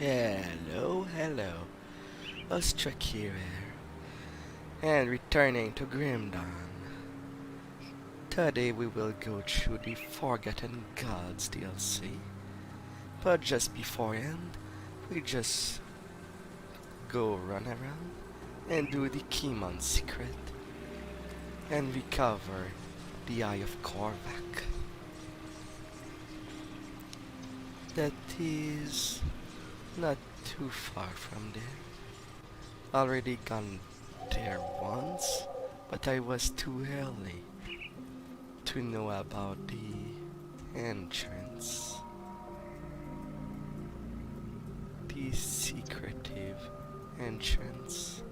Hello, hello. Ostraki here, and returning to Grimdawn. Today we will go through the Forgotten Gods DLC. But just beforehand, we just go run around and do the Keymon secret and recover the Eye of Korvac. That is not too far from there. Already gone there once, but I was too early to know about the entrance. The secretive entrance.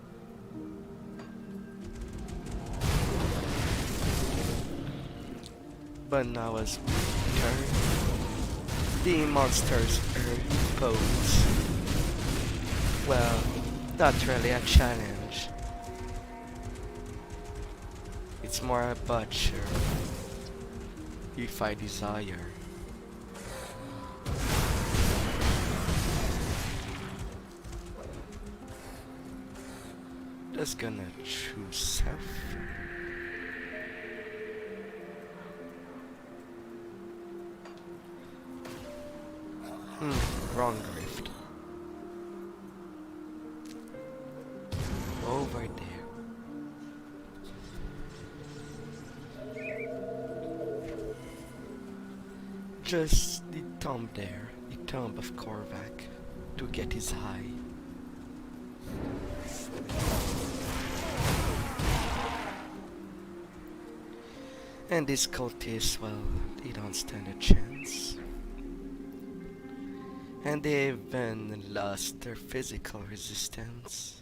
But now as we return, the monsters pose. Well, not really a challenge. It's more a butcher, if I desire. Just gonna choose self. Wrong rift. Over there. Just the tomb there, the tomb of Korvac, to get his eye. And these cultists, well, they don't stand a chance. And they even lost their physical resistance.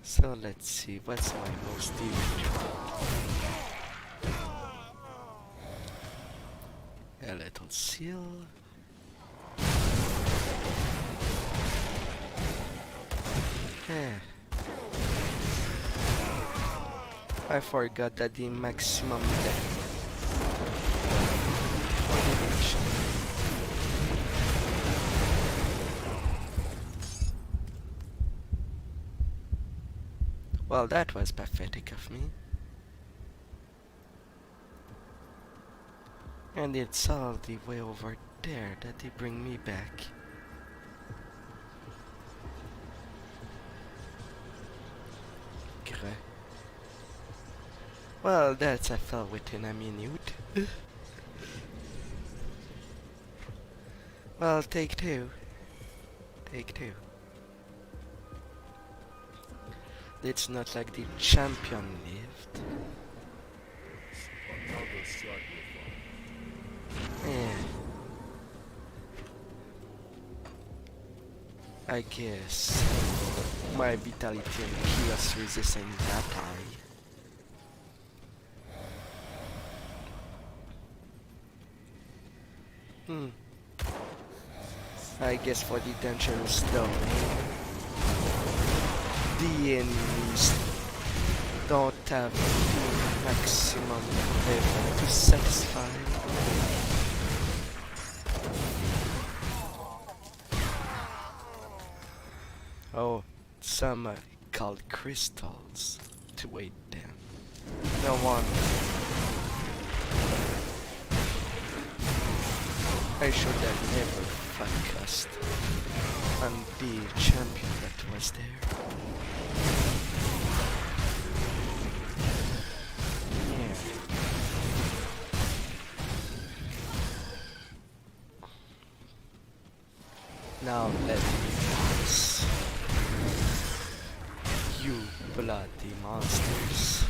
So let's see, what's my most favorite? A little seal. I forgot that the maximum death. Well, that was pathetic of me. And it's all the way over there that they bring me back. Grr. Well, that's I fell within a minute. Well, take two. Take two. It's not like the champion lived. I guess my vitality and chaos resistance that high. I guess for the dangerous domain, the enemies don't have the maximum level to satisfy. Oh, some are called crystals to weight them. No wonder. I should have never focused on the champion that was there. Now let me pass. You bloody monsters.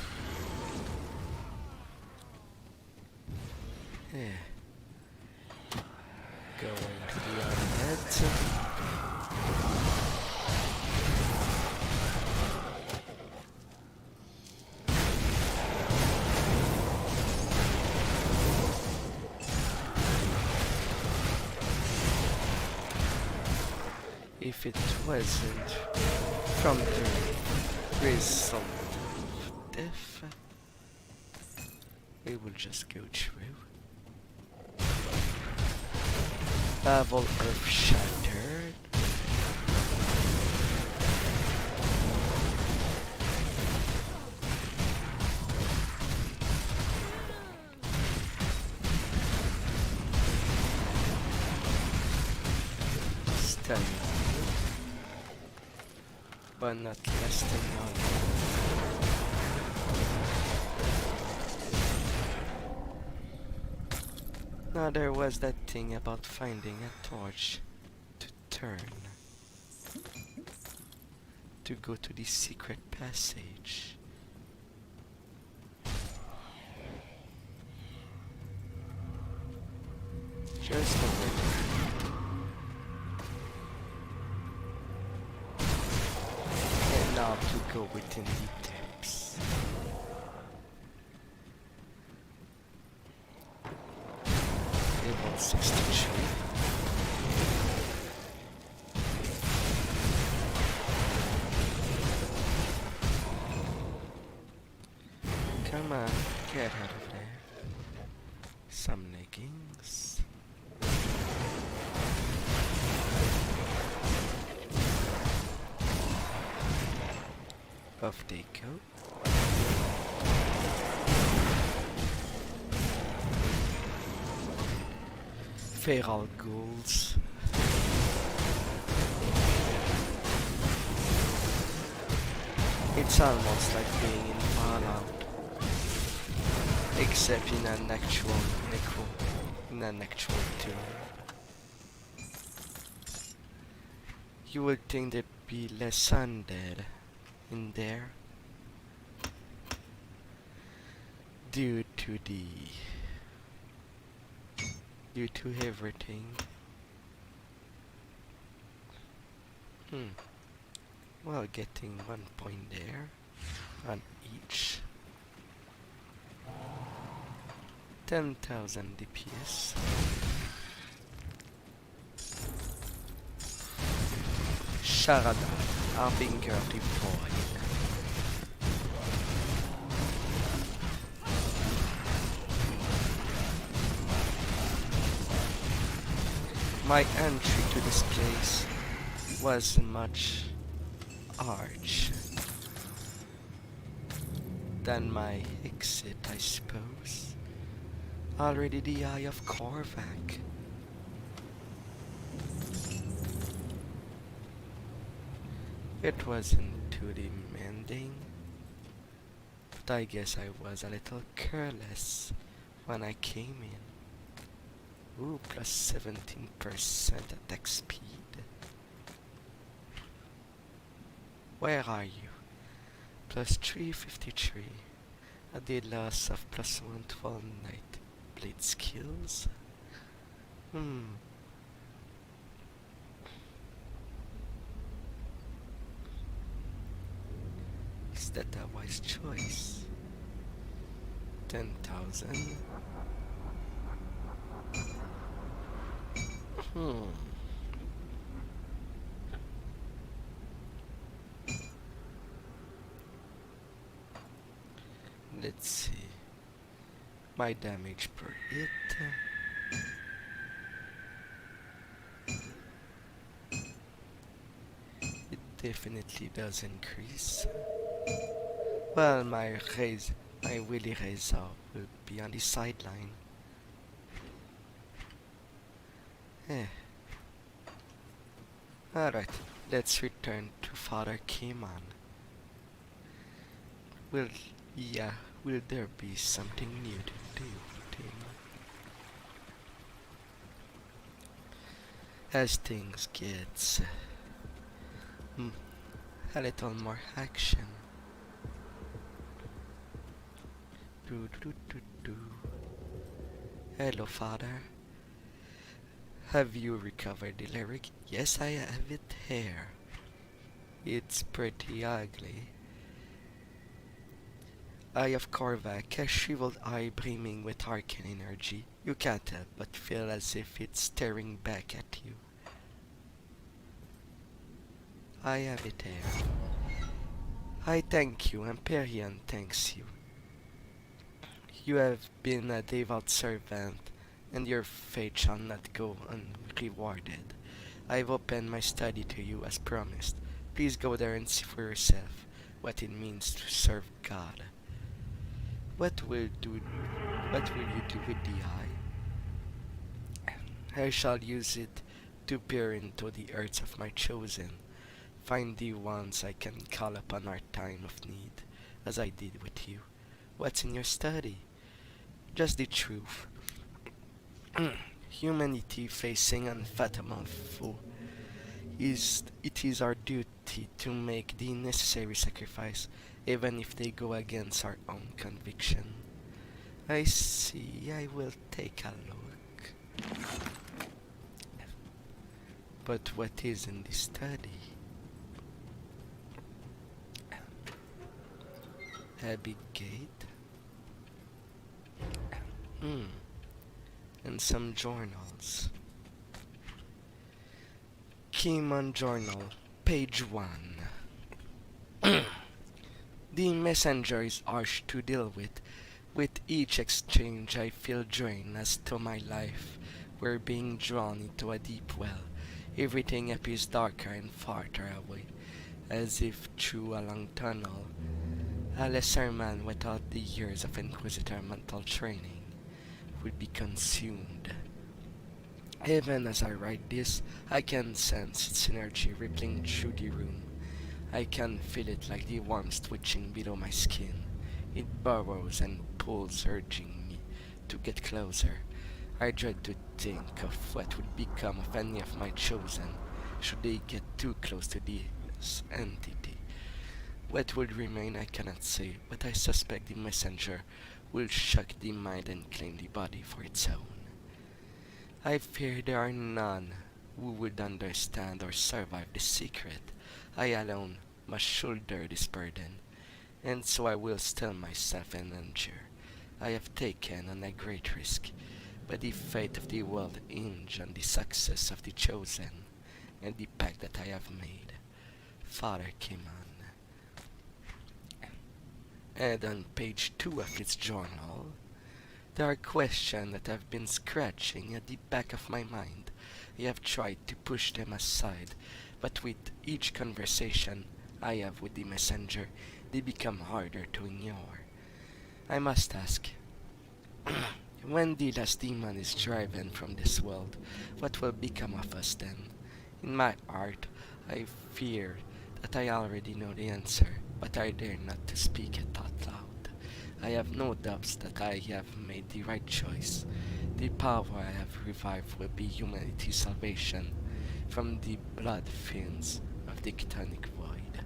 Going to the other head. If it wasn't from the result of death, it will just go through. Level Earth Shattered. Stunning. But not lasting long. Now there was that thing about finding a torch to turn to go to the secret passage. Just over there. And now to go within the depths. Level 63. Come on, get out of there. Some leggings. Off they go. Feral ghouls. It's almost like being in Fallout, except in an actual tomb. You would think there'd be less undead in there due to everything. Well, getting 1 point there on each. 10,000 DPS. Sharada, Harbinger of the Void. My entry to this place was much arch than my exit, I suppose. Already the Eye of Korvac. It wasn't too demanding, but I guess I was a little careless when I came in. Ooh, plus 17% attack speed. Where are you? Plus 353. At the loss of plus 112 Nightblade skills. Is that a wise choice? 10,000. Let's see. My damage per hit. It definitely does increase. Well, my Willy Razor will be on the sideline. Alright, let's return to Father Keman. Will there be something new to do with him? As things get a little more action. Hello, Father. Have you recovered the lyric? Yes, I have it here. It's pretty ugly. Eye of Korvac, a shriveled eye brimming with arcane energy. You can't help but feel as if it's staring back at you. I have it here. I thank you, Empyrean thanks you. You have been a devout servant and your faith shall not go unrewarded. I've opened my study to you as promised. Please go there and see for yourself what it means to serve God. What will do what will you do with the eye? I shall use it to peer into the earths of my chosen, find the ones I can call upon our time of need, as I did with you. What's in your study? Just the truth. Humanity facing unfathomable foe. It is our duty to make the necessary sacrifice, even if they go against our own conviction. I see, I will take a look. But what is in the study? Abbey Gate? And some journals. Kimon Journal, page 1. The messenger is harsh to deal with. With each exchange I feel drained as to my life were being drawn into a deep well. Everything appears darker and farther away, as if through a long tunnel. A lesser man without the years of Inquisitor mental training would be consumed. Even as I write this, I can sense its energy rippling through the room. I can feel it like the warmth twitching below my skin. It burrows and pulls, urging me to get closer. I dread to think of what would become of any of my chosen should they get too close to this entity. What would remain I cannot say, but I suspect the messenger will shock the mind and claim the body for its own. I fear there are none who would understand or survive the secret. I alone must shoulder this burden, and so I will still myself and endure. I have taken on a great risk, but the fate of the world hinges on the success of the chosen, and the pact that I have made. Father Kimon. And on page 2 of its journal, there are questions that have been scratching at the back of my mind. I have tried to push them aside, but with each conversation I have with the messenger, they become harder to ignore. I must ask, when the last demon is driven from this world, what will become of us then? In my heart, I fear that I already know the answer, but I dare not to speak it out loud. I have no doubts that I have made the right choice. The power I have revived will be humanity's salvation from the blood fiends of the chthonic void.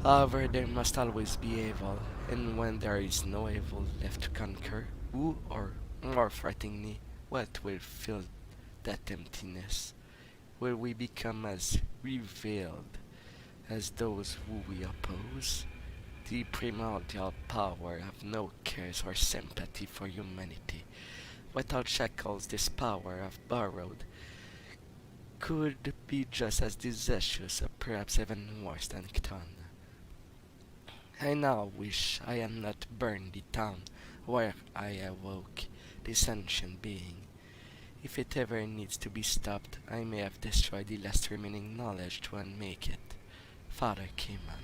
However, there must always be evil, and when there is no evil left to conquer, who, or more frighteningly, what will fill that emptiness? Will we become as revealed as those who we oppose? The primordial power have no cares or sympathy for humanity. Without shackles this power have borrowed could be just as disastrous or perhaps even worse than Cthon. I now wish I had not burned the town where I awoke this ancient being. If it ever needs to be stopped, I may have destroyed the last remaining knowledge to unmake it. Father Kimon.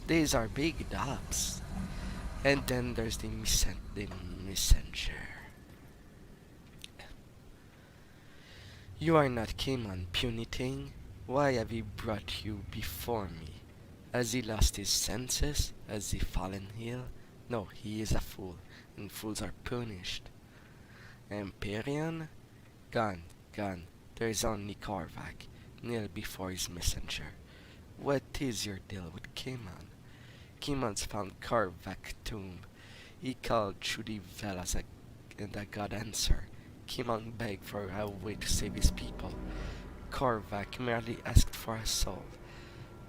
These are big doubts. And then there's the messenger. You are not Kimon, puny thing. Why have he brought you before me? Has he lost his senses? Has he fallen ill? No, he is a fool, and fools are punished. Empyrean? Gone, gone. There is only Korvac, kneel before his messenger. What is your deal with Kimon? Kimon's found Korvac's tomb. He called through the veil and a god answer. Kimon begged for a way to save his people. Korvac merely asked for a soul.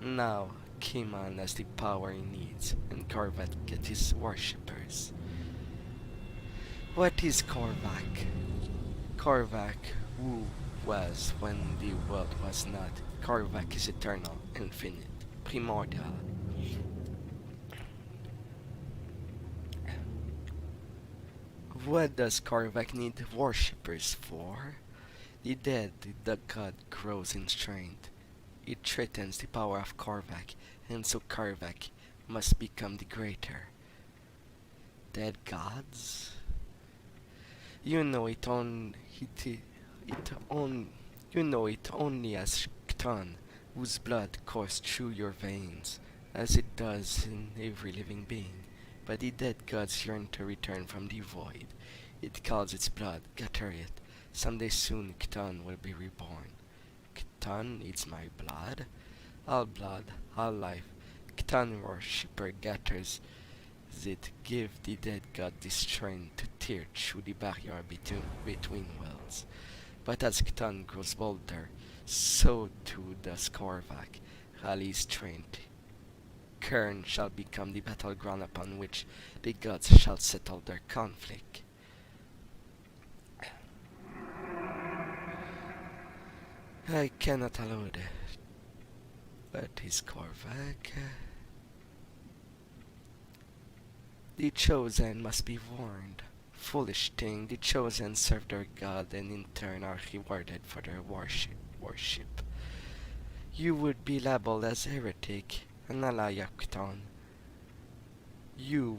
Now, Kimon has the power he needs, and Korvac gets his worshippers. What is Korvac? Korvac, who was when the world was not. Korvac is eternal, infinite, primordial. What does Korvac need worshippers for? The dead, the god grows in strength. It threatens the power of Korvac, and so Korvac must become the greater. Dead gods? You know it only as Cthon, whose blood courses through your veins, as it does in every living being. But the dead gods yearn to return from the void. It calls its blood, Gateriot. Someday soon Cthon will be reborn. Cthon needs my blood, all life. Cthon worshipper gathers it, give the dead god the strength to tear through the barrier between worlds. But as Cthon grows bolder, so too does Korvac. Rally's strength. Kern shall become the battleground upon which the gods shall settle their conflict. I cannot allow that. But is Korvac? The chosen must be warned. Foolish thing, the chosen serve their god and in turn are rewarded for their worship. You would be labeled as heretic, an ally of Cthon. You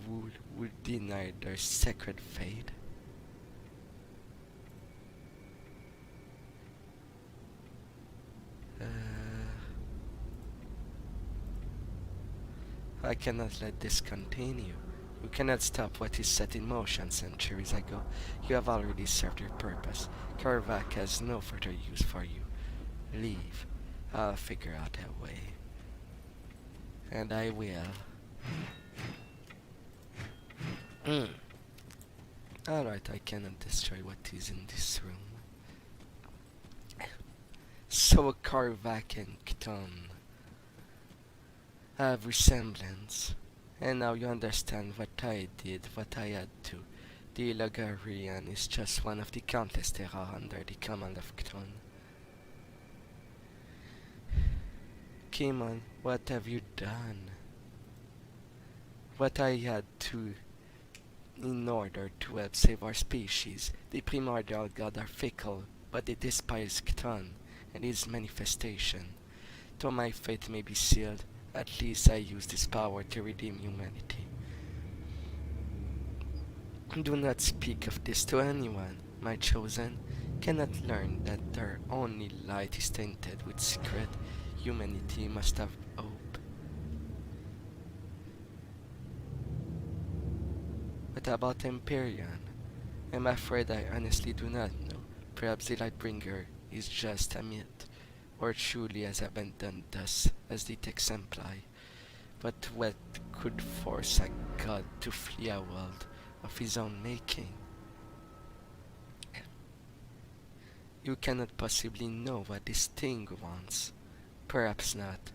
would deny their sacred faith. I cannot let this continue. You cannot stop what is set in motion centuries ago. You have already served your purpose. Korvac has no further use for you. Leave. I'll figure out a way. And I will. Alright, I cannot destroy what is in this room. So Korvac and Cthon have resemblance. And now you understand what I did, what I had to. The Lagarian is just one of the countless Terra under the command of Cthon. Kimon, what have you done? What I had to in order to help save our species. The primordial gods are fickle, but they despise Cthon and his manifestation. Though my fate may be sealed, at least I use this power to redeem humanity. Do not speak of this to anyone. My chosen cannot learn that their only light is tainted with secret. Humanity must have hope. What about Empyrean? I'm afraid I honestly do not know. Perhaps the Lightbringer is just a myth, or truly as abandoned thus as the text imply. But what could force a god to flee a world of his own making? You cannot possibly know what this thing wants. Perhaps not.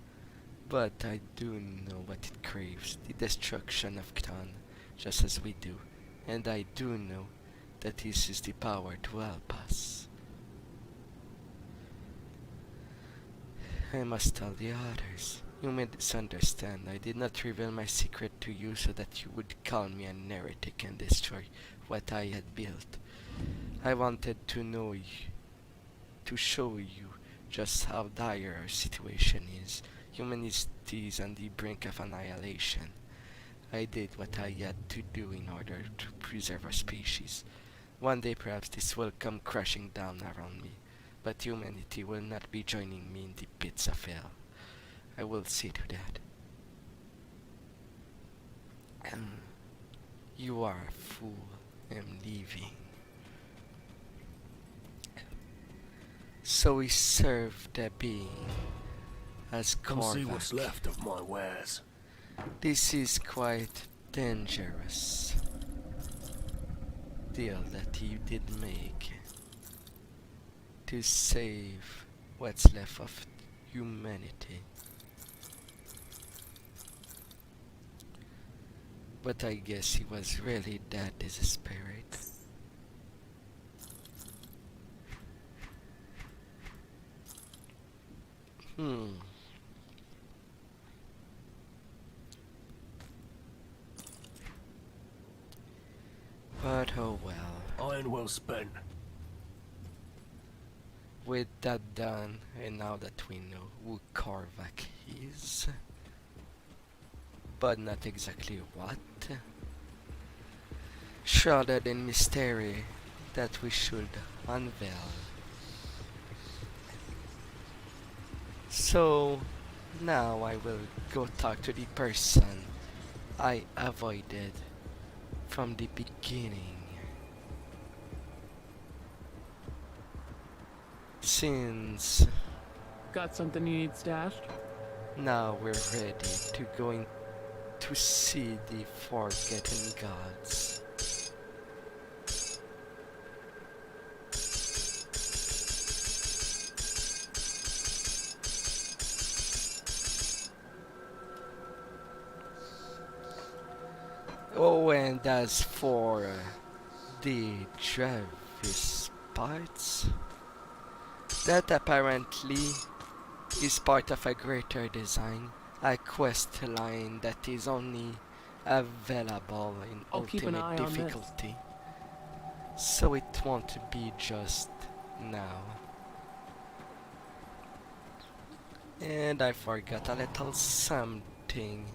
But I do know what it craves, the destruction of Cthon, just as we do. And I do know that this is the power to help us. I must tell the others. You may misunderstand. I did not reveal my secret to you so that you would call me an heretic and destroy what I had built. I wanted to know you, to show you just how dire our situation is. Humanity is on the brink of annihilation. I did what I had to do in order to preserve our species. One day perhaps this will come crashing down around me, but humanity will not be joining me in the pits of hell. I will see to that. You are a fool. I'm leaving. So we serve the being as Come see what's Korvac. left of my wares. This is quite dangerous deal that you did make to save what's left of humanity. But I guess he was really that desperate. But oh well. Iron well spent. With that done, and now that we know who Korvac is, but not exactly what, shrouded in mystery that we should unveil. So now I will go talk to the person I avoided from the beginning. Since Got something you need stashed? now we're ready to go in to see the forgotten gods. Oh, and as for the Travis parts, that apparently is part of a greater design, a quest line that is only available in I'll keep an ultimate eye on this. difficulty. So it won't be just now. And I forgot a little something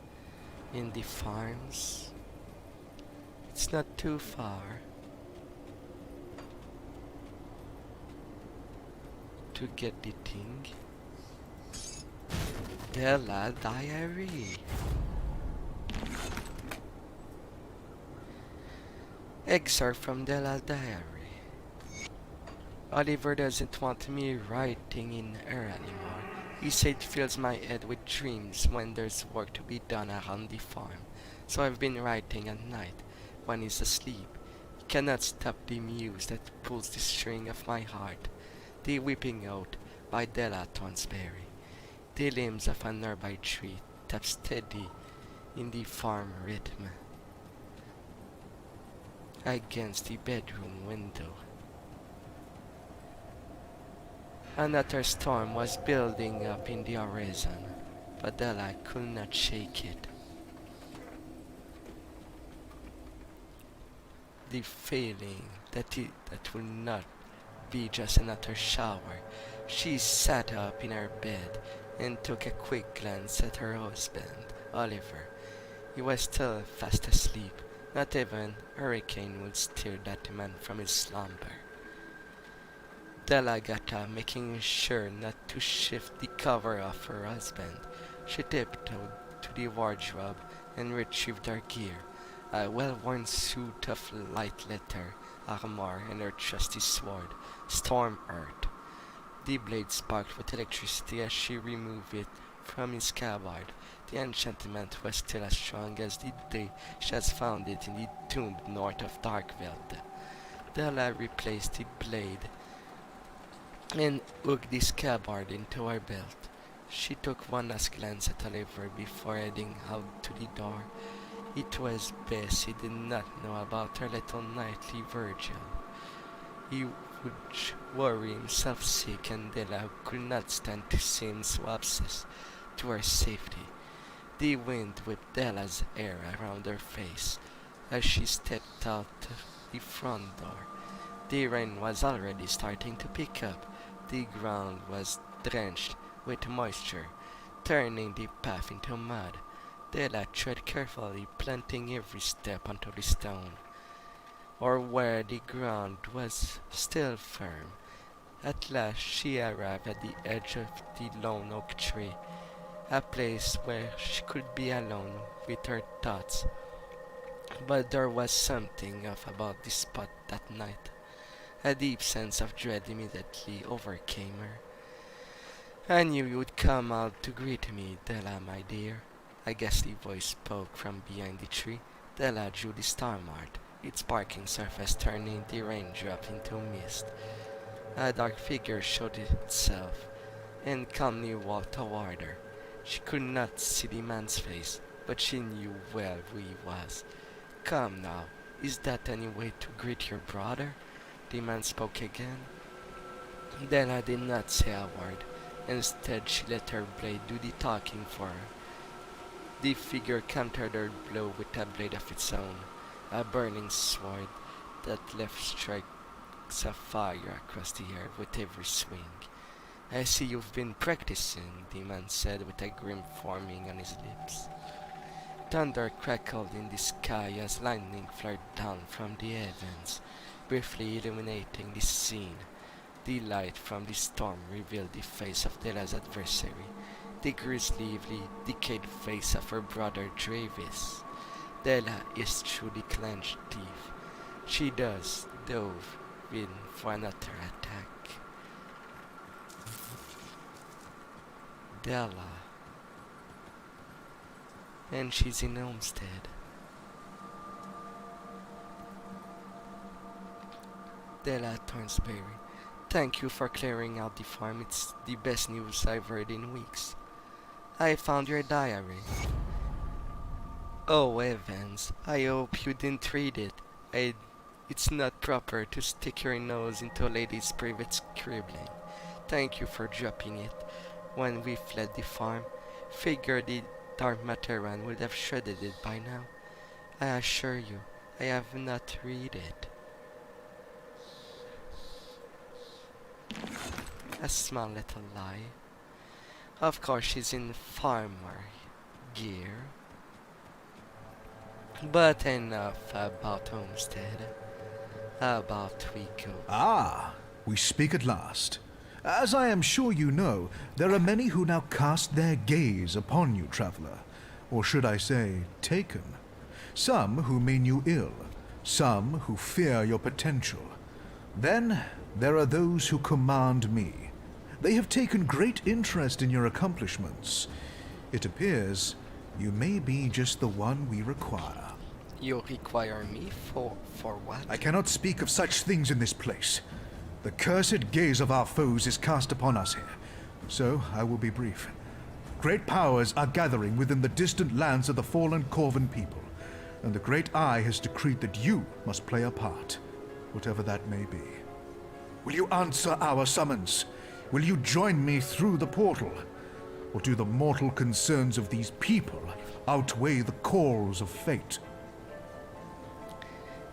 in the farms. It's not too far to get the thing. Della Diary. Excerpt from Della Diary. Oliver doesn't want me writing in her anymore. He said it fills my head with dreams when there's work to be done around the farm. So I've been writing at night when he's asleep. He cannot stop the muse that pulls the string of my heart. The weeping out by Della Thornsberry. The limbs of a nearby tree tap steady in the farm rhythm against the bedroom window. Another storm was building up in the horizon, but Della could not shake it. The feeling that that will not be just another shower. She sat up in her bed and took a quick glance at her husband, Oliver. He was still fast asleep. Not even a hurricane would steer that man from his slumber. Della got up, making sure not to shift the cover off her husband. She tiptoed to the wardrobe and retrieved her gear, a well-worn suit of light leather armor and her trusty sword, Storm Earth. The blade sparked with electricity as she removed it from his scabbard. The enchantment was still as strong as the day she had found it in the tomb north of Darkveld. Della replaced the blade and hooked the scabbard into her belt. She took one last glance at Oliver before heading out to the door. It was best he did not know about her little nightly vigil. He would worry himself sick, and Della could not stand to see him so obsessed to her safety. The wind whipped Della's hair around her face as she stepped out the front door. The rain was already starting to pick up. The ground was drenched with moisture, turning the path into mud. Della tread carefully, planting every step onto the stone, or where the ground was still firm. At last she arrived at the edge of the lone oak tree, a place where she could be alone with her thoughts. But there was something off about this spot that night. A deep sense of dread immediately overcame her. I knew you would come out to greet me, Della, my dear. A ghastly voice spoke from behind the tree. Della drew the star mark, its sparkling surface turning the raindrop into mist. A dark figure showed itself and calmly walked toward her. She could not see the man's face, but she knew well who he was. Come now, is that any way to greet your brother? The man spoke again. Della did not say a word. Instead, she let her blade do the talking for her. The figure countered her blow with a blade of its own, a burning sword that left strikes of fire across the air with every swing. I see you've been practicing, the man said with a grin forming on his lips. Thunder crackled in the sky as lightning flared down from the heavens, briefly illuminating the scene. The light from the storm revealed the face of Dela's adversary, the grisly, decayed face of her brother Travis. Della is truly clenched teeth. She does dove in for another attack. Della. And she's in Homestead. Della Thornsberry. Thank you for clearing out the farm. It's the best news I've heard in weeks. I found your diary. Oh, Evans, I hope you didn't read it. It's not proper to stick your nose into a lady's private scribbling. Thank you for dropping it when we fled the farm. Figured the dark Materan would have shredded it by now. I assure you, I have not read it. A small little lie. Of course she's in farmer gear. But enough about Homestead. How about we go? Ah, we speak at last. As I am sure you know, there are many who now cast their gaze upon you, traveler. Or should I say, taken. Some who mean you ill, some who fear your potential. Then there are those who command me. They have taken great interest in your accomplishments. It appears you may be just the one we require. You require me for what? I cannot speak of such things in this place. The cursed gaze of our foes is cast upon us here, so I will be brief. Great powers are gathering within the distant lands of the fallen Corvan people, and the Great Eye has decreed that you must play a part, whatever that may be. Will you answer our summons? Will you join me through the portal? Or do the mortal concerns of these people outweigh the calls of fate?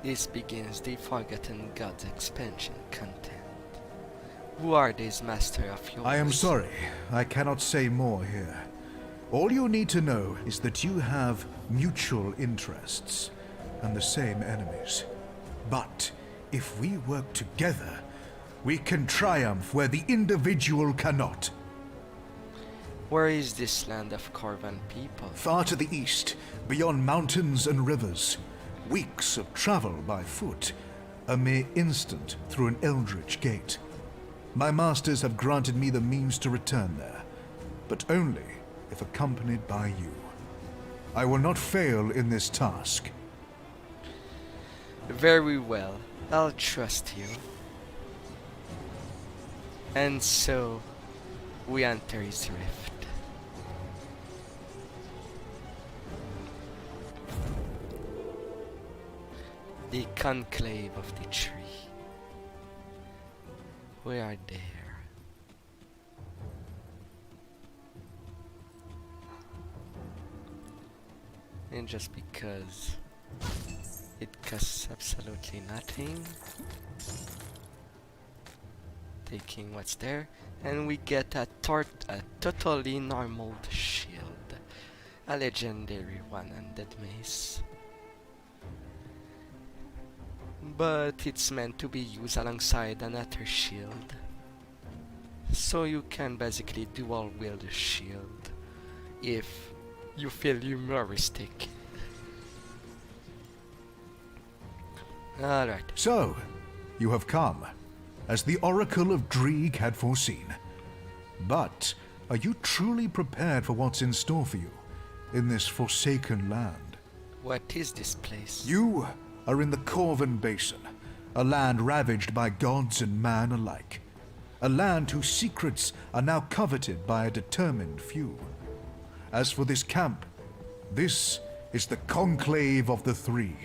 This begins the Forgotten Gods expansion content. Who are these master of yours? I am sorry, I cannot say more here. All you need to know is that you have mutual interests and the same enemies. But if we work together, we can triumph where the individual cannot. Where is this land of Corvan people? Far to the east, beyond mountains and rivers. Weeks of travel by foot, a mere instant through an eldritch gate. My masters have granted me the means to return there, but only if accompanied by you. I will not fail in this task. Very well, I'll trust you. And so, we enter his rift. The conclave of the tree. We are there. And just because it costs absolutely nothing, taking what's there, and we get a totally normal shield, a legendary one-handed mace. But it's meant to be used alongside another shield, so you can basically dual wield a shield if you feel humoristic. Alright. So, you have come, as the Oracle of Dreeg had foreseen. But are you truly prepared for what's in store for you in this forsaken land? What is this place? You are in the Corvan Basin, a land ravaged by gods and man alike. A land whose secrets are now coveted by a determined few. As for this camp, this is the Conclave of the Three,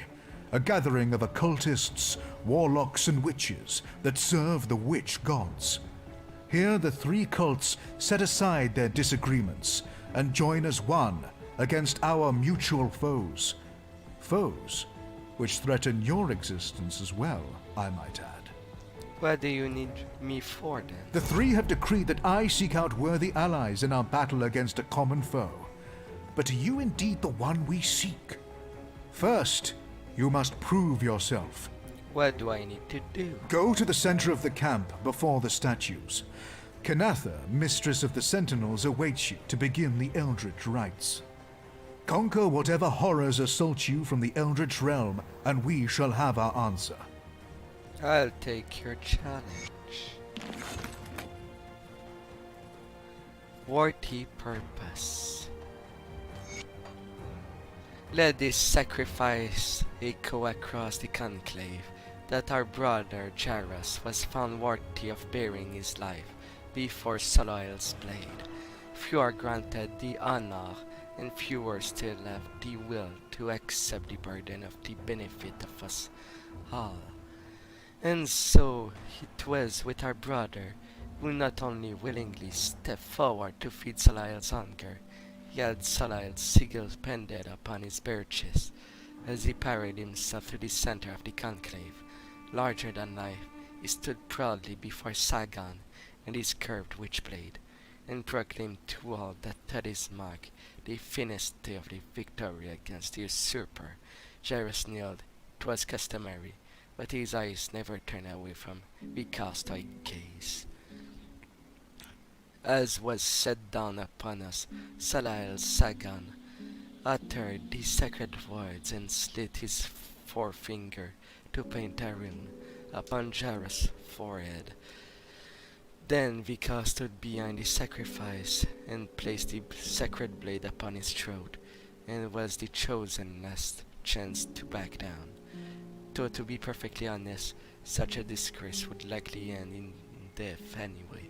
a gathering of occultists, warlocks, and witches that serve the witch gods. Here the three cults set aside their disagreements and join as one against our mutual foes. Foes which threaten your existence as well, I might add. What do you need me for then? The three have decreed that I seek out worthy allies in our battle against a common foe. But are you indeed the one we seek? First, you must prove yourself. What do I need to do? Go to the center of the camp before the statues. Kanatha, mistress of the Sentinels, awaits you to begin the Eldritch rites. Conquer whatever horrors assault you from the Eldritch realm, and we shall have our answer. I'll take your challenge. Worthy purpose. Let this sacrifice echo across the conclave that our brother Jairus was found worthy of bearing his life before Soloil's blade. Few are granted the honor, and fewer still have the will to accept the burden of the benefit of us all. And so it was with our brother, who not only willingly stepped forward to feed Soloil's hunger, he had Soloil's sigil pendant upon his bare chest as he parried himself to the center of the conclave. Larger than life, he stood proudly before Sagan and his curved witchblade, and proclaimed to all that at his mark the finished day of the victory against the usurper. Jairus kneeled. It was customary, but his eyes never turned away from Vika's stoic gaze. As was set down upon us, Soloil Sagan uttered the sacred words and slit his forefinger to paint a rune upon Jairus' forehead. Then Vika stood behind the sacrifice and placed the sacred blade upon his throat, and was the chosen last chance to back down. Though to be perfectly honest, such a disgrace would likely end in death anyway.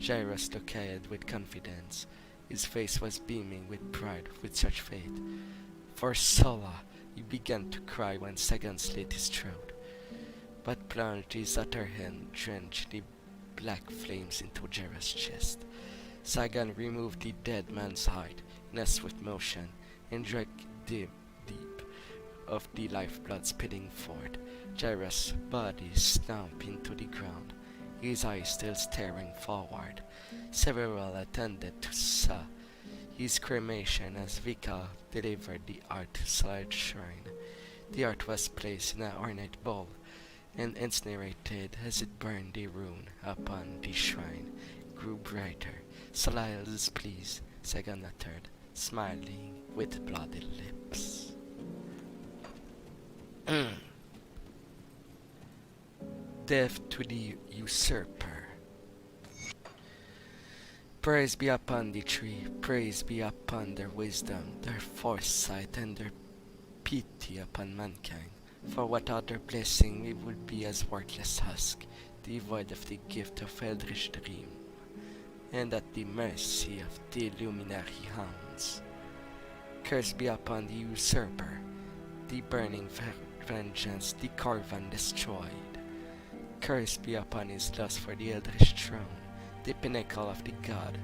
Jairus looked ahead with confidence. His face was beaming with pride with such fate. For Sola, he began to cry when Sagan slit his throat, but plunged his other hand drenched the black flames into Jairus' chest. Sagan removed the dead man's heart in a swift motion and dragged deep of the lifeblood spitting forth. Jairus' body slumped into the ground, his eyes still staring forward. Several attended to saw his cremation as Vika delivered the art to Soloil's shrine. The art was placed in an ornate bowl and incinerated as it burned. The rune upon the shrine grew brighter. Soloil is pleased, Sagan uttered, smiling with bloody lips. Death to the usurper. Praise be upon the tree, praise be upon their wisdom, their foresight, and their pity upon mankind. For what other blessing it would be as worthless husk, devoid of the gift of eldritch dream, and at the mercy of the luminary hounds. Curse be upon the usurper, the burning vengeance the Corvan destroyed. Curse be upon his lust for the eldritch throne, the pinnacle of the god.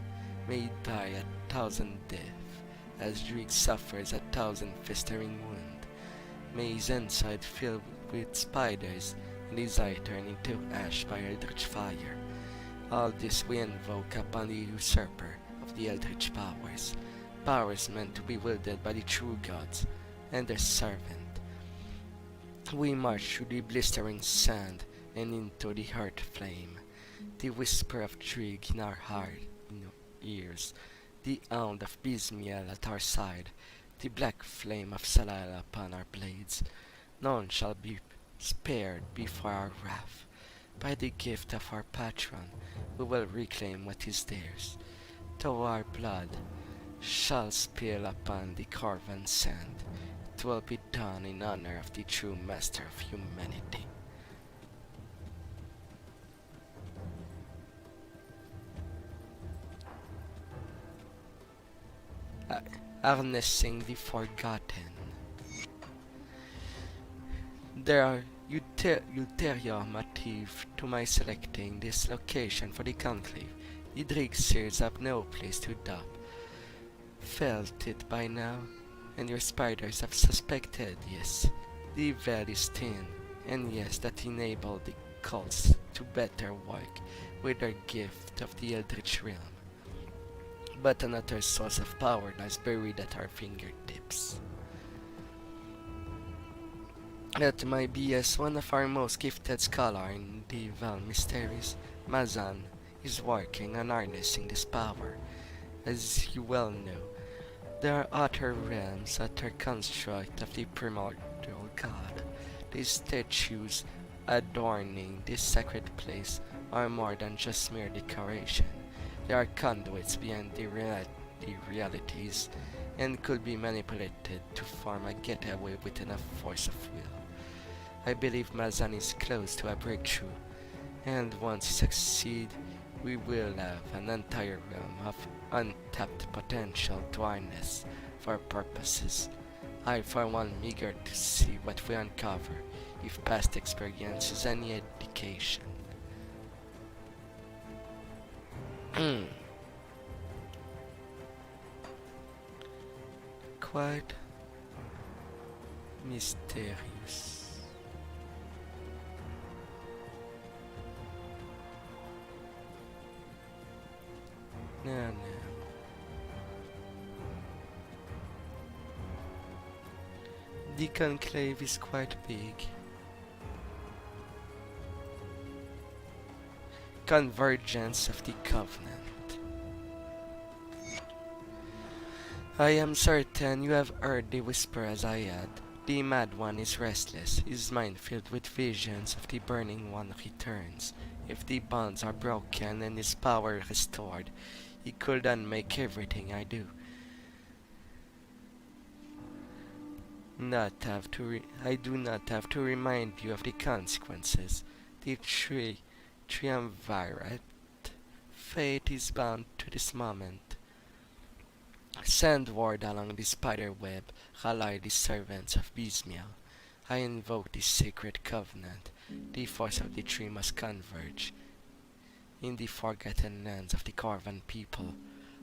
May he die 1,000 deaths, as Druid suffers 1,000 festering wounds. May his inside filled with spiders, and his eye turn into ash by eldritch fire. All this we invoke upon the usurper of the eldritch powers, powers meant to be wielded by the true gods and their servant. We march through the blistering sand and into the heart flame, the whisper of Trig in our ears, the hound of Bismiel at our side, the black flame of Soloil upon our blades. None shall be spared before our wrath. By the gift of our patron, we will reclaim what is theirs. Though our blood shall spill upon the Corvan sand, it will be done in honor of the true master of humanity. Harnessing the Forgotten. There are ulterior motives to my selecting this location for the conclave. The Drigseers have no place to dock. Felt it by now, and your spiders have suspected, yes. The veil is thin, and yes, that enabled the cults to better work with their gift of the Eldritch Realm. But another source of power lies buried at our fingertips. It might be as one of our most gifted scholars in the Val Mysteries, Mazan, is working on harnessing this power. As you well know, there are other realms that are construct of the primordial god. These statues adorning this sacred place are more than just mere decoration. They are conduits beyond the realities and could be manipulated to form a getaway with enough force of will. I believe Mazan is close to a breakthrough, and once he succeeds, we will have an entire realm of untapped potential to harness for our purposes. I for one am eager to see what we uncover, if past experience is any indication. Quite mysterious. No. The conclave is quite big. Convergence of the Covenant. I am certain you have heard the whisper as I had. The mad one is restless, his mind filled with visions of the burning one returns. If the bonds are broken and his power restored, he could unmake everything I do. I do not have to remind you of the consequences. The triumvirate. Fate is bound to this moment. Send word along the spider web, rally the servants of Bismiel. I invoke the sacred covenant. The force of the tree must converge. In the forgotten lands of the Corvan people,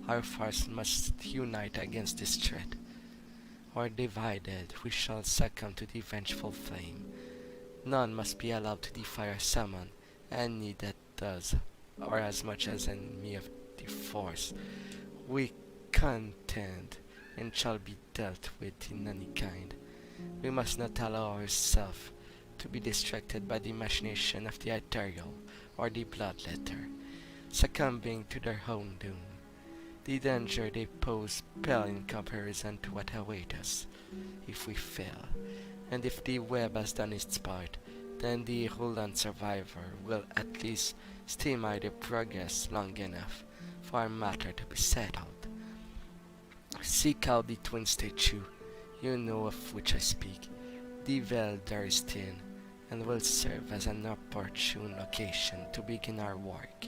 our force must unite against this threat. Or divided, we shall succumb to the vengeful flame. None must be allowed to defy our summon, any that does, or as much as enemy of the force, we contend and shall be dealt with in any kind. We must not allow ourselves to be distracted by the machination of the ethereal or the bloodletter, succumbing to their own doom. The danger they pose pale in comparison to what awaits us if we fail, and if the web has done its part, then the Roland survivor will at least stymie the progress long enough for our matter to be settled. Seek out the twin statue, you know of which I speak. The veil there is thin, and will serve as an opportune location to begin our work.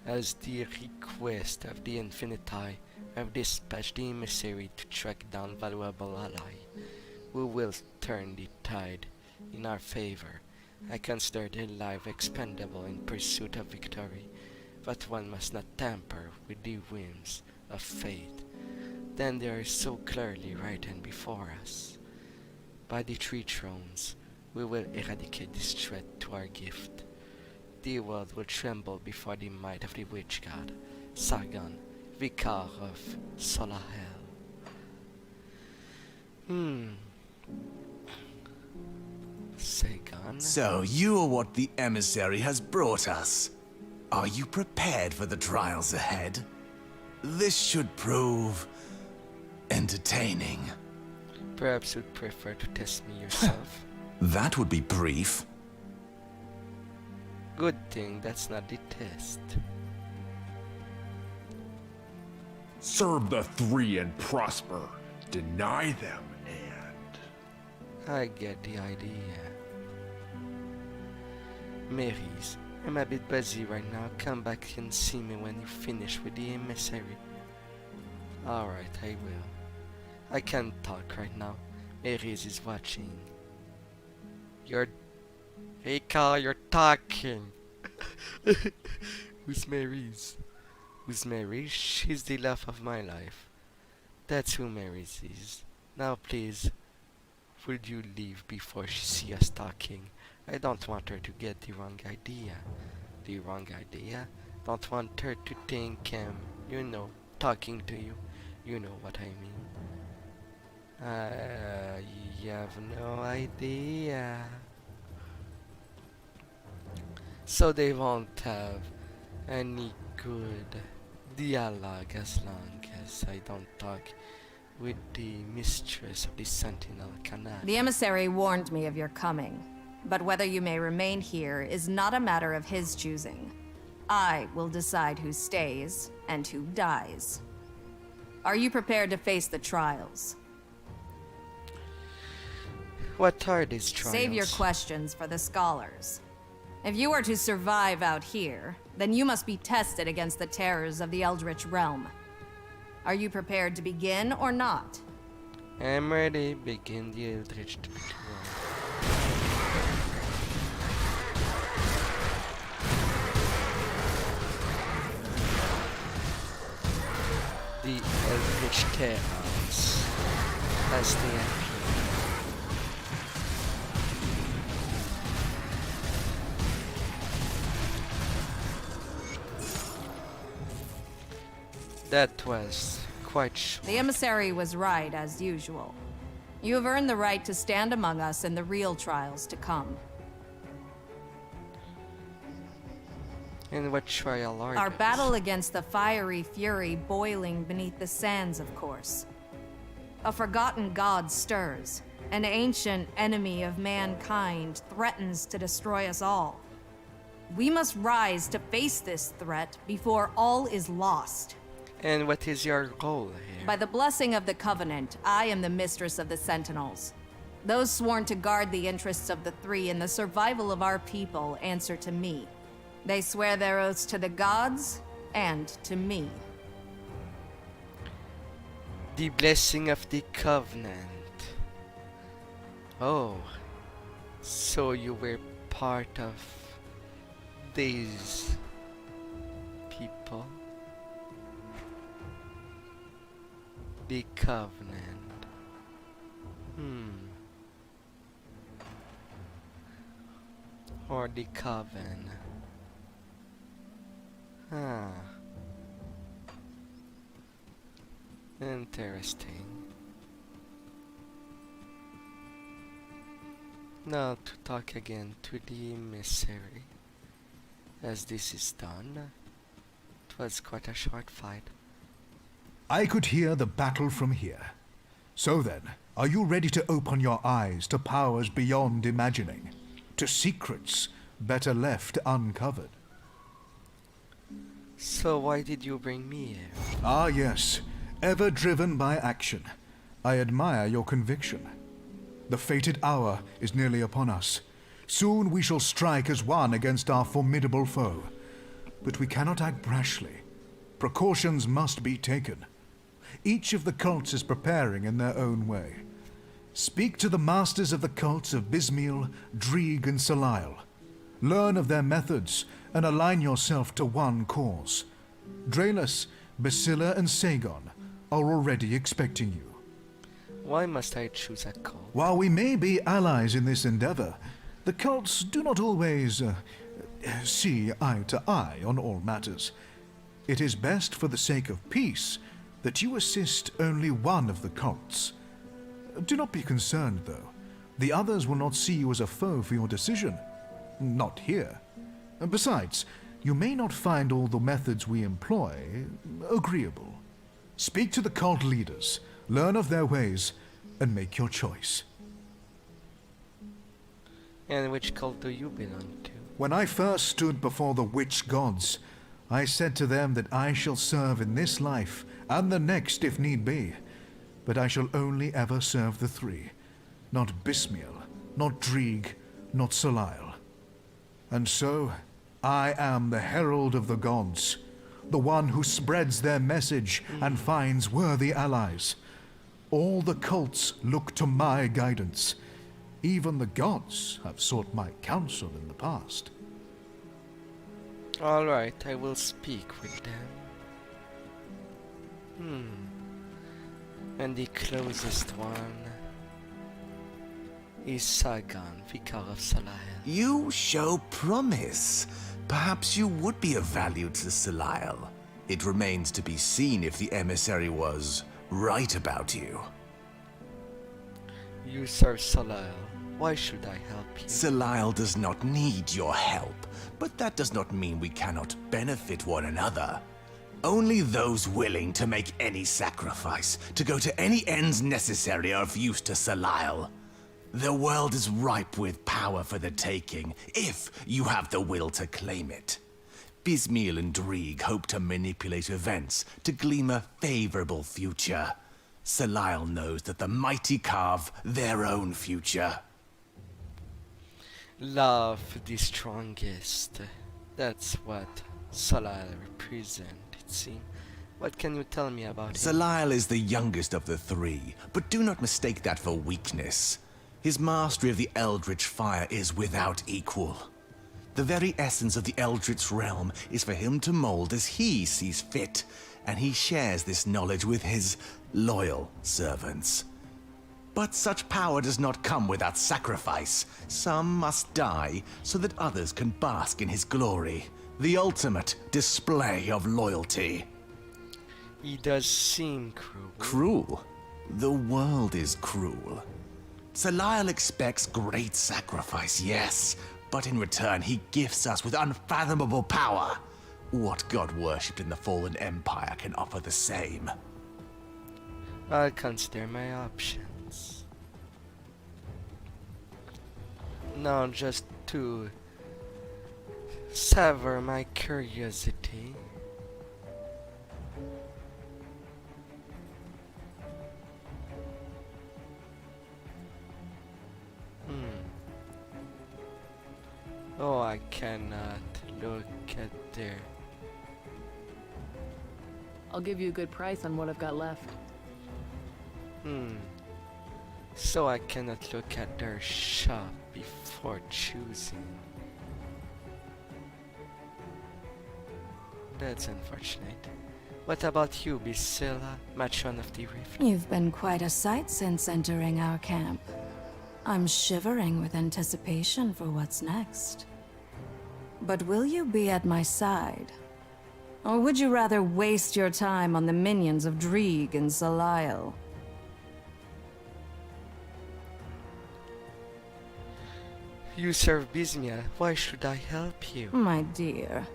As the request of the Infinity, I have dispatched the emissary to track down valuable ally, who will turn the tide in our favor. I consider their life expendable in pursuit of victory, but one must not tamper with the whims of fate. Then they are so clearly written before us. By the three thrones, we will eradicate this threat to our gift. The world will tremble before the might of the witch god, Sargon, Vicar of Solahel. Sargon? So you are what the emissary has brought us. Are you prepared for the trials ahead? This should prove entertaining. Perhaps you'd prefer to test me yourself. That would be brief. Good thing that's not the test. Serve the three and prosper. Deny them and... I get the idea. Marys, I'm a bit busy right now. Come back and see me when you finish with the emissary. Alright, I will. I can't talk right now. Marys is watching. Hey Carl, you're talking. Who's Marys? Who's Mary? She's the love of my life. That's who Marys is. Now please, would you leave before she see us talking? I don't want her to get the wrong idea. The wrong idea? Don't want her to think you know, talking to you. You know what I mean. You have no idea. So they won't have any good dialogue as long as I don't talk with the mistress of the Sentinel Canal. The emissary warned me of your coming, but whether you may remain here is not a matter of his choosing. I will decide who stays and who dies. Are you prepared to face the trials? What are these trials? Save your questions for the scholars. If you are to survive out here, then you must be tested against the terrors of the Eldritch Realm. Are you prepared to begin or not? I'm ready. Begin the Eldritch ritual. The Eldritch terrors as they appear. That was quite short. The emissary was right, as usual. You have earned the right to stand among us in the real trials to come. And what trial are Our those? battle against the fiery fury boiling beneath the sands, of course. A forgotten god stirs. An ancient enemy of mankind threatens to destroy us all. We must rise to face this threat before all is lost. And what is your goal here? By the blessing of the Covenant, I am the mistress of the Sentinels. Those sworn to guard the interests of the Three and the survival of our people answer to me. They swear their oaths to the gods and to me. The blessing of the Covenant. Oh, so you were part of these people? The Covenant. Or the Coven. Interesting. Now to talk again to the emissary. As this is done, it was quite a short fight. I could hear the battle from here. So then, are you ready to open your eyes to powers beyond imagining? To secrets better left uncovered? So why did you bring me here? Ah yes, ever driven by action. I admire your conviction. The fated hour is nearly upon us. Soon we shall strike as one against our formidable foe. But we cannot act brashly. Precautions must be taken. Each of the cults is preparing in their own way. Speak to the masters of the cults of Bismiel, Dreeg, and Salile. Learn of their methods and align yourself to one cause. Draelus, Basilla, and Sagon are already expecting you. Why must I choose a cult? While we may be allies in this endeavor, the cults do not always see eye to eye on all matters. It is best for the sake of peace that you assist only one of the cults. Do not be concerned, though. The others will not see you as a foe for your decision. Not here. Besides, you may not find all the methods we employ agreeable. Speak to the cult leaders, learn of their ways, and make your choice. And which cult do you belong to? When I first stood before the witch gods, I said to them that I shall serve in this life and the next if need be, but I shall only ever serve the Three, not Bismiel, not Dreeg, not Salile. And so, I am the herald of the gods, the one who spreads their message and finds worthy allies. All the cults look to my guidance. Even the gods have sought my counsel in the past. Alright, I will speak with them. And the closest one is Sagan, Vicar of Salael. You show promise. Perhaps you would be of value to Salael. It remains to be seen if the emissary was right about you. You serve Salael. Why should I help you? Salael does not need your help, but that does not mean we cannot benefit one another. Only those willing to make any sacrifice, to go to any ends necessary, are of use to Salael. The world is ripe with power for the taking, if you have the will to claim it. Bismiel and Drieg hope to manipulate events to glean a favorable future. Salael knows that the mighty carve their own future. Love the strongest. That's what Salael represents, it seems. What can you tell me about him? Salael is the youngest of the three, but do not mistake that for weakness. His mastery of the Eldritch fire is without equal. The very essence of the Eldritch realm is for him to mold as he sees fit, and he shares this knowledge with his loyal servants. But such power does not come without sacrifice. Some must die so that others can bask in his glory. The ultimate display of loyalty. He does seem cruel. Cruel? The world is cruel. Salael expects great sacrifice, yes, but in return he gifts us with unfathomable power. What god worshipped in the fallen empire can offer the same? I'll consider my options. Now, just to sever my curiosity, oh, I cannot look at their... I'll give you a good price on what I've got left. So I cannot look at their shop before choosing. That's unfortunate. What about you, Bisilla, matron of the Rift? You've been quite a sight since entering our camp. I'm shivering with anticipation for what's next. But will you be at my side? Or would you rather waste your time on the minions of Drieg and Salael? You serve Bismia. Why should I help you? My dear,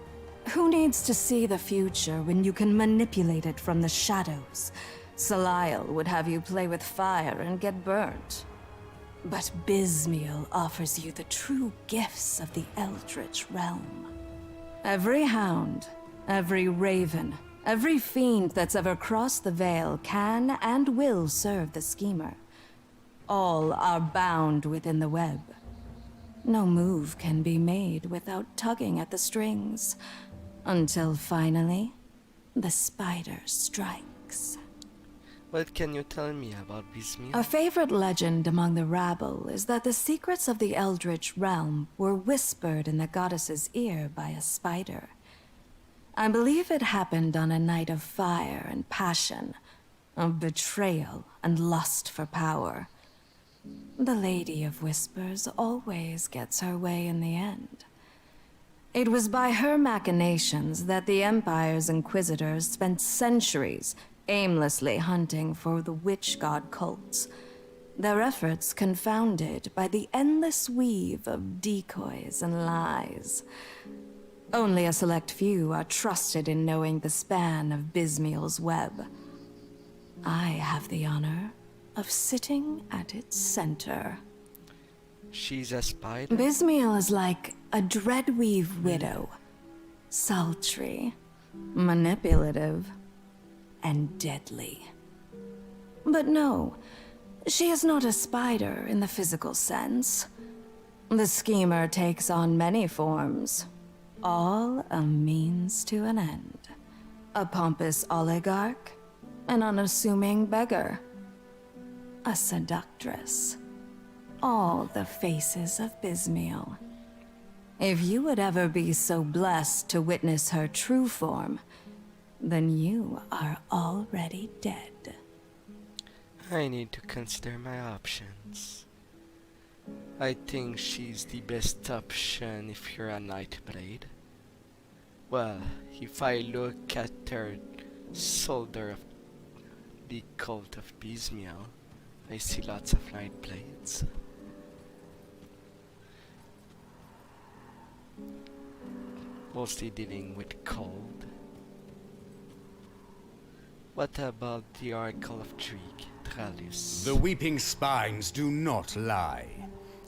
who needs to see the future when you can manipulate it from the shadows? Salael would have you play with fire and get burnt. But Bismiel offers you the true gifts of the Eldritch realm. Every hound, every raven, every fiend that's ever crossed the Veil can and will serve the Schemer. All are bound within the web. No move can be made without tugging at the strings, until finally, the spider strikes. What can you tell me about Bismia? A favorite legend among the rabble is that the secrets of the Eldritch realm were whispered in the goddess's ear by a spider. I believe it happened on a night of fire and passion, of betrayal and lust for power. The Lady of Whispers always gets her way in the end. It was by her machinations that the Empire's Inquisitors spent centuries aimlessly hunting for the witch god cults, their efforts confounded by the endless weave of decoys and lies. Only a select few are trusted in knowing the span of Bismiel's web. I have the honor of sitting at its center. She's a spider? Bismiel is like a dreadweave widow. Sultry, manipulative, and deadly. But no, she is not a spider in the physical sense. The schemer takes on many forms, all a means to an end. A pompous oligarch, an unassuming beggar, a seductress. All the faces of Bismiel. If you would ever be so blessed to witness her true form, then you are already dead. I need to consider my options. I think she's the best option if you're a Nightblade. Well, if I look at her soldier of the cult of Bismiel, I see lots of Nightblades. Mostly dealing with cold. What about the Oracle of Drieg, Trallius? The weeping spines do not lie.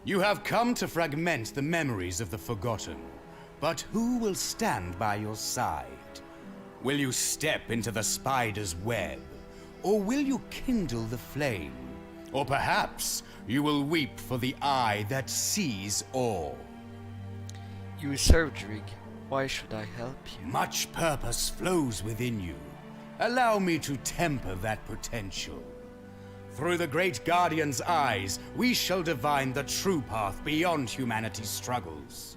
You have come to fragment the memories of the forgotten. But who will stand by your side? Will you step into the spider's web? Or will you kindle the flame? Or perhaps you will weep for the eye that sees all. You serve Drieg. Why should I help you? Much purpose flows within you. Allow me to temper that potential. Through the great Guardian's eyes, we shall divine the true path beyond humanity's struggles.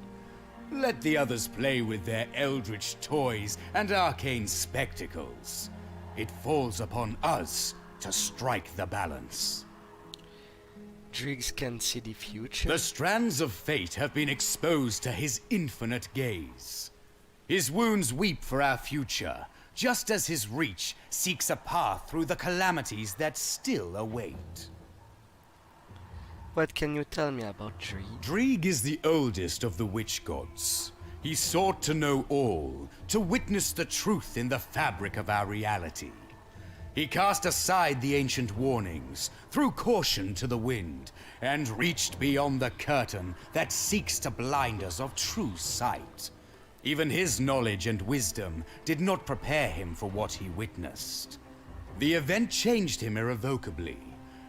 Let the others play with their eldritch toys and arcane spectacles. It falls upon us to strike the balance. Driggs can see the future. The strands of fate have been exposed to his infinite gaze. His wounds weep for our future, just as his reach seeks a path through the calamities that still await. What can you tell me about Drieg? Drieg is the oldest of the witch gods. He sought to know all, to witness the truth in the fabric of our reality. He cast aside the ancient warnings, threw caution to the wind, and reached beyond the curtain that seeks to blind us of true sight. Even his knowledge and wisdom did not prepare him for what he witnessed. The event changed him irrevocably,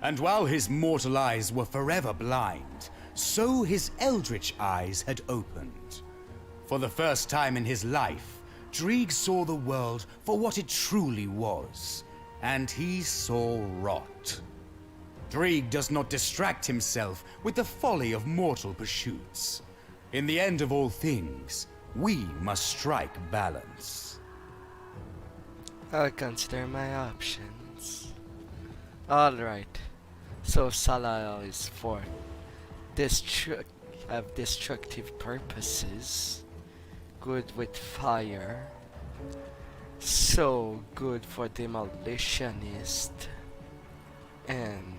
and while his mortal eyes were forever blind, so his eldritch eyes had opened. For the first time in his life, Drieg saw the world for what it truly was, and he saw rot. Drieg does not distract himself with the folly of mortal pursuits. In the end of all things, we must strike balance. I'll consider my options. Alright, so Salael is for destructive purposes, good with fire, so good for Demolitionist and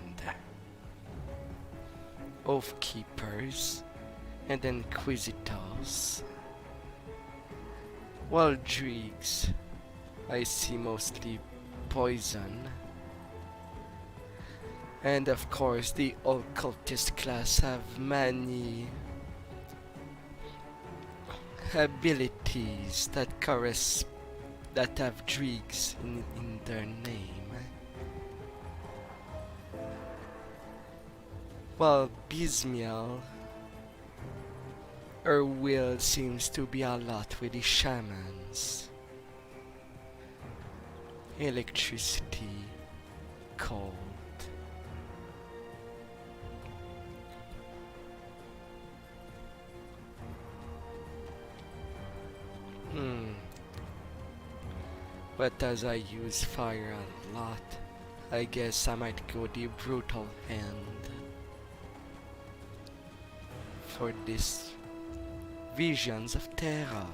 Oath Keepers and Inquisitors. While Driegs, I see mostly poison. And of course, the occultist class have many abilities that have Driegs in their name. Well, Bismiel, her will seems to be a lot with the shamans. Electricity, cold. But as I use fire a lot, I guess I might go the brutal hand for this Visions of Terror.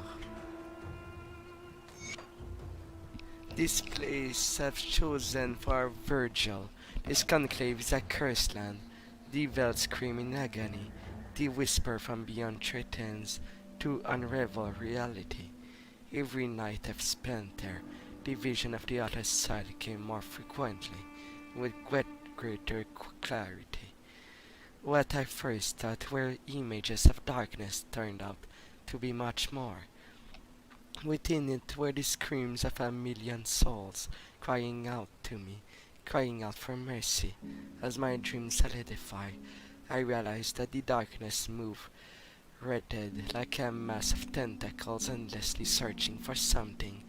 This place I've chosen for Virgil. This conclave is a cursed land. The veiled scream in agony. The whisper from beyond threatens to unravel reality. Every night I've spent there, the vision of the other side came more frequently, with greater clarity. What I first thought were images of darkness turned out to be much more. Within it were the screams of a million souls crying out to me, crying out for mercy. As my dreams solidified, I realized that the darkness moved, wretched like a mass of tentacles endlessly searching for something.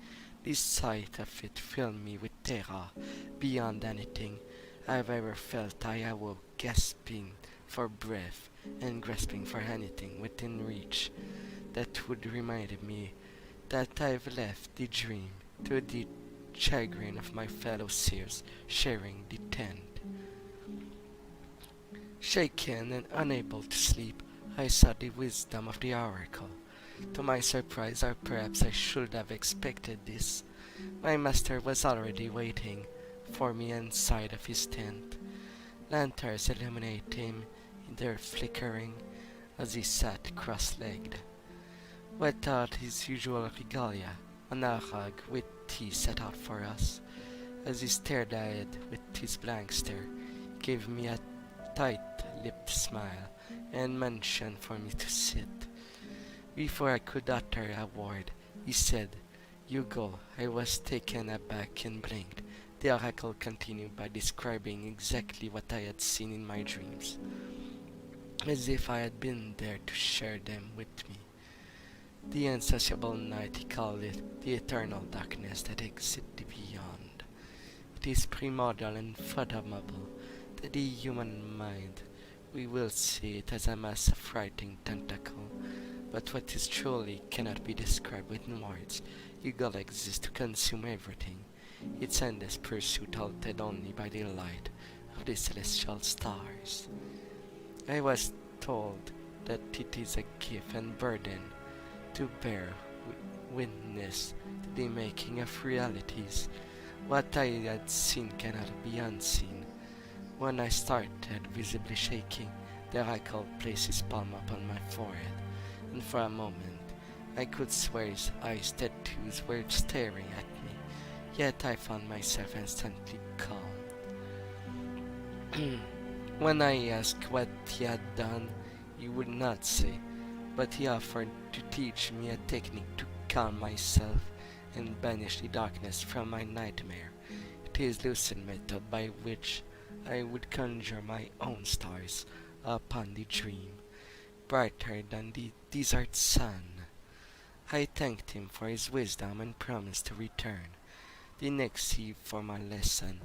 The sight of it filled me with terror beyond anything I've ever felt. I awoke gasping for breath and grasping for anything within reach that would remind me that I've left the dream to the chagrin of my fellow seers sharing the tent. Shaken and unable to sleep, I sought the wisdom of the oracle. To my surprise, or perhaps I should have expected this, my master was already waiting for me inside of his tent. Lanterns illuminate him in their flickering as he sat cross-legged. Without his usual regalia, on a rug with tea set out for us, as he stared at it with his blank stare, gave me a tight-lipped smile and motioned for me to sit. Before I could utter a word, he said, "You go." I was taken aback and blinked. The oracle continued by describing exactly what I had seen in my dreams, as if I had been there to share them with me. The insatiable night, he called it, the eternal darkness that exists beyond. It is primordial and fathomable to the human mind. We will see it as a mass of frightened tentacle, but what is truly cannot be described with words. Evil exists to consume everything, its endless pursuit halted only by the light of the celestial stars. I was told that it is a gift and burden to bear witness to the making of realities. What I had seen cannot be unseen. When I started visibly shaking, the oracle placed his palm upon my forehead, and for a moment I could swear his eyes tattoos were staring at me, yet I found myself instantly calm. When I asked what he had done, he would not say, but he offered to teach me a technique to calm myself and banish the darkness from my nightmare. It is lucid method by which I would conjure my own stars upon the dream, brighter than the desert sun. I thanked him for his wisdom and promised to return. The next eve for my lesson,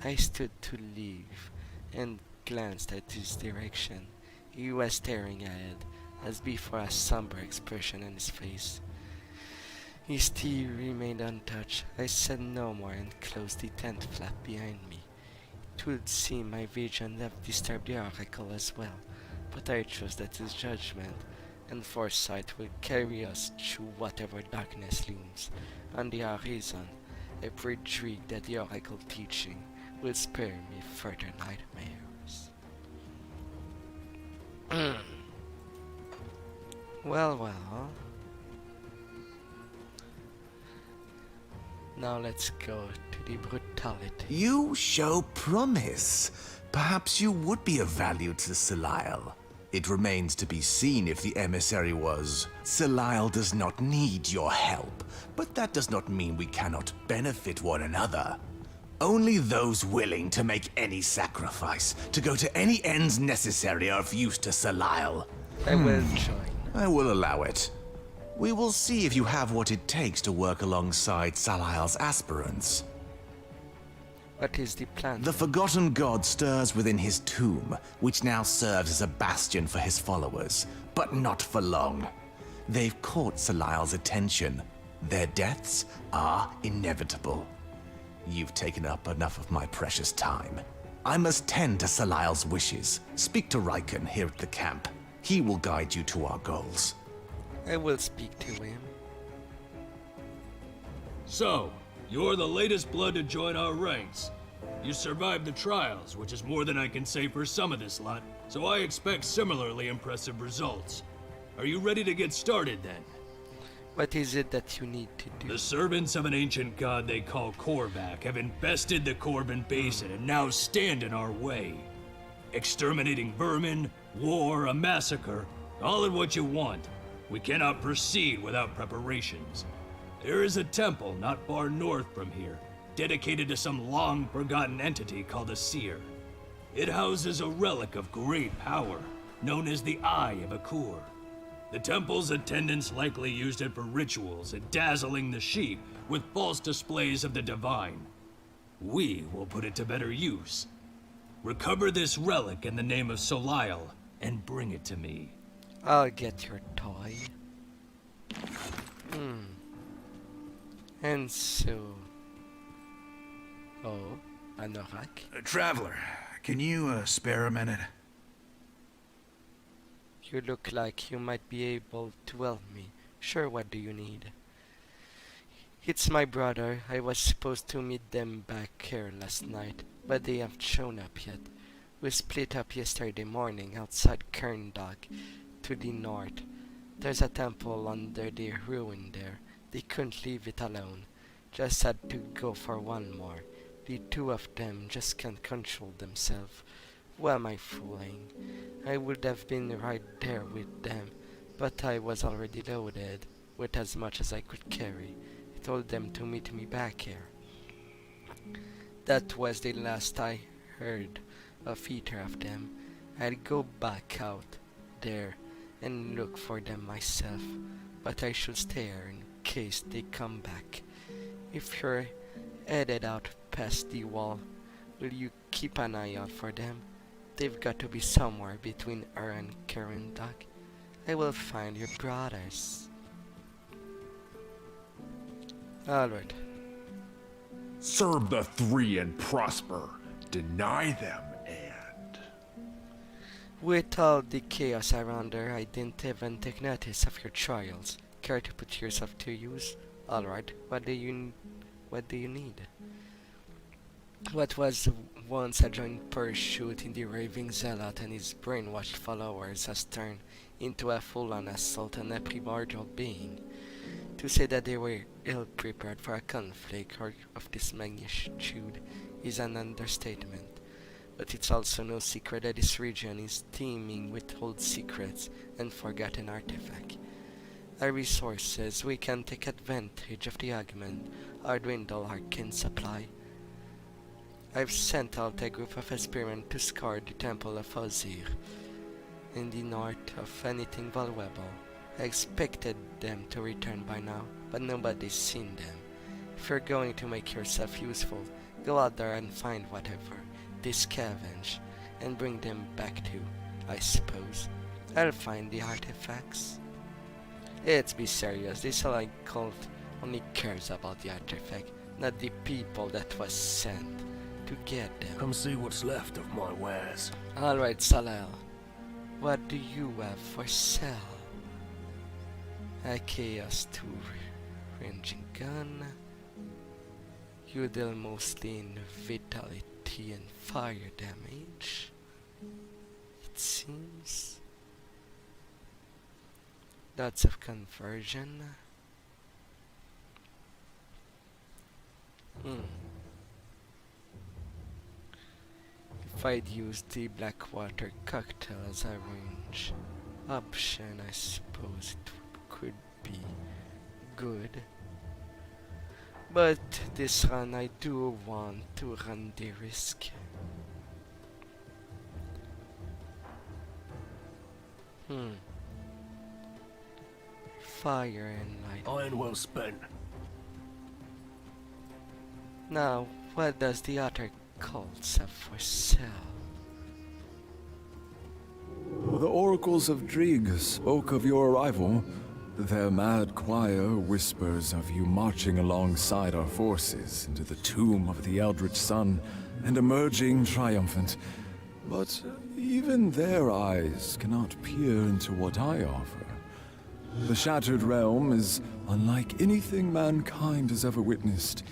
I stood to leave and glanced at his direction. He was staring ahead, as before, a somber expression on his face. His tea remained untouched. I said no more and closed the tent flap behind me. It would seem my vision have disturbed the oracle as well, but I trust that his judgment and foresight will carry us through whatever darkness looms on the horizon. I pray that the oracle teaching will spare me further nightmares. Well. Now let's go to the brutality. You show promise. Perhaps you would be of value to Celisle. It remains to be seen if the emissary was. Celisle does not need your help, but that does not mean we cannot benefit one another. Only those willing to make any sacrifice, to go to any ends necessary, are of use to Celisle. I will join. I will allow it. We will see if you have what it takes to work alongside Celisle's aspirants. What is the plan? The forgotten god stirs within his tomb, which now serves as a bastion for his followers, but not for long. They've caught Celisle's attention. Their deaths are inevitable. You've taken up enough of my precious time. I must tend to Celisle's wishes. Speak to Riken here at the camp. He will guide you to our goals. I will speak to him. So, you're the latest blood to join our ranks. You survived the trials, which is more than I can say for some of this lot, so I expect similarly impressive results. Are you ready to get started then? What is it that you need to do? The servants of an ancient god they call Korvac have infested the Corbin Basin and now stand in our way. Exterminating vermin, war, a massacre, all in what you want. We cannot proceed without preparations. There is a temple not far north from here, dedicated to some long-forgotten entity called a seer. It houses a relic of great power, known as the Eye of Akur. The temple's attendants likely used it for rituals and dazzling the sheep with false displays of the divine. We will put it to better use. Recover this relic in the name of Celisle and bring it to me. I'll get your toy. And so... Oh, Anorak? Traveler, can you spare a minute? You look like you might be able to help me. Sure, what do you need? It's my brother. I was supposed to meet them back here last night, but they haven't shown up yet. We split up yesterday morning outside Kerndock to the north. There's a temple under the ruin there. They couldn't leave it alone. Just had to go for one more. The two of them just can't control themselves. Who am I fooling? I would have been right there with them, but I was already loaded with as much as I could carry. I told them to meet me back here. That was the last I heard of either of them. I'd go back out there and look for them myself, but I should stay here in case they come back. If you're headed out past the wall, will you keep an eye out for them? They've got to be somewhere between her and Kerndock. I will find your brothers. Alright. Serve the three and prosper. Deny them and... With all the chaos around her, I didn't even take notice of your trials. Care to put yourself to use? Alright, what do you need? What was once a joint pursuit in the raving zealot and his brainwashed followers has turned into a full-on assault on a primordial being. To say that they were ill-prepared for a conflict of this magnitude is an understatement, but it's also no secret that this region is teeming with old secrets and forgotten artifacts. Our resources, we can take advantage of the augment or dwindle arcane supply. I've sent out a group of experiments to scour the Temple of Ozir in the north of anything valuable. I expected them to return by now, but nobody's seen them. If you're going to make yourself useful, go out there and find whatever they scavenge and bring them back too, I suppose. I'll find the artifacts. Let's be serious, this allied cult only cares about the artifact, not the people that was sent to get them. Come see what's left of my wares. Alright, Salel. What do you have for sale? A Chaos 2 ranging gun. You deal mostly in vitality and fire damage, it seems. Lots of conversion. If I'd used the Blackwater cocktail as a range option, I suppose it could be good. But this run, I do want to run the risk. Fire and light. Iron well spent. Now, what does the other cults have for sale? The oracles of Drieg spoke of your arrival. Their mad choir whispers of you marching alongside our forces into the tomb of the Eldritch Sun and emerging triumphant. But even their eyes cannot peer into what I offer. The Shattered Realm is unlike anything mankind has ever witnessed,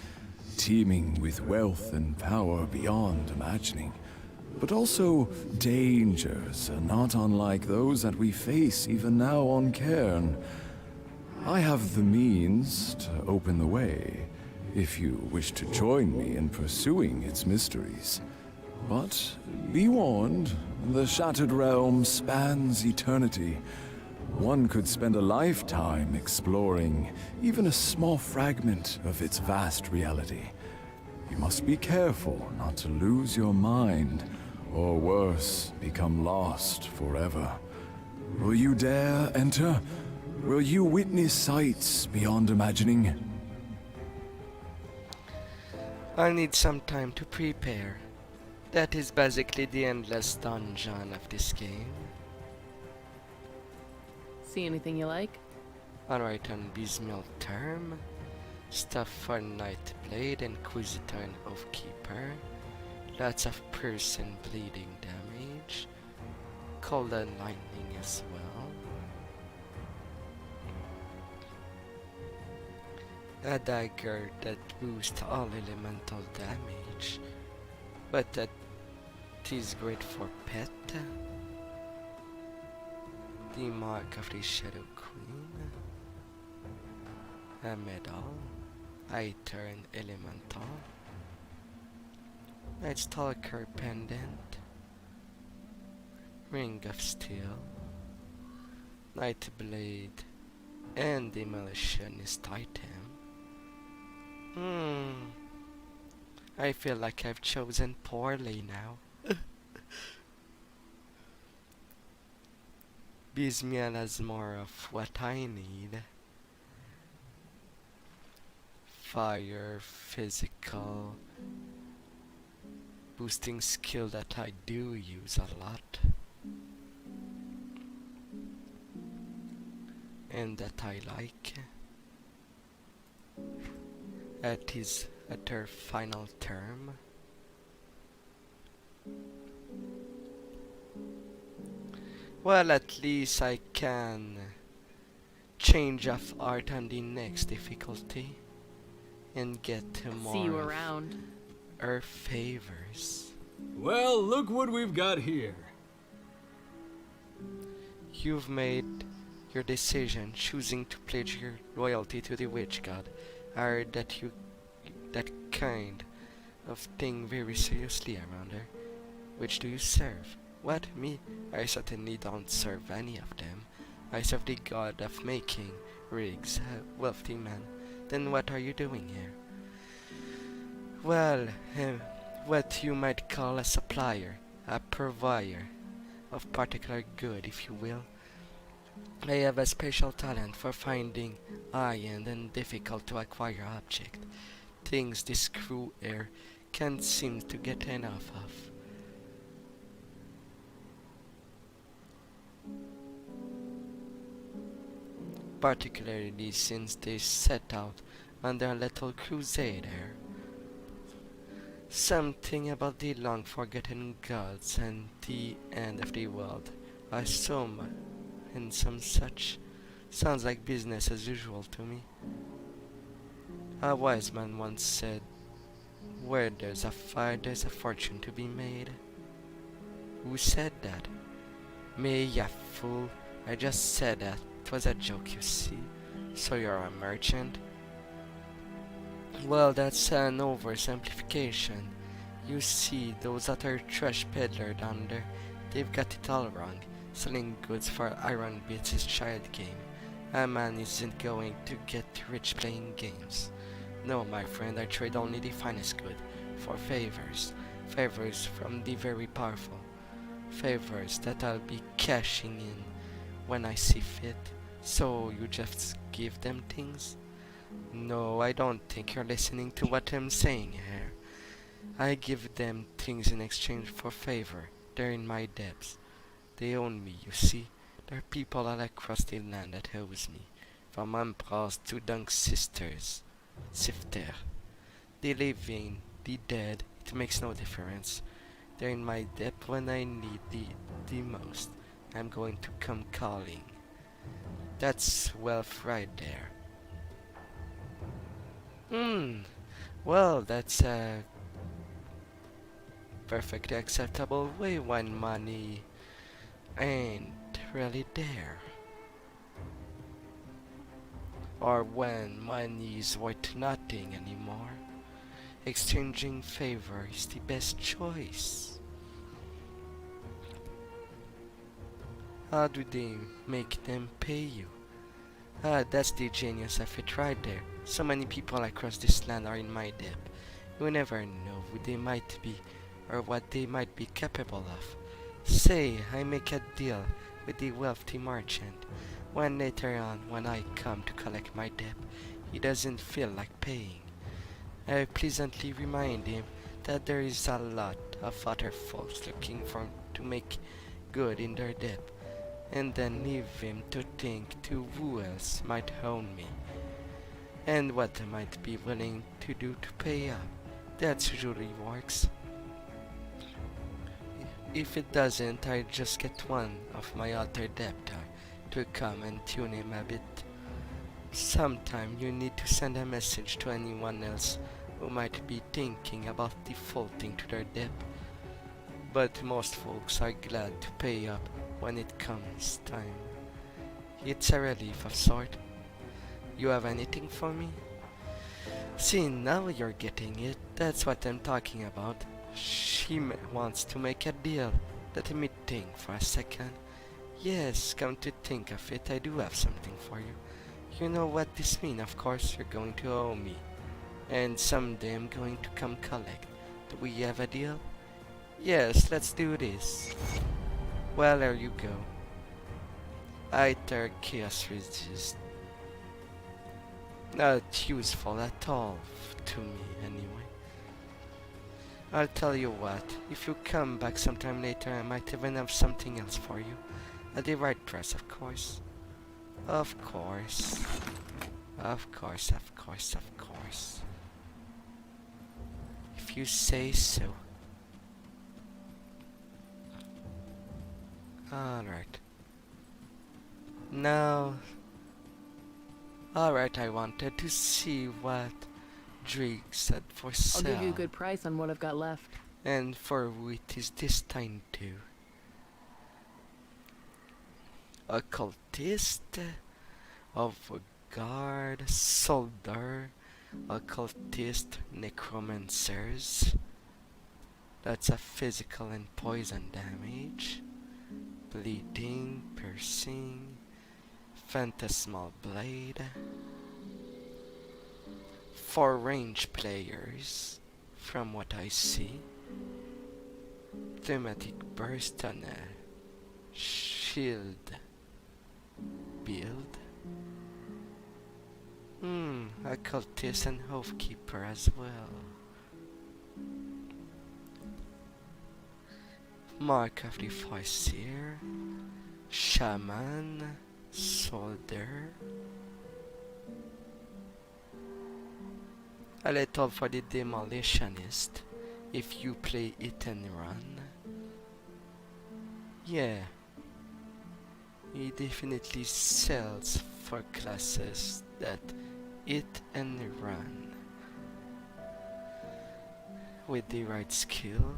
teeming with wealth and power beyond imagining, but also dangers not unlike those that we face even now on Cairn. I have the means to open the way, if you wish to join me in pursuing its mysteries. But be warned, the Shattered Realm spans eternity. One could spend a lifetime exploring even a small fragment of its vast reality. You must be careful not to lose your mind, or worse, become lost forever. Will you dare enter? Will you witness sights beyond imagining? I'll need some time to prepare. That is basically the endless dungeon of this game. See anything you like? Alright, on Bismill term. Stuff for Nightblade, Inquisitor and Oathkeeper. Lots of piercing bleeding damage. Cold and lightning as well. A dagger that boosts all elemental damage. But that is great for pet. The mark of the Shadow Queen. A medal. I turn elemental. Night Stalker pendant. Ring of Steel. Nightblade. And Demolitionist item. I feel like I've chosen poorly now. Bismiel has more of what I need. Fire, physical, boosting skill that I do use a lot. And that I like. That is at her final term. Well, at least I can change of art on the next difficulty and get to more See you of around. her favors. Well, look what we've got here. You've made your decision, choosing to pledge your loyalty to the witch god. I heard that you that kind of thing very seriously around her. Which do you serve? What, me? I certainly don't serve any of them. I serve the god of making rigs, a wealthy man. Then what are you doing here? Well, what you might call a supplier, a provider of particular good, if you will. I have a special talent for finding high-end and difficult to acquire objects. Things this crew here can't seem to get enough of. Particularly since they set out on their little crusade here. Something about the long forgotten gods and the end of the world. I assume, and some such. Sounds like business as usual to me. A wise man once said, where there's a fire, there's a fortune to be made. Who said that? Me, ya fool. I just said that. It was a joke, you see. So you're a merchant? Well, that's an oversimplification. You see, those other trash peddler down there, they've got it all wrong. Selling goods for iron bits is child game. A man isn't going to get rich playing games. No, my friend, I trade only the finest good for favors. Favors from the very powerful. Favors that I'll be cashing in when I see fit. So you just give them things? No, I don't think you're listening to what I'm saying here. I give them things in exchange for favor. They're in my debts. They own me, you see. There are people all across the land that owes me. From emperors to dunk sisters. Sifter. The living, the dead, it makes no difference. They're in my debt when I need the most. I'm going to come calling. That's wealth right there. Well, that's a perfectly acceptable way when money ain't really there. Or when money is worth nothing anymore. Exchanging favor is the best choice. How do they make them pay you? That's the genius of it right there. So many people across this land are in my debt. You never know who they might be or what they might be capable of. Say, I make a deal with the wealthy merchant. When later on, when I come to collect my debt, he doesn't feel like paying. I pleasantly remind him that there is a lot of other folks looking to make good in their debt, and then leave him to think to who else might own me, and what I might be willing to do to pay up. That usually works. If it doesn't, I just get one of my other debtor to come and tune him a bit. Sometime you need to send a message to anyone else who might be thinking about defaulting to their debt. But most folks are glad to pay up when it comes time. It's a relief of sort. You have anything for me? See, now you're getting it. That's what I'm talking about. She wants to make a deal. Let me think for a second. Yes, come to think of it, I do have something for you. You know what this means, of course. You're going to owe me. And someday I'm going to come collect. Do we have a deal? Yes, let's do this. Well, there you go. Either chaos resist. Not useful at all to me, anyway. I'll tell you what, if you come back sometime later, I might even have something else for you. At the right price, of course. Of course. Of course, of course, of course. If you say so. Alright. Now... Alright, I wanted to see what Drake said for I'll sale. give you a good price on what I've got left. And for what is this time to? Occultist, avant-garde, soldier, occultist, necromancers. That's a physical and poison damage. Bleeding, piercing, phantasmal blade. For range players, from what I see, thematic burst on a shield build. Occultist and Oathkeeper as well. Mark of the Farseer, Shaman, Soldier. A little for the Demolitionist, if you play it and run. Yeah, he definitely sells for classes that it and run with the right skill.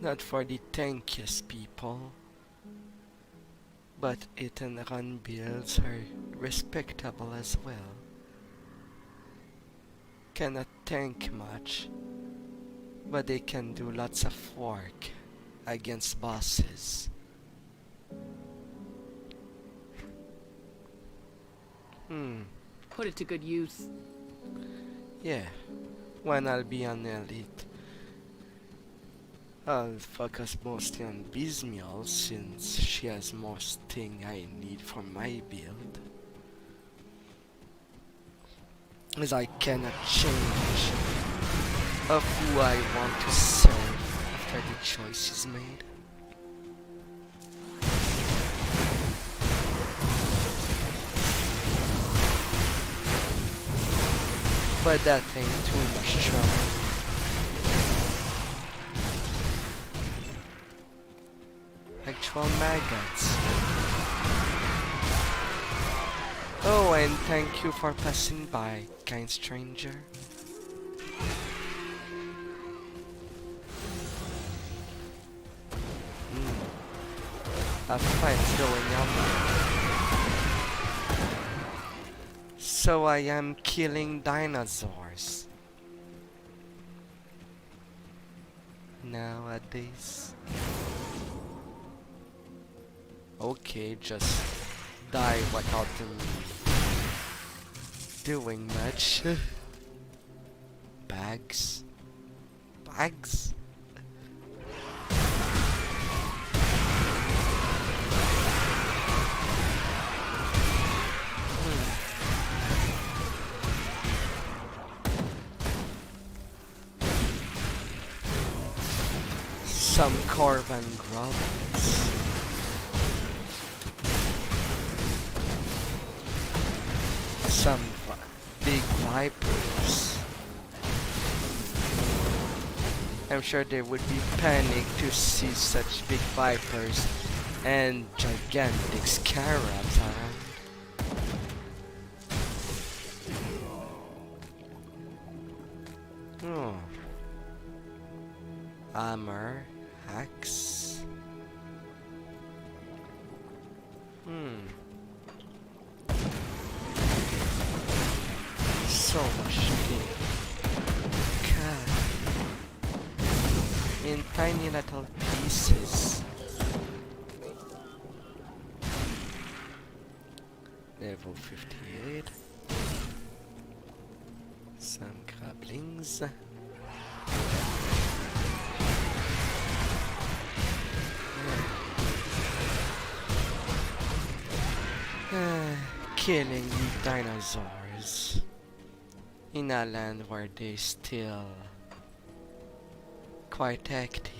Not for the tankiest people, but it and run builds are respectable as well. Cannot tank much, but they can do lots of work against bosses. Put it to good use. Yeah, when I'll be on elite, I'll focus mostly on Bismial since she has most thing I need for my build. As I cannot change of who I want to serve after the choice is made. But that ain't too much trouble. Actual maggots. Oh, and thank you for passing by, kind stranger. A fight's going on. So I am killing dinosaurs nowadays. Okay, just die without them doing much. Bags. Bags? Some Corvan Grubs. Some big vipers. I'm sure they would be panicked to see such big vipers and gigantic scarabs around. Oh. Armor, axe. So much thing. God. In tiny little pieces. Level 58. Some grapplings. Killing the dinosaurs in a land where they're still quite active.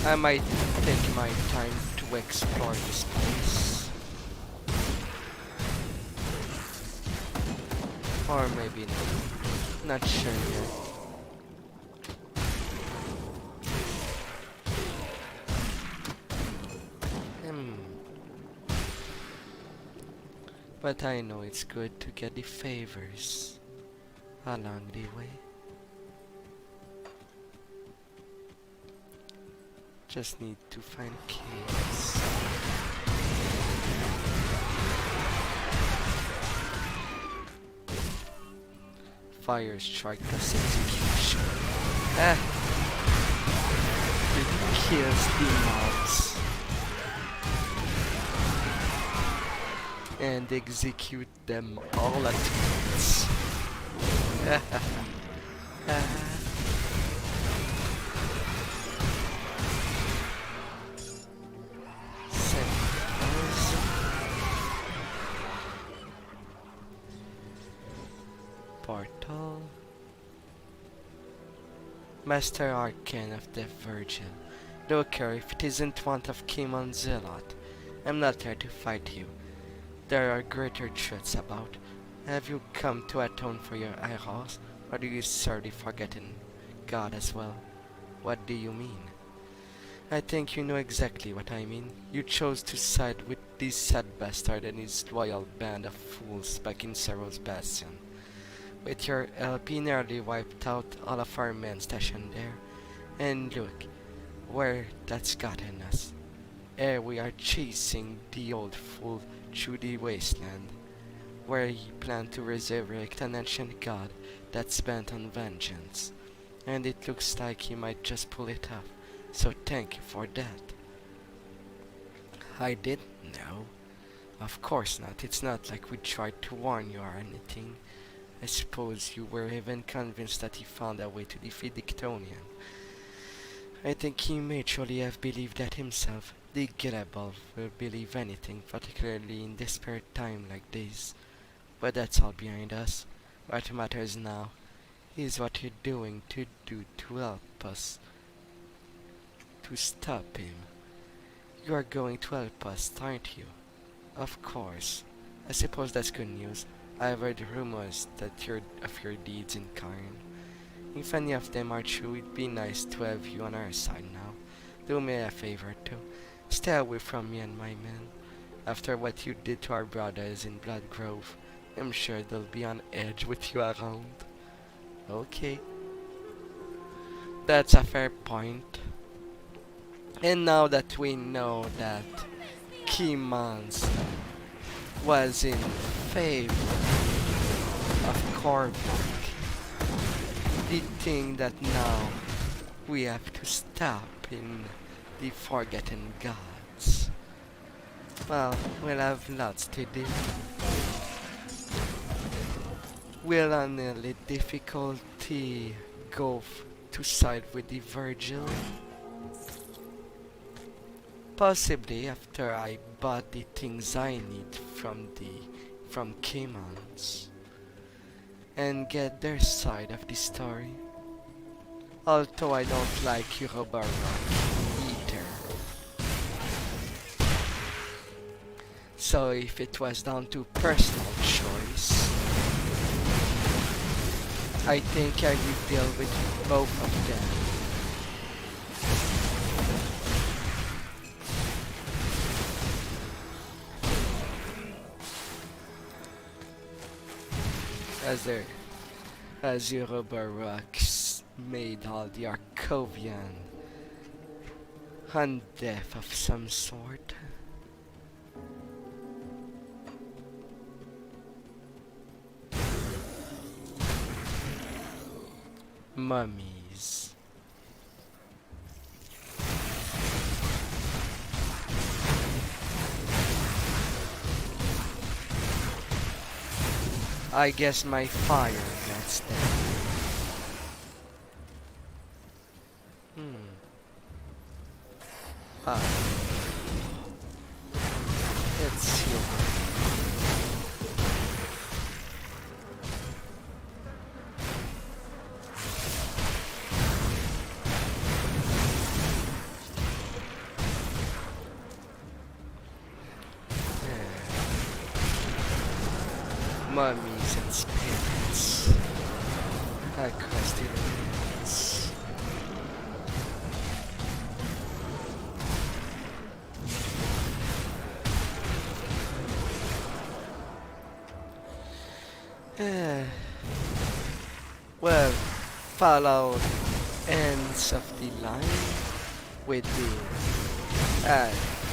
I might take my time to explore this place. Or maybe not. Not sure yet. But I know it's good to get the favors along the way. Just need to find caves. Fire strike plus execution. It kills the mobs. And execute them all at once. Portal. Master Arcane of the Virgin. Don't care if it isn't one of Kimon Zealot. I'm not here to fight you. There are greater truths about. Have you come to atone for your errors, or do you serve the forgotten God as well? What do you mean? I think you know exactly what I mean. You chose to side with this sad bastard and his loyal band of fools back in Sorrow's Bastion. With your LP nearly wiped out all of our men stationed there. And look, where that's gotten us. Here we are chasing the old fool through the wasteland, where he planned to resurrect an ancient god that's bent on vengeance. And it looks like he might just pull it off, so thank you for that. I didn't know. Of course not, it's not like we tried to warn you or anything. I suppose you were even convinced that he found a way to defeat the Chthonian. I think he may truly have believed that himself. The get above will believe anything, particularly in desperate time like this. But that's all behind us. What matters now is what you're doing to help us to stop him. You are going to help us, aren't you? Of course. I suppose that's good news. I've heard rumors that of your deeds in Karn. If any of them are true, it'd be nice to have you on our side now. Do me a favor too. Stay away from me and my men. After what you did to our brothers in Blood Grove, I'm sure they'll be on edge with you around. Okay. That's a fair point. And now that we know that Kimons was in favor of Korvac, the thing that now we have to stop in the Forgotten Gods. Well, we'll have lots to do. Will on the difficulty go to side with the Virgil? Possibly after I bought the things I need from Kimons and get their side of the story. Although I don't like Eurobaron either. So if it was down to personal choice, I think I would deal with both of them. As Eurobaraks made all the Arcovian undeath of some sort. Mummies. I guess my fire gets them. Let's see. Mummies and spirits across the lands. Well, follow ends of the line with the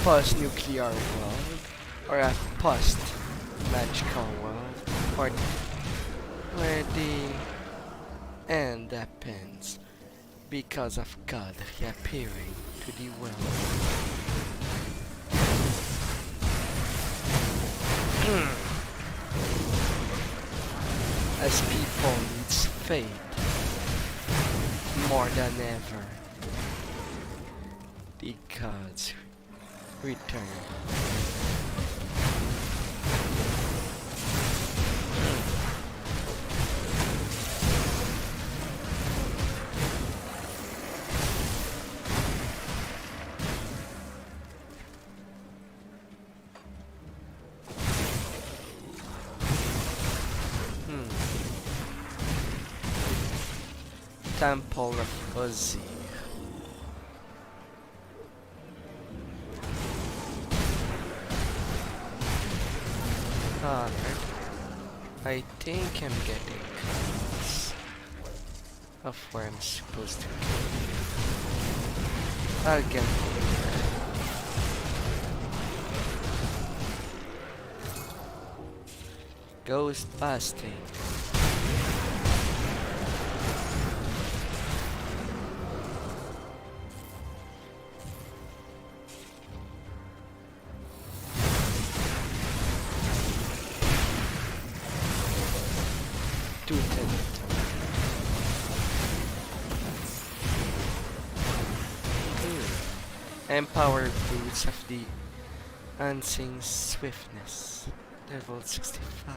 post-nuclear world or a post-magical world, or where the end happens because of God reappearing to the world. As people needs faith more than ever, the gods return. Temple of Ozir. Alright. I think I'm getting close of where I'm supposed to go. I'll get there. Ghost busting. Empowered boots of the unseen swiftness, level 65.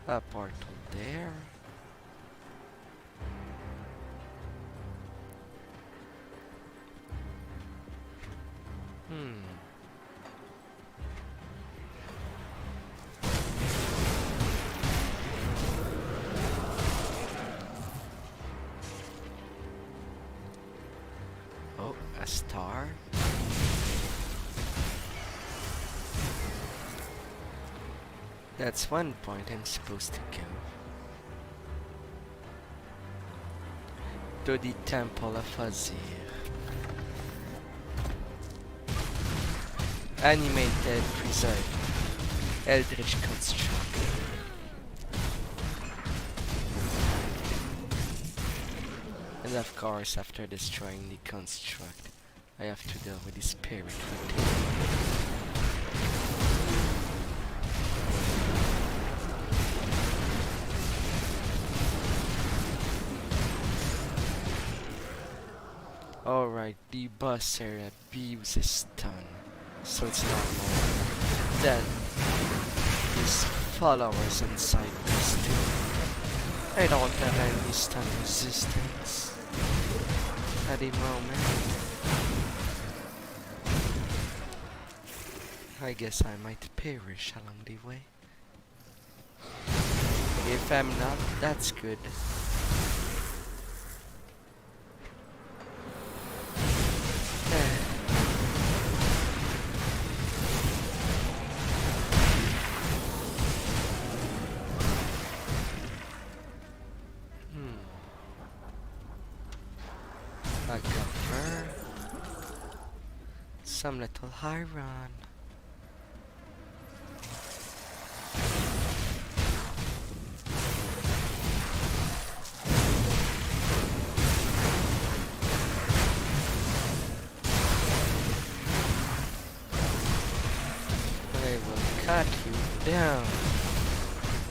A portal there. Oh, a star. That's one point I'm supposed to go. To the Temple of Azir. Animated, preserved, Eldritch construct. And of course, after destroying the construct, I have to deal with the spirit within. Alright, the boss area abuses stun, so it's normal that his followers inside this too. I don't have any stun resistance at the moment. I guess I might perish along the way. If I'm not, that's good. A copper. Some little iron. I will cut you down,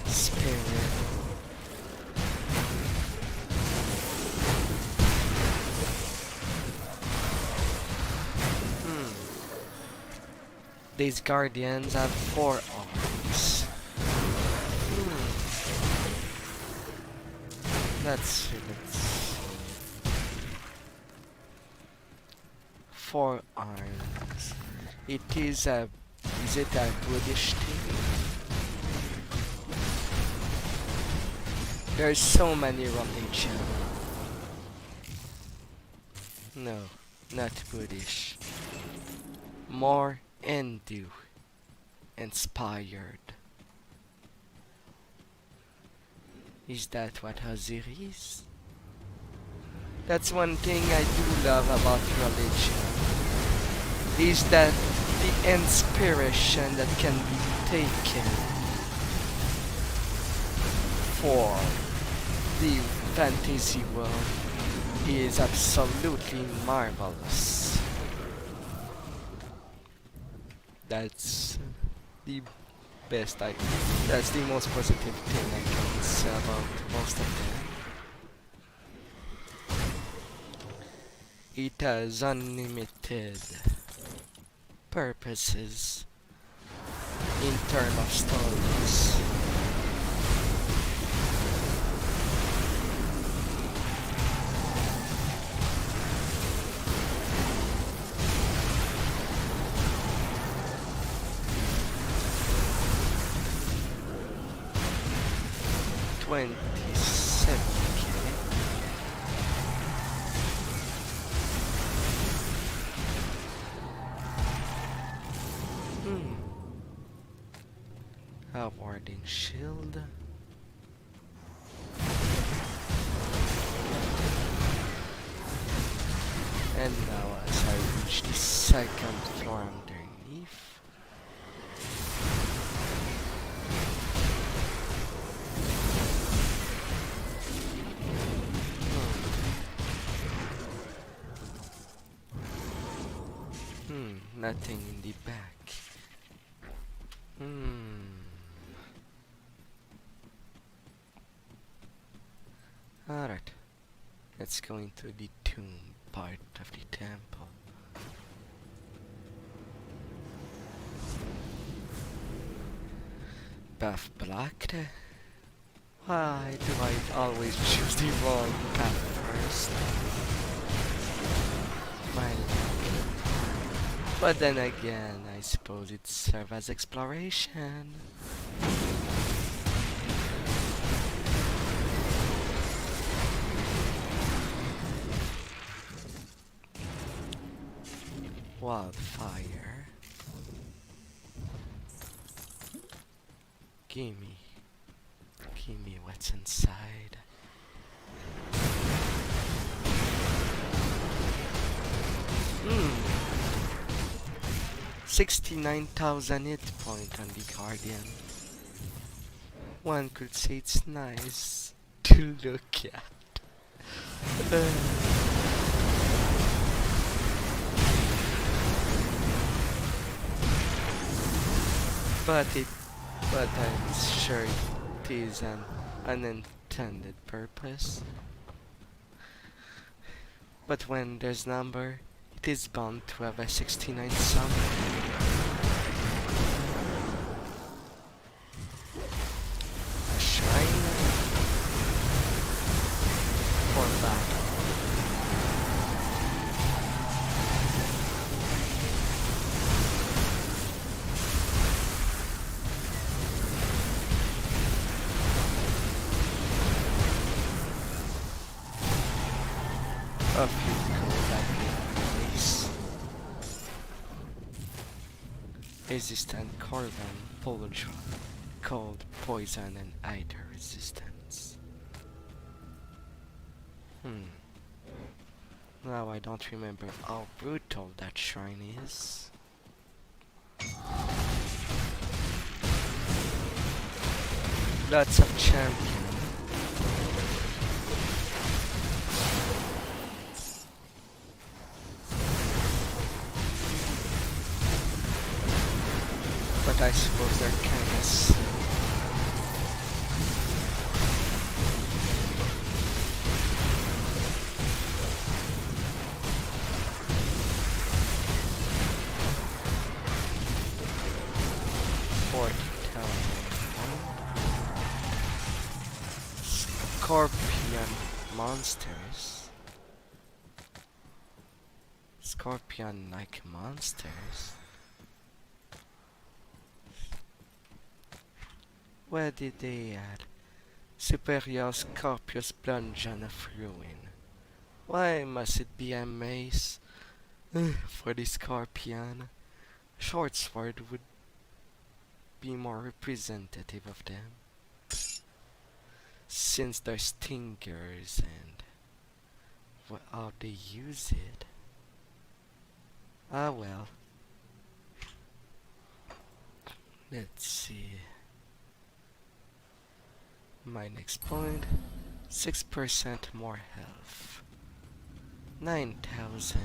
spirit. These guardians have 4 arms. Let's 4 arms. Is it a Buddhist thing? There's so many religions. No, not Buddhist. More Hindu inspired. Is that what Hazir is? That's one thing I do love about religion. Is that the inspiration that can be taken for the fantasy world is absolutely marvelous. That's the that's the most positive thing I can say about most of them. It has unlimited purposes in terms of stories. A warding shield. And now as I reach the 2nd floor underneath, nothing in the back. Alright, let's go into the tomb part of the temple. Path blocked. Why do I always choose the wrong path first? My luck. But then again, I suppose it serves as exploration. Wildfire. Gimme what's inside. Hmm. 69,000 hit point on the Guardian. One could say it's nice to look at. But I'm sure it is an unintended purpose. But when there's number, it is bound to have a 69 something. A shrine for battle. a few cold abilities. Resistant carbon, polytron, cold, poison, and either resistance. Now I don't remember how brutal that shrine is. Lots of champion. But I suppose they're kinda slow. Scorpion monsters. Scorpion-like monsters. Where did they add? Superior Scorpius Bludgeon of Ruin. Why must it be a mace? For the Scorpion, short sword would be more representative of them, since they're stingers and how they use it. Ah well. Let's see. My next point, 6% more health. 9,000.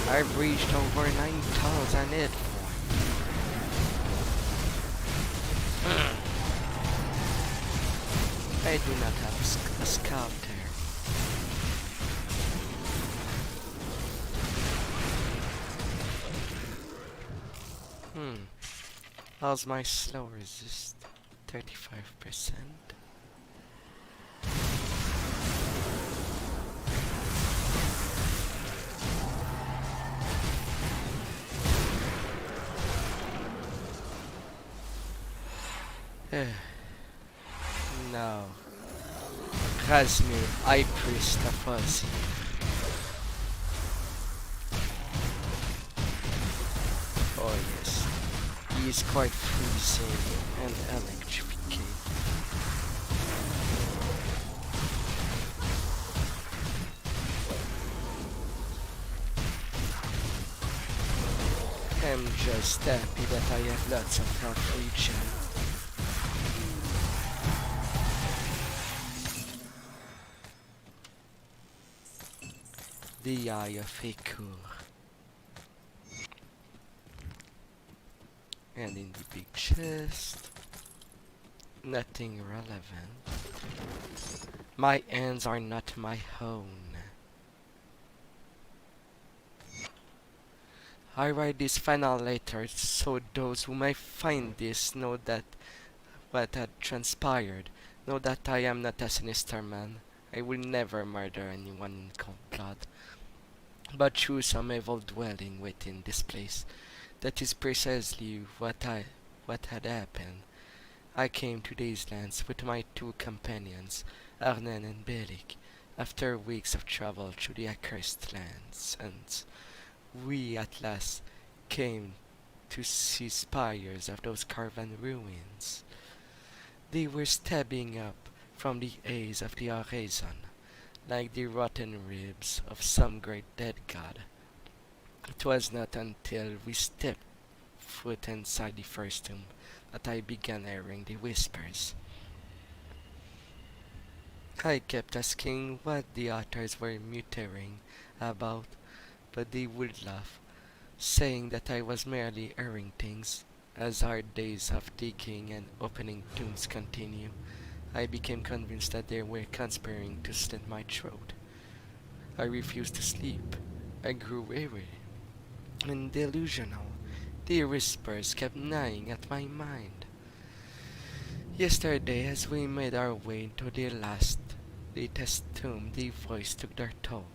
I've reached over 9,000 hit points. I do not have a Saboteur. How's my slow resist? 35%. No. Casimir, High Priest of Ozzy. Oh yes, he is quite freezing and electrificating. I'm just happy that I have lots of health regen. The Eye of Ekur. And in the big chest, nothing relevant. My hands are not my own. I write this final letter so those who may find this know that what had transpired, know that I am not a sinister man. I will never murder anyone in cold blood, but through some evil dwelling within this place. That is precisely what had happened. I came to these lands with my two companions, Arnen and Belik, after weeks of travel through the accursed lands, and we at last came to see spires of those carven ruins. They were stabbing up from the haze of the horizon, like the rotten ribs of some great dead god. It was not until we stepped foot inside the first tomb that I began hearing the whispers. I kept asking what the authors were muttering about, but they would laugh, saying that I was merely hearing things. As our days of digging and opening tombs continue, I became convinced that they were conspiring to slit my throat. I refused to sleep. I grew weary and delusional. The whispers kept gnawing at my mind. Yesterday, as we made our way into the latest tomb, the voice took their toll.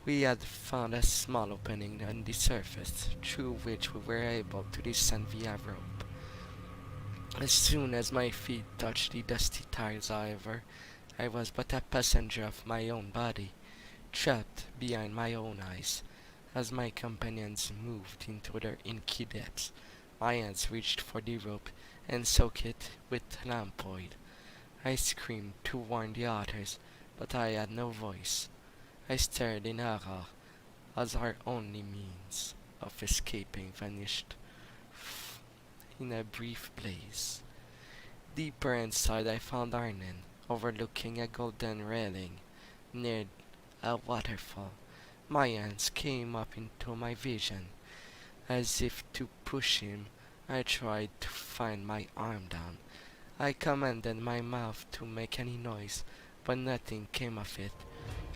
We had found a small opening on the surface, through which we were able to descend via rope. As soon as my feet touched the dusty tiles, however, I was but a passenger of my own body. trapped behind my own eyes. As my companions moved into their inky depths, my hands reached for the rope and soaked it with lampoid. I screamed to warn the others, but I had no voice. I stared in horror as our only means of escaping vanished in a brief blaze. Deeper inside I found Arnon, overlooking a golden railing near a waterfall. My hands came up into my vision. As if to push him, I tried to find my arm down. I commanded my mouth to make any noise, but nothing came of it.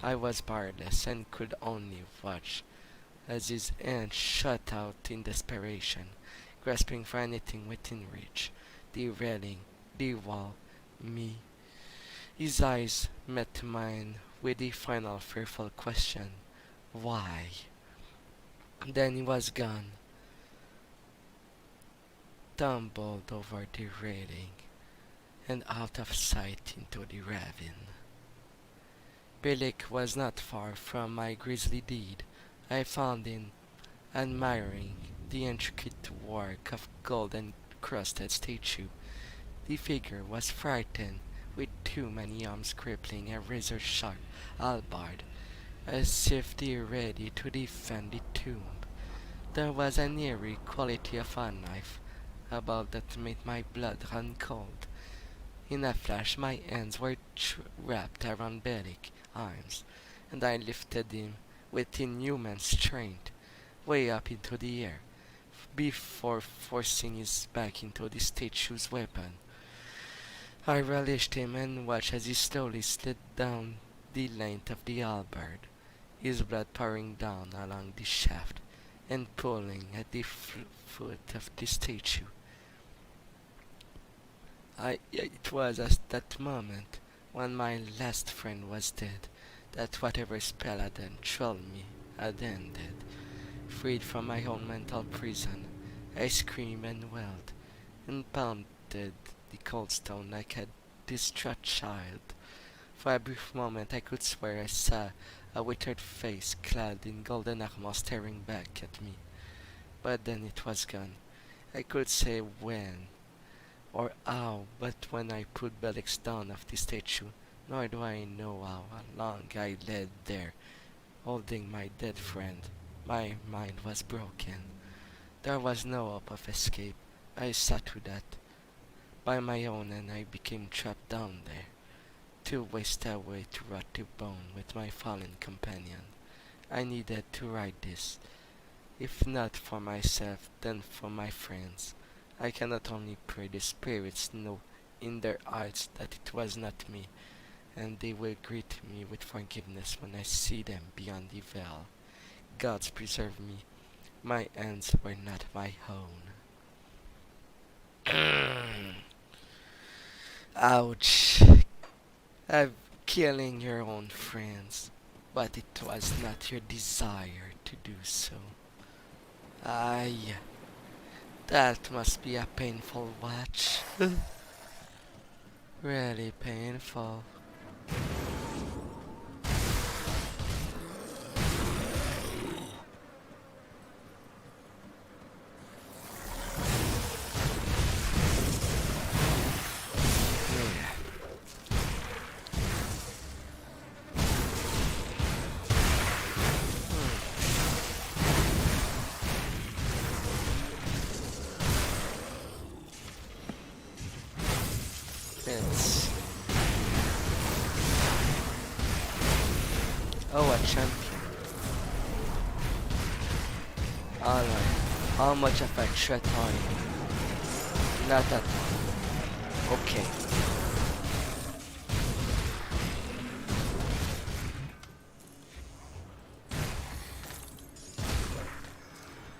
I was powerless and could only watch as his hand shot out in desperation, grasping for anything within reach. The railing, the wall, me. His eyes met mine with the final fearful question, why? Then he was gone, tumbled over the railing, and out of sight into the ravine. Billick was not far from my grisly deed. I found him admiring the intricate work of gold-encrusted statue. The figure was frightened, with too many arms crippling a razor-sharp halberd, as if they were ready to defend the tomb. There was an eerie quality of a knife about that made my blood run cold. In a flash my hands were wrapped around Billick's arms, and I lifted him with inhuman strength way up into the air, before forcing his back into the statue's weapon. I relished him and watched as he slowly slid down the length of the halberd, his blood pouring down along the shaft and pulling at the foot of the statue. It was at that moment, when my last friend was dead, that whatever spell had enthralled me had ended. Freed from my own mental prison, I screamed and wailed, and pounded the cold stone like a distraught child. For a brief moment I could swear I saw a withered face clad in golden armor staring back at me. But then it was gone. I could say when or how, but when I put Belix down off the statue, nor do I know how long I lay there, holding my dead friend. My mind was broken. There was no hope of escape. I saw to that. By my own hand I became trapped down there, to waste away to rot to bone with my fallen companion. I needed to write this, if not for myself, then for my friends. I cannot only pray the spirits know in their hearts that it was not me, and they will greet me with forgiveness when I see them beyond the veil. Gods preserve me. My hands were not my own. Ouch. Killing your own friends, but it was not your desire to do so. Aye. That must be a painful watch. Really painful. Oh, a champion. Alright. How much of a threat are you? Not at all. Okay.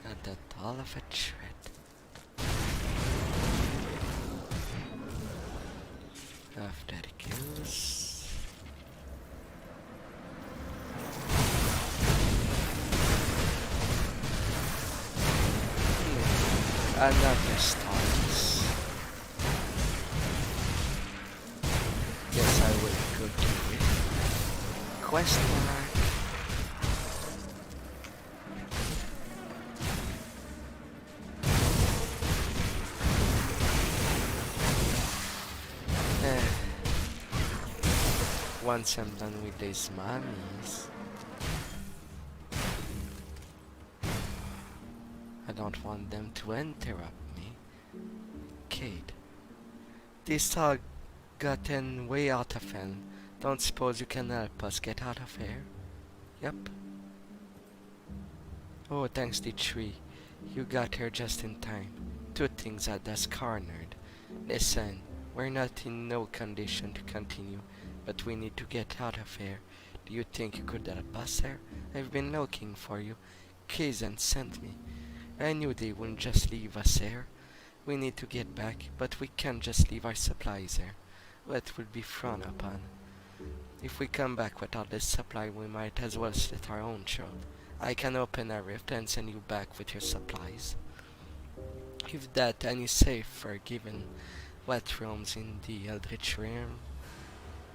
Not at all of a threat. After the kills. Another stars. Yes, I will go to it. Quest mark. once I'm done with these mummies. I don't want them to interrupt me. Kate, this all gotten way out of hand. Don't suppose you can help us get out of here? Yep. Oh, thanks the tree. You got here just in time. Two things had us cornered. Listen, we're not in no condition to continue, but we need to get out of here. Do you think you could help us here? I've been looking for you. Kazan sent me. I knew they wouldn't just leave us here. We need to get back, but we can't just leave our supplies here. That would be frowned upon. If we come back without this supply, we might as well slit our own throat. I can open a rift and send you back with your supplies. If that any safer given what roams in the Eldritch realm.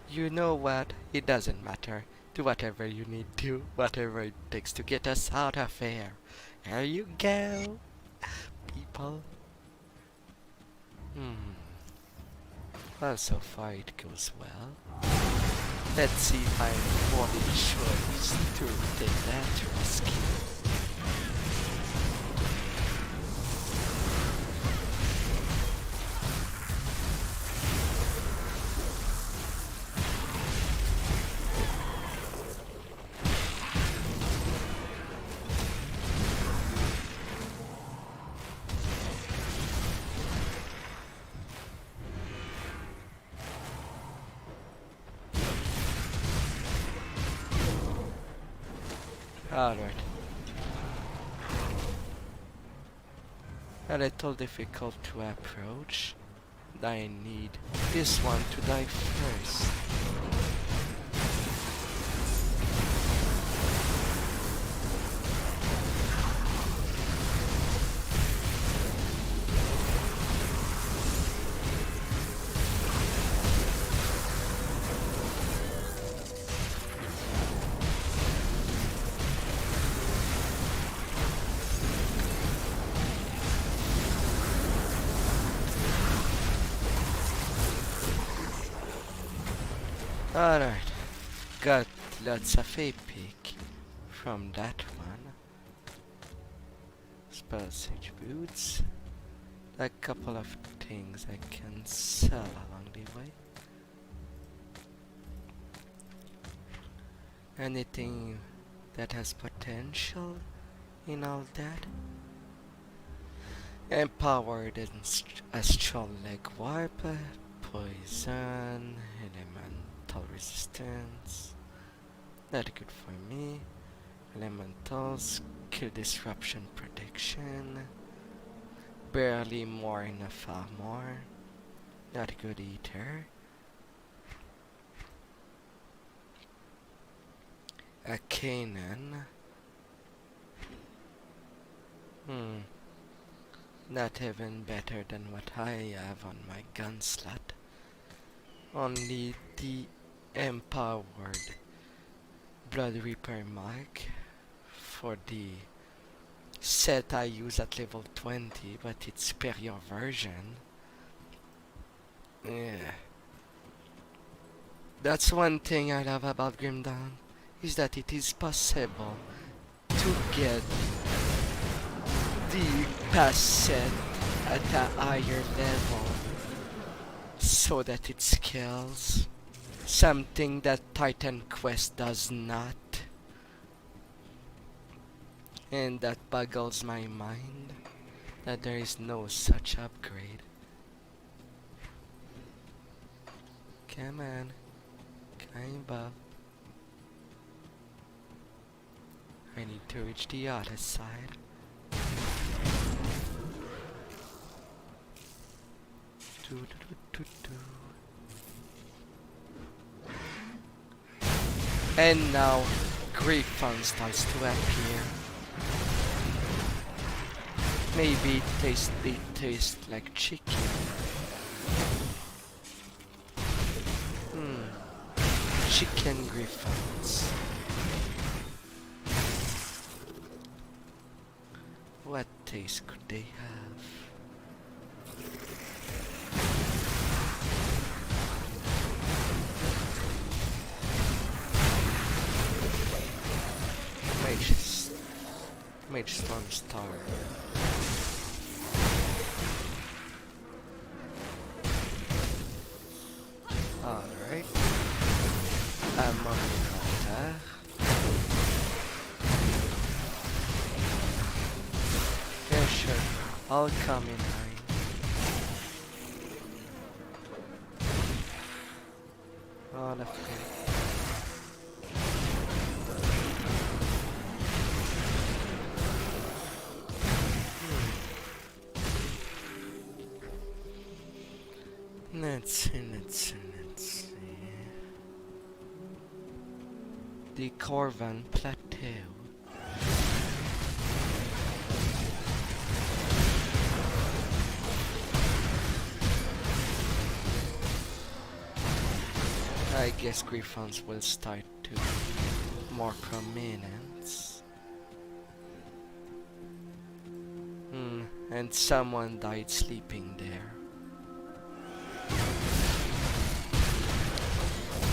You know what? It doesn't matter. Do whatever you need to, whatever it takes to get us out of here. Here you go, people. Well, so far it goes well. Let's see if I'm more than choice to take that risk. Alright. A little difficult to approach. I need this one to die first. Alright, got lots of epic from that one. Spell Sage Boots. A couple of things I can sell along the way. Anything that has potential in all that? Empowered and astral leg warp, poison, elemental resistance. Not good for me. Elementals, kill disruption prediction. Barely more enough armor. Not good either. A cannon. Not even better than what I have on my gun slot. Only the empowered Blood Reaper mark for the set I use at level 20, but its superior version. Yeah. That's one thing I love about Grim Dawn, is that it is possible to get the pass set at a higher level so that it scales, something that Titan Quest does not, and that boggles my mind that there is no such upgrade. Come on, climb up. I need to reach the other side. And now Griffon starts to appear. Maybe they taste like chicken. Chicken Griffons. What taste could they have? Mage Storm Star. Alright. Ammonia Altar. Yeah, sure. I'll come in line. Oh, that's good. Let's see. The Corvan Plateau. I guess Griffons will start to more prominence. And someone died sleeping there.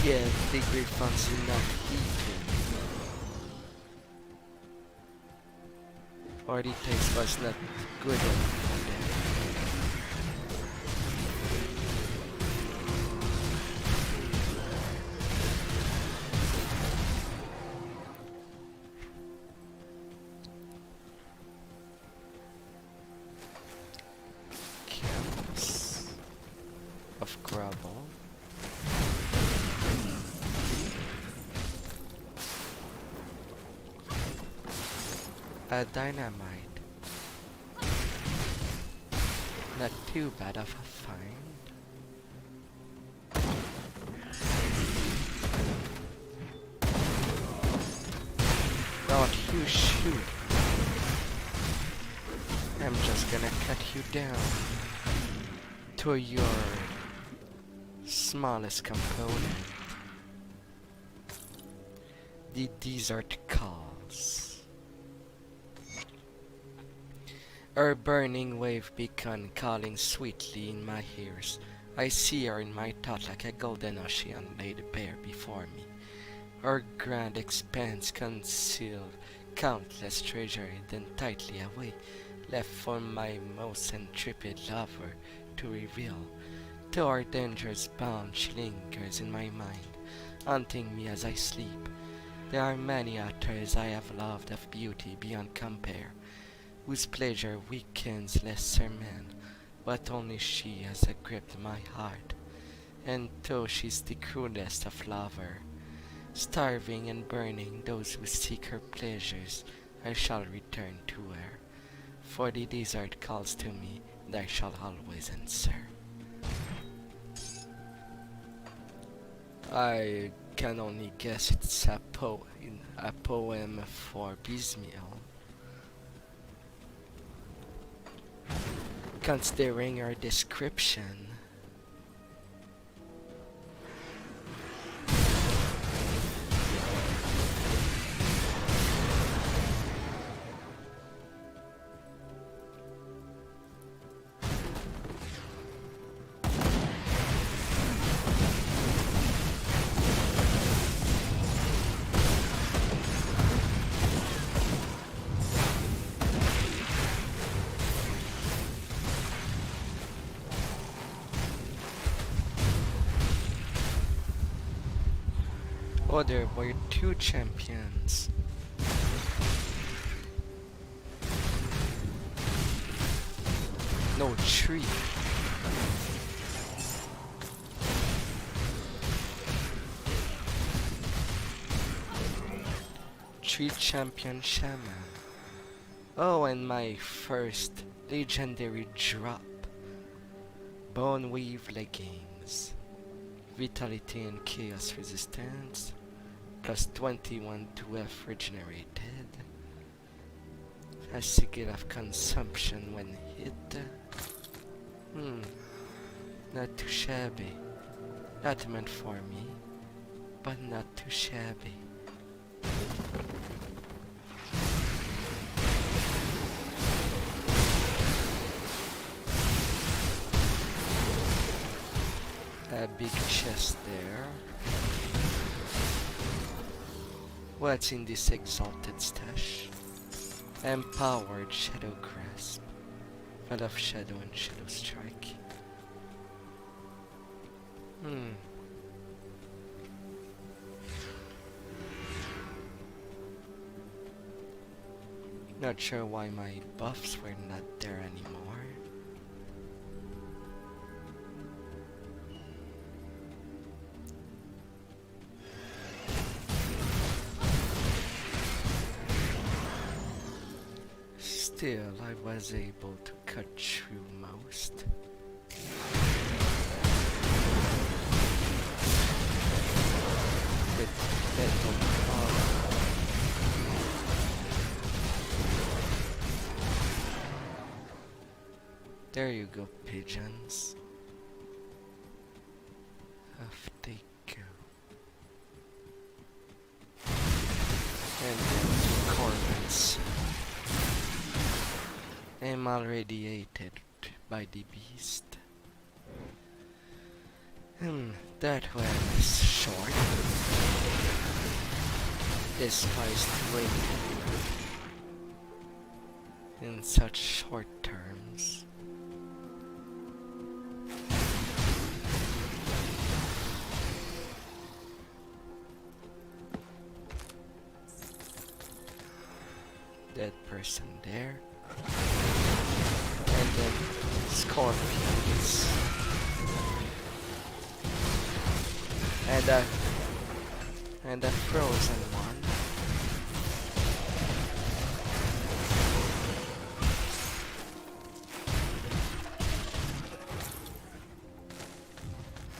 Yeah, the Griffons did not eat him. Or the taste was not good enough for them. Camps of gravel. A dynamite. Not too bad of a find. Don't you shoot. I'm just gonna cut you down to your smallest component. The desert calls. Her burning wave beacon calling sweetly in my ears. I see her in my thought like a golden ocean laid bare before me. Her grand expanse concealed countless treasure hidden tightly away, left for my most intrepid lover to reveal. To our dangers bound she lingers in my mind, haunting me as I sleep. There are many others I have loved of beauty beyond compare, whose pleasure weakens lesser men, but only she has gripped my heart. And though she's the cruelest of lover, starving and burning those who seek her pleasures, I shall return to her. For the desert calls to me, and I shall always answer. I can only guess it's a poem for Bismiel. Considering her description, oh, there were two champions. No, three. Three champion shaman. Oh, and my first legendary drop. Bone weave leggings. Vitality and chaos resistance. Plus 21 to F regenerated. A skill of consumption when hit. Not too shabby. Not meant for me, but not too shabby. A big chest there. What's in this exalted stash? Empowered Shadow Grasp. Fall of Shadow and Shadow Strike. Not sure why my buffs were not there anymore. Still, I was able to cut through most. With metal armor. There you go, pigeons. Off they go. And then corvets. I'm already irritated by the beast. That was short. Despised waiting in such short terms. That person there. And then scorpions. And a frozen one.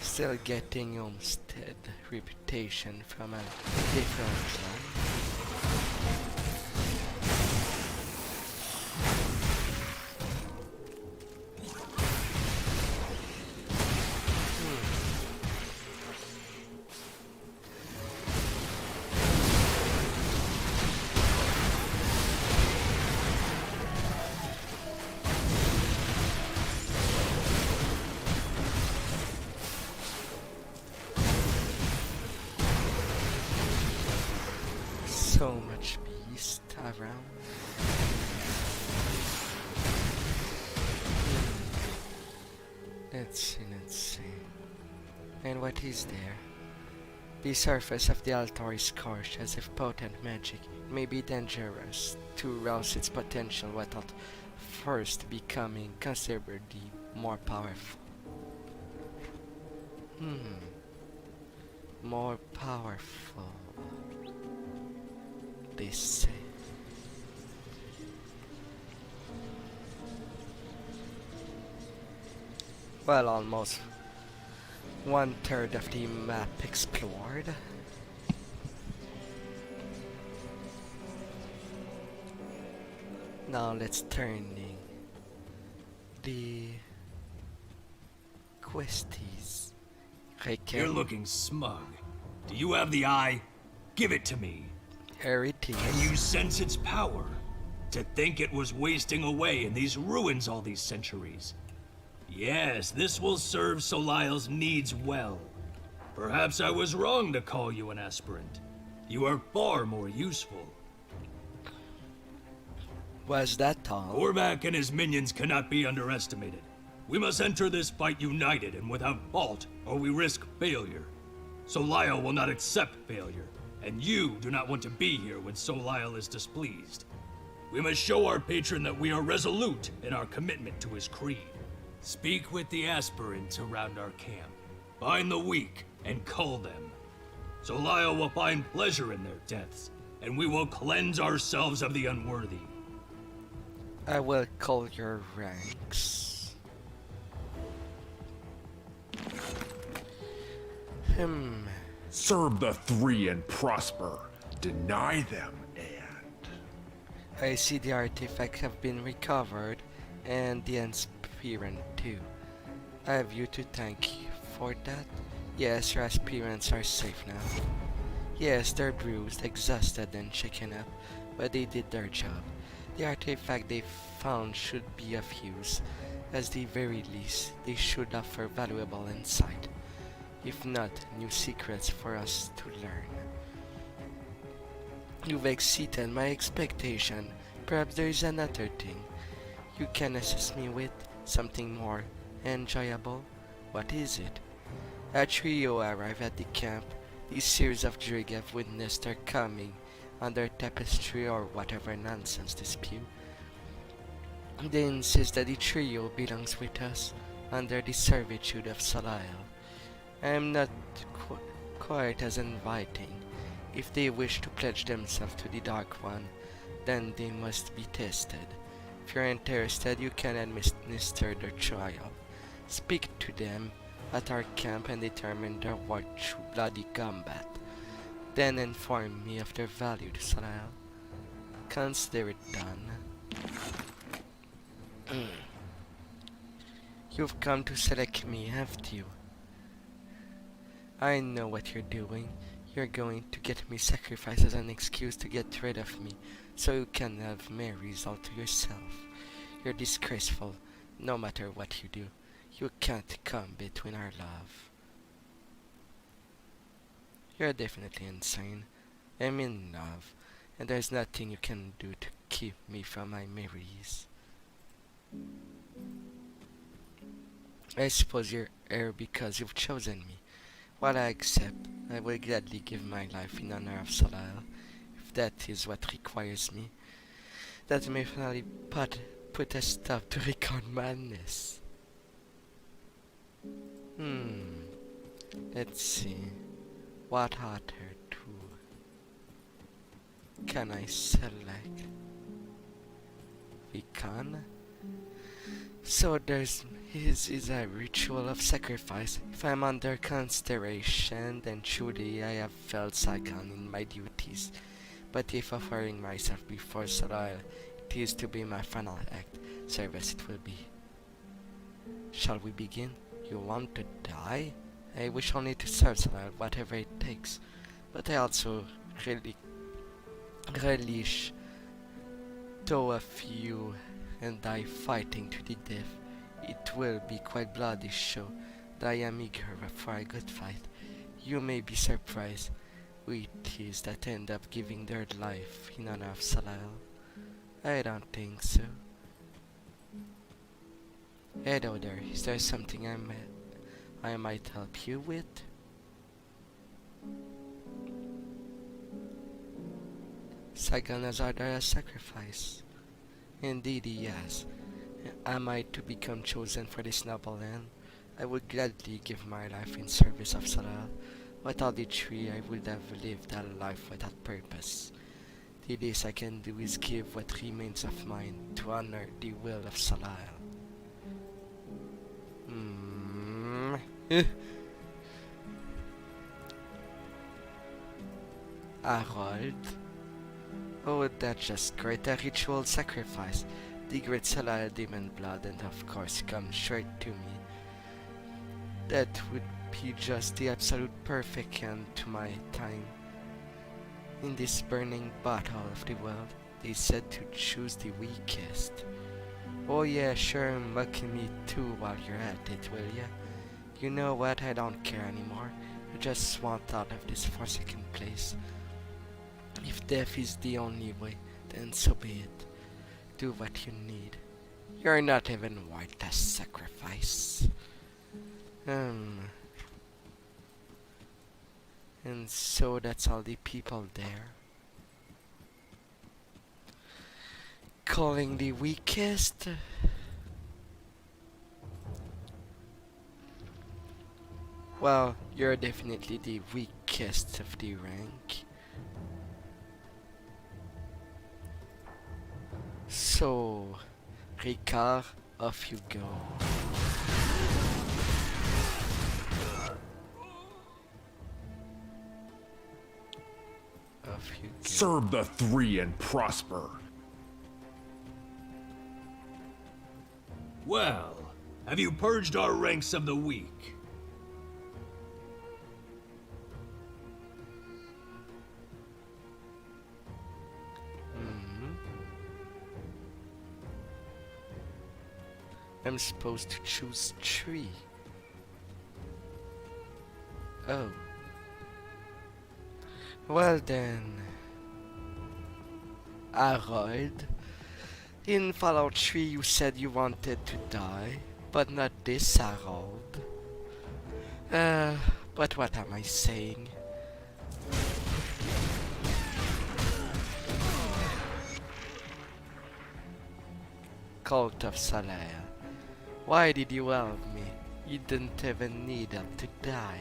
Still getting Homestead reputation from a different one. So much beast around. Let's see. And what is there? The surface of the altar is scorched as if potent magic. It may be dangerous to rouse its potential without first becoming considerably more powerful. More powerful. They say. Well, almost 1/3 of the map explored. Now let's turn the questies. You're looking smug. Do you have the eye? Give it to me. Heritage. Can you sense its power? To think it was wasting away in these ruins all these centuries. Yes, this will serve Solile's needs well. Perhaps I was wrong to call you an aspirant. You are far more useful. Was that all? Korvac and his minions cannot be underestimated. We must enter this fight united and without fault, or we risk failure. Solile will not accept failure, and you do not want to be here when Solile is displeased. We must show our patron that we are resolute in our commitment to his creed. Speak with the aspirants around our camp. Find the weak and cull them. Solile will find pleasure in their deaths, and we will cleanse ourselves of the unworthy. I will call your ranks. Serve the three and prosper. Deny them and... I see the artifacts have been recovered, and the aspirant too. I have you to thank for that. Yes, your aspirants are safe now. Yes, they're bruised, exhausted, and shaken up, but they did their job. The artifact they found should be of use. At the very least, they should offer valuable insight. If not, new secrets for us to learn. You've exceeded my expectation. Perhaps there is another thing you can assist me with, something more enjoyable. What is it? A trio arrive at the camp. These series of Drig have witnessed their coming under tapestry or whatever nonsense they spew. They insist that the trio belongs with us under the servitude of Salael. I am not quite as inviting. If they wish to pledge themselves to the Dark One, then they must be tested. If you're interested, you can administer their trial. Speak to them at our camp and determine their worth through bloody combat. Then inform me of their value to Salael. Consider it done. You've come to select me, haven't you? I know what you're doing. You're going to get me sacrificed as an excuse to get rid of me, so you can have Mary's all to yourself. You're disgraceful, no matter what you do. You can't come between our love. You're definitely insane. I'm in love, and there's nothing you can do to keep me from my Mary's. I suppose you're here because you've chosen me. While I accept, I will gladly give my life in honor of Salael, if that is what requires me. That may finally put a stop to Recon madness. Let's see. What other tool can I select? Recon? So is a ritual of sacrifice. If I'm under consideration, then truly I have felt Saigon in my duties. But if offering myself before Salael, it is to be my final act, service it will be. Shall we begin? You want to die? I wish only to serve Salael, whatever it takes. But I also relish though a few and die fighting to the death. It will be quite bloody show that I am eager for a good fight. You may be surprised who it is that end up giving their life in honor of Salael. I don't think so. Hello there, is there something I might help you with? Saigon has ordered a sacrifice. Indeed he has. Am I to become chosen for this noble end? I would gladly give my life in service of Salael. Without the tree, I would have lived a life without purpose. The least I can do is give what remains of mine to honor the will of Salael. Harold? Oh, that's just great. A ritual sacrifice. The great Salael demon blood, and of course come straight to me. That would be just the absolute perfect end to my time. In this burning battle of the world, they said to choose the weakest. Oh yeah, sure, muck me too while you're at it, will ya? You know what, I don't care anymore. I just want out of this forsaken place. If death is the only way, then so be it. Do what you need. You're not even worth a sacrifice. And so that's all the people there. Calling the weakest? Well, you're definitely the weakest of the rank. So, Ricard, off you go. Off you go. Serve the three and prosper. Well, have you purged our ranks of the weak? I'm supposed to choose 3. Oh. Well then, Harold, In Fallout 3 you said you wanted to die, but not this Harold. But what am I saying? Cult of Salaya. Why did you help me? You didn't even need help to die.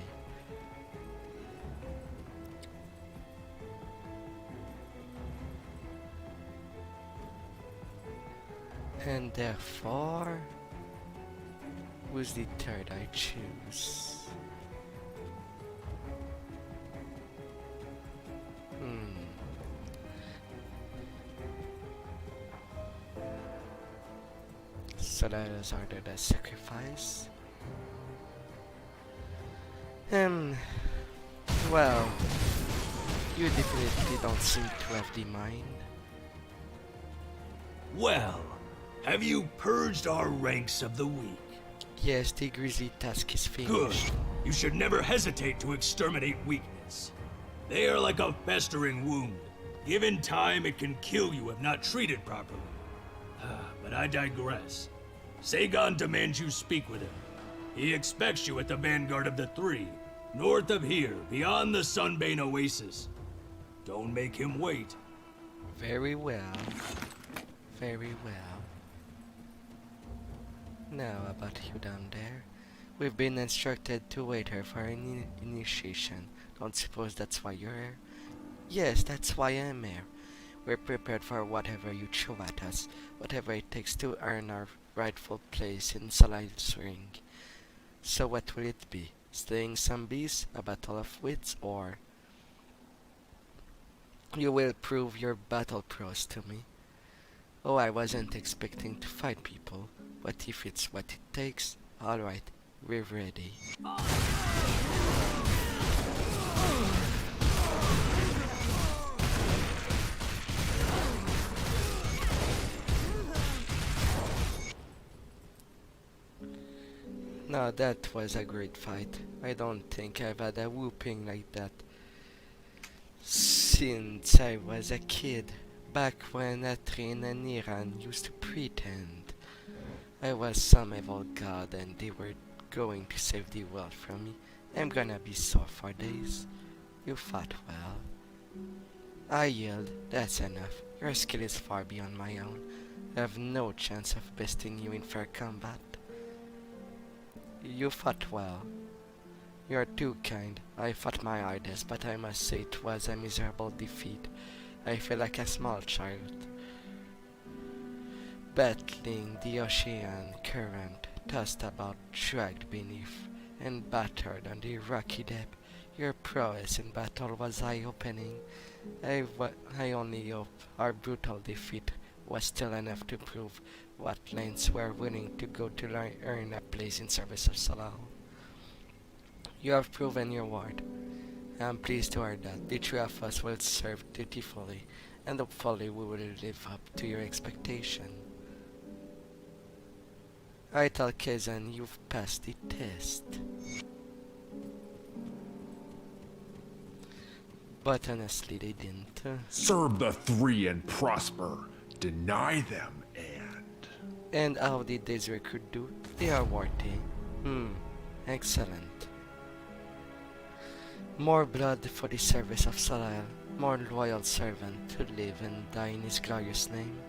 And therefore, who's the third I choose? So that is ordered as sacrifice. Well, you definitely don't seem to have the mind. Well, have you purged our ranks of the weak? Yes, the grisly task is Good. finished. You should never hesitate to exterminate weakness. They are like a festering wound. Given time, it can kill you if not treated properly. But I digress. Sagon demands you speak with him. He expects you at the vanguard of the Three, north of here, beyond the Sunbane Oasis. Don't make him wait. Very well. Very well. Now about you down there. We've been instructed to wait here for an initiation. Don't suppose that's why you're here? Yes, that's why I'm here. We're prepared for whatever you throw at us, whatever it takes to earn our rightful place in Salay's ring. So what will it be? Slaying some beasts, a battle of wits, or you will prove your battle prowess to me? Oh, I wasn't expecting to fight people, but if it's what it takes, alright, we're ready. Now that was a great fight. I don't think I've had a whooping like that since I was a kid, back when Atrin and Iran used to pretend I was some evil god and they were going to save the world from me. I'm gonna be sore for days. You fought well. I yield, that's enough. Your skill is far beyond my own. I have no chance of besting you in fair combat. You fought well. You're too kind. I fought my hardest, but I must say it was a miserable defeat. I feel like a small child, battling the ocean current, tossed about, dragged beneath, and battered on the rocky depth. Your prowess in battle was eye-opening. I only hope our brutal defeat was still enough to prove what lengths we're willing to go to earn a place in service of Salal. You have proven your word. I'm pleased to hear that. The three of us will serve dutifully, and hopefully we will live up to your expectation. I tell Kazan you've passed the test. But honestly, they didn't. Serve the Three and prosper. Deny them And how did this recruit do? They are worthy. Excellent. More blood for the service of Salal, more loyal servant to live and die in his glorious name.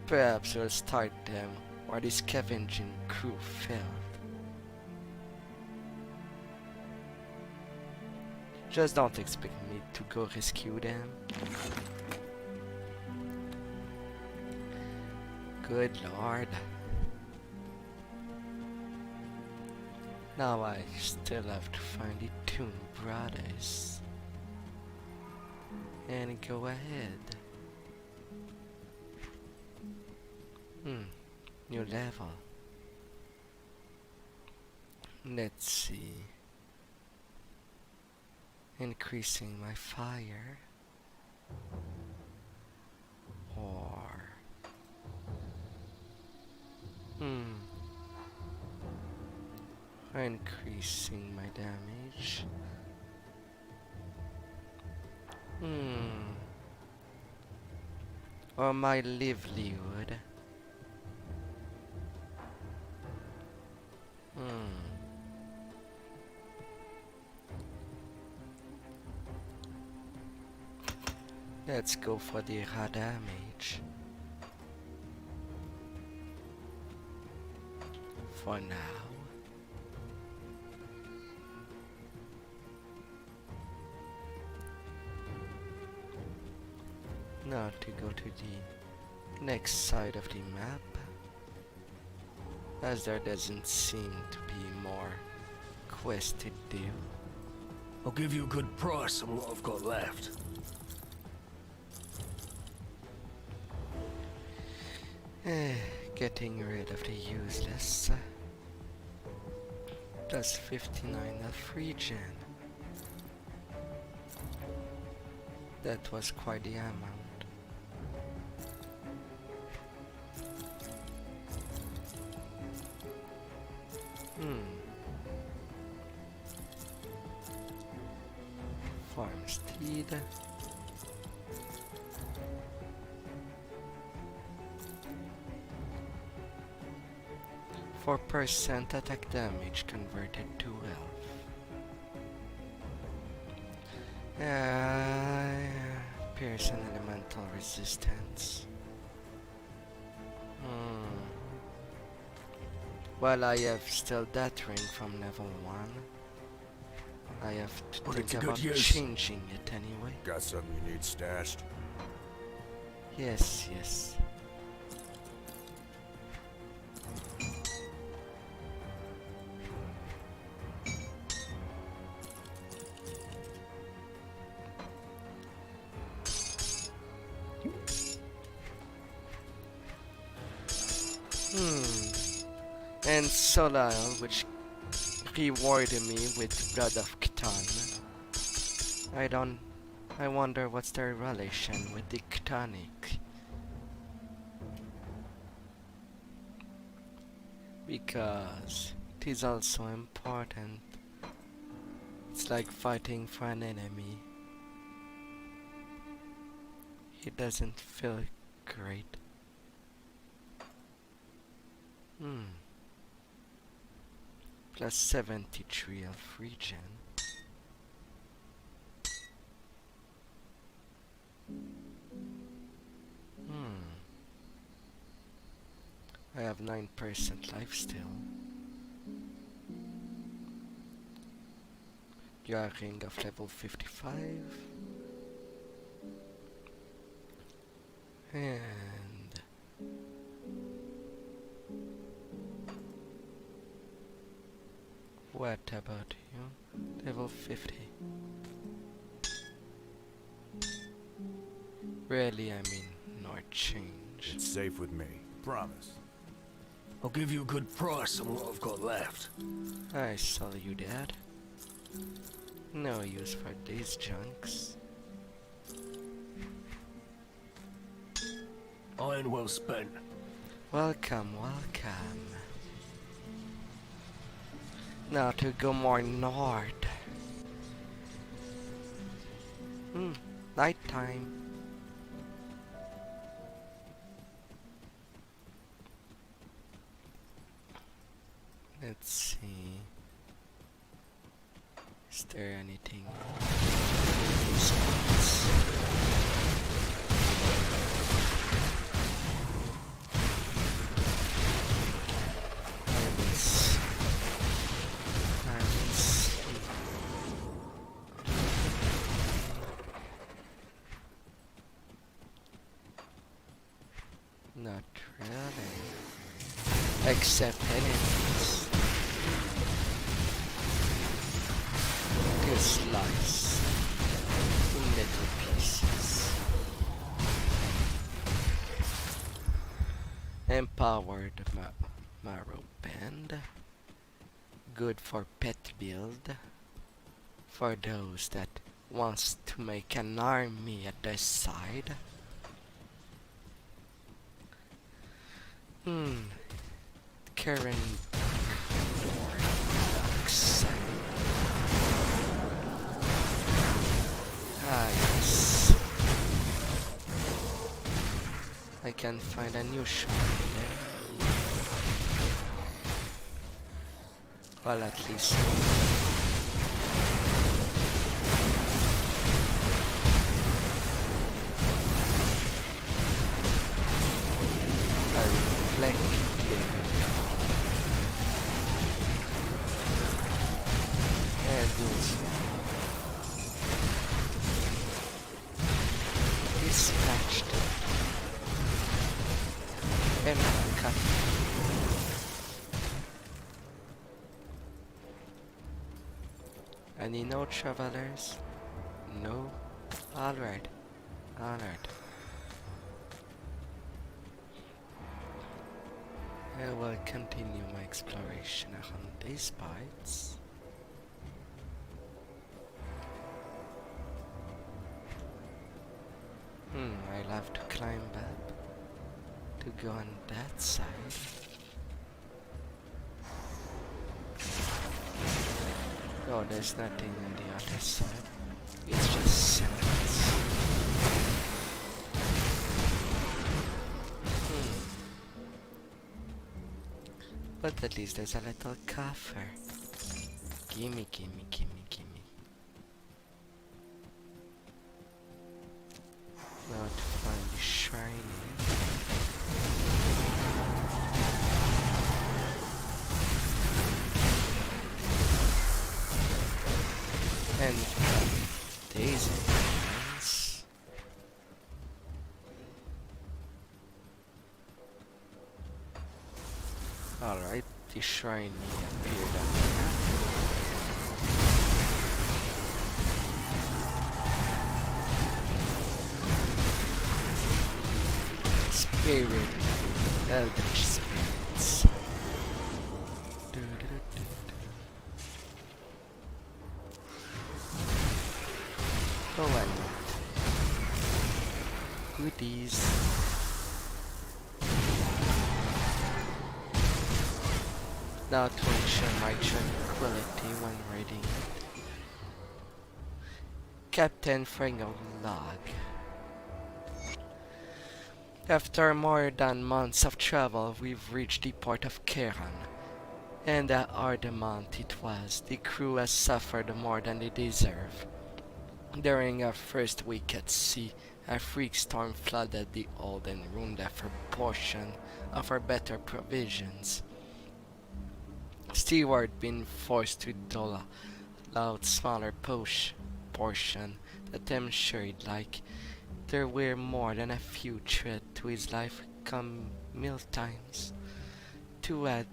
Perhaps we'll start them where the scavenging crew failed. Just don't expect me to go rescue them. Good lord. Now I still have to find the Toon Brothers. And go ahead. New level. Let's see. Increasing my fire. Or increasing my damage. or my livelihood. Let's go for the raw damage. For now. Now to go to the next side of the map, as there doesn't seem to be more quest to do. I'll give you a good price on what I've got left. Getting rid of the useless. Plus 59 of regen. That was quite the amount. Farmstead. 4% attack damage converted to health. Pierce and elemental resistance. Well, I have still that ring from level 1. I have to think about changing it anyway. Got something you need stashed? Yes, yes. And Solile, which rewarded me with Blood of Cthon. I wonder what's their relation with the Chthonic. Because it is also important. It's like fighting for an enemy. It doesn't feel great. Plus 73 of regen. I have 9% life still. Ring of level 55. And what about you? Level 50. Really, I mean, not change. It's safe with me. Promise. I'll give you a good price on what I've got left. I saw you, Dad. No use for these junks. Iron well spent. Welcome, welcome. Now to go more north. Nighttime. Let's see. Is there anything? Not really. Except enemies. To slice in little pieces. Empowered marrow band. Good for pet build. For those that wants to make an army at their side. Karen Orthodox. Ah, yes. I can find a new shrine there. Well, at least. I reflect here. And also dispatched and cut. Any no travelers? No? Alright. Alright. I will continue my exploration around these parts. I'll have to climb up to go on that side. Oh, there's nothing on the other side. It's just silence. But at least there's a little coffer. Gimme, gimme, gimme, gimme. Now to find the shrine here. And these ones. Alright, the shrine appeared up here. Spirit, eldritch spirits. Oh, I know. Goodies. Now to ensure my tranquility when reading it. Captain Fringo log. After more than months of travel, we've reached the port of Keran. And a hard month it was. The crew has suffered more than they deserve. During our first week at sea, a freak storm flooded the hold and ruined a portion of our better provisions. Steward been forced to dole out smaller portion that I'm sure he'd like. There were more than a few threat to his life come meal times. To add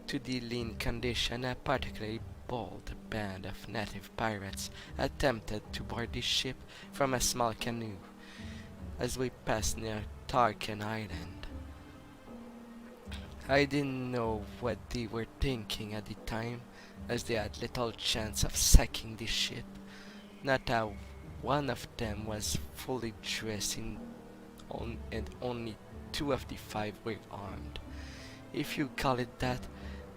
to the lean condition, a particularly bold band of native pirates attempted to board the ship from a small canoe as we passed near Tarkin Island. I didn't know what they were thinking at the time, as they had little chance of sacking the ship. Not a one of them was fully dressed and only 2 of the 5 were armed. If you call it that,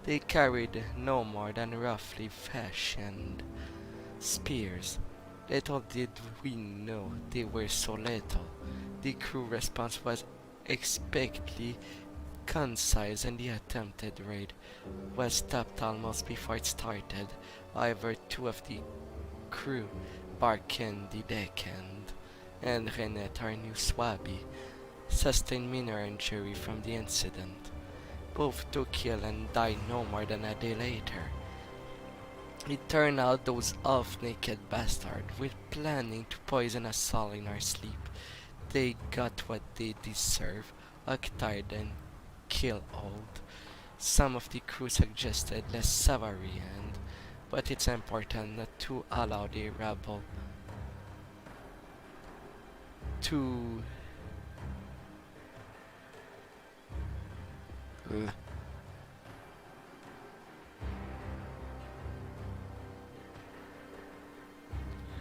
they carried no more than roughly fashioned spears. Little did we know they were so little. The crew response was expectedly concise and the attempted raid was stopped almost before it started. However, 2 of the crew, Barkin the deckhand and Renette our new swabby, sustained minor injury from the incident. Both took ill and died no more than a day later. It turned out those half-naked bastards were planning to poison us all in our sleep. They got what they deserve, occupied and killed old. Some of the crew suggested less savory, but it's important not to allow the rabble to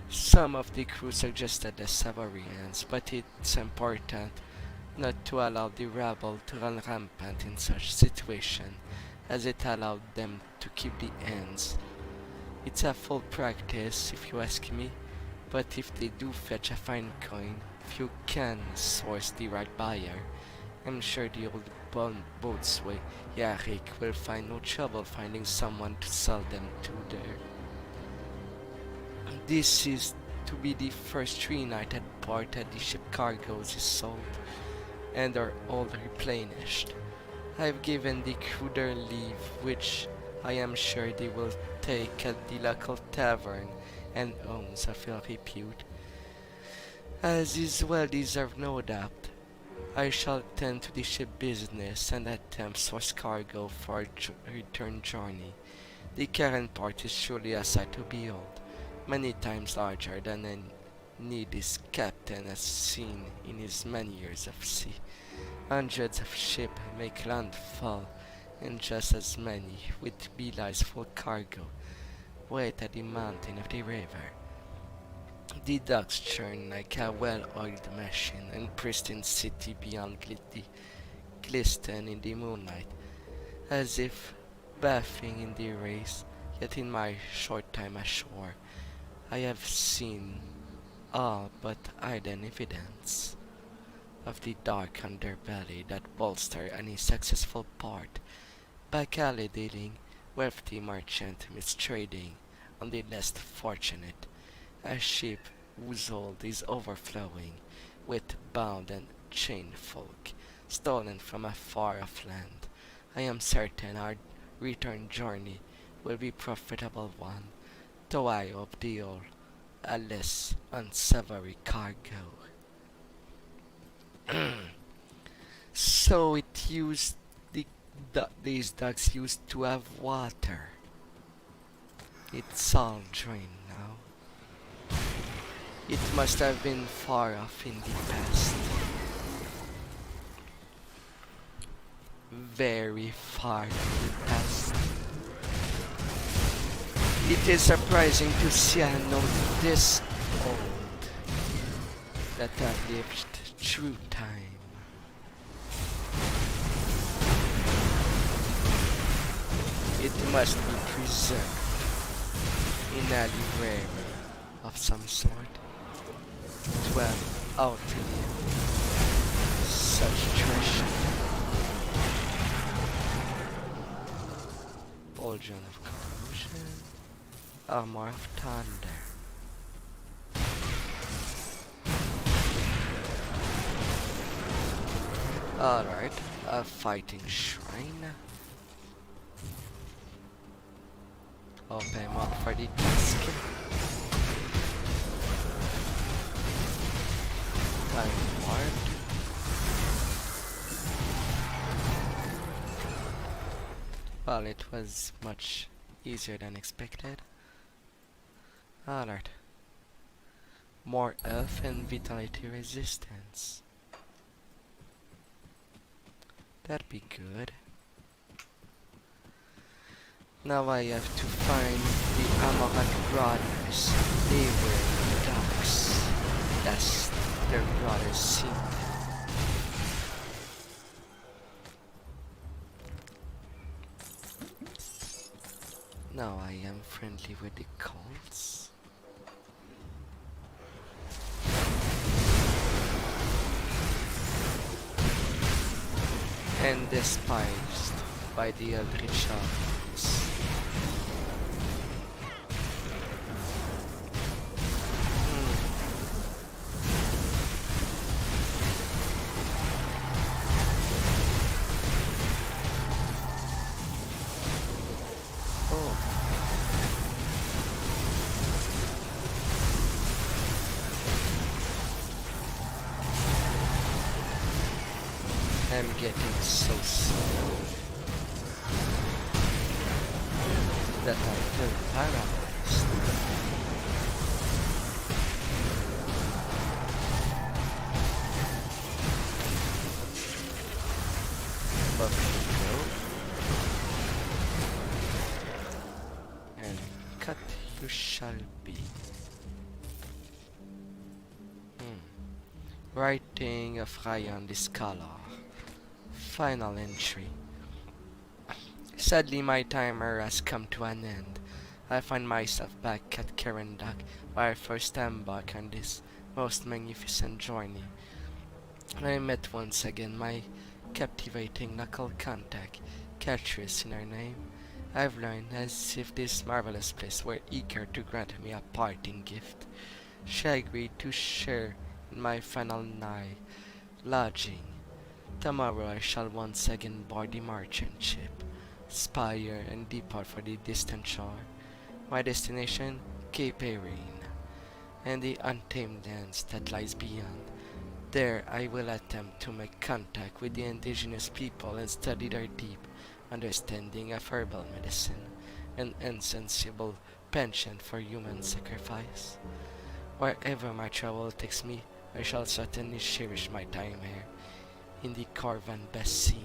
Some of the crew suggested the Savarians, but it's important not to allow the rabble to run rampant in such situation, as it allowed them to keep the ends. It's a full practice, if you ask me, but if they do fetch a fine coin, if you can source the right buyer, I'm sure the old boatswain Yarik will find no trouble finding someone to sell them to there. This is to be the first 3 nights at port that the ship cargoes is sold and are all replenished. I've given the crew their leave, which I am sure they will take at the local tavern and owns of ill repute, as is well deserved, no doubt. I shall attend to the ship business and attempt source cargo for a return journey. The current port is surely a sight to behold, many times larger than any this captain has seen in his many years of sea. Hundreds of ships make landfall, and just as many, with belies full cargo, wait at the mountain of the river. The docks churn like a well-oiled machine, and pristine city beyond glisten in the moonlight, as if bathing in the rays. Yet in my short time ashore, I have seen all but hidden evidence of the dark underbelly that bolster any successful port, back-alley dealing, wealthy merchant mistrading on the less fortunate, a ship whose hold is overflowing with bound and chained folk, stolen from a far-off land. I am certain our return journey will be profitable one, though I hope the old a less unsavory cargo. So it used these ducks used to have water. It's all drained now. It must have been far off in the past. Very far in the past. It is surprising to see a note this old that have lived through time. It must be preserved in a library of some sort to have outlived such treasure. Pauldron of corrosion, armor of thunder. Alright, a fighting shrine. Open up for the task. Time warped. Well, it was much easier than expected. Alright. More health and vitality resistance. That'd be good. Now I have to find the Amarat brothers. They were the dogs. That's their brother's seat. Now I am friendly with the cults. And despised by the Eldritch Armies. I'm getting so slow that I feel paralyzed. But we go and cut you shall be. Writing of Ryan the Scholar. Final entry. Sadly, my timer has come to an end. I find myself back at Kerendak, where I first embarked on this most magnificent journey. I met once again my captivating knuckle contact, catchers in her name. I've learned as if this marvelous place were eager to grant me a parting gift. She agreed to share in my final night lodging. Tomorrow I shall once again board the merchant ship, spire and depart for the distant shore. My destination, Cape Erin, and the untamed lands that lies beyond. There I will attempt to make contact with the indigenous people and study their deep understanding of herbal medicine and insensible penchant for human sacrifice. Wherever my travel takes me, I shall certainly cherish my time here in the Corvan Basin.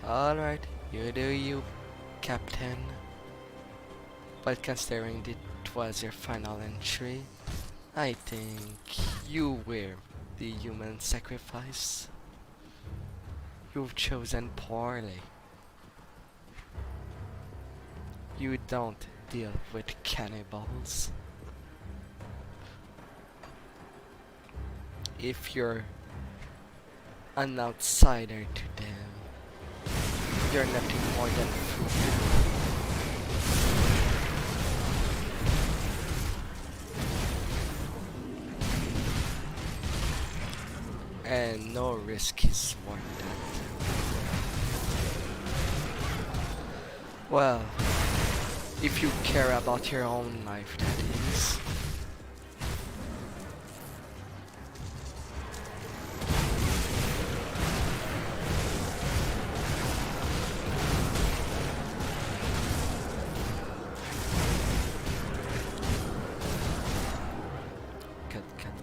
Alright, you do you, Captain. But considering it was your final entry, I think you were the human sacrifice. You've chosen poorly. You don't deal with cannibals. If you're an outsider to them, you're nothing more than food. And no risk is worth it. Well, if you care about your own life, that is.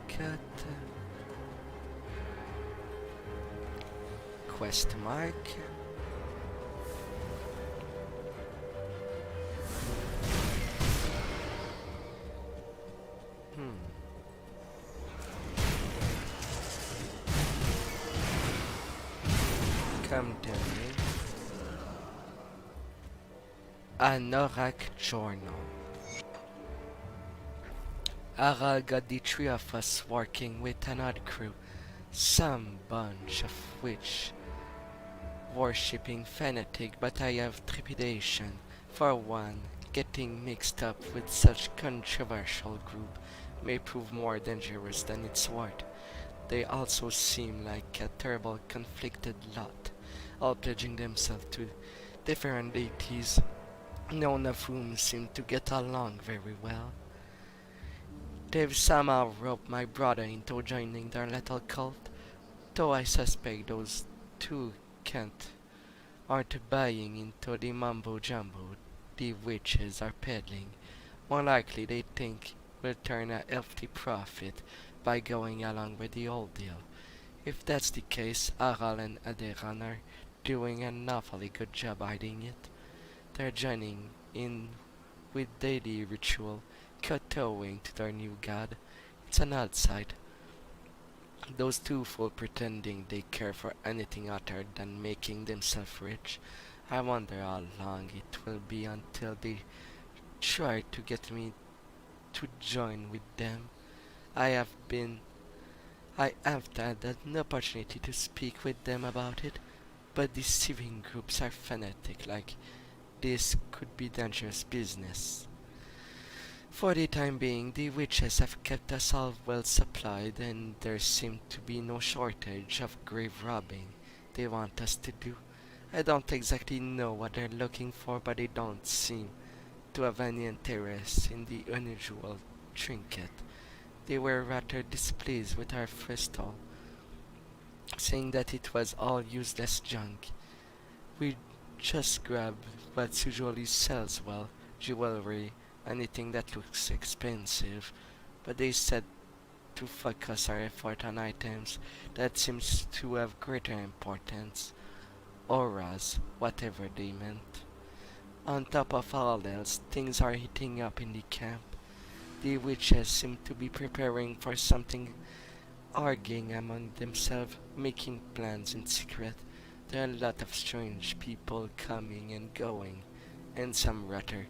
Cut. Quest mark. Come to me. An Norak journal. Aral got the three of us working with an odd crew, some bunch of which worshipping fanatic, but I have trepidation. For one, getting mixed up with such controversial group may prove more dangerous than it's worth. They also seem like a terrible conflicted lot, all pledging themselves to different deities, none of whom seem to get along very well. They've somehow roped my brother into joining their little cult, though I suspect those two aren't buying into the mumbo jumbo the witches are peddling. More likely they think we'll turn a healthy profit by going along with the old deal. If that's the case, Aral and Aderan are doing an awfully good job hiding it. They're joining in with daily ritual, kowtowing to their new god. It's an odd sight. Those two fool pretending they care for anything other than making themselves rich. I wonder how long it will be until they try to get me to join with them. I have had an opportunity to speak with them about it, but deceiving groups are fanatic like this could be dangerous business. For the time being, the witches have kept us all well supplied, and there seems to be no shortage of grave robbing they want us to do. I don't exactly know what they're looking for, but they don't seem to have any interest in the unusual trinket. They were rather displeased with our festival, saying that it was all useless junk. We just grab what usually sells well, jewelry, anything that looks expensive, but they said to focus our effort on items that seems to have greater importance, auras, whatever they meant. On top of all else, things are heating up in the camp. The witches seem to be preparing for something, arguing among themselves, making plans in secret. There are a lot of strange people coming and going, and some rather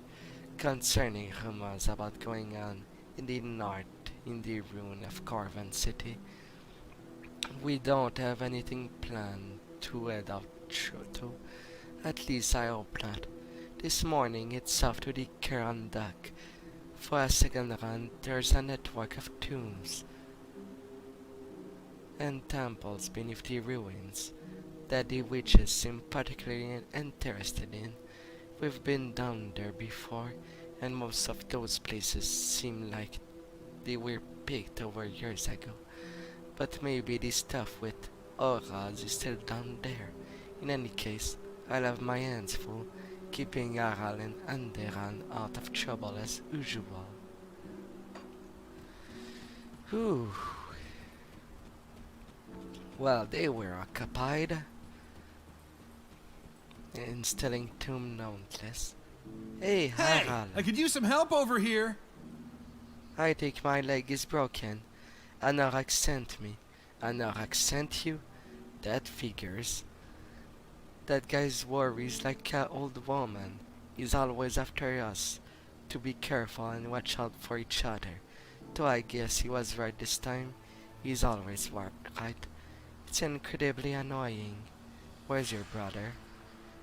concerning rumors about going on in the north in the ruin of Carvan City. We don't have anything planned to head out to. At least I hope not. This morning it's off to the Caron Dock. For a second run, there's a network of tombs and temples beneath the ruins that the witches seem particularly interested in. We've been down there before, and most of those places seem like they were picked over years ago. But maybe the stuff with auras is still down there. In any case, I'll have my hands full, keeping Aral and Anderan out of trouble as usual. Whew. Well, they were occupied, installing tomb nonetheless. Hey, Harald. I could use some help over here. I think my leg is broken. Anorak sent me. Anorak sent you? That figures. That guy's worries like an old woman. He's always after us. To be careful and watch out for each other. Though I guess he was right this time. He's always right. It's incredibly annoying. Where's your brother?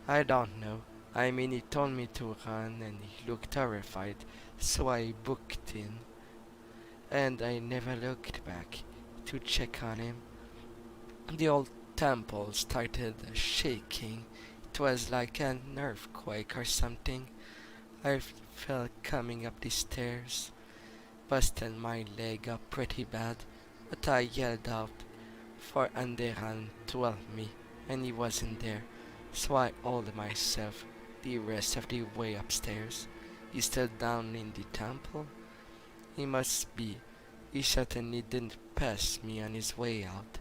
I don't know. I mean, he told me to run and he looked terrified, so I booked in. And I never looked back to check on him. The old temple started shaking. It was like an earthquake or something. I felt coming up the stairs, busted my leg up pretty bad, but I yelled out for Anderan to help me, and he wasn't there, so I hauled myself the rest of the way upstairs. He's still down in the temple? He must be. He certainly didn't pass me on his way out.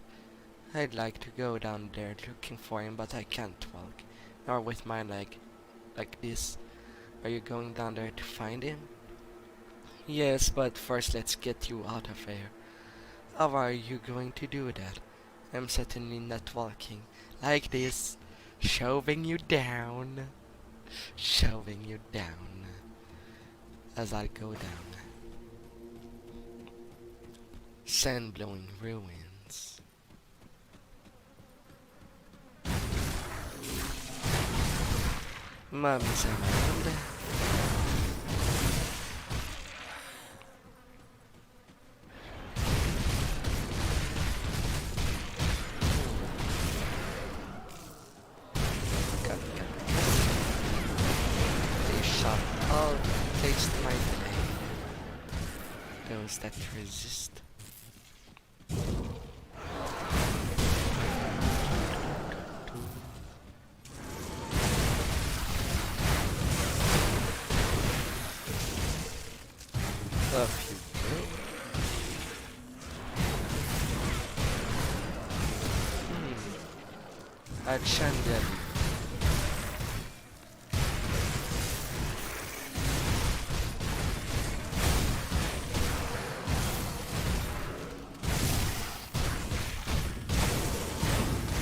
I'd like to go down there looking for him, but I can't walk, nor with my leg like this. Are you going down there to find him? Yes, but first let's get you out of here. How are you going to do that? I'm certainly not walking like this, shoving you down, as I go down. Sand-blowing ruins. Mommy's around. They shot all taste my blade. Those that resist. Off you go. A chandelier.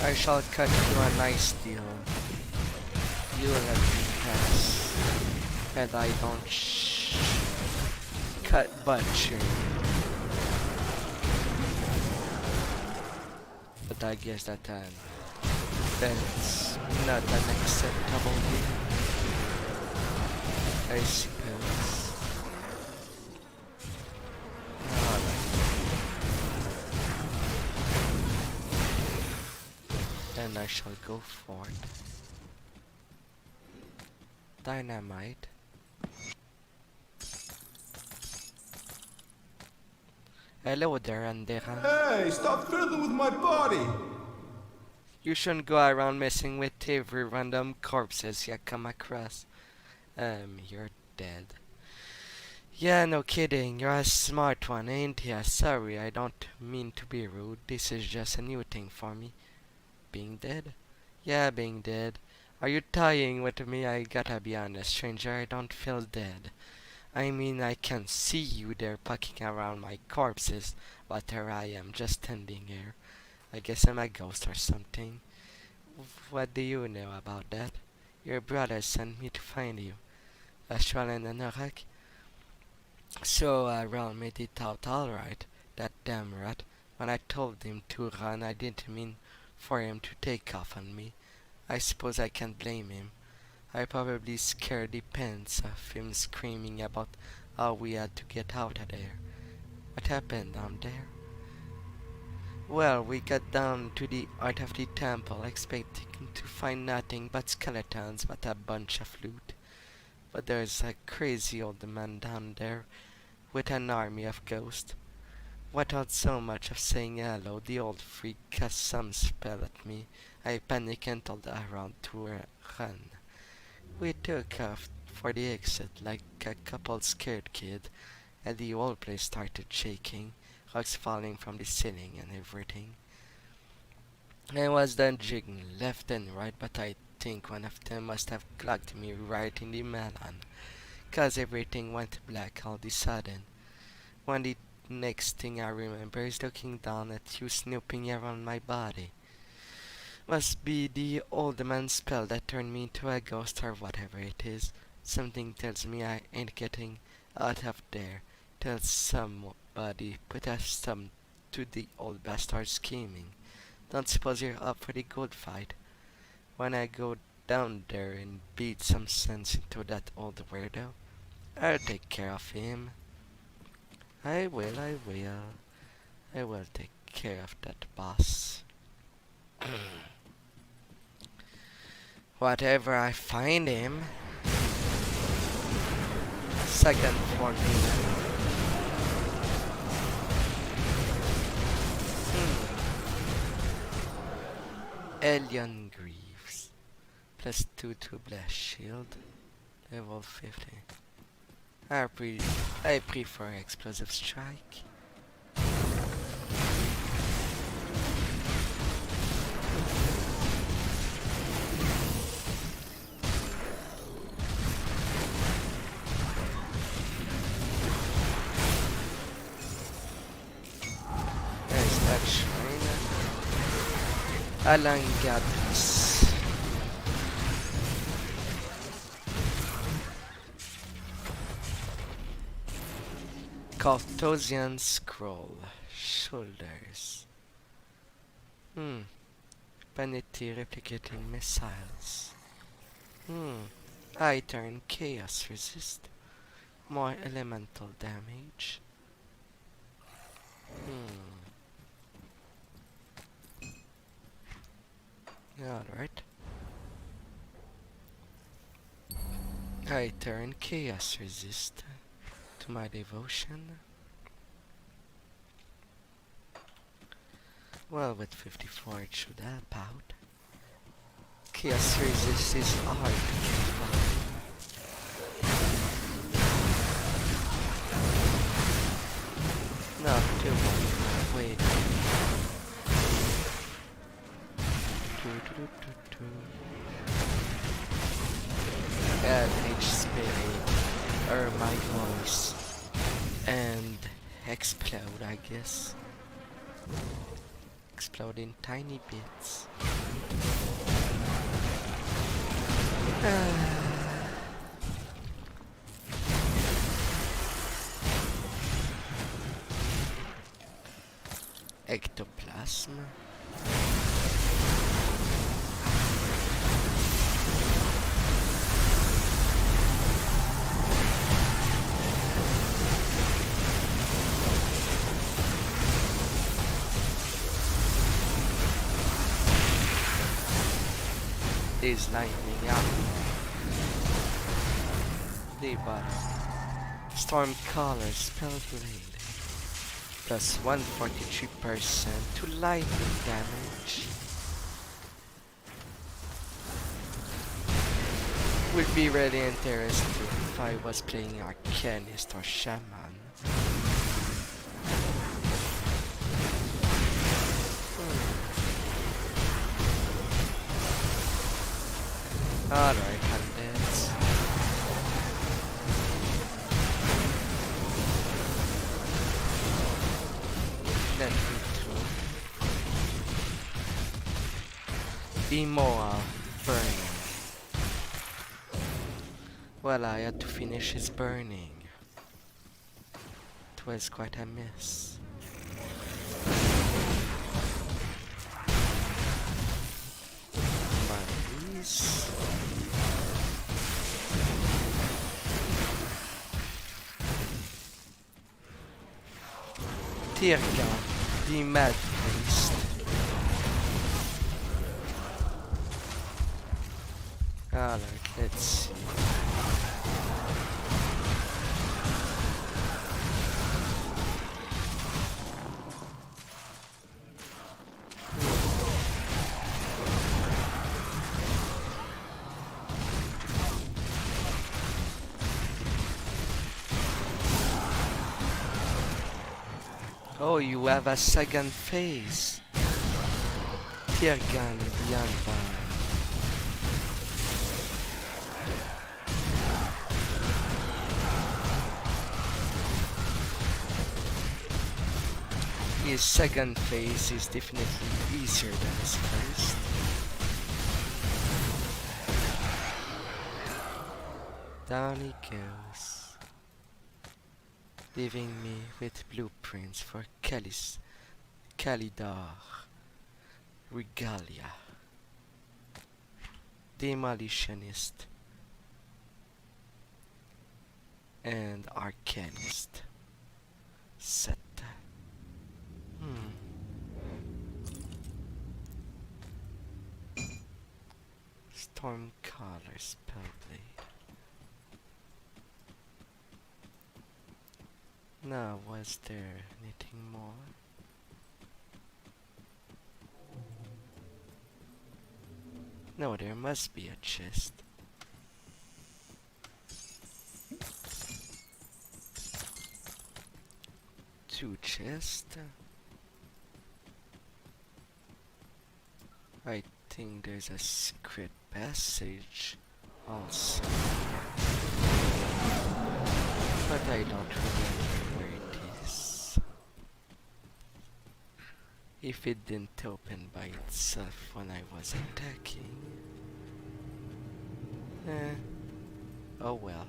I shall cut you a nice deal. You let me pass, and I don't cut butcher. But I guess that's not an acceptable deal, I suppose. Alright. Then I shall go for it. Dynamite. Hello there, Anderan. Hey, stop fiddling with my body! You shouldn't go around messing with every random corpses you come across. You're dead. Yeah, no kidding. You're a smart one, ain't ya? Sorry, I don't mean to be rude. This is just a new thing for me. Being dead? Yeah, being dead. Are you toying with me? I gotta be honest, stranger. I don't feel dead. I mean, I can see you there poking around my corpses, but there I am, just standing here. I guess I'm a ghost or something. What do you know about that? Your brother sent me to find you. Astral and Anorak? So Ron made it out alright, that damn rat. When I told him to run, I didn't mean for him to take off on me. I suppose I can't blame him. I probably scared the pants off him screaming about how we had to get out of there. What happened down there? Well, we got down to the heart of the temple, expecting to find nothing but skeletons, but a bunch of loot. But there's a crazy old man down there with an army of ghosts. Without so much of saying hello, the old freak cast some spell at me. I panicked and told around to run. We took off for the exit like a couple scared kids, and the whole place started shaking, rocks falling from the ceiling and everything. I was dodging left and right, but I think one of them must have clocked me right in the melon, 'cause everything went black all of a sudden. When the next thing I remember is looking down at you snooping around my body. Must be the old man's spell that turned me into a ghost or whatever it is. Something tells me I ain't getting out of there till somebody put a stop to the old bastard scheming. Don't suppose you're up for the good fight? When I go down there and beat some sense into that old weirdo, I'll take care of him. I will take care of that boss. Whatever I find him. Second floor demon. Alien Greaves. +2 to blast shield. Level 50. I prefer explosive strike. There's that shrine. Alangatus. Cartosian scroll. Shoulders. Vanity replicating missiles. I turn chaos resist. More elemental damage. Alright. I turn chaos resist to my devotion. Well, with 54 it should help out. Chaos resist is hard to get by. Not too much. Wait. Add H spirit, or my voice, and explode, I guess. Explode in tiny bits. Ectoplasm. Is lightning up. The bottom. Stormcaller Spellblade. Plus 143% to lightning damage. Would be really interesting if I was playing Arcanist or Shaman. Alright, undeads. Let me through. Immoral burning. Well, I had to finish his burning. was quite a mess. Bodies. Tirga, the mad priest. Alright, let's see. Oh, you have a second phase. Tirgan beyond bar. His second phase is definitely easier than his first. Down he goes, leaving me with blueprints for Kalidar, Regalia, Demolitionist, and Arcanist. Set. Stormcaller Spellblade. Now, was there anything more? No, there must be a chest. Two chests. I think there's a secret passage also. But I don't remember where it is. If it didn't open by itself when I was attacking. Oh well.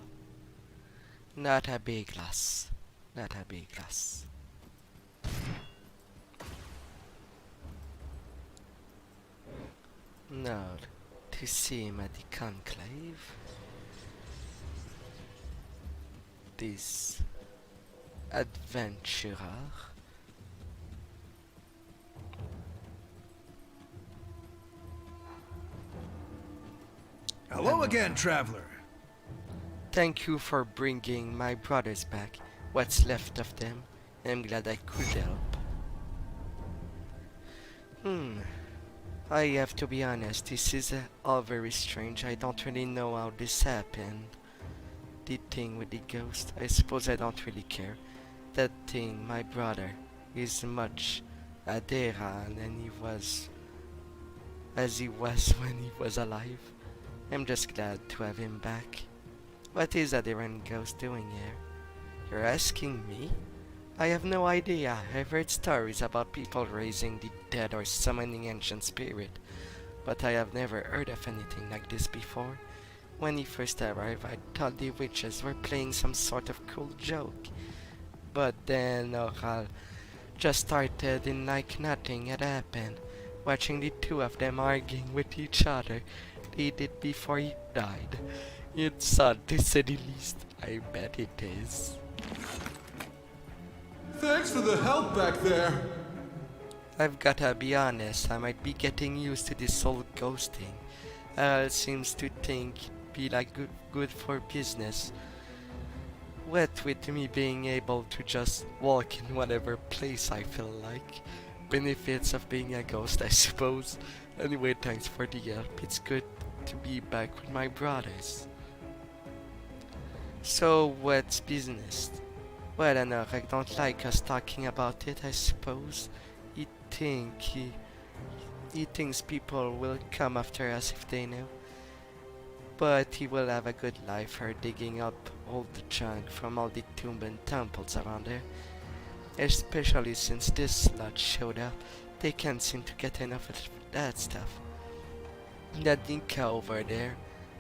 Not a big loss. Not a big loss. Now, to see him at the conclave. This adventurer. Hello again, traveler. Thank you for bringing my brothers back. What's left of them. I'm glad I could help. I have to be honest, this is all very strange. I don't really know how this happened. The thing with the ghost, I suppose I don't really care. That thing, my brother, is much Adera than he was, as he was when he was alive. I'm just glad to have him back. What is Aderan Ghost doing here? You're asking me? I have no idea. I've heard stories about people raising the dead or summoning ancient spirit, but I have never heard of anything like this before. When he first arrived, I thought the witches were playing some sort of cool joke. But then Oral just started and like nothing had happened. Watching the two of them arguing with each other, they did before he died. It's sad to say the least. I bet it is. Thanks for the help back there. I've gotta be honest, I might be getting used to this whole ghosting. Seems to think it'd be like good for business. What with me being able to just walk in whatever place I feel like. Benefits of being a ghost, I suppose. Anyway, thanks for the help. It's good to be back with my brothers. So, what's business? Well, Anorak don't like us talking about it, I suppose. He thinks people will come after us if they know. But he will have a good life for digging up all the junk from all the tombs and temples around there. Especially since this lot showed up, they can't seem to get enough of that stuff. That Dinka over there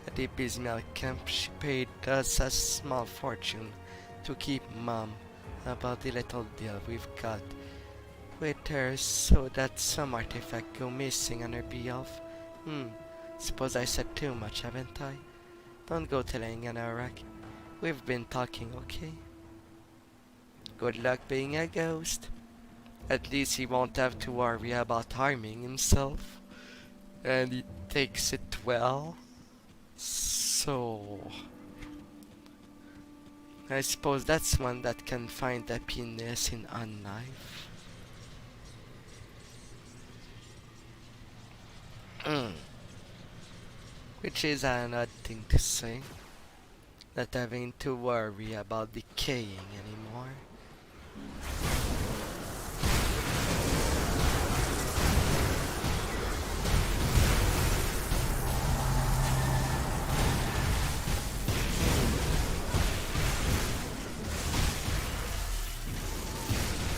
at the Bismarck camp, she paid us a small fortune to keep Mom about the little deal we've got with her so that some artifact go missing on her behalf? Suppose I said too much, haven't I? Don't go telling an Arak. We've been talking, okay? Good luck being a ghost. At least he won't have to worry about harming himself. And he takes it well. So... I suppose that's one that can find happiness in unlife. Which is an odd thing to say. Not having to worry about decaying anymore.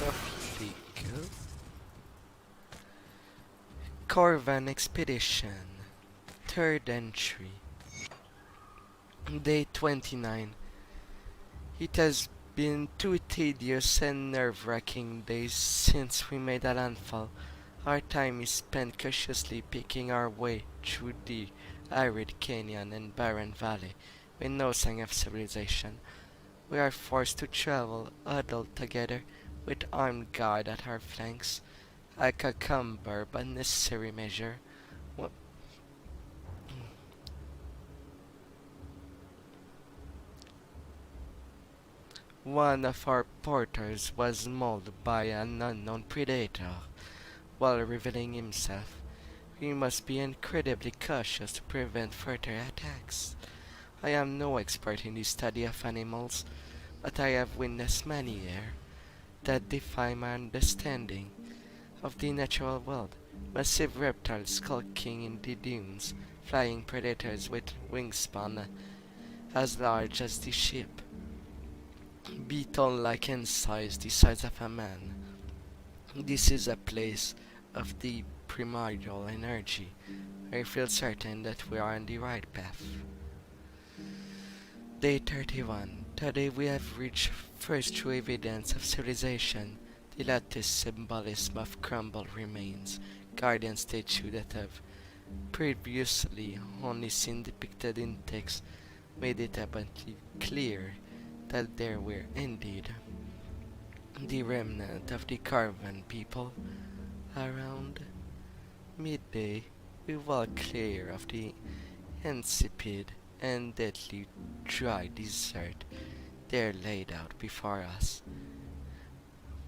Off we go. Corvan Expedition. Third entry. Day 29. It has been 2 tedious and nerve-wracking days since we made a landfall. Our time is spent cautiously picking our way through the arid canyon and barren valley with no sign of civilization. We are forced to travel huddled together with armed guard at our flanks, a cucumber but necessary measure. One of our porters was mauled by an unknown predator while revealing himself. We must be incredibly cautious to prevent further attacks. I am no expert in the study of animals, but I have witnessed many here that defy my understanding of the natural world. Massive reptiles skulking in the dunes, flying predators with wingspan as large as the ship, beetle-like in size, the size of a man. This is a place of the primordial energy. I feel certain that we are on the right path. Day 31. Today we have reached first true evidence of civilization, the latest symbolism of crumbled remains, guardian statue that have previously only seen depicted in text, made it abundantly clear that there were indeed the remnant of the Carvan people around. Midday, we walked clear of the insipid and deadly dry desert there laid out before us.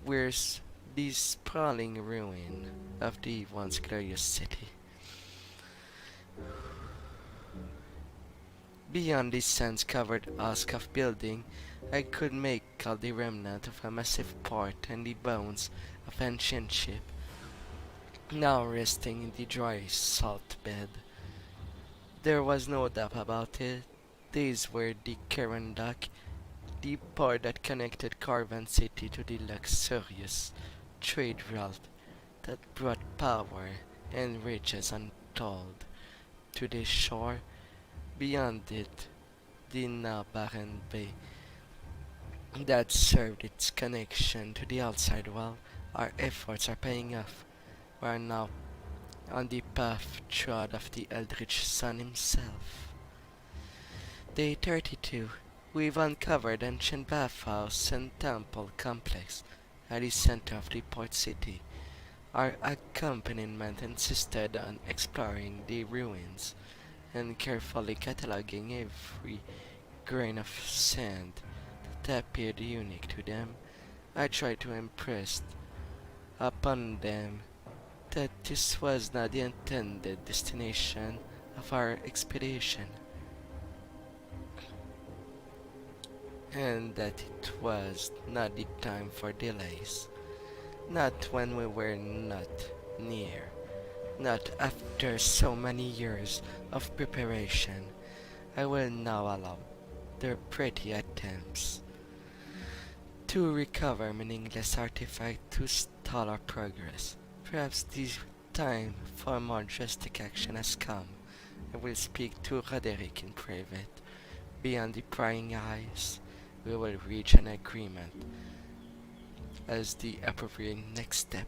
Where's the sprawling ruin of the once glorious city? Beyond the sands-covered husk of building, I could make out the remnant of a massive port and the bones of ancient ship, now resting in the dry salt bed. There was no doubt about it. These were the Kerendak, the port that connected Carvan City to the luxurious trade route that brought power and riches untold to the shore. Beyond it, the now barren bay that served its connection to the outside world. Our efforts are paying off. We are now on the path trod of the Eldritch Sun himself. Day 32. We've uncovered ancient bathhouse and temple complex at the center of the port city. Our accompaniment insisted on exploring the ruins and carefully cataloging every grain of sand that appeared unique to them. I tried to impress upon them that this was not the intended destination of our expedition, and that it was not the time for delays. Not when we were not near. Not after so many years of preparation. I will now allow their pretty attempts to recover meaningless artifacts to stall our progress. Perhaps the time for more drastic action has come. I will speak to Roderick in private. Beyond the prying eyes, we will reach an agreement. as the appropriate next step.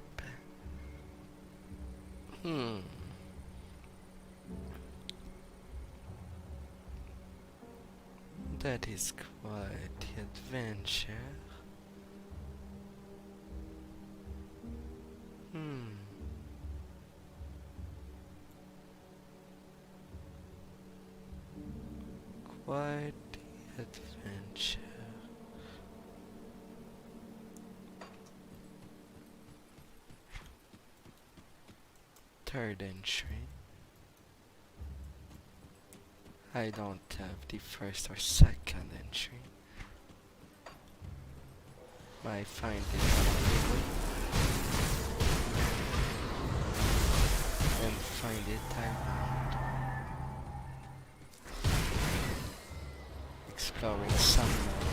That is quite the adventure. Quite the adventure. Third entry. I don't have the first or second entry. I find it and find it around. Exploring some more.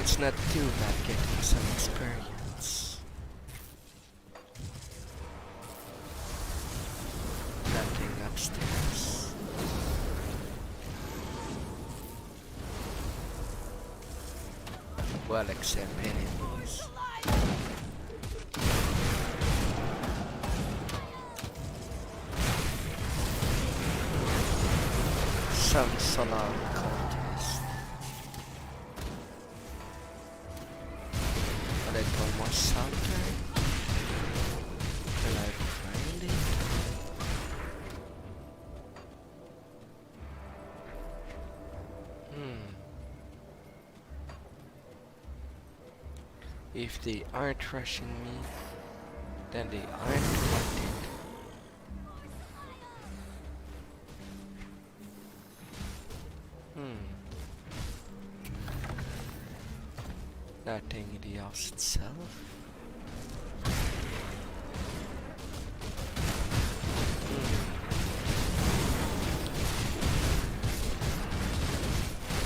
It's not too bad getting some experience. Nothing upstairs. Well, except enemies. Some solar cultist. A little more Saboteur. Can I find it? If they aren't rushing me, then they aren't wanted. Nothing in the house itself.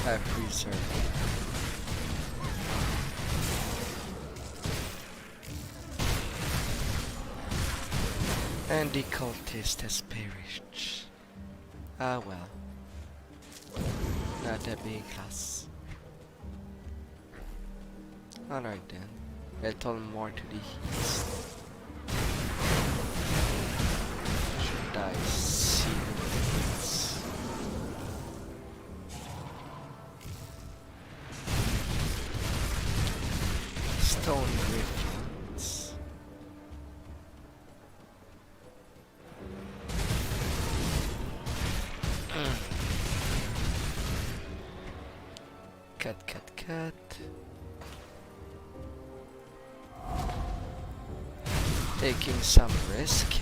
I preserve. And the cultist has perished. Ah well. Not a big loss. Alright then. Little more to the east. Should I see the woods? Stone griffins. Cut. Taking some risk.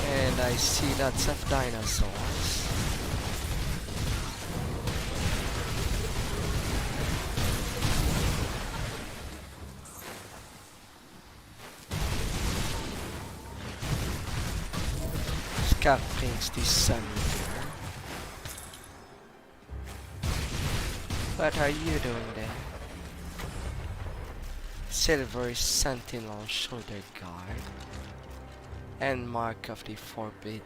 And I see lots of dinosaurs. Captains the sun here. What are you doing there? Silver sentinel shoulder guard and mark of the forbidden.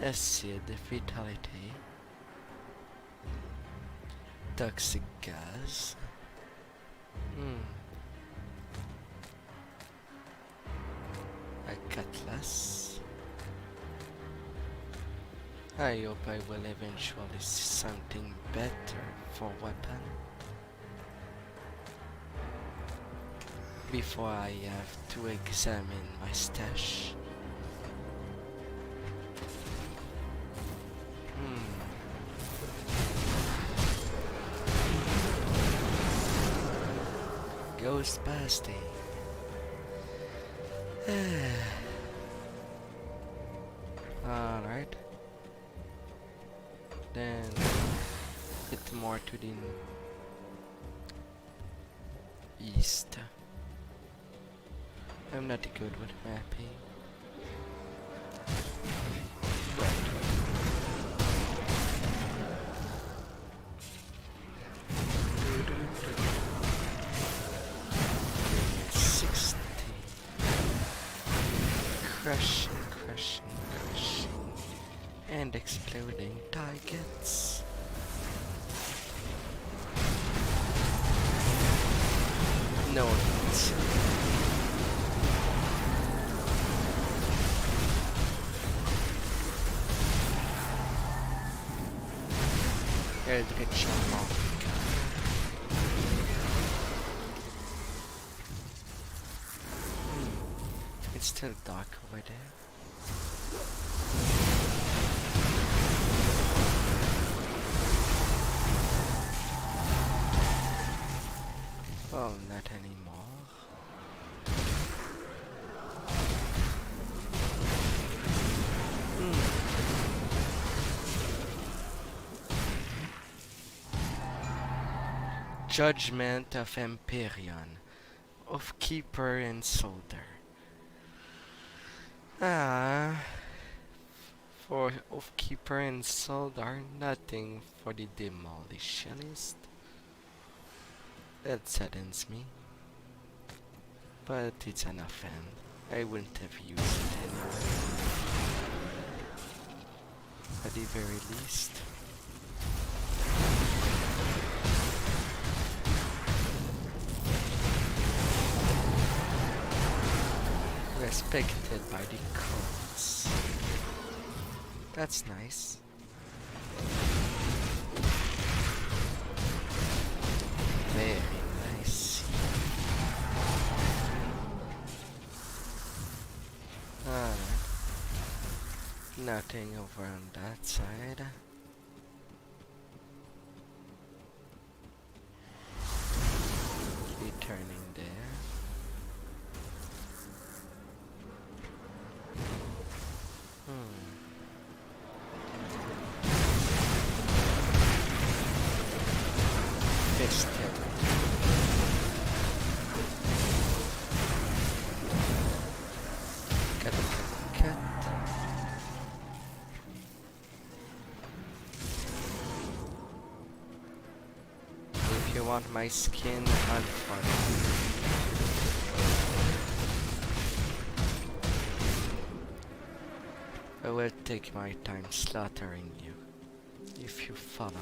Acid vitality. Toxic gas. A cutlass. I hope I will eventually see something better for weapon before I have to examine my stash. Ghost busting. Alright. Then bit more to the east. I'm not good with mapping. Crushing. and exploding targets. No hits. Eldritch Malmouth. It's still dark over there. Oh, not anymore. Judgment of Empyrean, of Keeper and Soldier. For of Keeper and Soldier, nothing for the Demolitionist. That saddens me. But it's an offend. I wouldn't have used it anyway. At the very least. Respected by the cause. That's nice. Very nice. Alright. Nothing over on that side. Returning there. If you want my skin, hunt for it. I will take my time slaughtering you, if you follow me.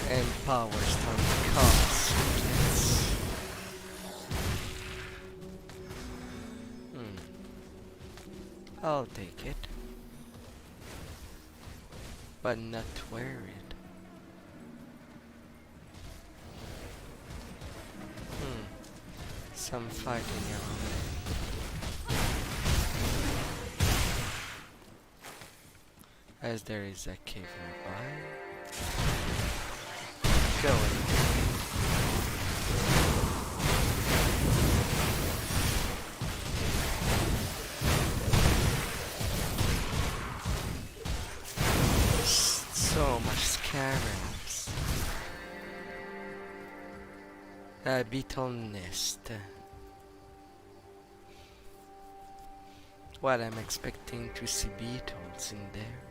And power stone costs. I'll take it. But not wear it. Some fighting around. As there is a cave nearby. Going. So much scarabs. A beetle nest. Well, I'm expecting to see beetles in there.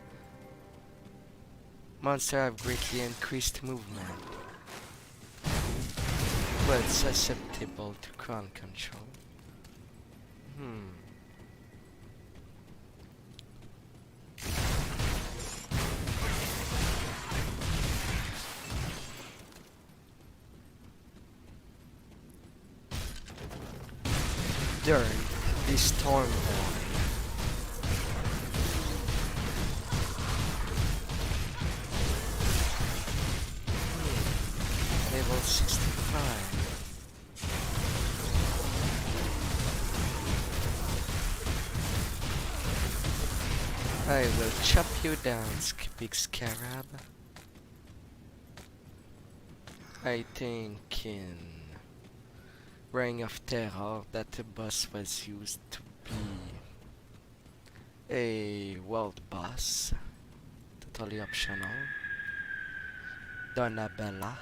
Monsters have greatly increased movement. Well, susceptible to ground control. During the storm war. Level 65. I will chop you down, big scarab. I think in Reign of Terror that the boss was used to be a world boss. Totally optional. Donabella.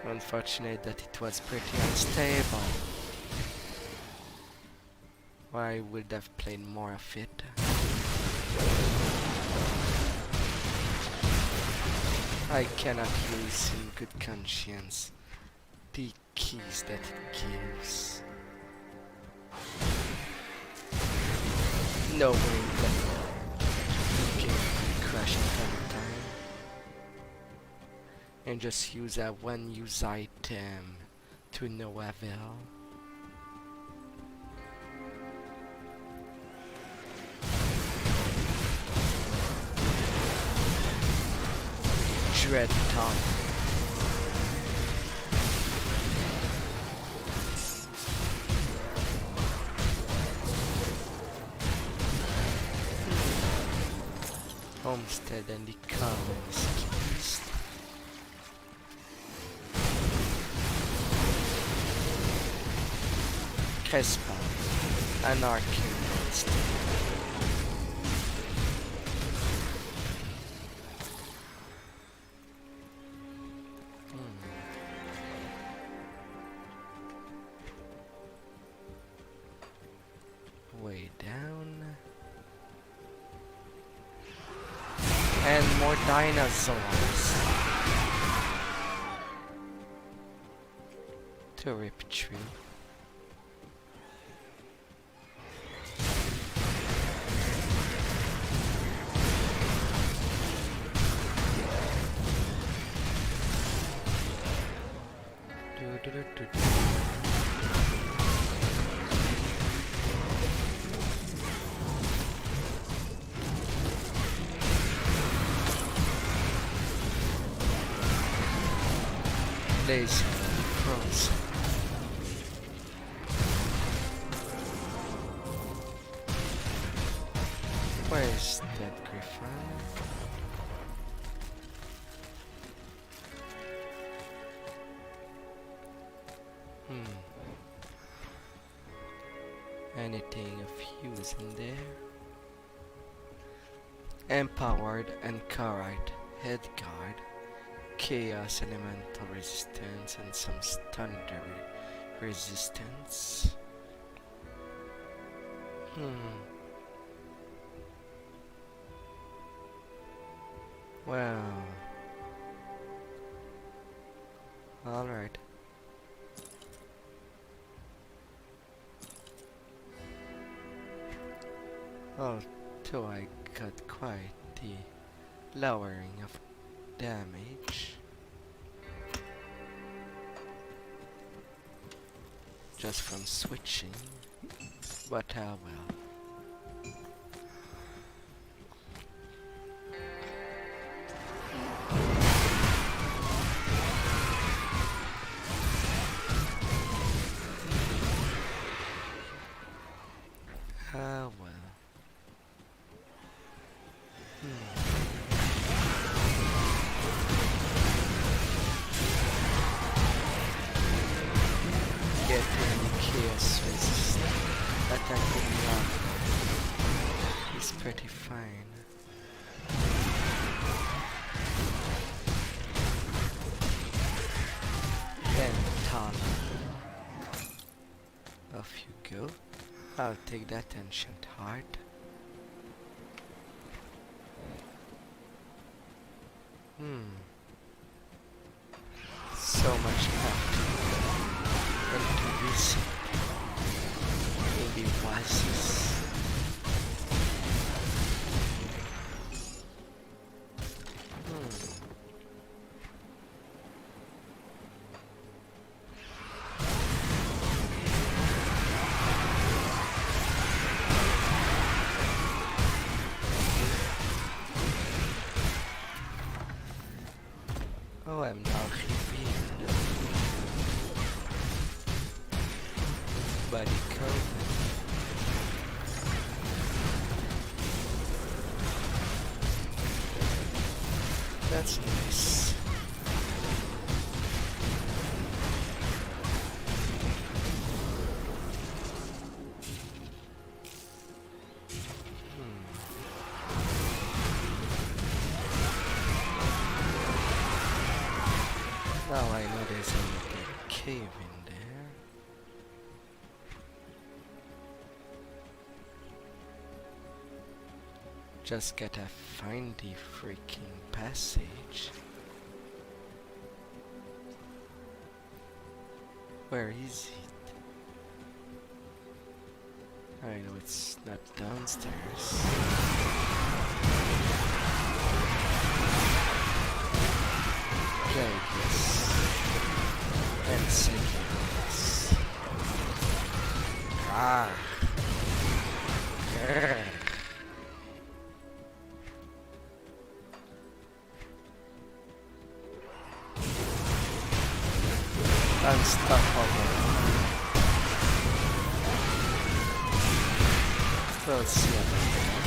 Unfortunate that it was pretty unstable. Or I would have played more of it. I cannot use in good conscience the keys that it gives. Knowing that the game could crash at any time. And just use a one use item to no avail. Dread Tom. Homestead and the Commons East. Kespa, Anarchy Monster. Way down. And more dinosaurs to rip through. Laser cross. Where's that griffin? Anything of use in there? Empowered and Carite Headguard. Chaos elemental resistance and some thunder resistance. Well. Alright. Although I got quite the lowering of damage just from switching, but well. Well. Get any chaos resist attacking lava is pretty fine. Then Tala. Off you go. I'll take that ancient heart. So much packed into this in the oasis. Oh, I'm now revealed. Buddy code. That's nice. Now I know there's a cave in there. Just gotta find the freaking passage. Where is it? I know it's not downstairs. Okay, yes. And seconds. Ah. Unstoppable. We'll see about that.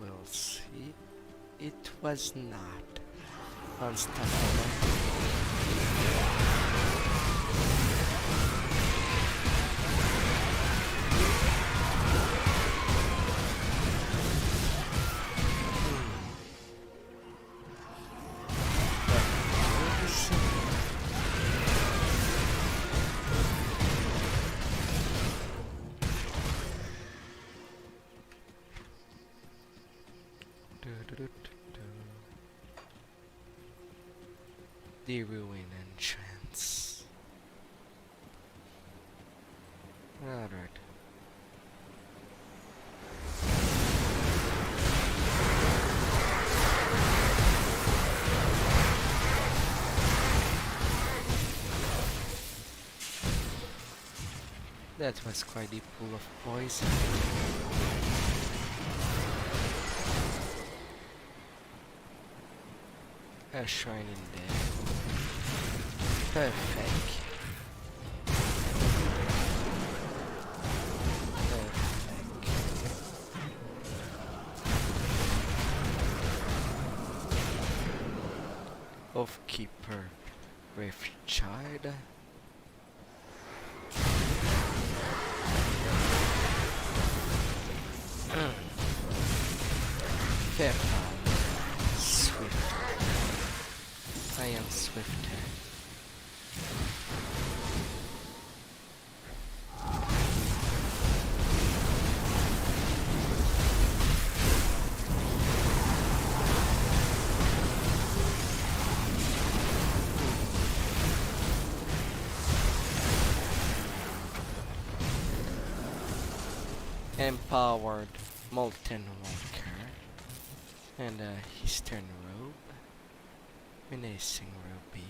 We'll see. It was not unstoppable. The ruin entrance. Alright. That was quite a pool of poison. A shrine in there. Perfect. Of Keeper with Child. Fair power. Swift. I am swifter. Empowered Molten Walker and a Eastern Robe, Menacing Ruby.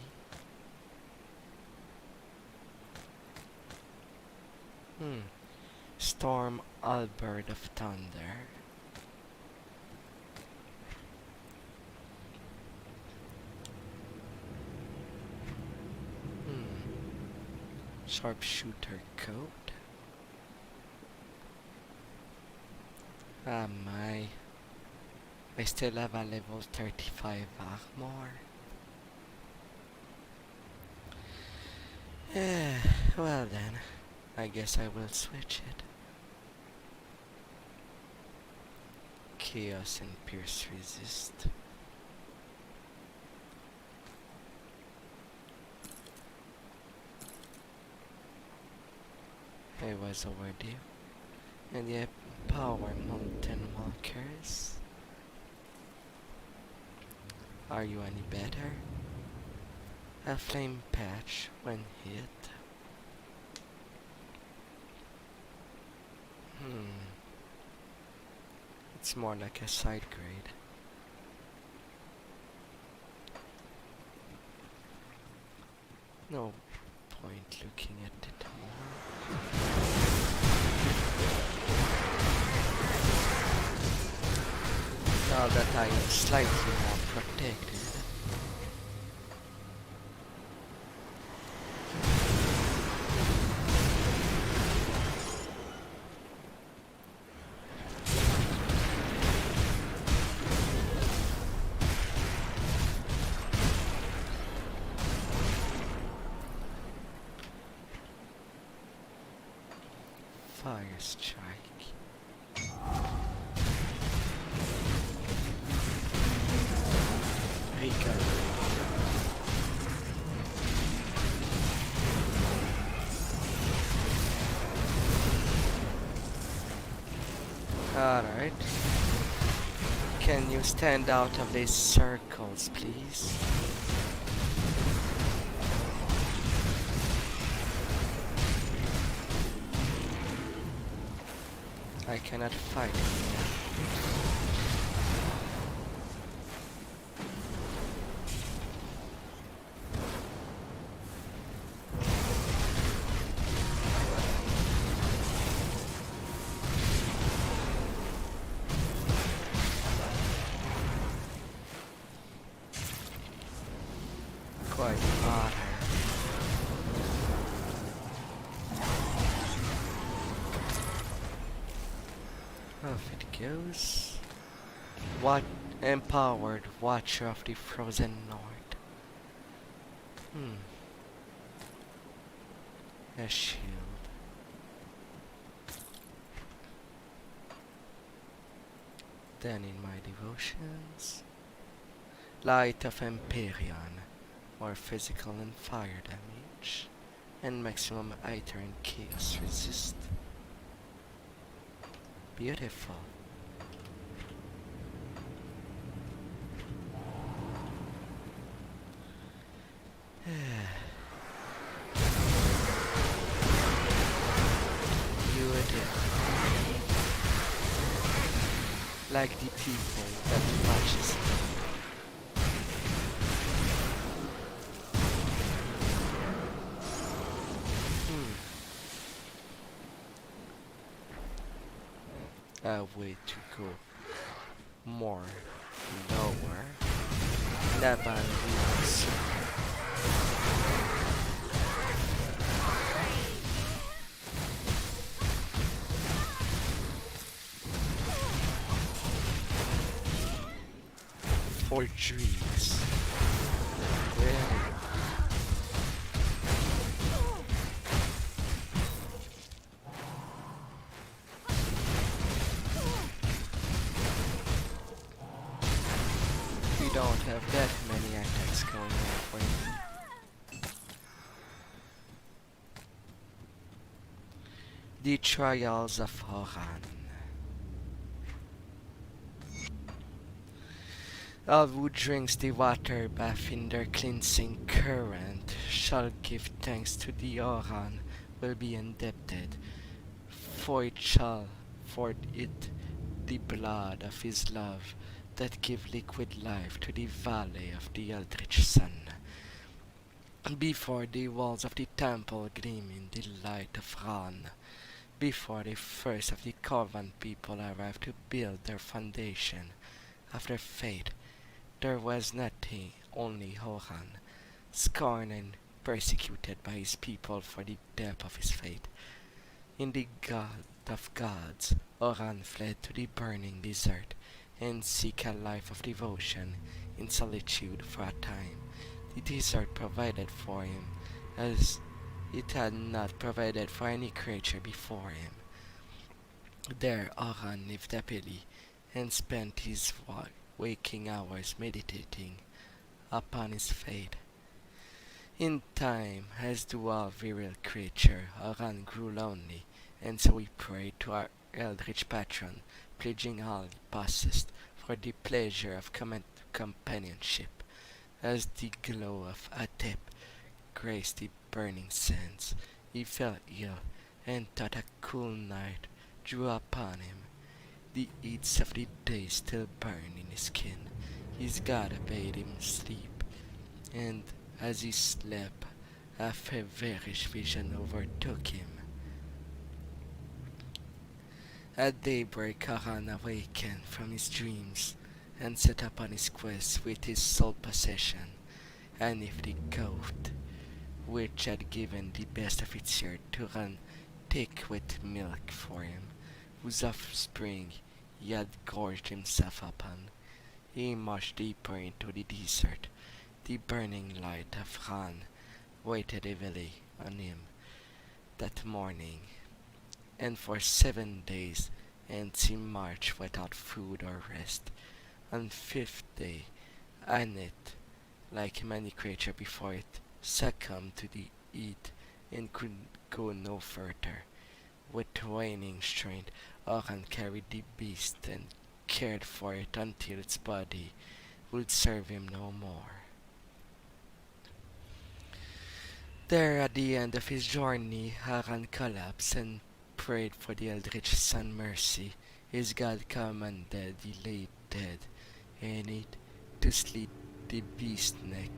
Storm Albird of Thunder. Sharpshooter Coat. Ah my. I still have a level 35 armor. Well then, I guess I will switch it. Chaos and Pierce Resist. It was overdue. And yeah, Power Mountain Walkers. Are you any better? A flame patch when hit. It's more like a side grade. No point looking at it more. Now that I am slightly more protected. Fire strike. Alright. Can you stand out of these circles, please? I cannot fight him. Quite odd. Off it goes. What empowered Watcher of the Frozen North? A shield. Then in my devotions, Light of Empyrean, more physical and fire damage, and maximum Aether and Chaos resist. Beautiful. You did. Like the people that matches them. A way to go more lower. Level wheels. For trees. Really? We don't have that many attacks going on for you. The Trials of Horan. All who drinks the water bath in their cleansing current shall give thanks to the Oran, will be indebted, for it the blood of his love that give liquid life to the valley of the Eldritch Sun. Before the walls of the temple gleam in the light of Ran, before the first of the Corvan people arrived to build their foundation of their fate, there was nothing, only Horan, scorned and persecuted by his people for the depth of his faith. In the God of gods, Horan fled to the burning desert and seek a life of devotion in solitude for a time. The desert provided for him, as it had not provided for any creature before him. There Horan lived happily and spent his waking hours meditating upon his fate. In time, as do all virile creature, Horan grew lonely, and so he prayed to our eldritch patron, pledging all he possessed for the pleasure of companionship. As the glow of Atep graced the burning sands, he fell ill, and thought a cool night drew upon him. The heats of the day still burned in his skin. His god bade him sleep, and as he slept, a feverish vision overtook him. At daybreak, Horan awakened from his dreams and set upon his quest with his sole possession, a nifty goat, which had given the best of its year to run thick with milk for him, whose offspring he had gorged himself upon. He marched deeper into the desert. The burning light of Ran waited heavily on him that morning, and for 7 days hence he marched without food or rest. On 5th day, Anet, like many creatures before it, succumbed to the heat and could go no further. With waning strength, Oran carried the beast and cared for it until its body would serve him no more. There, at the end of his journey, Haran collapsed and prayed for the Eldritch Sun mercy. His god commanded he lay dead, and it to slit the beast's neck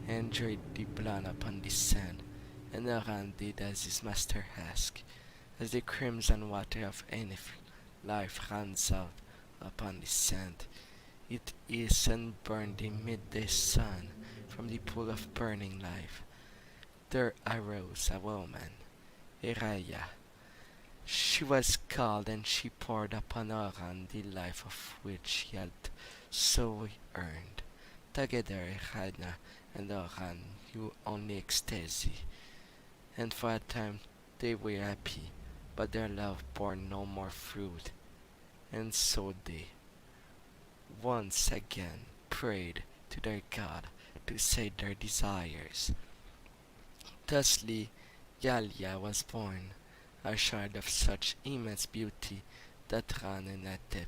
and drain the blood upon the sand. And Haran did as his master asked, as the crimson water of any life runs out upon the sand. It is and burned the midday sun from the pool of burning life. There arose a woman, Eraya. She was called, and she poured upon Oran the life of which he had so earned. Together Eraya and Oran knew only ecstasy, and for a time they were happy, but their love bore no more fruit, and so they once again prayed to their God to sate their desires. Thusly, Yalia was born, a child of such immense beauty that Ran and Atep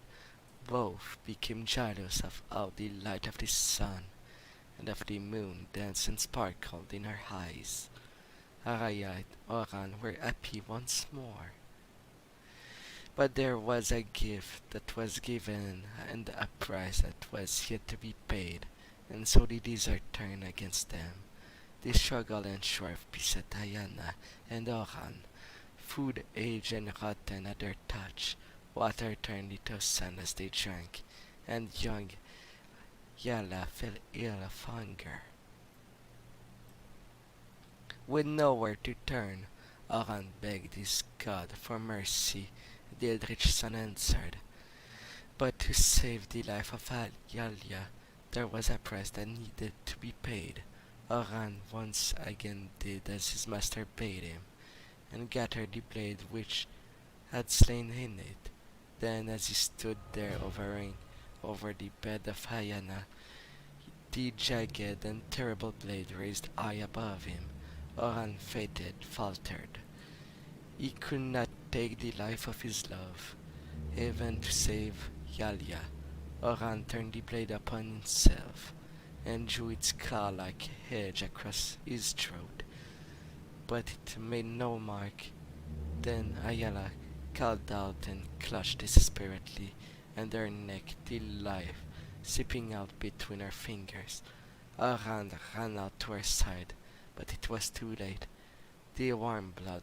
both became jealous of how the light of the sun and of the moon danced and sparkled in her eyes. Araya and Oran were happy once more. But there was a gift that was given and a price that was yet to be paid, and so the desert turned against them. They struggled and strive beside Diana and Oran. Food aged and rotten at their touch, water turned into sand as they drank, and young Yala fell ill of hunger. With nowhere to turn, Oran begged his god for mercy. The Eldritch Sun answered, but to save the life of Yalia, there was a price that needed to be paid. Oran once again did as his master bade him, and gathered the blade which had slain in it. Then, as he stood there hovering over the bed of Hyena, the jagged and terrible blade raised high above him, Oran fainted, faltered. He could not take the life of his love. Even to save Yalia, Oran turned the blade upon himself, and drew its claw-like edge across his throat, but it made no mark. Then Ayala called out and clutched desperately, and her neck, the life seeping out between her fingers. Oran ran out to her side, but it was too late. The warm blood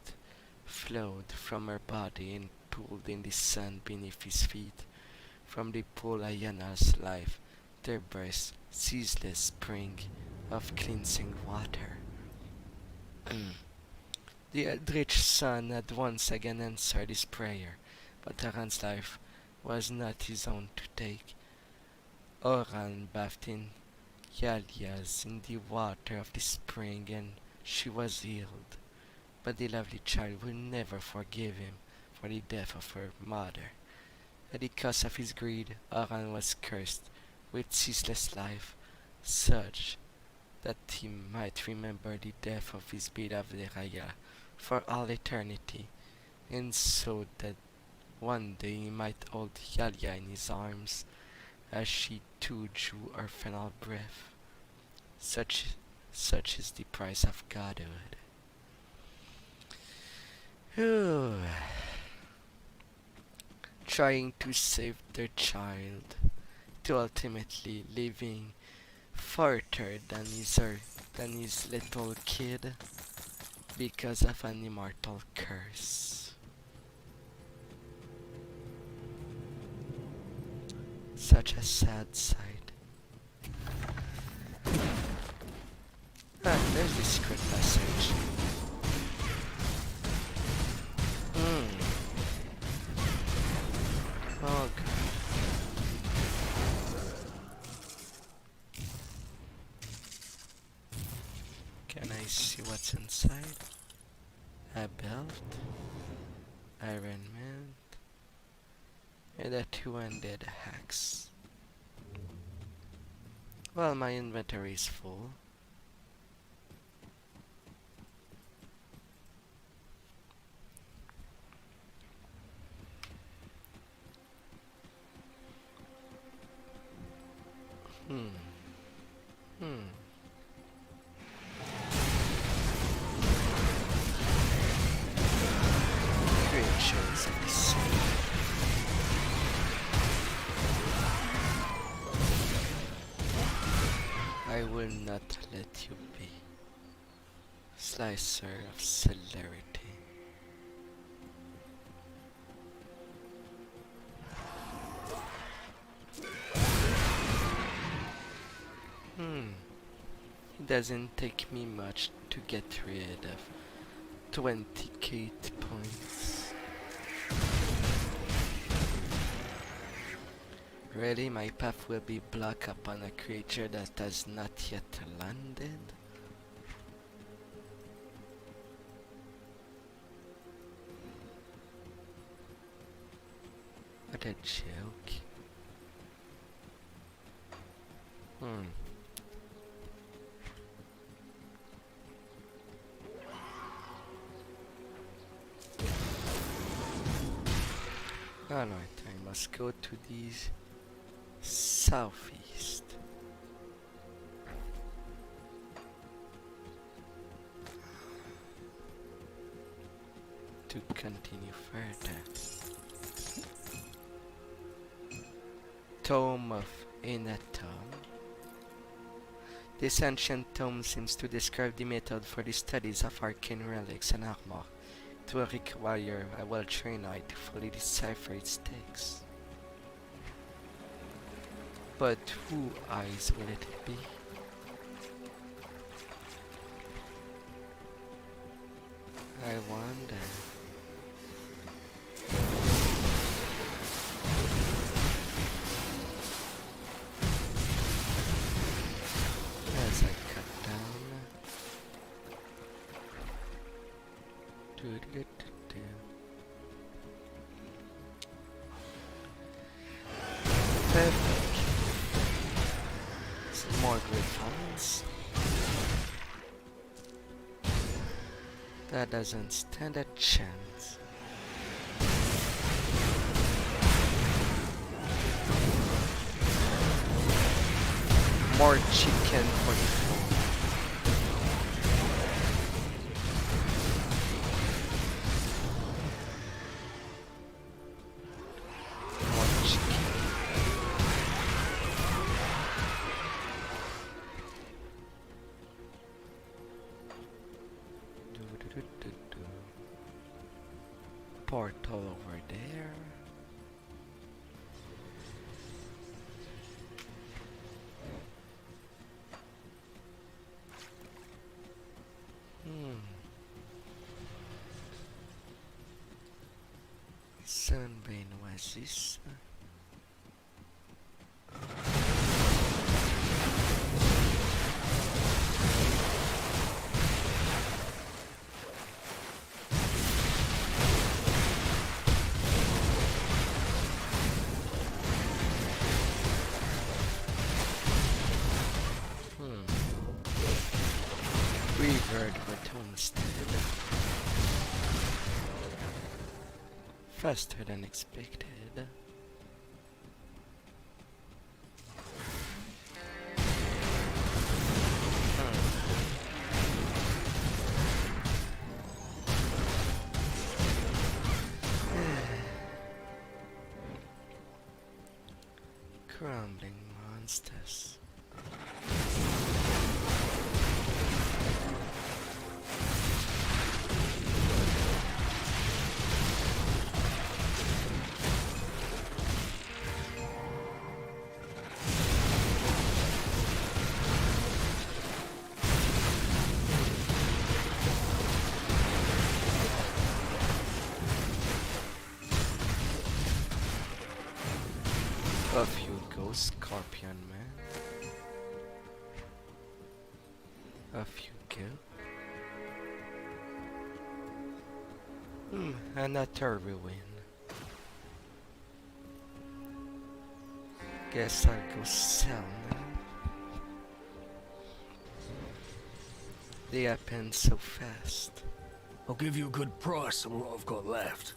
flowed from her body and pooled in the sand beneath his feet. From the pool Ayana's life there burst ceaseless spring of cleansing water. The Eldritch Sun had once again answered his prayer, but Oran's life was not his own to take. Oran bathed in Yalia's in the water of the spring, and she was healed. But the lovely child would never forgive him for the death of her mother. At the cost of his greed, Oran was cursed with ceaseless life, such that he might remember the death of his beloved Raya for all eternity, and so that one day he might hold Yalia in his arms as she too drew her final breath. Such is the price of godhood. Trying to save their child, to ultimately living further than his little kid because of an immortal curse. Such a sad sight. There's the secret passage. Oh god. Can I see what's inside? A belt, Iron Man, and a two-handed axe. Well, my inventory is full. Creatures of the sea. I will not let you be. Slicer of celerity. It doesn't take me much to get rid of 28 points. Really, my path will be blocked upon a creature that has not yet landed? What a joke. Alright, I must go to the southeast. To continue further. Tome of Enatom. This ancient tome seems to describe the method for the studies of arcane relics and armor. It will require a well-trained eye to fully decipher its text. But whose eyes will it be? I wonder. As I cut down. Perfect. Some more griffons. That doesn't stand a chance. More chicken for the phone. More chicken. Portal over there. Sunbane Oasis. Revered with Homestead. Faster than expected. Crumbling monsters. Off you go, Scorpion Man. Off you go. Another ruin. Guess I'll go sell now. They happen so fast. I'll give you a good price on what I've got left.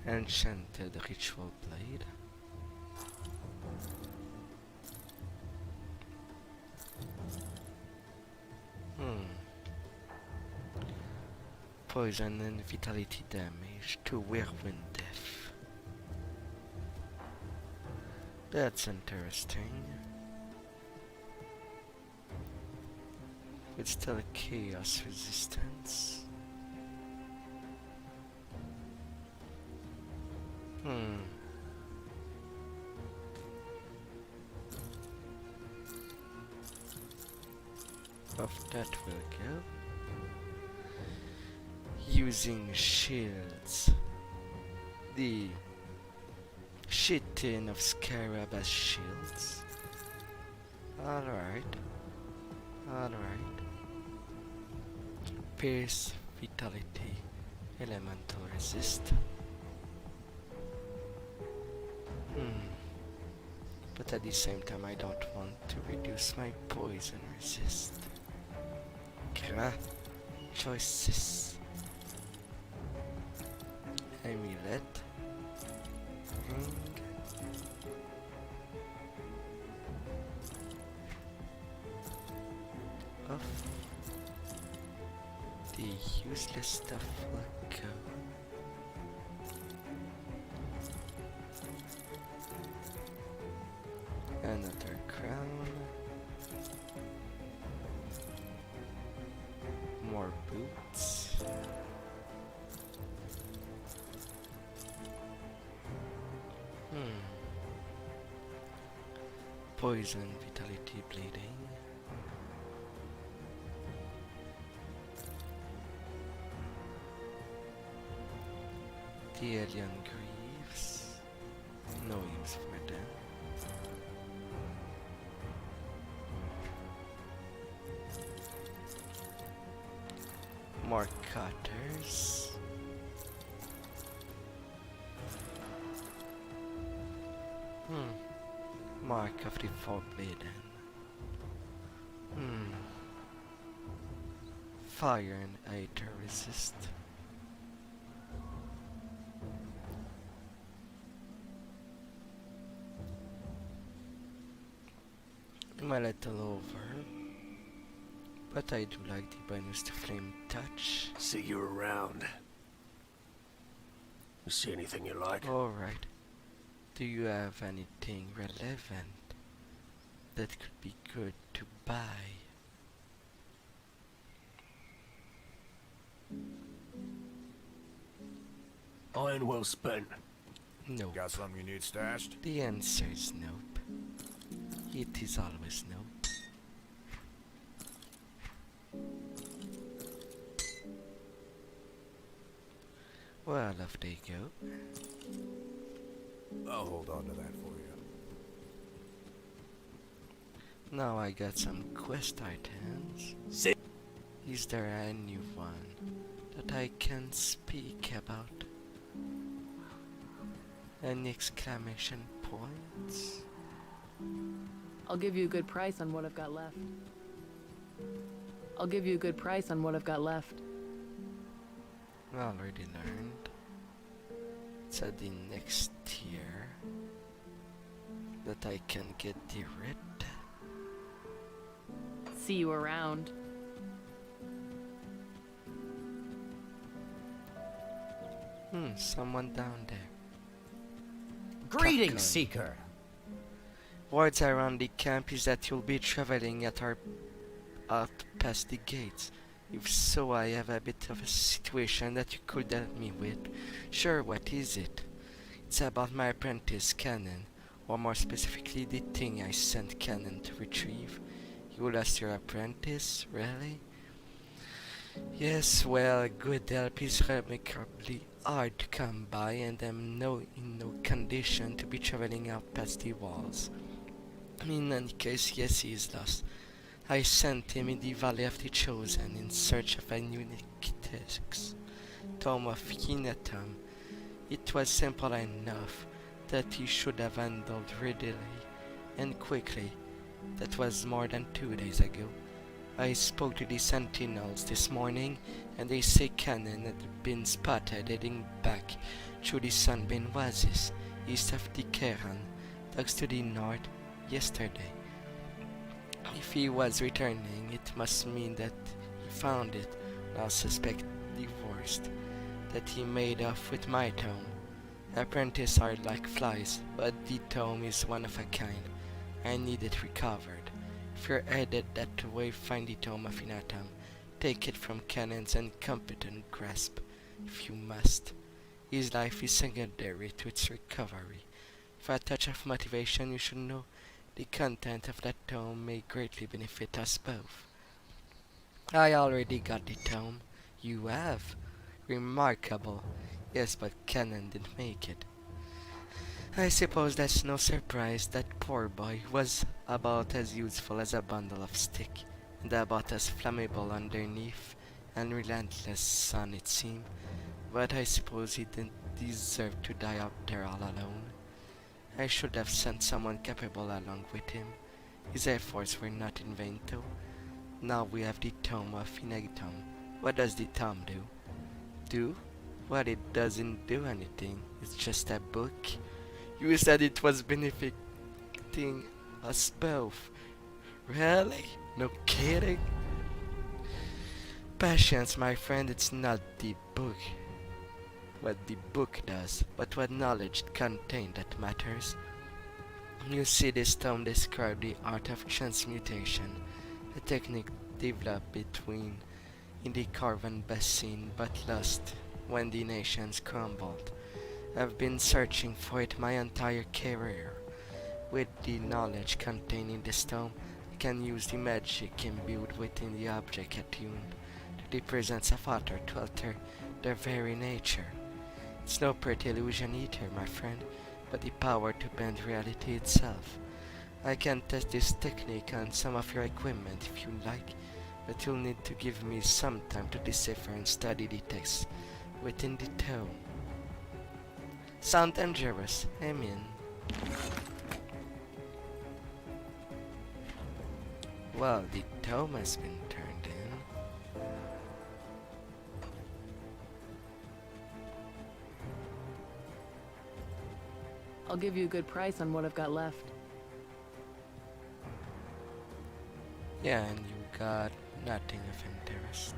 Enchanted ritual blade. poison and vitality damage to whirlwind death. That's interesting. It's still chaos resistance. Of that will go. Using shields. The shitting of Scarab as shields. Alright. Pierce, vitality, elemental resist. But at the same time I don't want to reduce my poison resist. Choices. Amulet. Ring. Off. The useless stuff will go. Another crown. More boots. Poison, vitality, bleeding. The alien greaves. No use for them. More cutters. Mark of the Forbidden. Fire and Aether resist. I'm a little over, but I do like the bonus to Flame Touch. See you around. You see anything you like? Alright. Do you have anything relevant that could be good to buy? Iron well spent. No. Got something you need stashed? The answer is nope. It is always nope. Well, off they go. I'll hold on to that for you. Now I got some quest items. Is there a new one that I can speak about? Any exclamation points? I'll give you a good price on what I've got left. Already learned. It's at the next tier that I can get the red. See you around. Someone down there. Greetings, Capcom. Seeker. Words around the camp is that you'll be traveling out past the gates. If so, I have a bit of a situation that you could help me with. Sure, what is it? It's about my apprentice, Cannon, or more specifically, the thing I sent Cannon to retrieve. You lost your apprentice, really? Yes, well, good help is remarkably hard to come by, and I'm in no condition to be traveling out past the walls. In any case, yes, he is lost. I sent him in the Valley of the Chosen in search of a unique text, Tome of Yinatum. It was simple enough that he should have handled readily and quickly. That was more than 2 days ago. I spoke to the Sentinels this morning, and they say Cannon had been spotted heading back through the Sunbeam Oasis, east of the Keran, tucks to the north, yesterday. If he was returning, it must mean that he found it. I'll suspect divorced, that he made off with my tome. Apprentices are like flies, but the tome is one of a kind. I need it recovered. If you're headed that way, find the tome of Inatam. Take it from cannons and competent grasp, if you must. His life is secondary to its recovery. For a touch of motivation, you should know the content of that tome may greatly benefit us both. I already got the tome. You have? Remarkable. Yes, but Canon didn't make it. I suppose that's no surprise. That poor boy was about as useful as a bundle of stick, and about as flammable underneath, and relentless on it seemed. But I suppose he didn't deserve to die out there all alone. I should have sent someone capable along with him. His efforts were not in vain though. Now we have the Tome of Inagtum. What does the tome do? Do? What, it doesn't do anything. It's just a book. You said it was benefiting us both. Really? No kidding? Patience, my friend, it's not the book. What the book does, but what knowledge it contains that matters. You see, this tome describes the art of transmutation, a technique developed between in the Carvan Basin but lost when the nations crumbled. I've been searching for it my entire career. With the knowledge contained in this tome, I can use the magic imbued within the object attuned to the presence of Otter to alter their very nature. It's no pretty illusion either, my friend, but the power to bend reality itself. I can test this technique on some of your equipment if you like, but you'll need to give me some time to decipher and study the text within the tome. Sound dangerous, I mean. Well, the tome has been turned in. I'll give you a good price on what I've got left. Yeah, and you got nothing of interest.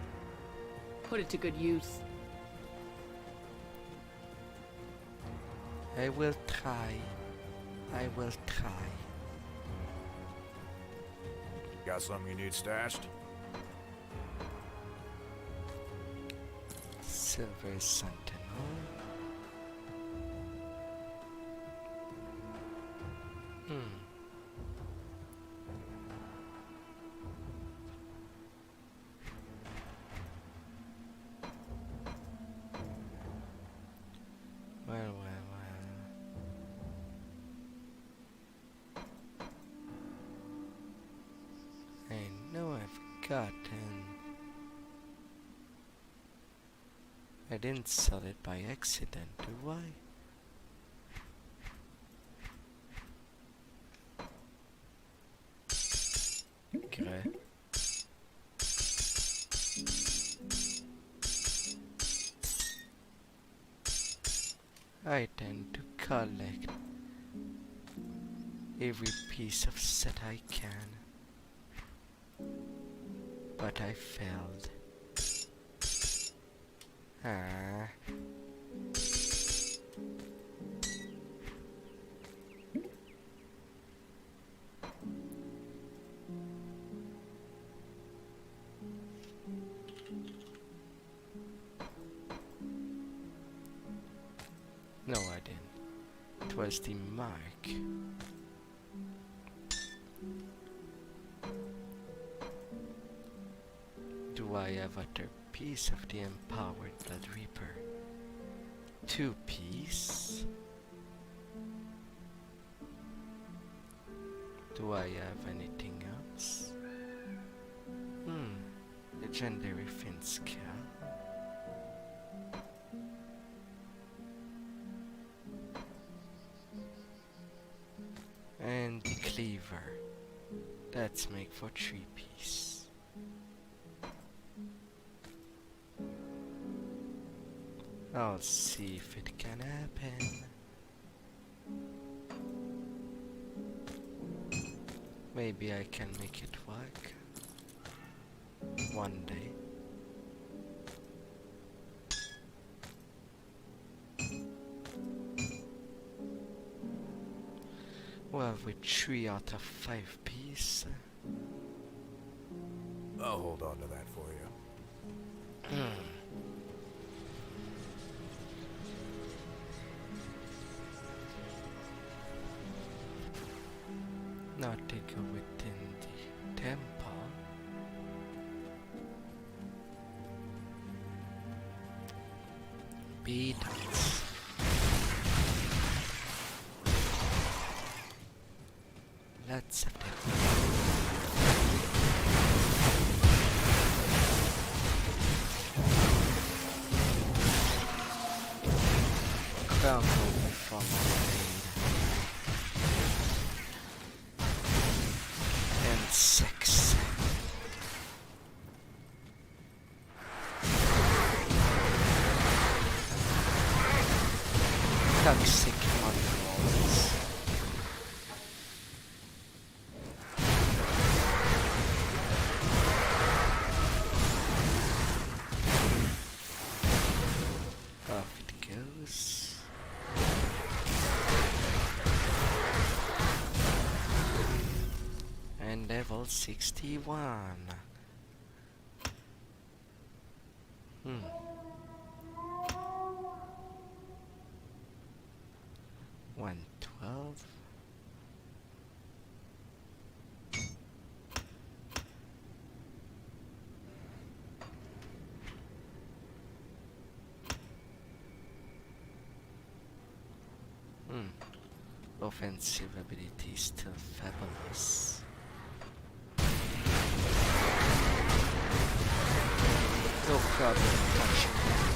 Put it to good use. I will try. I will try. Got something you need stashed? Silver Sentinel. Well. I know I've gotten... I didn't sell it by accident, do I? Okay. I tend to collect every piece of set I can, but I failed. No, I didn't. It was the mark. Do I have other piece of the empowered Blood Reaper? 2 piece? Do I have anything else? Legendary fin scale. And the cleaver. That's make for 3 piece. I'll see if it can happen. Maybe I can make it work. One day. Well, with 3 out of 5 piece. I'll hold on to that for you. Now take go within the temple. Beetles. Lots of them. Crown over from our and 6. Toxic mongrels. Off it goes. And level 61. 112. Offensive ability is still fabulous. No problem touching that.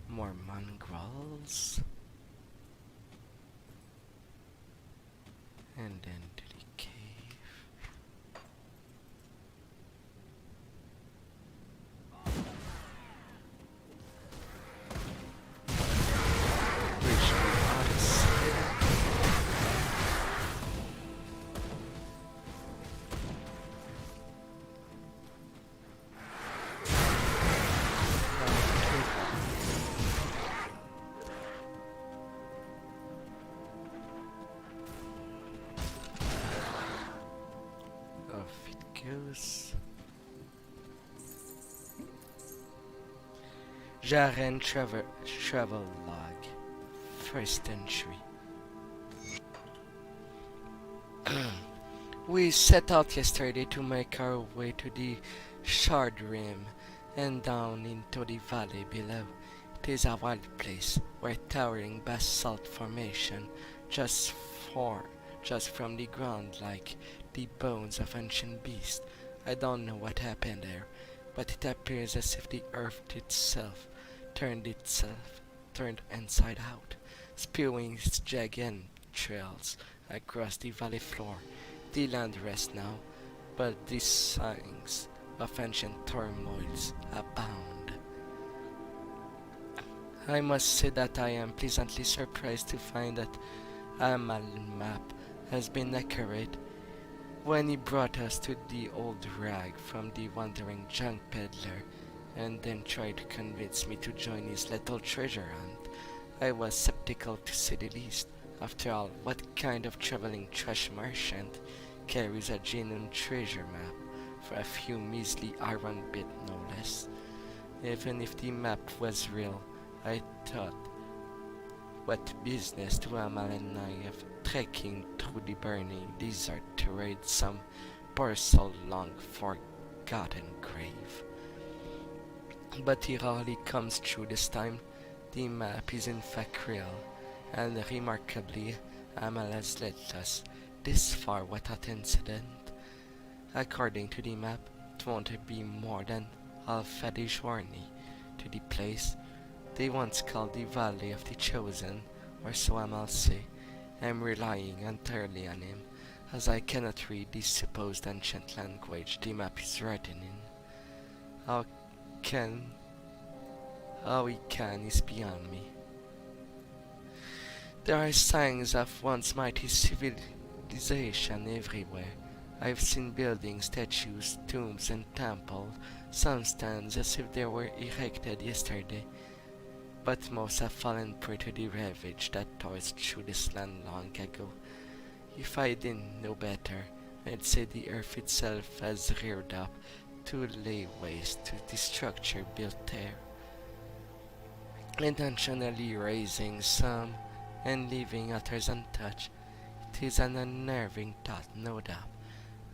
More mongrels. And then to the cave. Reach the Odyssey. Off it goes. Jaren travel log. First entry. We set out yesterday to make our way to the Shard Rim and down into the valley below. It is a wild place where towering basalt formation just from the ground like the bones of ancient beasts. I don't know what happened there, but it appears as if the earth itself turned inside out, spewing its jagged trails across the valley floor. The land rests now, but the signs of ancient turmoils abound. I must say that I am pleasantly surprised to find that Amal's map has been accurate. When he brought us to the old rag from the wandering junk peddler and then tried to convince me to join his little treasure hunt, I was skeptical to say the least. After all, what kind of traveling trash merchant carries a genuine treasure map for a few measly iron bits, no less? Even if the map was real, I thought, what business do Amal and I have trekking through the burning desert to raid some poor soul long forgotten grave? But it really comes true this time. The map is in fact real, and remarkably, Amal has led us this far without incident. According to the map, it won't be more than half a day's journey to the place they once called the Valley of the Chosen, or so Amal say. I'm relying entirely on him, as I cannot read the supposed ancient language the map is written in. How he can is beyond me. There are signs of once mighty civilization everywhere. I've seen buildings, statues, tombs, and temples. Some stand as if they were erected yesterday, but most have fallen prey to the ravage that tore through this land long ago. If I didn't know better, I'd say the earth itself has reared up to lay waste to the structure built there, intentionally raising some and leaving others untouched. It is an unnerving thought, no doubt.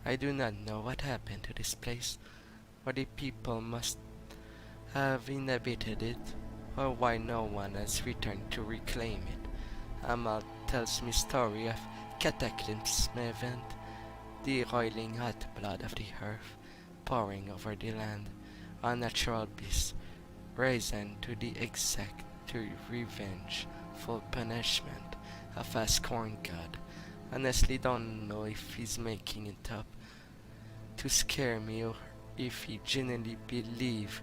I do not know what happened to this place, or the people must have inhabited it, or why no one has returned to reclaim it. Amal tells me story of cataclysm event, the roiling hot blood of the earth pouring over the land, unnatural beasts risen to the exact revengeful punishment of a scorned god. Honestly don't know if he's making it up to scare me or if he genuinely believes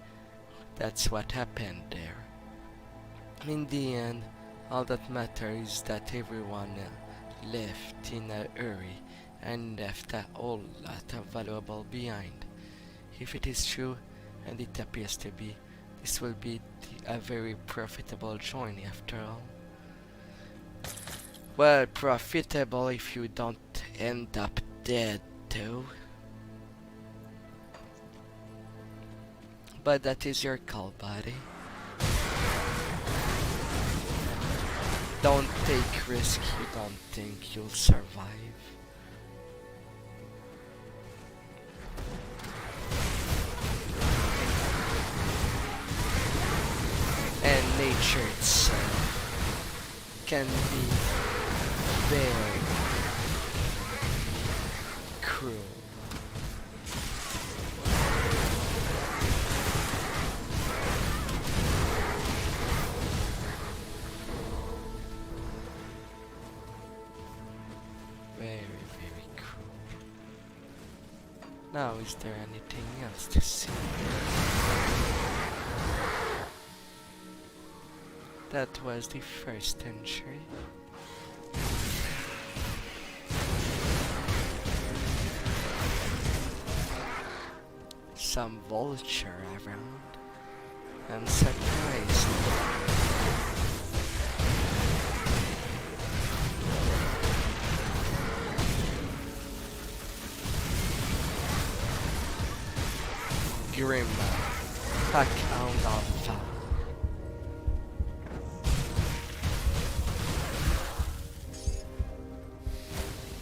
that's what happened there. In the end, all that matters is that everyone left in a hurry and left a whole lot of valuable behind. If it is true, and it appears to be, this will be a very profitable journey after all. Well, profitable if you don't end up dead, though. But that is your call, buddy. Don't take risk you don't think you'll survive. And nature itself can be very cruel. Very, very cruel. Now, is there anything else to see? That was the first entry. Some vulture around. I'm surprised. Grim Packhound Alpha.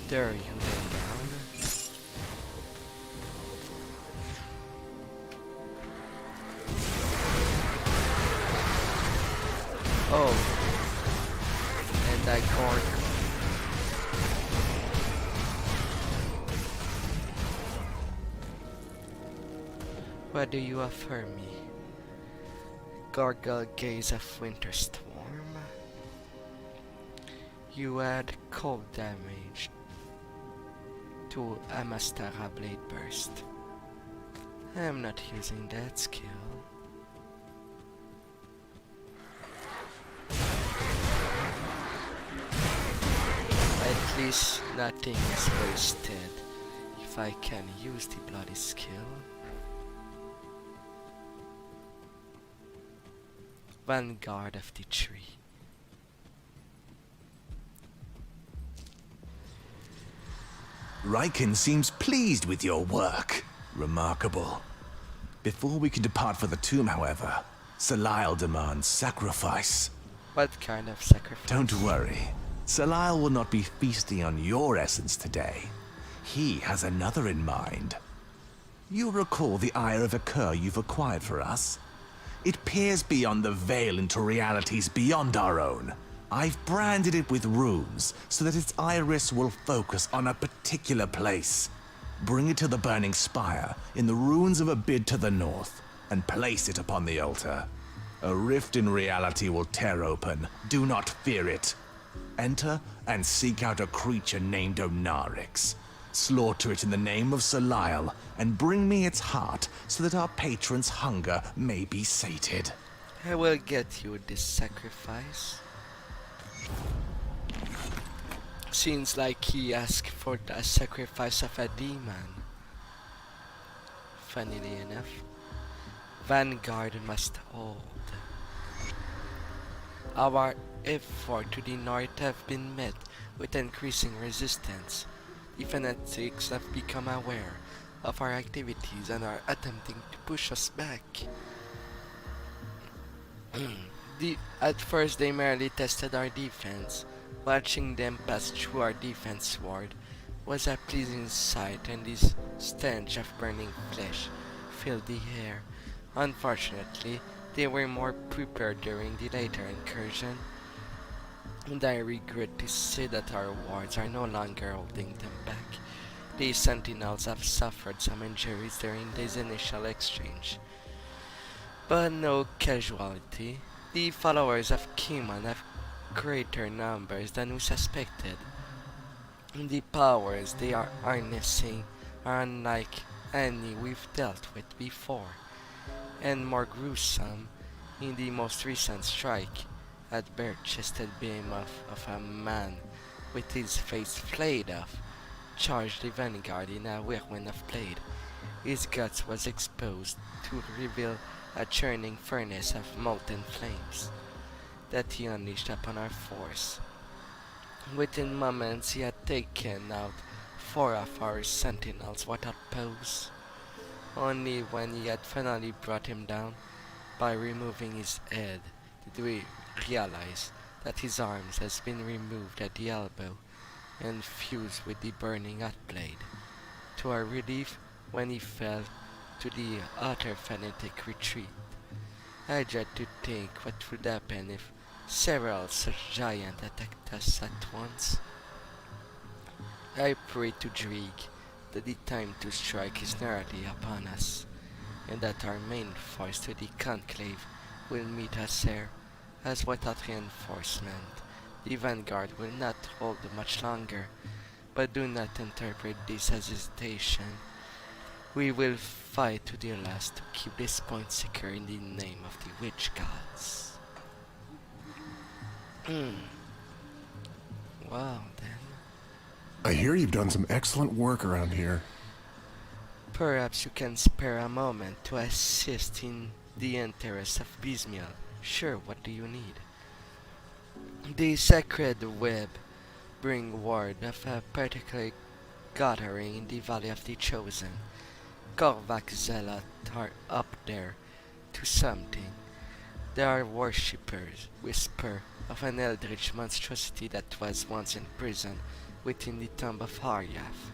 There you lay down. Oh, and I cork. What do you offer me? Gargle gaze of winter storm. You add cold damage to Amastara blade burst. I'm not using that skill. At least nothing is wasted if I can use the bloody skill. Vanguard of the tree. Riken seems pleased with your work. Remarkable. Before we can depart for the tomb, however, Salile demands sacrifice. What kind of sacrifice? Don't worry. Salile will not be feasting on your essence today. He has another in mind. You recall the ire of a cur you've acquired for us? It peers beyond the veil into realities beyond our own. I've branded it with runes so that its iris will focus on a particular place. Bring it to the burning spire in the ruins of a bid to the north and place it upon the altar. A rift in reality will tear open. Do not fear it. Enter and seek out a creature named Onarix. Slaughter it in the name of Salile and bring me its heart so that our patron's hunger may be sated. I will get you this sacrifice. Seems like he asked for the sacrifice of a demon. Funnily enough, Vanguard must hold. Our effort to the north have been met with increasing resistance. The fanatics have become aware of our activities and are attempting to push us back. At first they merely tested our defense. Watching them pass through our defense ward was a pleasing sight, and this stench of burning flesh filled the air. Unfortunately, they were more prepared during the later incursion, and I regret to say that our wards are no longer holding them back. The sentinels have suffered some injuries during this initial exchange, but no casualty. The followers of Kimon have greater numbers than we suspected. The powers they are harnessing are unlike any we've dealt with before, and more gruesome. In the most recent strike, a bare-chested behemoth of a man with his face flayed off charged the vanguard in a whirlwind of blade. His guts was exposed to reveal a churning furnace of molten flames that he unleashed upon our force. Within moments he had taken out 4 of our sentinels without pause. Only when he had finally brought him down by removing his head did we realize that his arms has been removed at the elbow and fused with the burning hot blade. To our relief, when he fell to the utter fanatic retreat, I dread to think what would happen if several such giants attacked us at once. I pray to Drieg that the time to strike is nearly upon us, and that our main force to the conclave will meet us here, as without reinforcement, the vanguard will not hold much longer. But do not interpret this as hesitation. We will fight to the last to keep this point secure in the name of the witch gods. Well then. I hear you've done some excellent work around here. Perhaps you can spare a moment to assist in the interest of Bismiel. Sure, what do you need? The sacred web bring word of a particular gathering in the Valley of the Chosen. Korvac Zealot are up there to something. There are worshippers whisper of an eldritch monstrosity that was once imprisoned within the tomb of Haryaf.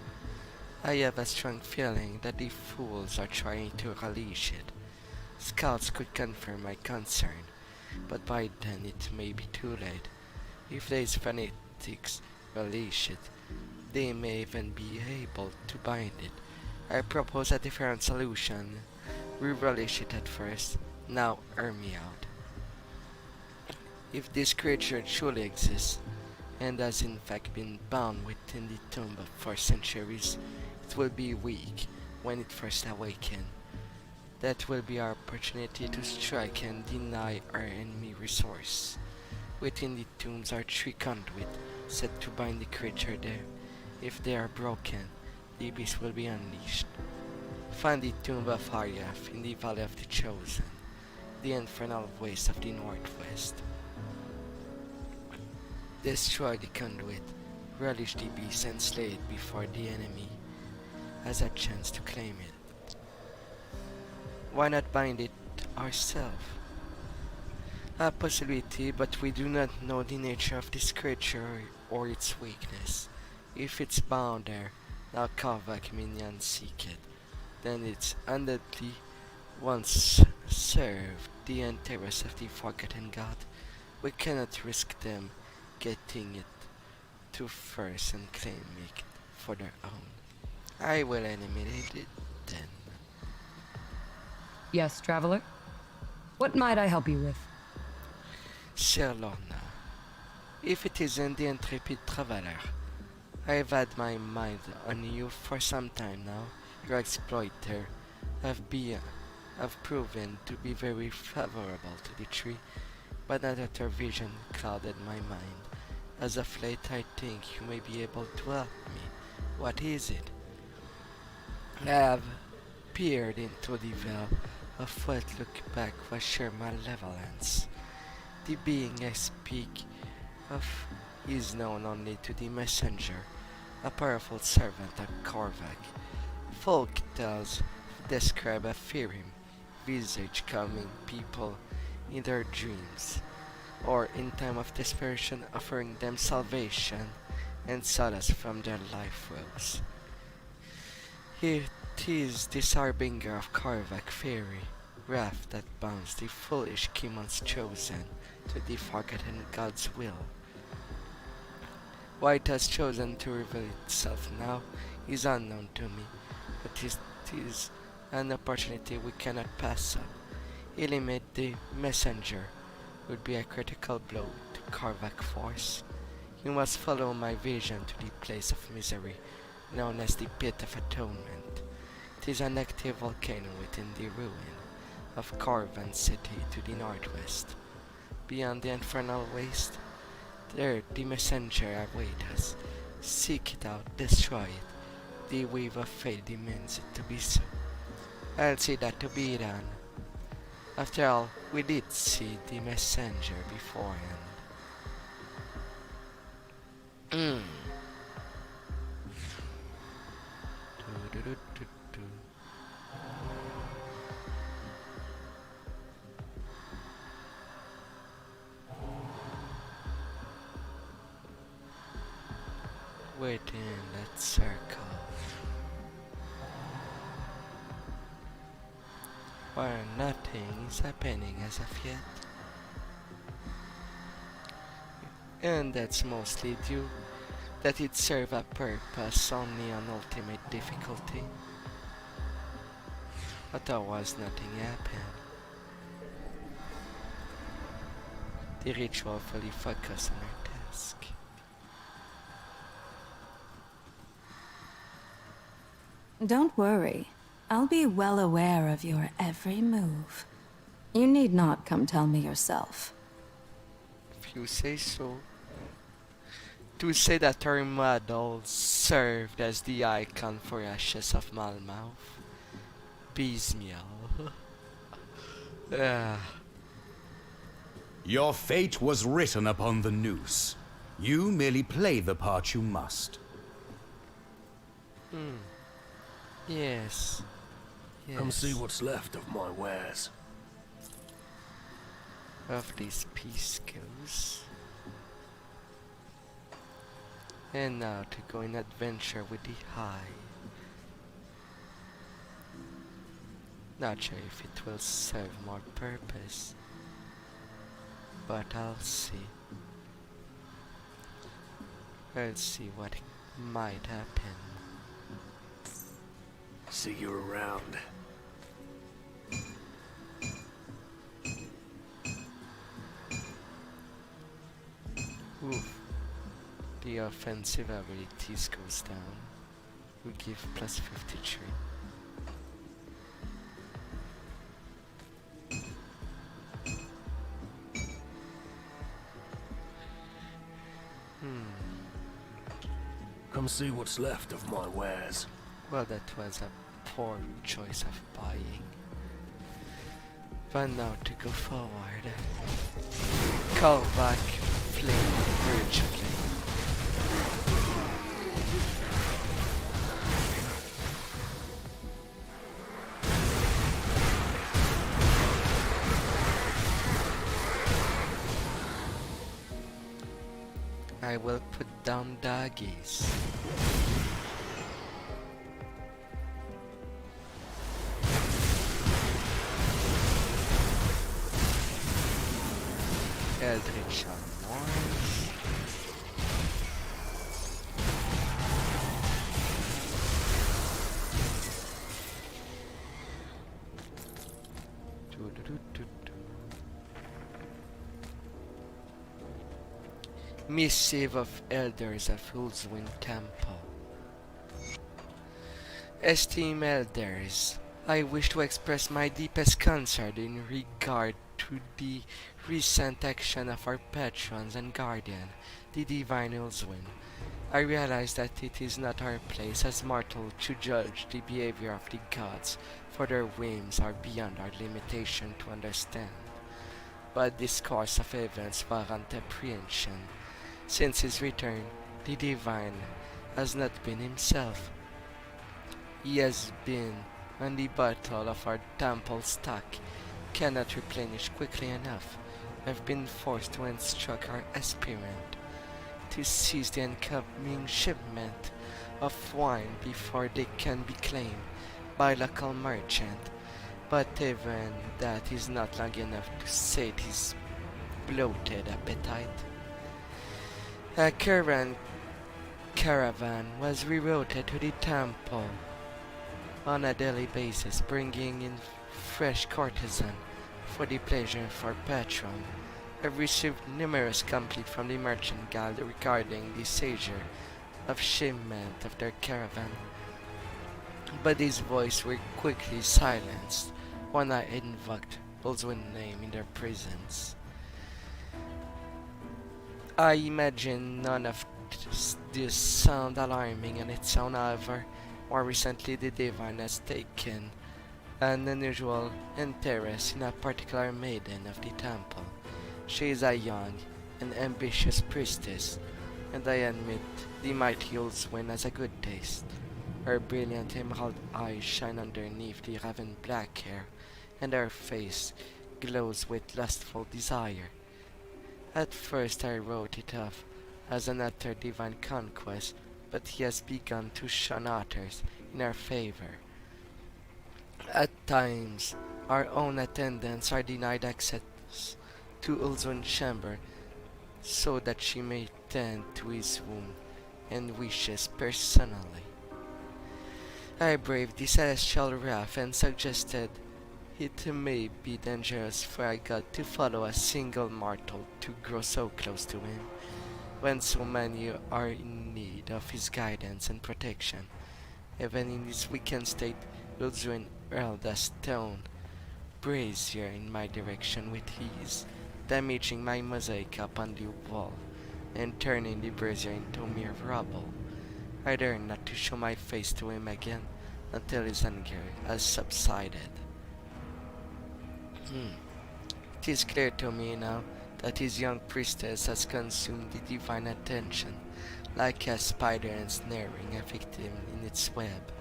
I have a strong feeling that the fools are trying to release it. Scouts could confirm my concern, but by then it may be too late. If these fanatics release it, they may even be able to bind it. I propose a different solution. We release it at first, now hear me out. If this creature truly exists, and has in fact been bound within the tomb for centuries, it will be weak when it first awakens. That will be our opportunity to strike and deny our enemy resource. Within the tombs are 3 conduits set to bind the creature there. If they are broken, the beast will be unleashed. Find the tomb of Haryaf in the Valley of the Chosen, the infernal waste of the northwest. Destroy the conduit, relish the beast and slay it before the enemy has a chance to claim it. Why not bind it ourselves? A possibility, but we do not know the nature of this creature or its weakness. If it's bound there, now Korvac minions seek it, then it's undoubtedly once served the interests of the forgotten god. We cannot risk them getting it to first and claiming it for their own. I will eliminate it then. Yes, traveler? What might I help you with? Sir Lorna, if it isn't the intrepid traveler, I've had my mind on you for some time now. Your exploiter have proven to be very favorable to the tree, but another vision clouded my mind. As of late, I think you may be able to help me. What is it? I have peered into the veil of what looked back was sheer malevolence. The being I speak of is known only to the messenger, a powerful servant of Korvac. Folk tales describe a fearing visage calming people in their dreams, or in time of desperation offering them salvation and solace from their life woes. It is this harbinger of Korvac fairy wrath that bounds the foolish Kimon's chosen to the forgotten God's will. Why it has chosen to reveal itself now is unknown to me, but it is an opportunity we cannot pass up. Eliminate the messenger would be a critical blow to Korvac force. You must follow my vision to the place of misery, known as the Pit of Atonement. It is an active volcano within the ruin of Korvan City to the northwest. Beyond the infernal waste, there the messenger awaits us. Seek it out, destroy it. The wave of fate demands it to be so. I'll see that to be done. After all, we did see the messenger beforehand. Within that circle, where nothing is happening as of yet. And that's mostly due that it serves a purpose only on ultimate difficulty. Otherwise nothing happened. The ritual fully focused on our task. Don't worry. I'll be well aware of your every move. You need not come tell me yourself. If you say so. To say that our model served as the icon for Ashes of Malmouth. Beesmeal. Your fate was written upon the noose. You merely play the part you must. Yes. Come see what's left of my wares. Of these peace skills. And now to go in adventure with the High. Not sure if it will serve more purpose, but I'll see. I'll see what might happen. See you around. Oof. The offensive abilities goes down. We give plus 53. Come see what's left of my wares. Well, that was a poor choice of buying. But now to go forward. Call back flame urgently. I will put down doggies. Eldritch Armors. Missive of Elders of Hulswind Temple. Esteemed Elders, I wish to express my deepest concern in regard to the recent action of our patrons and guardian, the divine Ulzwin. I realize that it is not our place as mortal to judge the behavior of the gods, for their whims are beyond our limitation to understand. But this course of events warrant apprehension. Since his return, the divine has not been himself. He has been on the bottle of our temple stock, cannot replenish quickly enough. I've been forced to instruct our aspirant to seize the incoming shipment of wine before they can be claimed by local merchant. But even that is not long enough to sate his bloated appetite. A caravan was rerouted to the temple on a daily basis, bringing in fresh courtesan for the pleasure of our patron. I've received numerous complaints from the merchant guild regarding the seizure of shipment of their caravan, but these voices were quickly silenced when I invoked Ulzwin's name in their presence. I imagine none of this sound alarming on its own, however. More recently, the divine has taken an unusual interest in a particular maiden of the temple. She is a young and ambitious priestess, and I admit the mighty Ulzwin has a good taste. Her brilliant emerald eyes shine underneath the raven black hair, and her face glows with lustful desire. At first I wrote it off as an utter divine conquest, but he has begun to shun others in her favor. At times, our own attendants are denied access to Ulzwin's chamber so that she may tend to his wound and wishes personally. I braved the celestial wrath and suggested it may be dangerous for a god to follow a single mortal to grow so close to him, when so many are in need of his guidance and protection. Even in his weakened state, Ulzwin hurled a stone brazier in my direction with ease, damaging my mosaic upon the wall and turning the brazier into mere rubble. I dared not to show my face to him again until his anger has subsided. It is clear to me now that his young priestess has consumed the divine attention, like a spider ensnaring a victim in its web.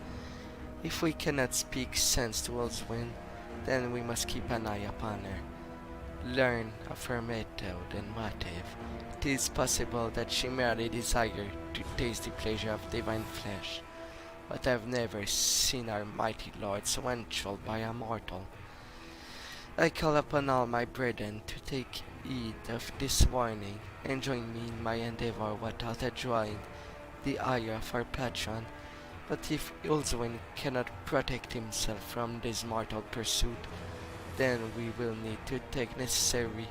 If we cannot speak sense to Ulzwin, then we must keep an eye upon her, learn of her method and motive. It is possible that she merely desired to taste the pleasure of divine flesh, but I've never seen our mighty Lord so enthralled by a mortal. I call upon all my brethren to take heed of this warning and join me in my endeavor without drawing the ire of our patron. But if Ulzwin cannot protect himself from this mortal pursuit, then we will need to take necessary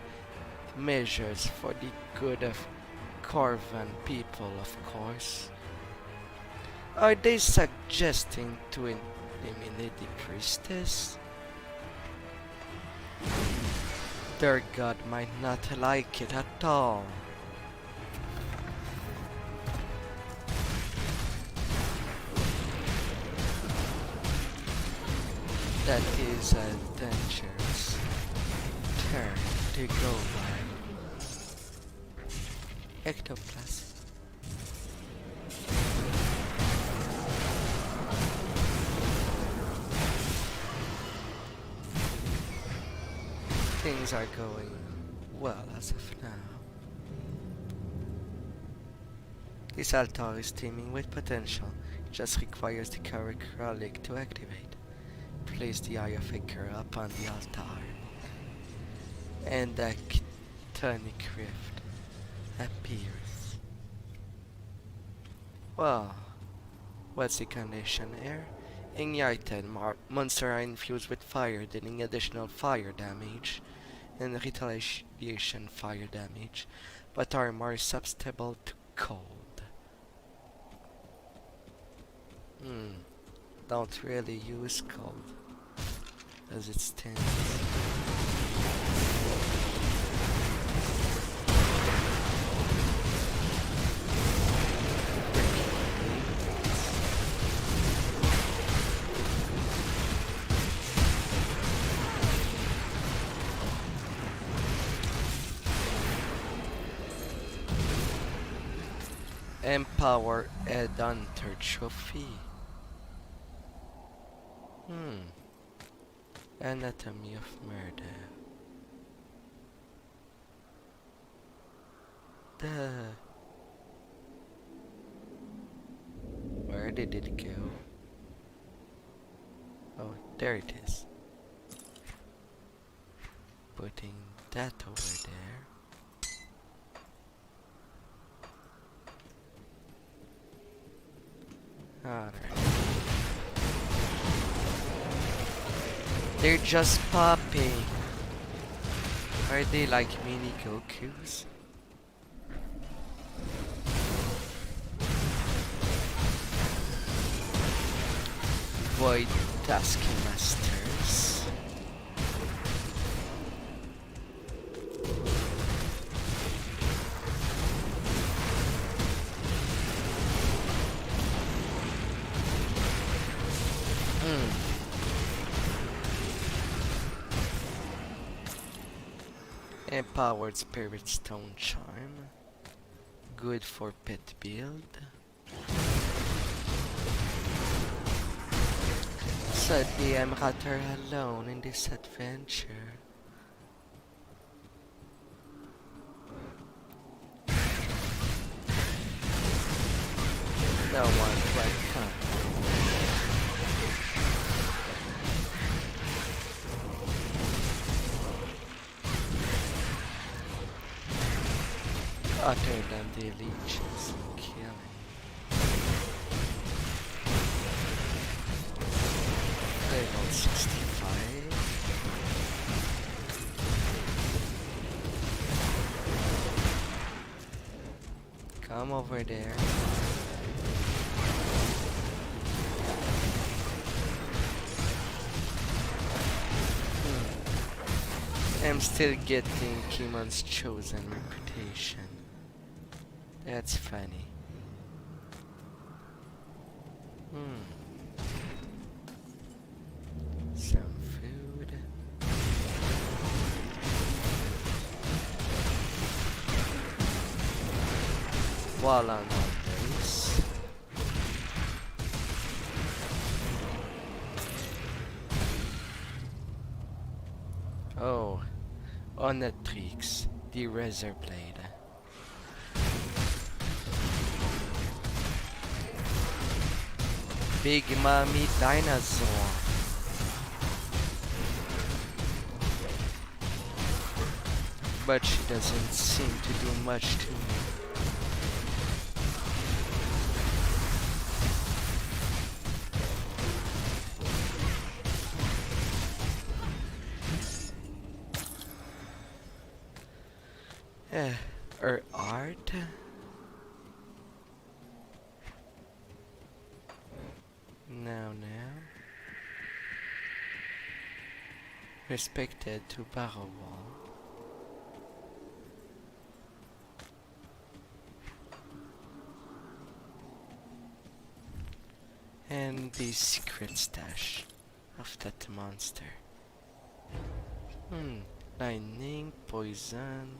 measures for the good of Corvan people, of course. Are they suggesting to eliminate the priestess? Their god might not like it at all. That is a dangerous turn to go by. Ectoplasm. Things are going well as of now. This altar is teeming with potential. It just requires the correct relic to activate. Place the Eye of Icar upon the altar, and a chthonic rift appears. Well, what's the condition here? Ignited monsters are infused with fire, dealing additional fire damage and retaliation fire damage, but are more susceptible to cold. Don't really use cold as it stands. Empower Headhunter Trophy. Anatomy of Murder. Where did it go? Oh, there it is. Putting that over there. Alright. They're just popping. Are they like mini Gokus? Void Taskmasters. Empowered Spirit Stone Charm. Good for pet build. Sadly, I'm rather alone in this adventure. No one quite come. Other than the leeches killing. Level 65. Come over there. I'm still getting Kimon's chosen reputation. That's funny. Some food. While I'm on this, oh, Onetrix, the Razor Blade. Big Mommy Dinosaur. But she doesn't seem to do much to me. Her art? Now. Respected to Barrow Wall. And the secret stash of that monster. Lightning, poison,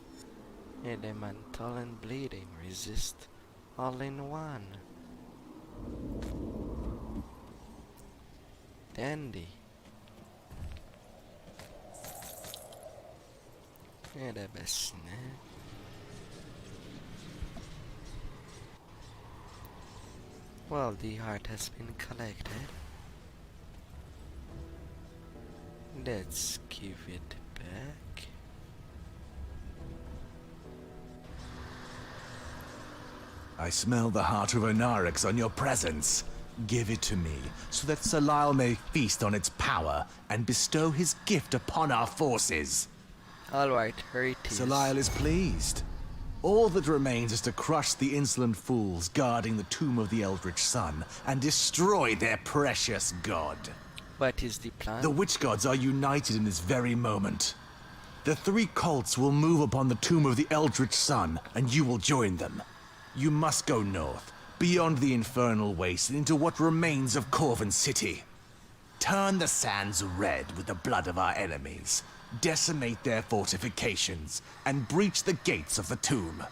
elemental and bleeding resist all in one. Dandy. Era best, ne? Well, the heart has been collected. Let's give it back. I smell the heart of Onarix on your presence. Give it to me, so that Sir Lyle may feast on its power and bestow his gift upon our forces. Alright, here it is. Sir Lyle is pleased. All that remains is to crush the insolent fools guarding the tomb of the Eldritch Sun and destroy their precious god. What is the plan? The witch gods are united in this very moment. The three cults will move upon the tomb of the Eldritch Sun, and you will join them. You must go north, beyond the infernal waste, and into what remains of Corvin City. Turn the sands red with the blood of our enemies, decimate their fortifications, and breach the gates of the tomb.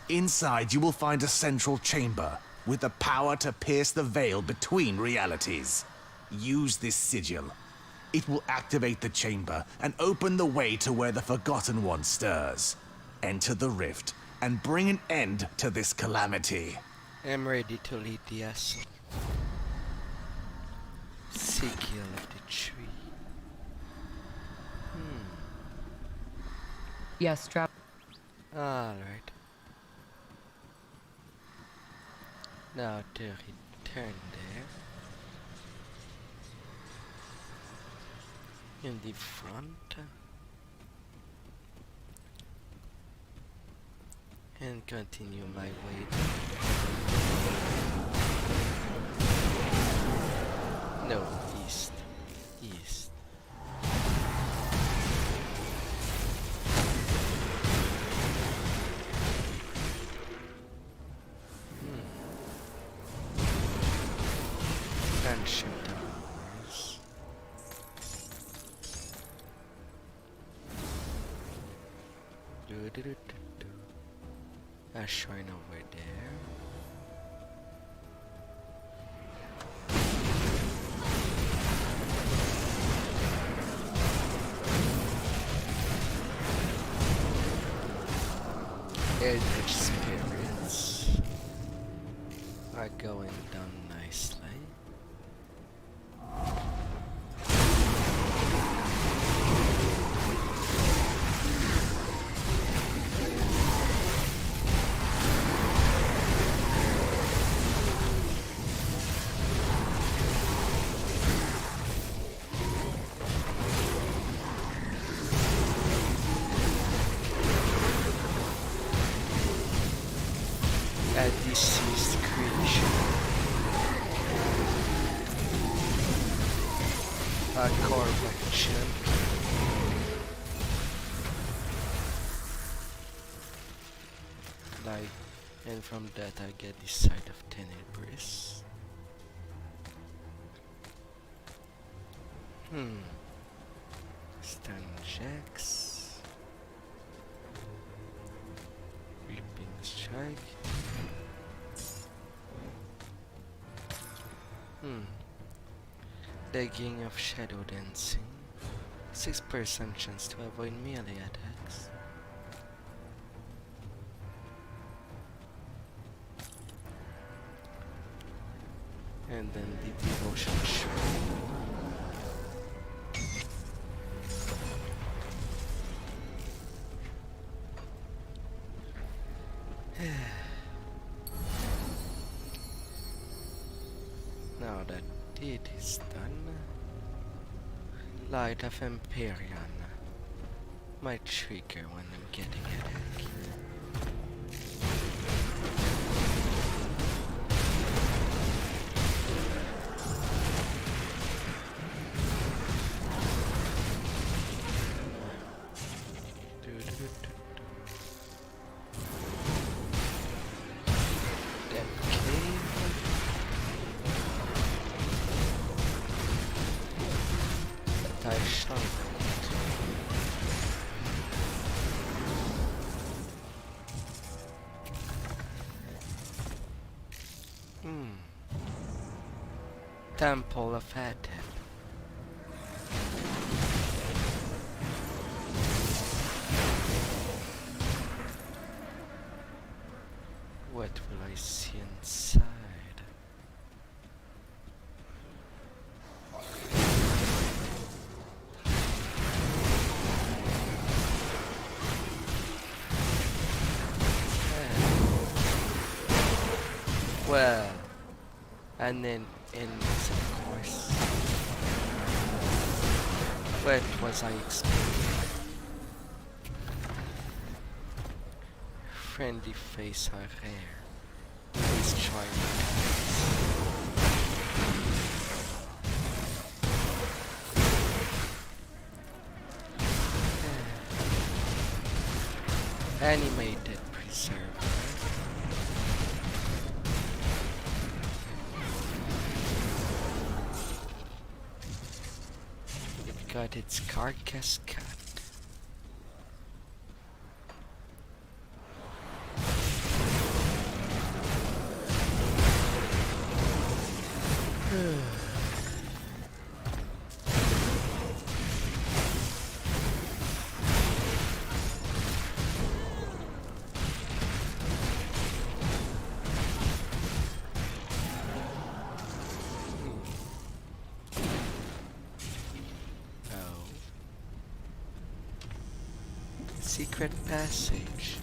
Inside, you will find a central chamber with the power to pierce the veil between realities. Use this sigil. It will activate the chamber and open the way to where the Forgotten One stirs. Enter the rift and bring an end to this calamity. I'm ready to lead the assault. Sigil of the tree. Yes, drop. Alright. Now to return there. In the front. And continue my way. No, east. East. And shoot the horse. A shrine over there. Eldritch spirits are going down nicely. A deceased creature. A corruption. Like, and from that I get the sight of Tenebris. Stun jacks. Reaping strike. Begging of shadow dancing. 6% chance to avoid melee attacks. And then the devotion shrine. Now that it is done, Light of Empyrean might trigger when I'm getting a headache. Temple of Atep. What will I see inside? Well, and then enemies, of course. What was I expecting? Friendly face are rare. Please try Animated preserver. It got its carcass cut. Secret passage.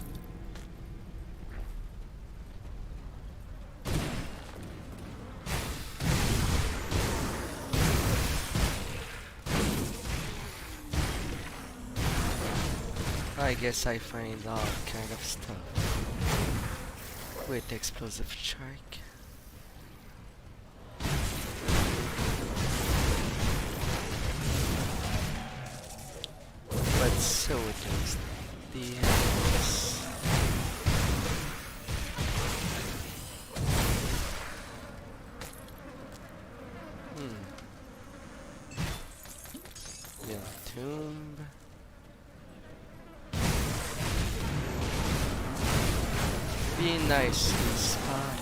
I guess I find all kind of stuff. With explosive shark. But so does the animals. Yeah, tomb. Be nicely spotted.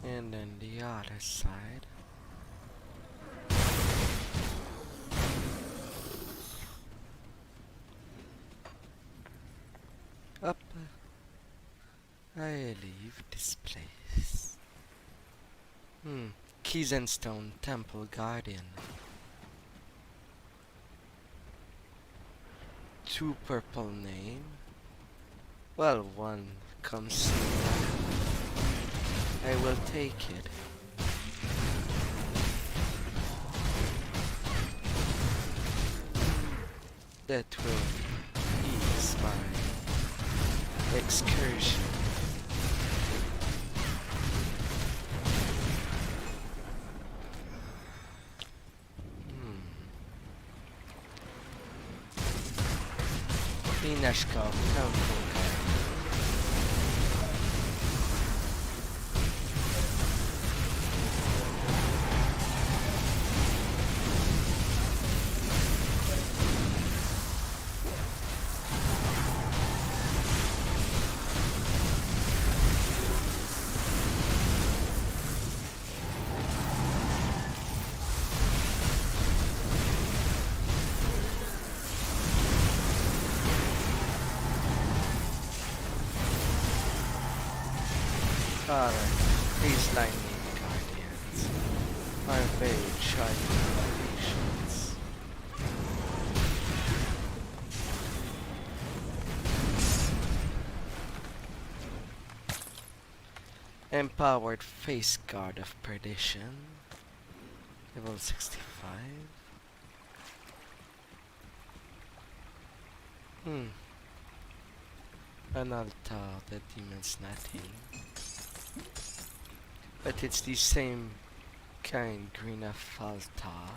And then the other side. Up. I leave this place. Keys and Stone Temple Guardian. 2 purple name. Well, one comes soon. I will take it. That will ease my excursion. Pinashkov Temple. Alright, these lightning guardians are very charming creations. Empowered face guard of perdition, level 65. An altar that demands nothing. But it's the same kind green of altar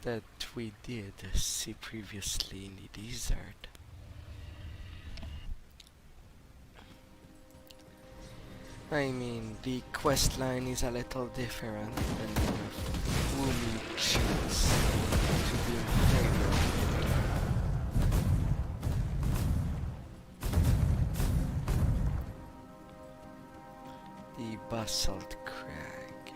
that we did see previously in the desert. I mean, the quest line is a little different than whom we choose to be in favor of. The basalt crag.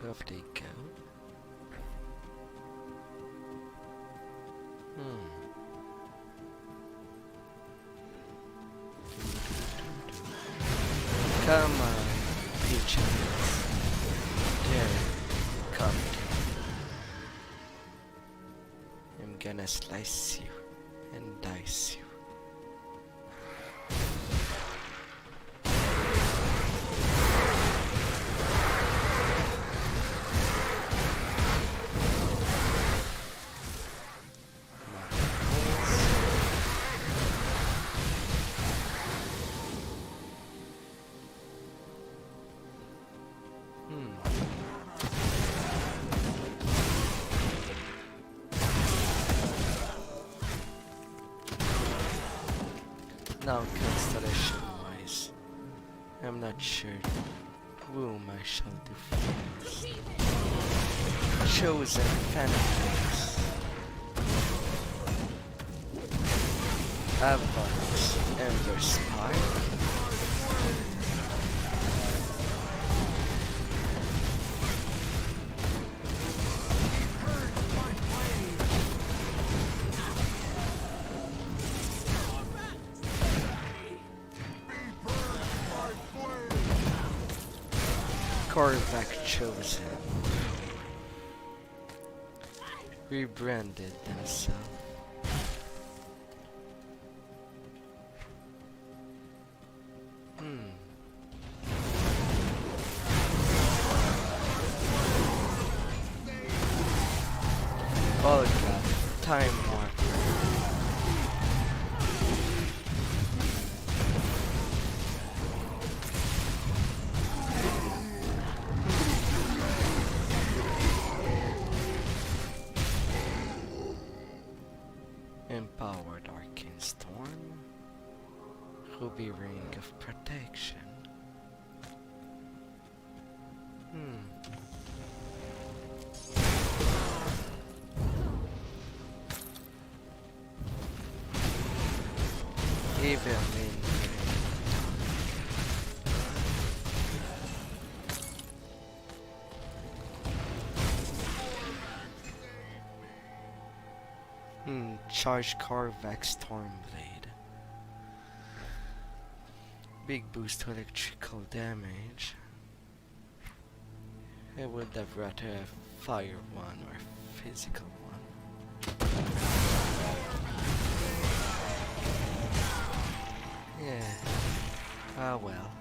Off they go. Come on, pigeons. There, come to me. I'm gonna slice you and dice you. Now constellation wise, I'm not sure whom I shall do first. Chosen Fenris, Avalanche, Ember Spire, Korvac Chosen, rebranded themselves. Volga, Time Marker. Empowered Arcane Storm, Ruby Ring of Protection. Evil Main. Charge Korvac Stormblade. Big boost to electrical damage. I would have rather a fire one or physical one. Yeah. Ah well.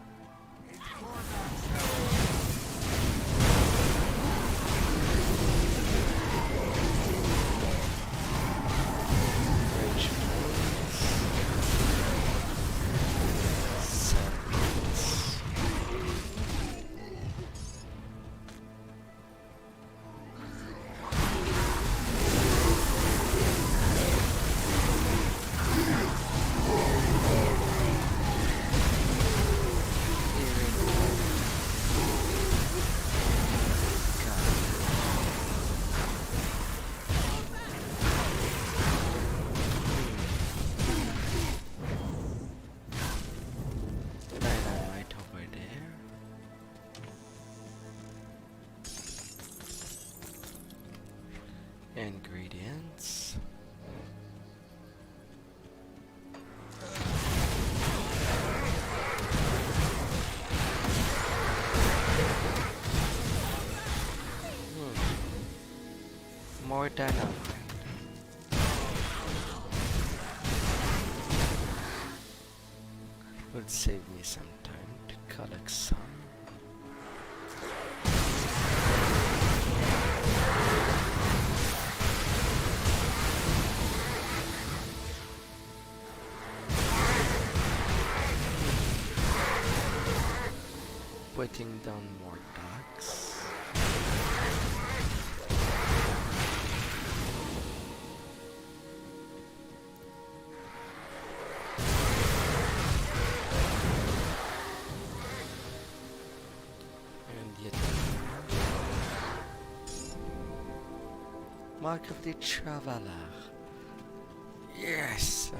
Ingredients. More dynamite. Would save me some time to collect some. Putting down more dogs. And yet Mark of the Traveler. Yes,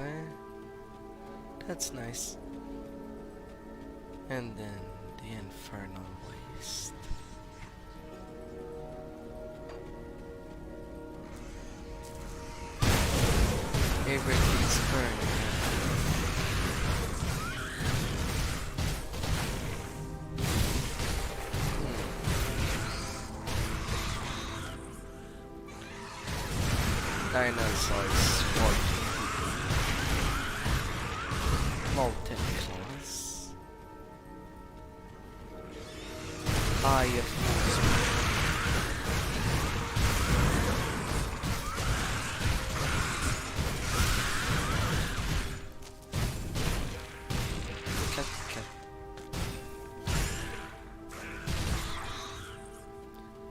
that's nice. And then the Infernal Waste. Everything's burning. Dinosaurs walking. Molten claws. Eye of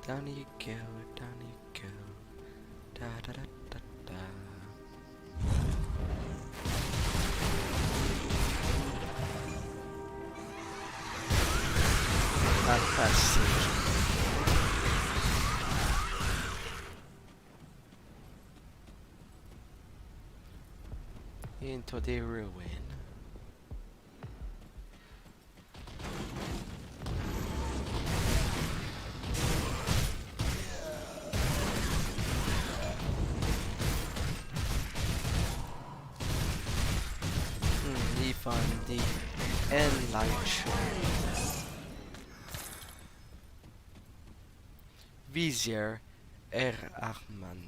down you go, down you go. Da da da da da. a passage into the ruin. Even the enlightened Vizier Armand.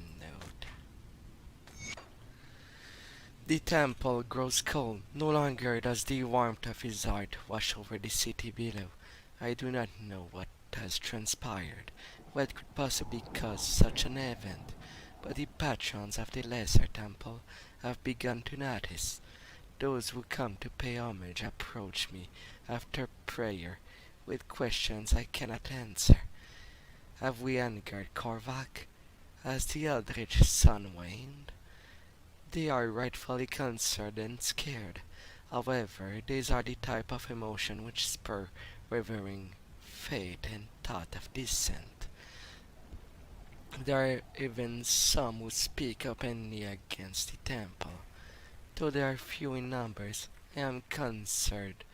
The temple grows cold. No longer does the warmth of his heart wash over the city below. I do not know what has transpired, what could possibly cause such an event, but the patrons of the lesser temple have begun to notice. Those who come to pay homage approach me after prayer with questions I cannot answer. Have we angered Korvac? Has the eldritch sun waned? They are rightfully concerned and scared. However, these are the type of emotion which spur revering faith and thought of dissent. There are even some who speak openly against the temple. Though they are few in numbers, I am concerned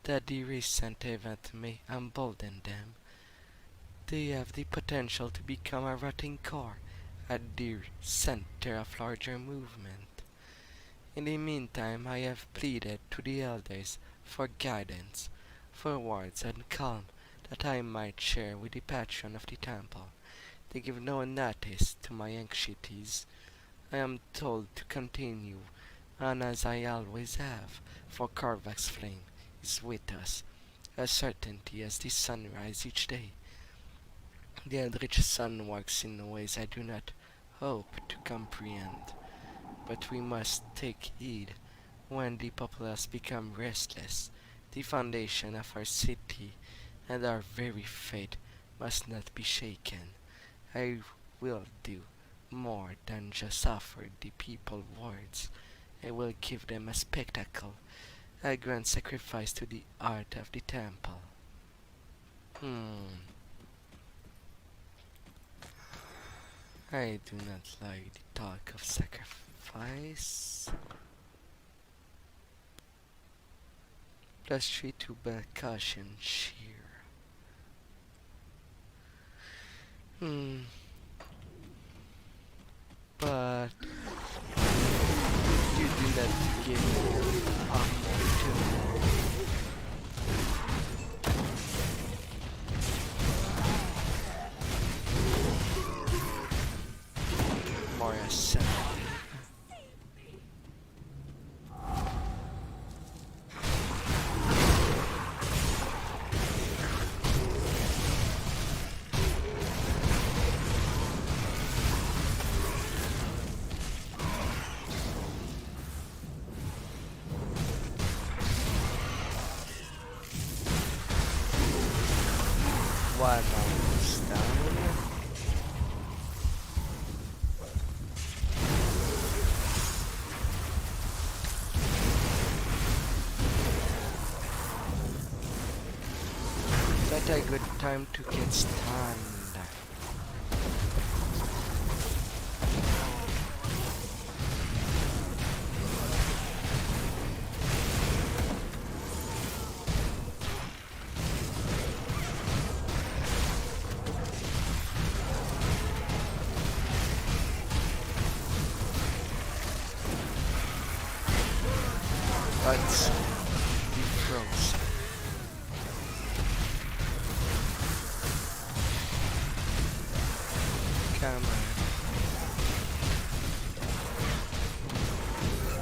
that the recent event may embolden them. They have the potential to become a rotting core at the center of larger movement. In the meantime, I have pleaded to the elders for guidance, for words and calm that I might share with the patron of the temple. They give no notice to my anxieties. I am told to continue, and as I always have, for Korvac's flame is with us, as certainty as the sunrise each day. The eldritch sun works in ways I do not hope to comprehend, but we must take heed when the populace become restless. The foundation of our city and our very fate must not be shaken. I will do more than just offer the people words. I will give them a spectacle, a grand sacrifice to the art of the temple. I do not like the talk of sacrifice. +3 to caution sheer. But you do not give more assembly. One almost down. Not a good time to get stunned. Let's defrost. Come on.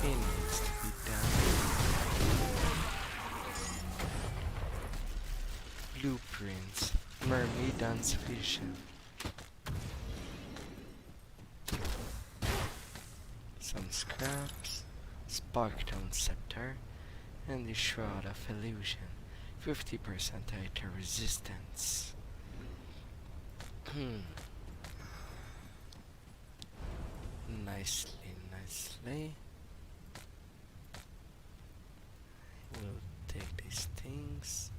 It needs to be done. Blueprints. Myrmidon's vision. Some scraps. Sparkstone scepter. And the Shroud of Illusion. 50% tighter resistance. Nicely. We'll take these things.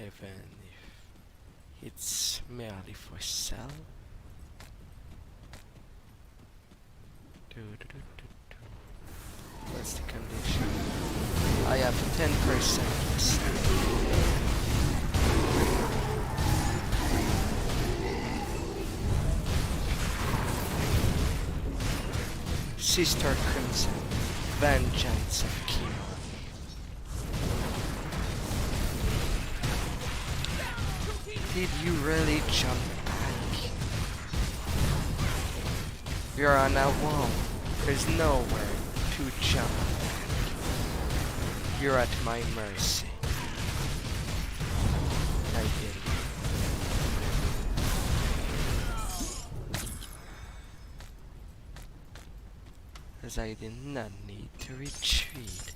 even if it's merely for sale. What's the condition? I have 10%. Sister Crimson, Vengeance of Kimo. Did you really jump back? You're on a wall. There's nowhere to jump back. You're at my mercy. I did. As I did not need to retreat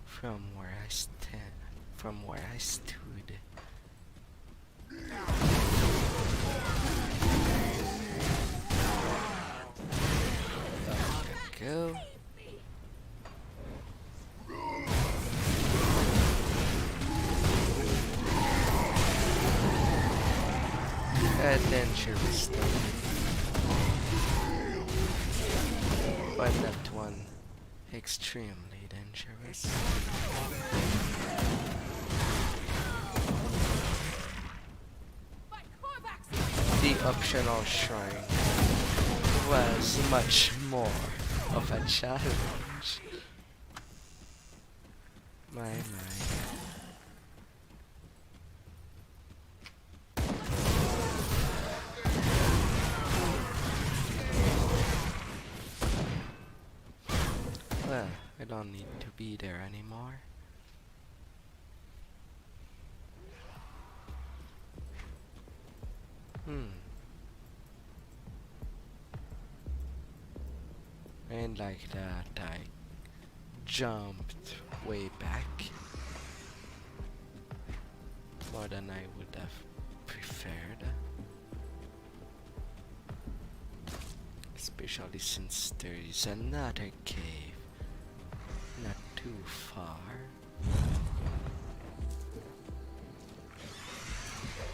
from where I stood. Go. Adventurous stuff. But that one extremely dangerous. The optional shrine was much more of a challenge. My. Well, I don't need to be there anymore. And like that, I jumped way back. More than I would have preferred. Especially since there is another cave not too far.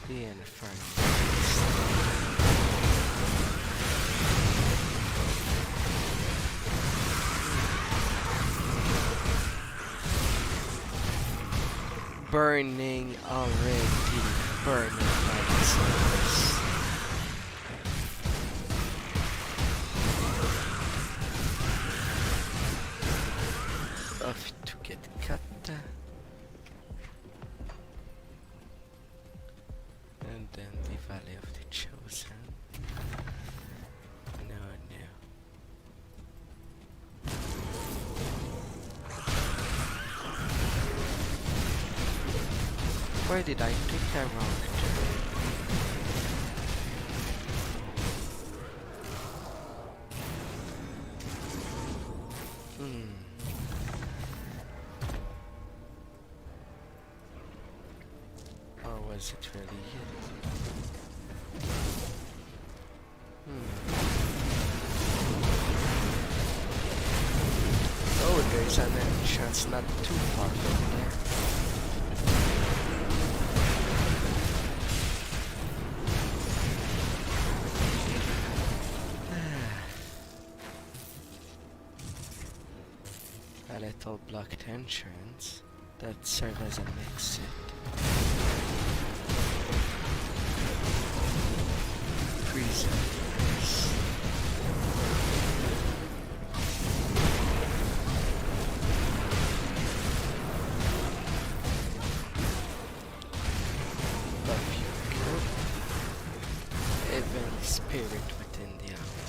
The Inferno. Burning already, burning by itself. Off to get cut. And then the Valley of the Chosen. No. Where did I take that wrong turn? Or was it really it? Oh, there's an entrance not too far from there. A little blocked entrance that serves as an exit. Prisoners. Love you, good. Even spirit within the hour.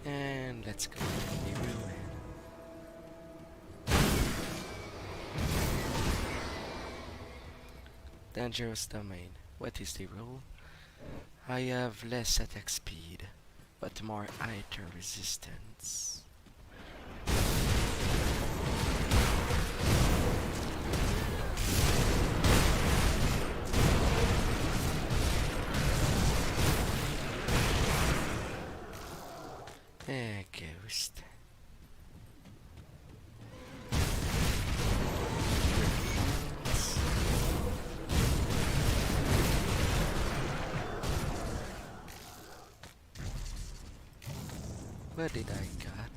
And let's go to the ruin. Dangerous domain. What is the rule? I have less attack speed, but more item resistance. Ghost. What did I got?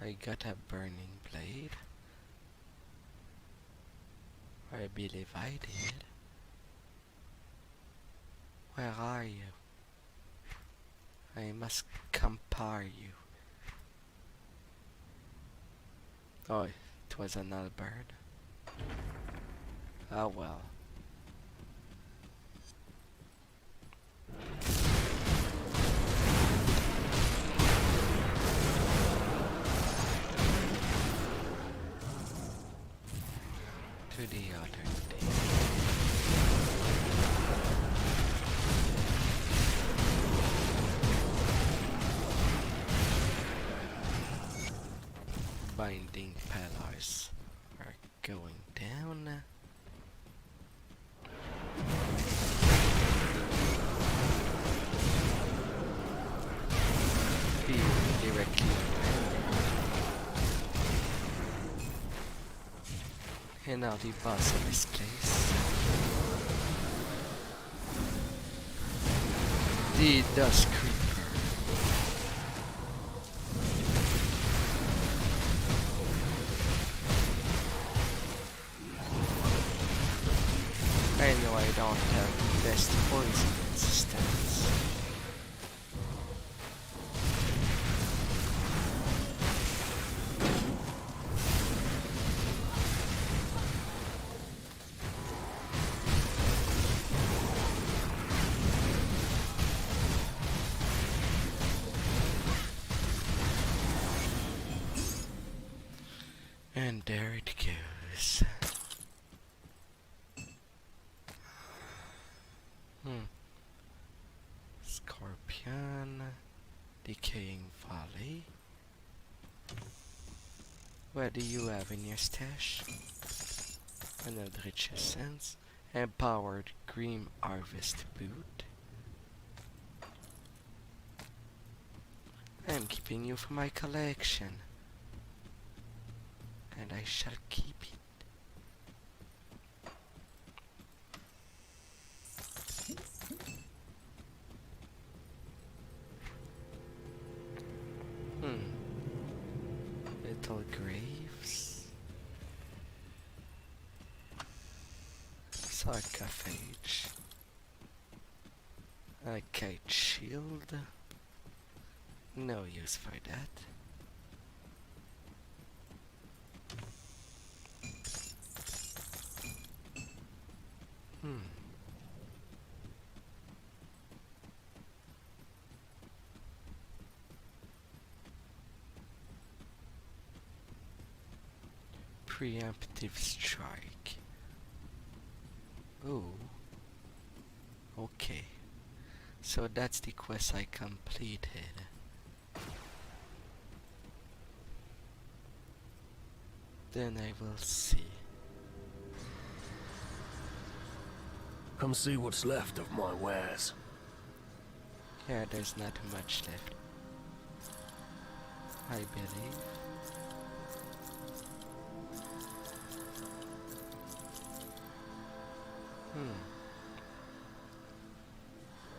I got a burning blade. I believe I did. Where are you? I must compare you. Oh, it was another bird. Oh well. To the other day. Binding pillars are going down. Here directly. And now the boss of this place. The Dust Creeper. I know I don't have the best poison resistance. And there it goes. Scorpion, Decaying Valley. What do you have in your stash? Another rich essence. Empowered Grim Harvest Boot. I'm keeping you for my collection. And I shall keep it. Little graves. Sarcophage. A kite shield. No use for that. Preemptive strike. Oh. Okay. So that's the quest I completed. Then I will see. Come see what's left of my wares. Yeah, there's not much left. I believe.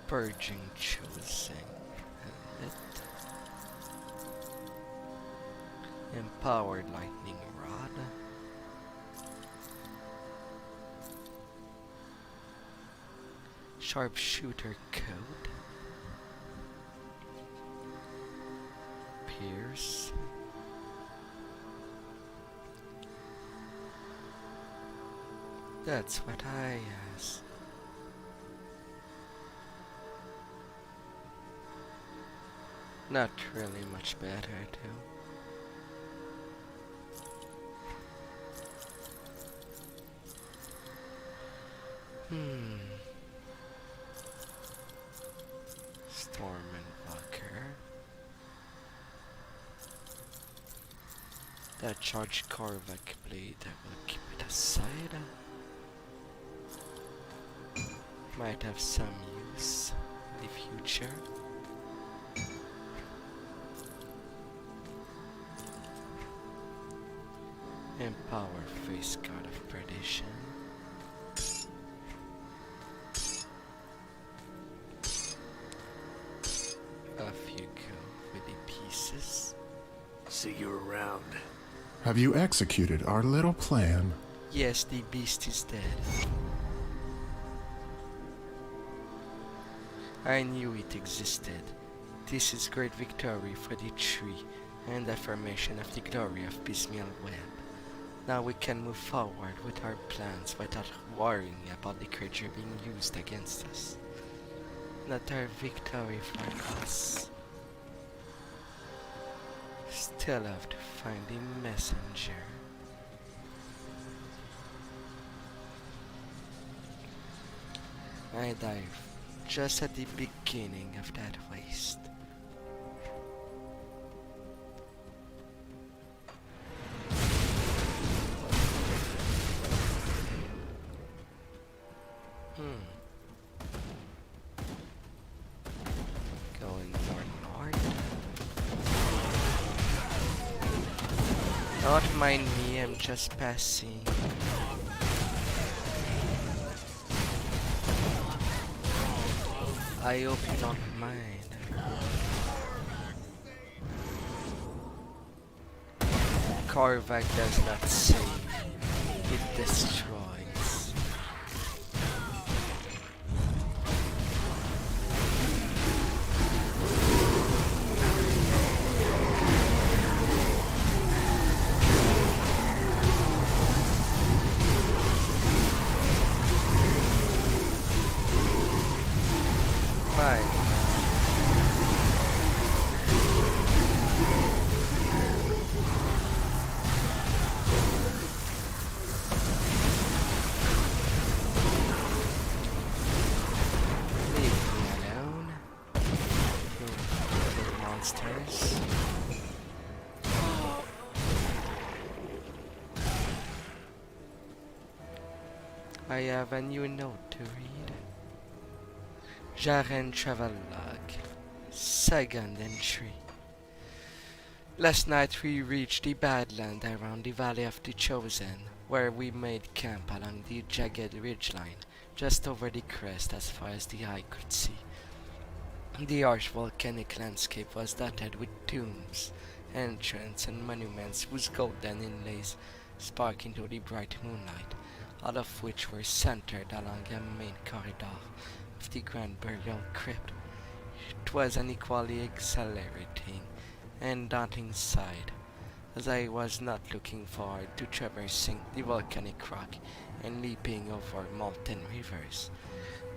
Purging choosing. Empowered lightning rod. Sharpshooter code. Pierce. That's what I asked. Not really much better too. Storm Invoker. That charged Korvac blade, I will keep it aside. Might have some use in the future. Empower Face Guard of Perdition. Have you executed our little plan? Yes, the beast is dead. I knew it existed. This is great victory for the tree and affirmation of the glory of Piecemeal Web. Now we can move forward with our plans without worrying about the creature being used against us. Not our victory for us. Still have to find the messenger. I dive just at the beginning of that waste. Going north. Don't mind me, I'm just passing. I hope you don't mind. Korvac does not save, it destroys. I have a new note to read. Jaren Travel Log, second entry. Last night we reached the Badland around the Valley of the Chosen, where we made camp along the jagged ridgeline, just over the crest as far as the eye could see. The harsh volcanic landscape was dotted with tombs, entrance and monuments whose golden inlays spark into the bright moonlight, all of which were centered along a main corridor of the Grand Burial Crypt. It was an equally exhilarating and daunting sight, as I was not looking forward to traversing the volcanic rock and leaping over molten rivers.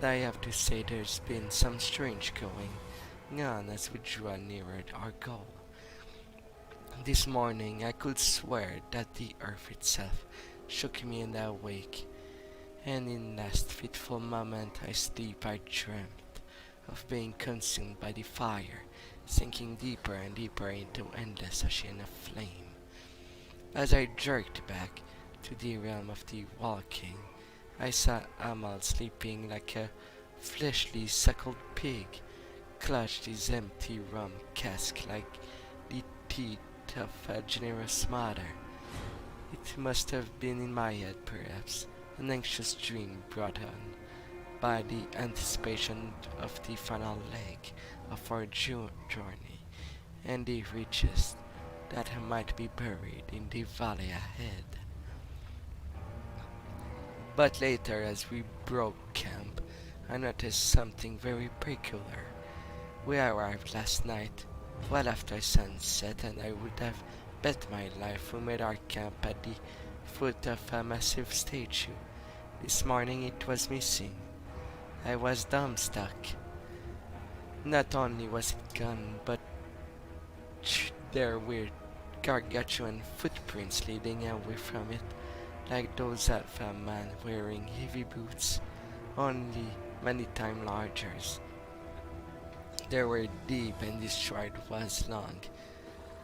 I have to say there's been some strange going on as we draw nearer our goal. This morning I could swear that the earth itself shook me in the wake, and in last fitful moment I sleep I dreamt of being consumed by the fire, sinking deeper and deeper into endless ocean of flame. As I jerked back to the realm of the walking, I saw Amal sleeping like a fleshly suckled pig, clutched his empty rum cask like the teeth of a generous mother. It must have been in my head, perhaps, an anxious dream brought on by the anticipation of the final leg of our journey and the riches that might be buried in the valley ahead. But later, as we broke camp, I noticed something very peculiar. We arrived last night, well after sunset, and I would have bet my life we made our camp at the foot of a massive statue. This morning it was missing. I was dumbstruck. Not only was it gone, but there were gargantuan footprints leading away from it, like those of a man wearing heavy boots, only many times larger. They were deep and the stride was long,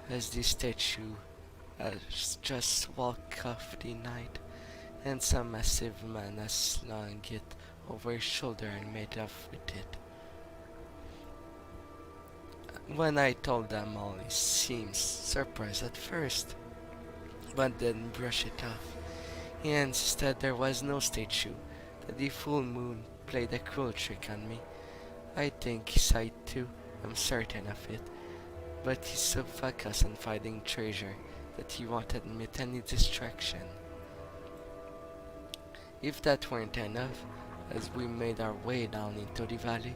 as the statue has just walked off the night, and some massive man has slung it over his shoulder and made off with it. When I told them all, he seemed surprised at first, but then brushed it off. He insisted there was no statue, that the full moon played a cruel trick on me. I think he saw it too, I'm certain of it, but he's so focused on finding treasure that he won't admit any distraction. If that weren't enough, as we made our way down into the valley,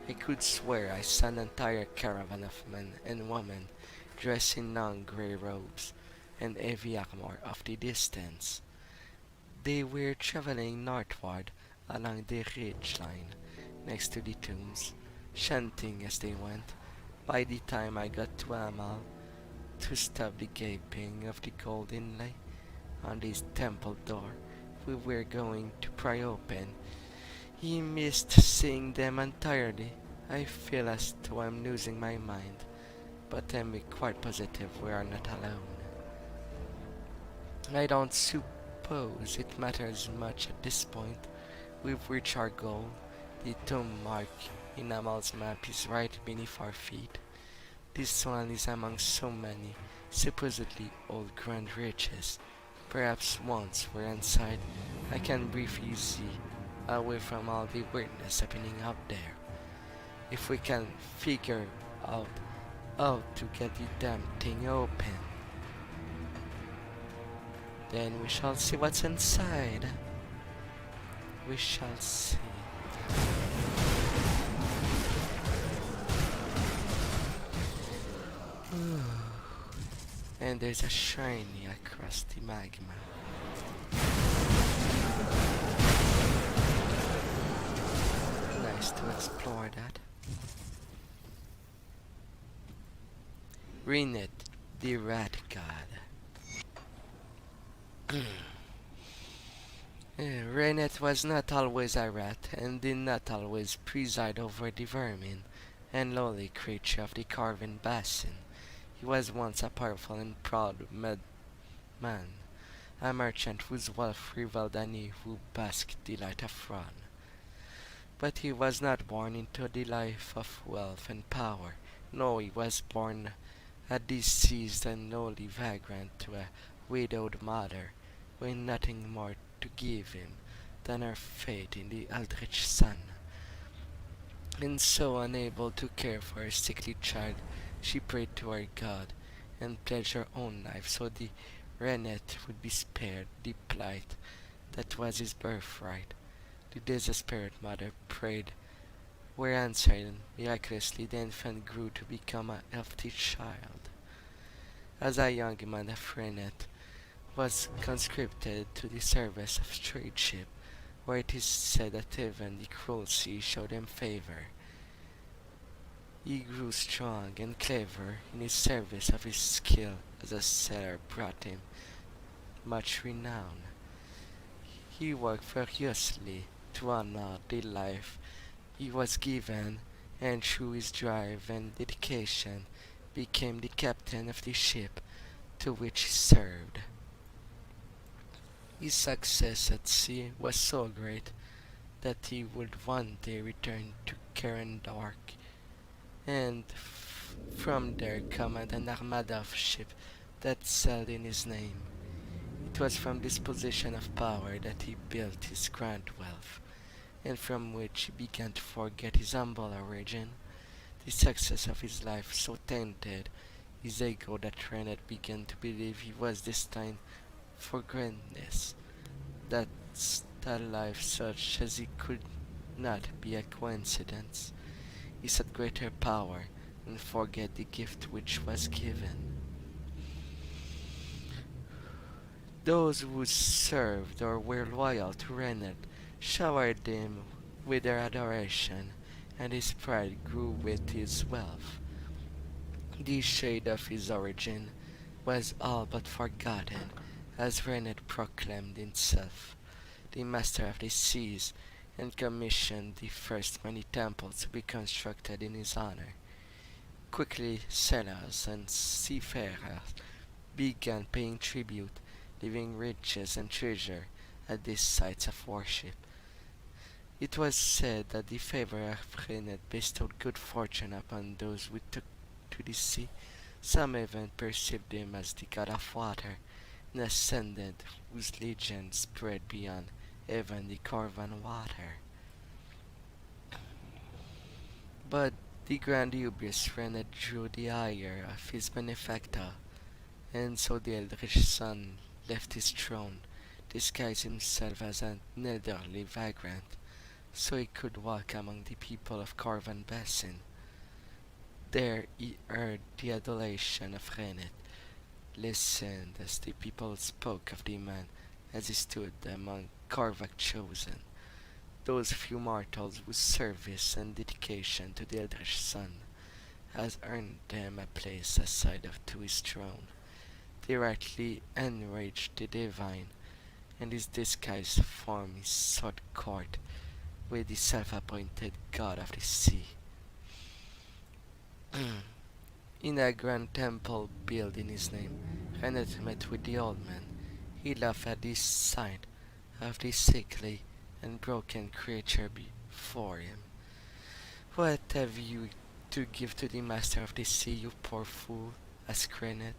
I could swear I saw an entire caravan of men and women dressed in long grey robes and heavy armor off the distance. They were traveling northward along the ridge line next to the tombs, chanting as they went. By the time I got to Amal to stop the gaping of the gold inlay on this temple door we were going to pry open, he missed seeing them entirely. I feel as though I'm losing my mind, but I'm quite positive we are not alone. I don't suppose it matters much at this point. We've reached our goal. The tomb mark in Amal's map is right beneath our feet. This one is among so many supposedly old grand riches. Perhaps once we're inside, I can breathe easy away from all the weirdness happening out there. If we can figure out how to get the damn thing open, then we shall see what's inside. We shall see. And there's a shiny across the magma. Nice to explore that. Renet, the rat god. Renet was not always a rat, and did not always preside over the vermin and lowly creature of the carven basin. He was once a powerful and proud man, a merchant whose wealth rivaled any who basked the light of Ron. But he was not born into the life of wealth and power. No, he was born a deceased and lowly vagrant to a widowed mother, with nothing more to give him than her fate in the eldritch sun. And so unable to care for her sickly child, she prayed to her god and pledged her own life so the Renet would be spared the plight that was his birthright. The desperate mother prayed were answered, and miraculously the infant grew to become a healthy child. As a young man of Renet was conscripted to the service of trade ship, where it is said that even the cruel sea showed him favor. He grew strong and clever in his service of his skill as a sailor brought him much renown. He worked furiously to honor the life he was given, and through his drive and dedication became the captain of the ship to which he served. His success at sea was so great that he would one day return to Kerendork, and from there command an armada of ships that sailed in his name. It was from this position of power that he built his grand wealth, and from which he began to forget his humble origin. The success of his life so tainted his ego that Renet began to believe he was destined for greatness, that a life such as he could not be a coincidence. He sought greater power and forget the gift which was given. Those who served or were loyal to Renet showered him with their adoration, and his pride grew with his wealth. The shade of his origin was all but forgotten, as Renet proclaimed himself the master of the seas, and commissioned the first many temples to be constructed in his honor. Quickly sailors and seafarers began paying tribute, leaving riches and treasure at these sites of worship. It was said that the favor of Renet bestowed good fortune upon those who took to the sea. Some even perceived him as the god of water, an ascendant whose legend spread beyond even the Corvan water. But the grand hubris Renet drew the ire of his benefactor, And so the eldritch son left his throne, disguised himself as an elderly vagrant, so he could walk among the people of Corvan Basin. There he heard the adulation of Rennet, listened as the people spoke of the man as he stood among Korvac chosen, those few mortals whose service and dedication to the eldritch son has earned them a place aside of to his throne. They rightly enraged the divine, and his disguised form he sought court with the self-appointed god of the sea. In a grand temple built in his name, Rennet met with the old man. He laughed at the sight of the sickly and broken creature before him. "What have you to give to the master of the sea, you poor fool?" asked Rennet.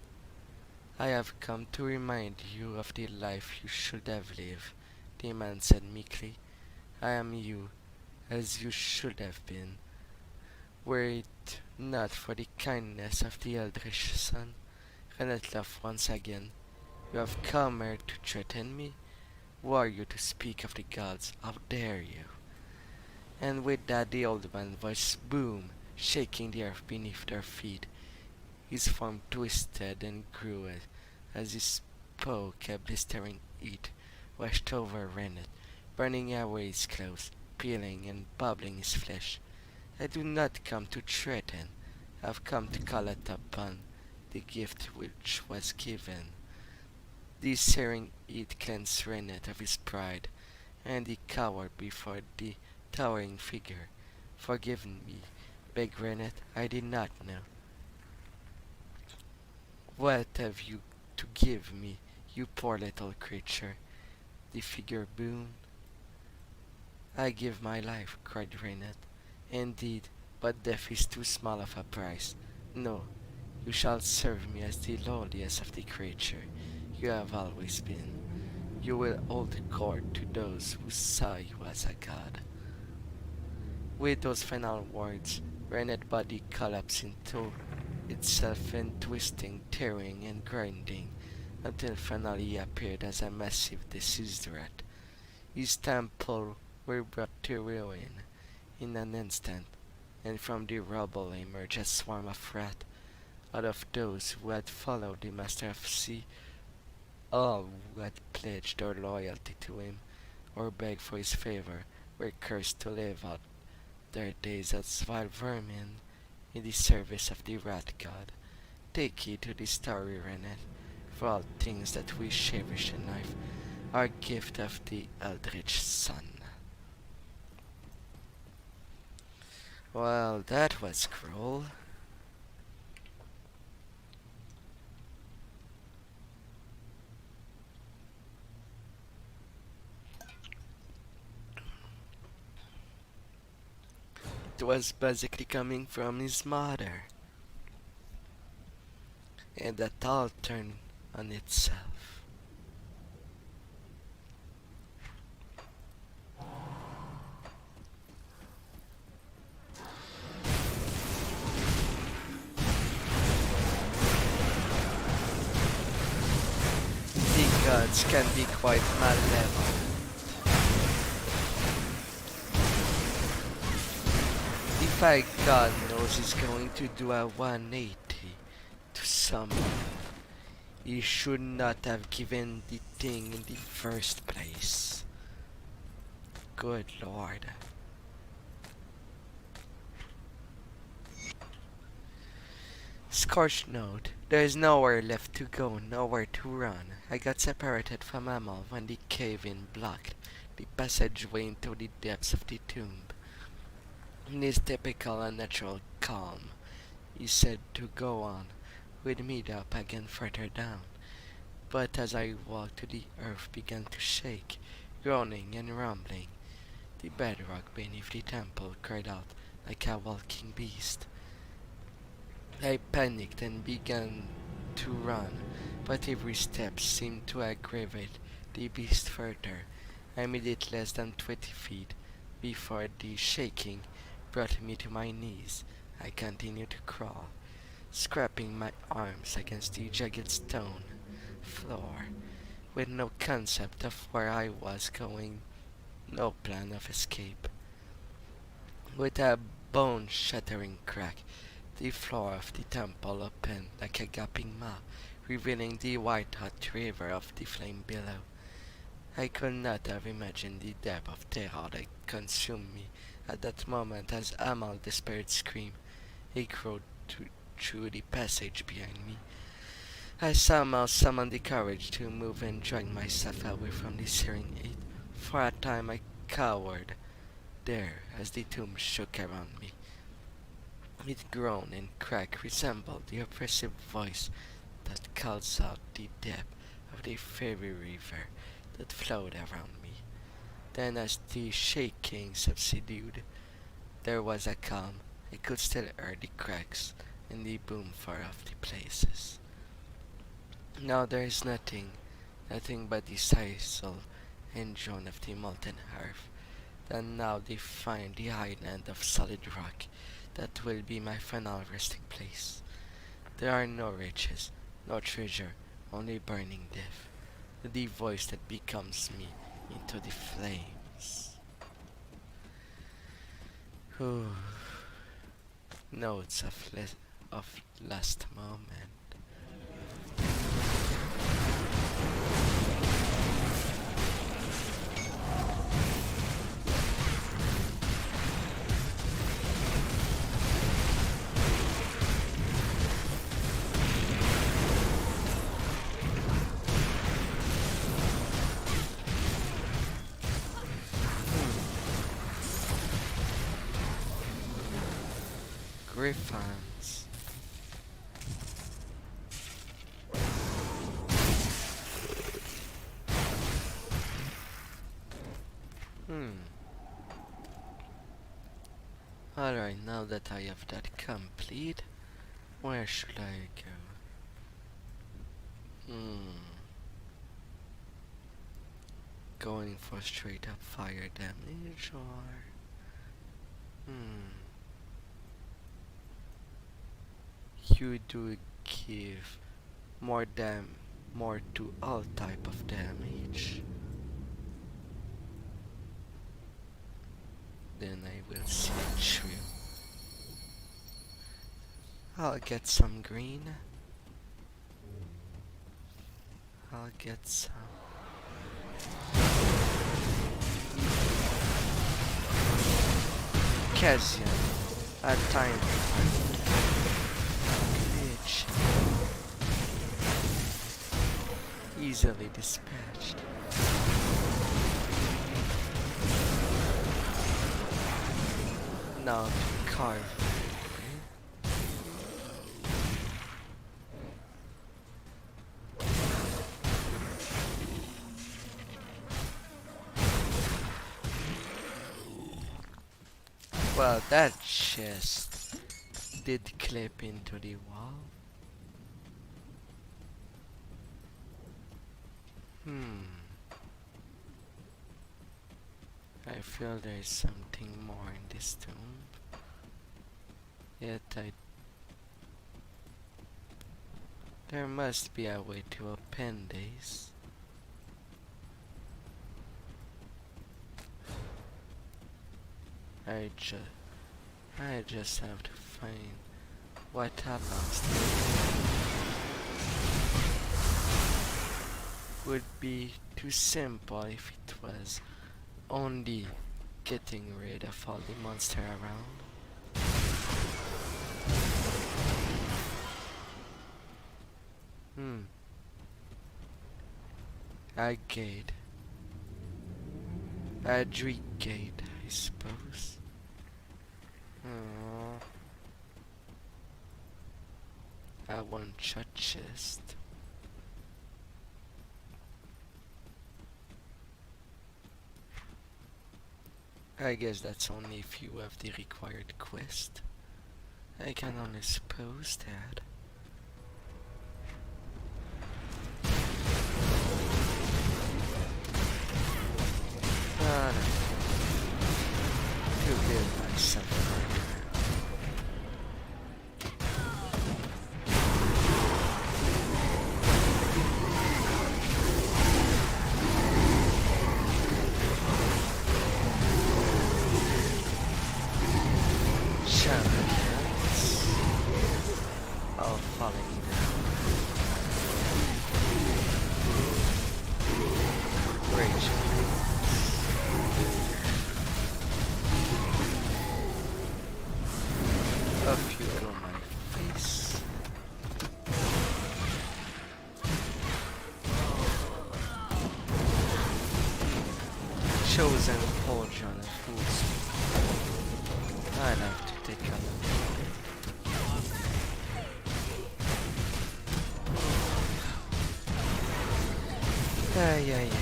"I have come to remind you of the life you should have lived," the man said meekly. "I am you, as you should have been, were it not for the kindness of the eldritch son." Rennet laughed once again. "You have come here to threaten me? Who are you to speak of the gods? How dare you?" And with that the old man's voice boomed, shaking the earth beneath their feet. His form twisted and grew as he spoke. A blistering heat washed over Rennet, burning away his clothes, peeling and bubbling his flesh. "I do not come to threaten. I have come to call it upon the gift which was given." The searing heat cleansed Rennet of his pride, and he cowered before the towering figure. "Forgive me," begged Rennet. "I did not know." "What have you to give me, you poor little creature?" the figure boomed. "I give my life," cried Rennet. "Indeed, but death is too small of a price. No, you shall serve me as the lowliest of the creature you have always been. You will hold court to those who saw you as a god." With those final words, Rennet's body collapsed into itself in twisting, tearing, and grinding, until finally he appeared as a massive diseased rat. His temple were brought to ruin in an instant, and from the rubble emerged a swarm of rats. Out of those who had followed the Master of Sea, all who had pledged their loyalty to him or begged for his favor were cursed to live out their days as vile vermin in the service of the rat god. Take heed to this story, Rennet, for all things that we cherish in life are gift of the eldritch son. Well, that was cruel. It was basically coming from his mother. And that all turned on itself. The gods can be quite malevolent. If a god knows he's going to do a 180 to someone, he should not have given the thing in the first place. Good lord. Scorched note. There is nowhere left to go, nowhere to run. I got separated from Amal when the cave-in blocked the passageway into the depths of the tomb. In his typical unnatural calm, he said to go on, with me up again further down. But as I walked, the earth began to shake, groaning and rumbling. The bedrock beneath the temple cried out like a walking beast. I panicked and began to run, but every step seemed to aggravate the beast further. I made it less than 20 feet before the shaking brought me to my knees. I continued to crawl, scraping my arms against the jagged stone floor, with no concept of where I was going, no plan of escape. With a bone-shattering crack, the floor of the temple opened like a gaping maw, revealing the white-hot river of the flame below. I could not have imagined the depth of terror that consumed me at that moment as Amal despair scream echoed through the passage behind me. I somehow summoned the courage to move and drag myself away from the searing heat. For a time I cowered there as the tomb shook around me. It groaned and cracked, resembled the oppressive voice that calls out the depth of the fairy river that flowed around me. Then as the shaking subsided, there was a calm. I could still hear the cracks and the boom far off the places. Now there is nothing but the sizzle and drone of the molten earth that now define the island of solid rock that will be my final resting place. There are no riches, no treasure, only burning death, the voice that becomes me into the flames. Notes of last moment. Griffons. Alright, now that I have that complete, where should I go? Going for straight up fire damage or... You do give more to all type of damage. Then I will see it through. I'll get some green. I'll get some. Cassian, a time glitch. Easily dispatched. Now to carve. Well, that chest did clip into the wall. I feel there is something more in this tomb. Yet there must be a way to open this. I just have to find what happens. Would be too simple if it was only getting rid of all the monster around. A gate. A dread gate, I suppose. A one-shot chest. I guess that's only if you have the required quest. I can only suppose that. To give myself chosen pauldron of foods. I'd have to take a look. Ay, ay, ay.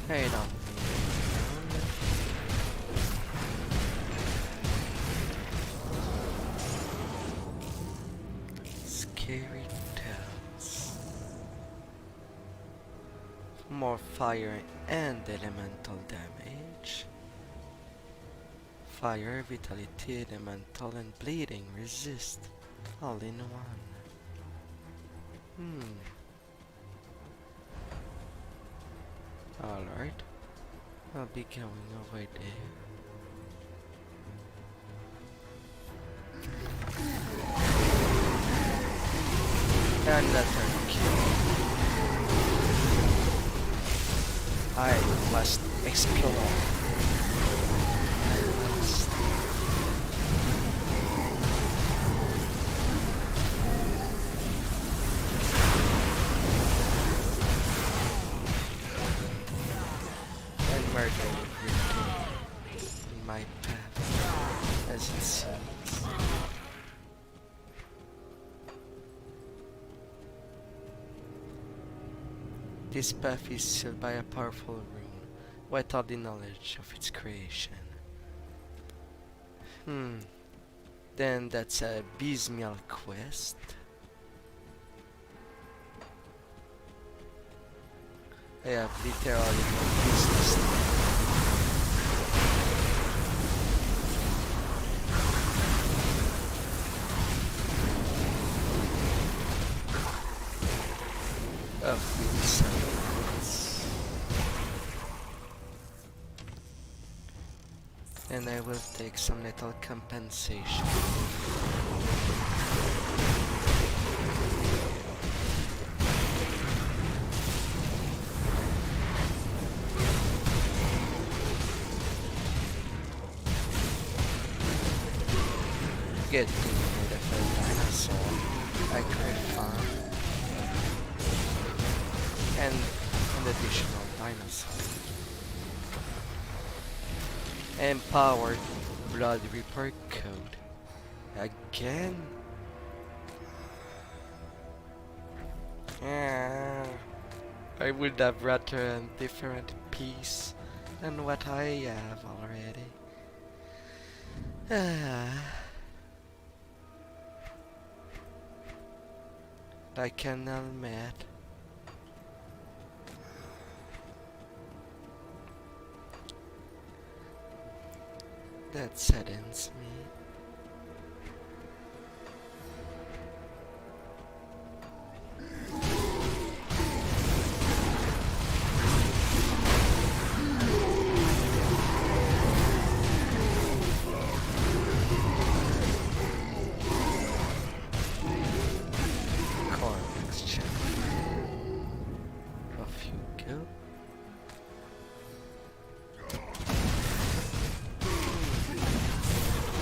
Hey, no. Scary tales. More fire and elemental damage. Fire, vitality, elemental, and bleeding resist all in one. Alright. I'll be going over there. And let her kill. I must explore. I must. And murder everything in my path, as it seems. This path is sealed by a powerful rune, without the knowledge of its creation. Then that's a abysmal quest. I have literally no business there. Of silence. And I will take some little compensation. Get rid of a dinosaur. I could farm. And an additional dinosaur. Empowered Blood Reaper code. Again? I would have rather a different piece than what I have already. I can admit. That saddens me.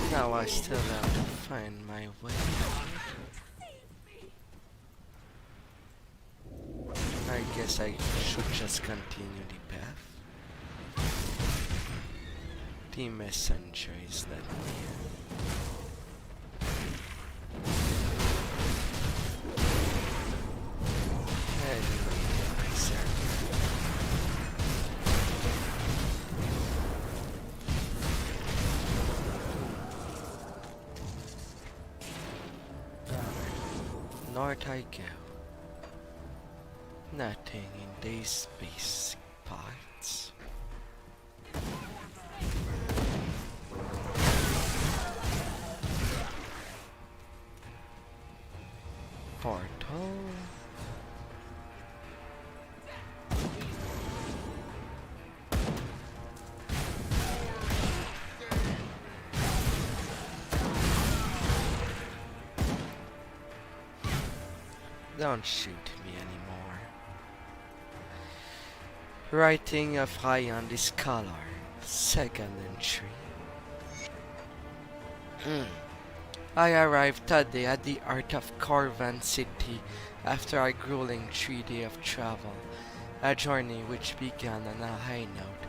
Now I still have to find my way. I guess I should just continue the path. The messenger is not near. North I go. Nothing in these basic parts. Portal. Don't shoot me anymore. Writing of high on this color. Second entry. I arrived today at the heart of Corvan City after a grueling 3 day of travel, a journey which began on a high note,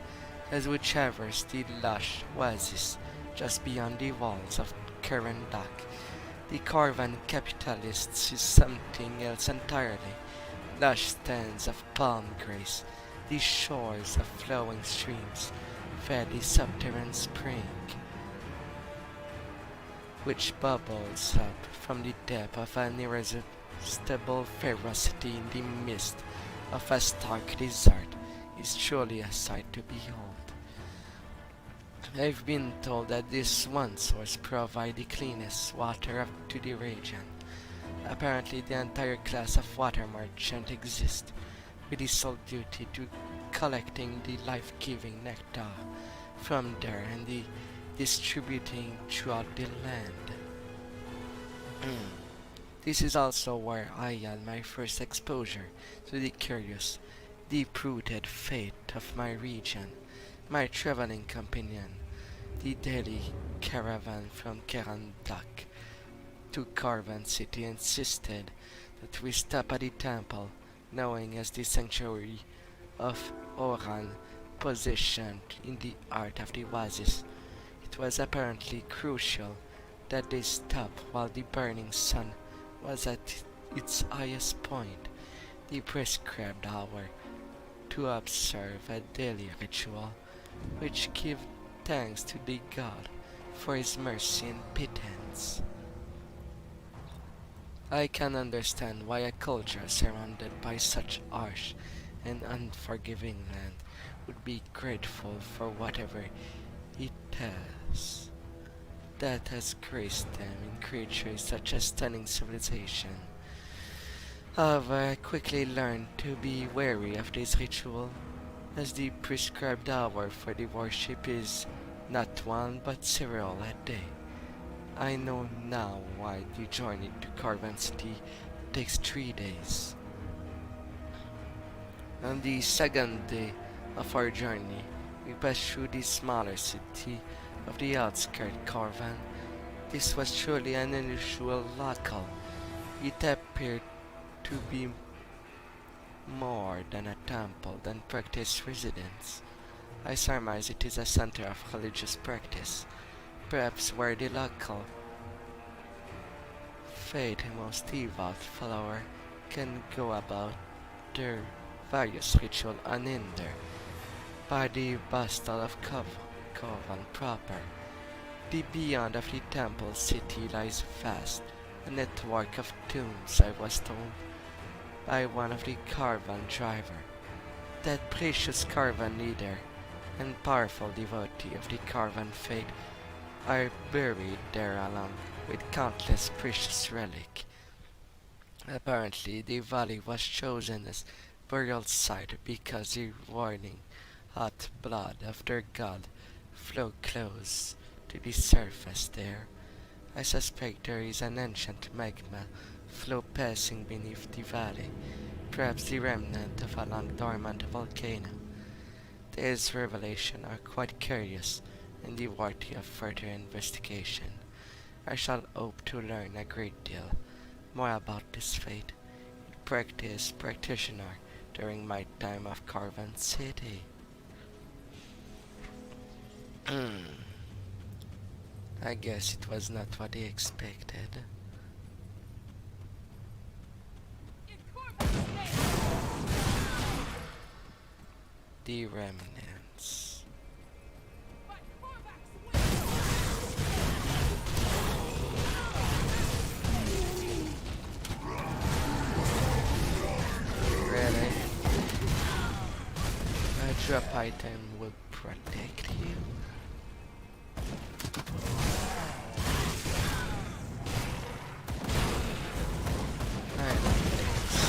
as we traversed the lush oasis just beyond the walls of Kerendak. The Corvan capitalists is something else entirely. Lush stands of palm grace, the shores of flowing streams, fed the subterranean spring, which bubbles up from the depth of an irresistible ferocity in the midst of a stark desert, is truly a sight to behold. I've been told that this one source provides the cleanest water up to the region. Apparently the entire class of water merchant exists, with the sole duty to collecting the life-giving nectar from there and the distributing throughout the land. This is also where I had my first exposure to the curious, deep-rooted fate of my region. My traveling companion, the daily caravan from Kerandak to Corvan City, insisted that we stop at the temple, knowing as the sanctuary of Oran positioned in the heart of the oasis. It was apparently crucial that they stop while the burning sun was at its highest point, the prescribed hour, to observe a daily ritual which give thanks to the god for his mercy and pittance. I can understand why a culture surrounded by such harsh and unforgiving land would be grateful for whatever it has that has graced them in creatures such as stunning civilization. However, I quickly learned to be wary of this ritual, as the prescribed hour for the worship is not one but several a day. I know now why the journey to Corvan City takes 3 days. On the second day of our journey, we passed through the smaller city of the outskirts Corvan. This was truly an unusual locale. It appeared to be more than a temple than practice residence. I surmise it is a center of religious practice, perhaps where the local faith and most devout follower can go about their various rituals unhindered by the bustle of Corvan proper. The beyond of the temple city lies vast, a network of tombs, I was told by one of the caravan driver. That precious caravan leader and powerful devotee of the caravan faith are buried there along with countless precious relics. Apparently the valley was chosen as burial site because the roiling hot blood of their god flowed close to the surface there. I suspect there is an ancient magma flow passing beneath the valley, perhaps the remnant of a long dormant volcano. These revelations are quite curious and worthy of further investigation. I shall hope to learn a great deal more about this fate practitioner during my time of Corvan City. I guess it was not what he expected. The remnants. Really? A drop item will protect you? I don't think so.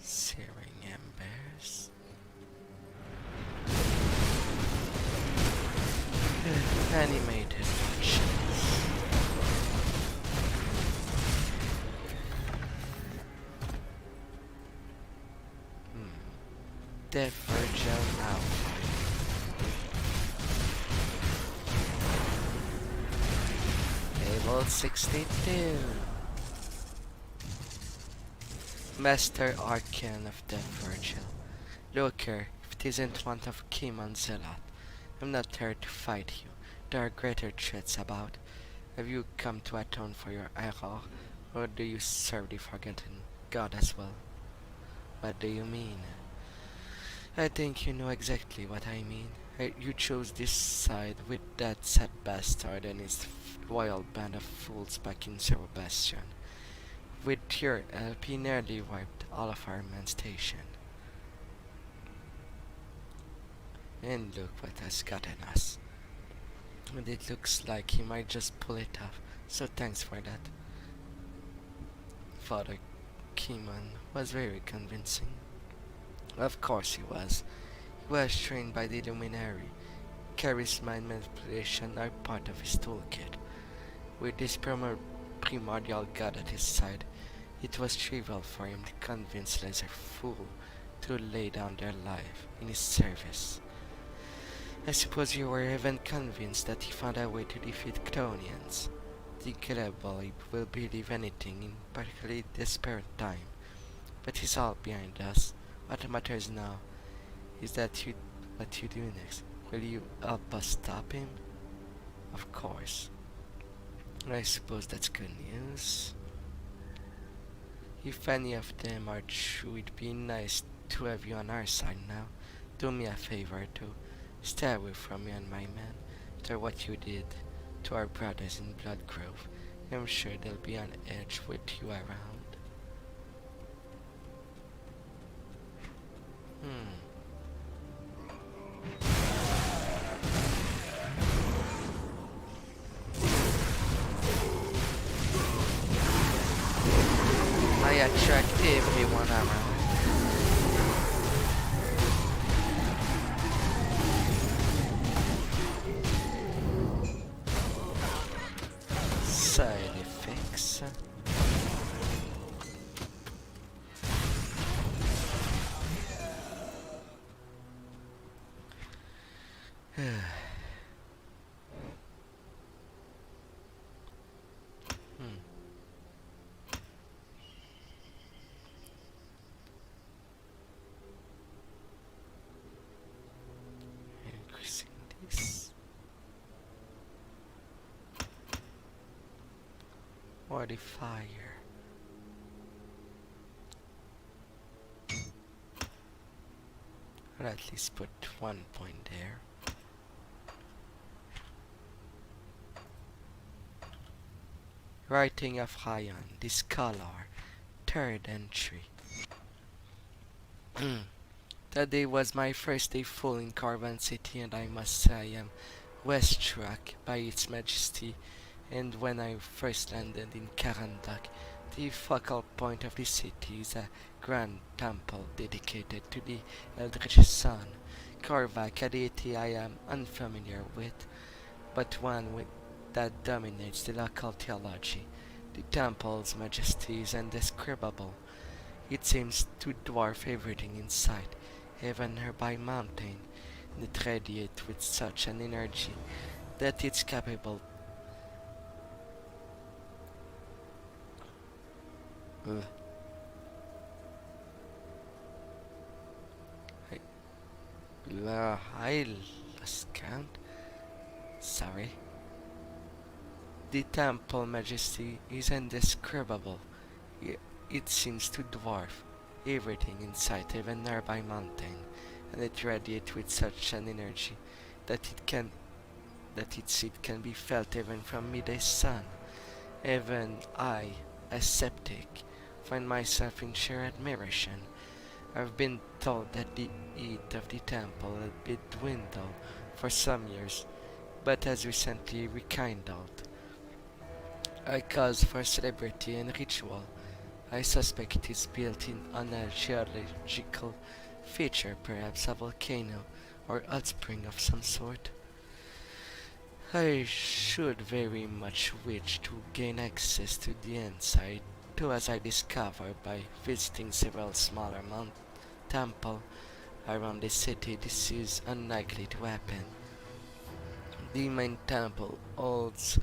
Searing embers. Animated actions. Death Virgil now. Level 62. Master Arcane of Death Virgil. Look here, if it isn't one of Kimon Zealot, I'm not here to fight you. There are greater threats about. Have you come to atone for your error, or do you serve the forgotten god as well? What do you mean? I think you know exactly what I mean. You chose this side with that sad bastard and his loyal band of fools back in Zero Bastion. With your help, he nearly wiped all of our main station. And look what has gotten us. And it looks like he might just pull it off, so thanks for that. Father Kimon was very convincing. Of course he was. He was trained by the Luminary. Charisma and manipulation are part of his toolkit. With this primordial god at his side, it was trivial for him to convince lesser fool to lay down their life in his service. I suppose you were even convinced that he found a way to defeat Ctonians. The gullible will believe anything in particularly desperate time. But it's all behind us. What matters now is that what you do next. Will you help us stop him? Of course. I suppose that's good news. If any of them are true, it'd be nice to have you on our side now. Do me a favor too. Stay away from me and my men. After what you did to our brothers in Bloodgrove, I'm sure they'll be on edge with you around. I attract everyone around. Side effects. Increasing this. Or the fire. Or at least put 1 point there. Writing of Ryan, the Scholar, 3rd entry. That day was my first day full in Carbon City, and I must say I am struck by its majesty. And when I first landed in Karandak, the focal point of the city is a grand temple dedicated to the Eldritch Sun, Korvac, a deity I am unfamiliar with, but one that dominates the local theology. The temple's majesty is indescribable. It seems to dwarf everything in sight, even nearby mountain, and it radiates with such an energy that it's capable I lost count. Sorry. The temple majesty is indescribable. It seems to dwarf everything in sight, even nearby mountain, and it radiates with such an energy that its seat can be felt even from midday sun. Even I, a septic, find myself in sheer admiration. I've been told that the heat of the temple had been dwindled for some years, but has recently rekindled. A cause for celebrity and ritual. I suspect it is built in on a geological feature, perhaps a volcano or hot spring of some sort. I should very much wish to gain access to the inside, too, as I discovered by visiting several smaller temple. around the city, this is unlikely to happen. The main temple holds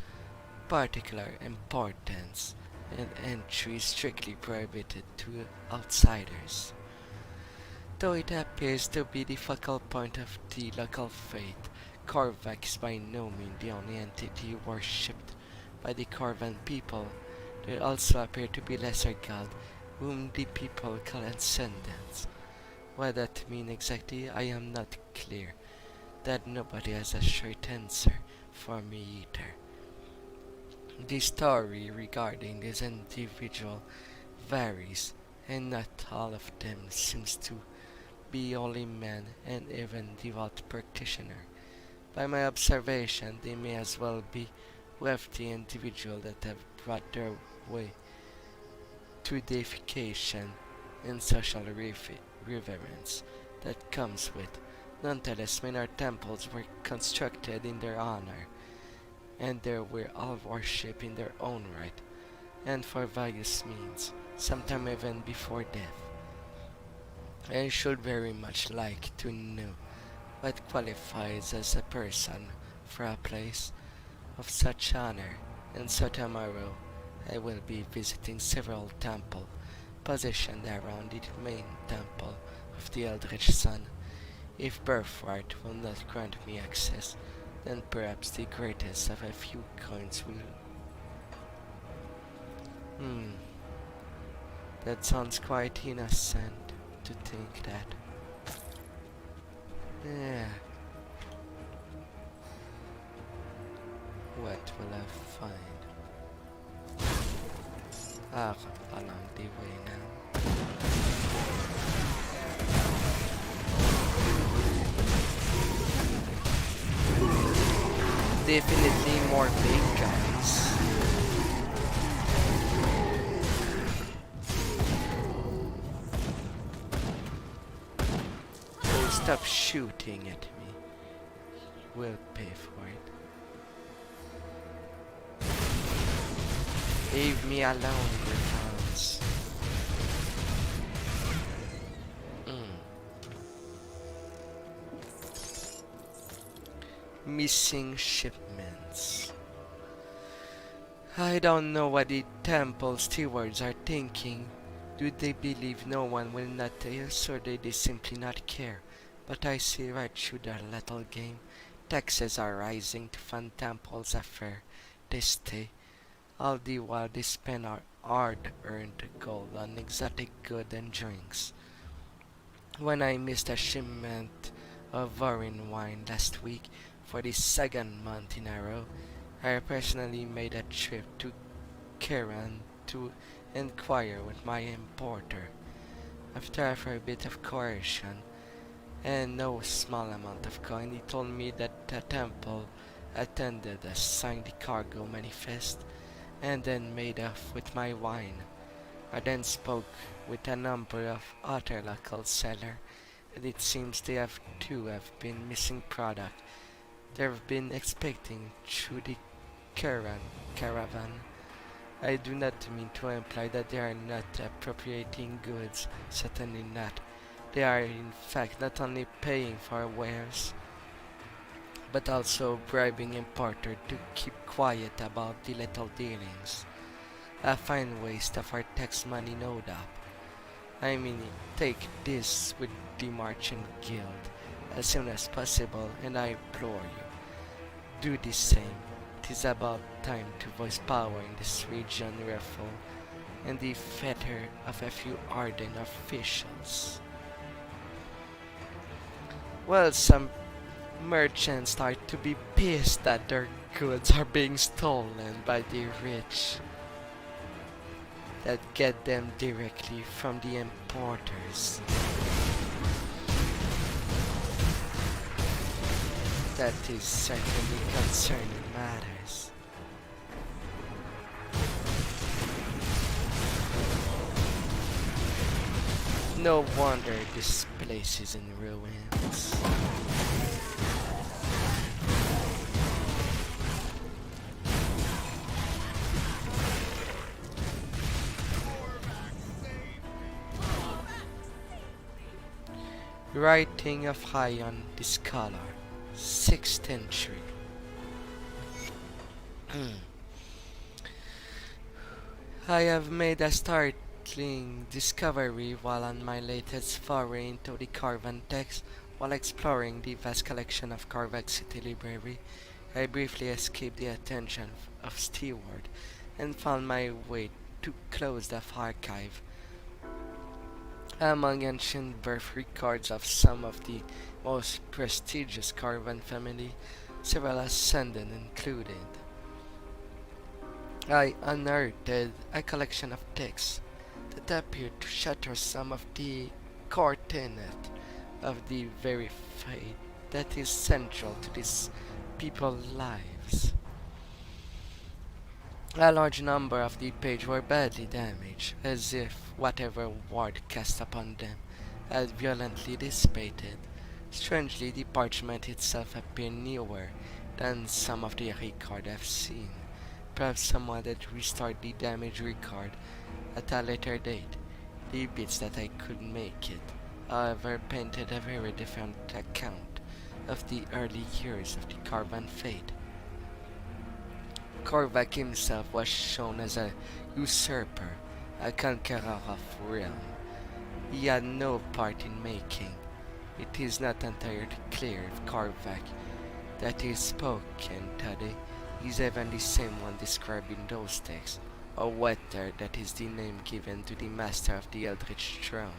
particular importance, and entry is strictly prohibited to outsiders. Though it appears to be the focal point of the local faith, Korvac is by no means the only entity worshipped by the Korvan people. There also appear to be lesser gods, whom the people call ascendants. What that means exactly, I am not clear. That nobody has a straight answer for me either. The story regarding this individual varies, and not all of them seems to be holy men and even devout practitioner. By my observation, they may as well be wealthy individuals that have brought their way to deification and social reverence that comes with. Nonetheless, many temples were constructed in their honor, and they were all worshipped in their own right, and for various means, sometimes even before death. I should very much like to know what qualifies as a person for a place of such honor, and so tomorrow I will be visiting several temples positioned around the main temple of the Eldritch Sun. If birthright will not grant me access, then perhaps the greatest of a few coins will. That sounds quite innocent to think that. Yeah. What will I find? Along the way now. Definitely more big guys. Oh, stop shooting at me. We'll pay for it. Leave me alone, Griffons. Missing shipments. I don't know what the temple stewards are thinking. Do they believe no one will notice, or do they simply not care? But I see right through their little game. Taxes are rising to fund temples affair. They stay. All the while they spend our hard-earned gold on exotic goods and drinks. When I missed a shipment of foreign wine last week for the second month in a row, I personally made a trip to Kiran to inquire with my importer. After a bit of coercion and no small amount of coin, he told me that the temple attended us, signed the cargo manifest, and then made off with my wine. I then spoke with a number of other local sellers, and it seems they have been missing product. They've been expecting through the caravan. I do not mean to imply that they are not appropriating goods, certainly not. They are in fact not only paying for wares, but also bribing importer to keep quiet about the little dealings. A fine waste of our tax money, no doubt. I mean, take this with the Merchant Guild as soon as possible, and I implore you, do the same. It is about time to voice power in this region, ruffle and the fetter of a few ardent officials. Well, some merchants start to be pissed that their goods are being stolen by the rich that get them directly from the importers. That is certainly concerning matters. No wonder this place is in ruins. Writing of Hyon the Scholar, 6th entry. I have made a startling discovery while on my latest foray into the Carvan text. While exploring the vast collection of Carvac City Library, I briefly escaped the attention of Steward and found my way to closed off archive. Among ancient birth records of some of the most prestigious Carvan family, several ascendant included. I unearthed a collection of texts that appeared to shatter some of the core tenet of the very faith that is central to these people's lives. A large number of the pages were badly damaged, as if whatever ward cast upon them had violently dissipated. Strangely, the parchment itself appeared newer than some of the records I've seen. Perhaps someone had restored the damaged record at a later date. The bits that I could make it, however, painted a very different account of the early years of the Carvan faith. Korvac himself was shown as a usurper, a conqueror of realm. He had no part in making. It is not entirely clear if Korvac that is spoken today is even the same one described in those texts, or whether that is the name given to the master of the Eldritch Throne.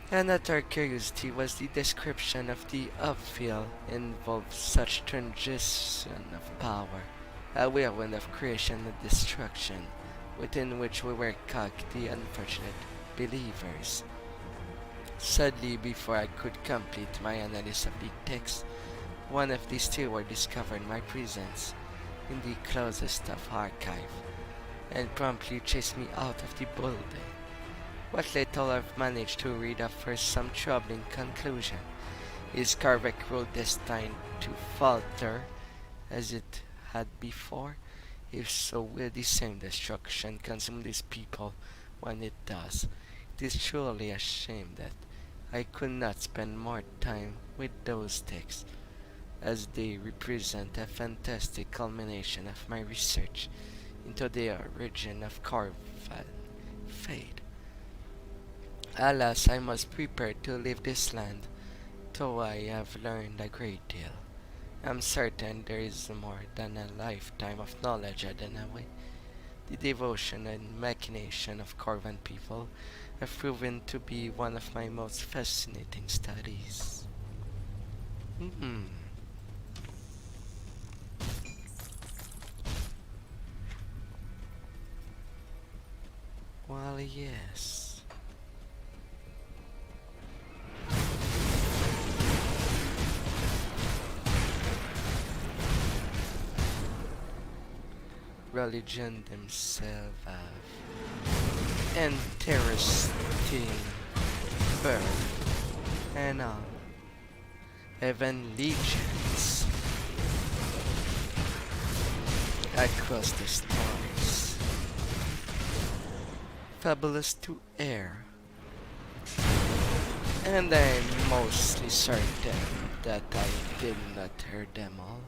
Another curiosity was the description of the upfield involved such transition of power, a whirlwind of creation and destruction, within which we were caught the unfortunate believers. Sadly, before I could complete my analysis of the text, one of the stewards discovered my presence in the closest of archive, and promptly chased me out of the building. What little I've managed to read offers some troubling conclusion. Is Karvek rule destined to falter as it had before? If so, will the same destruction consume these people when it does? It is truly a shame that I could not spend more time with those texts, as they represent a fantastic culmination of my research into the origin of Carvan faith. Alas, I must prepare to leave this land, though I have learned a great deal. I'm certain there is more than a lifetime of knowledge hidden away. The devotion and machination of Corvan people have proven to be one of my most fascinating studies. Well, yes. Religion themselves have interesting birth and all, even legions across the stars, fabulous to air, and I'm mostly certain that I did not hear them all.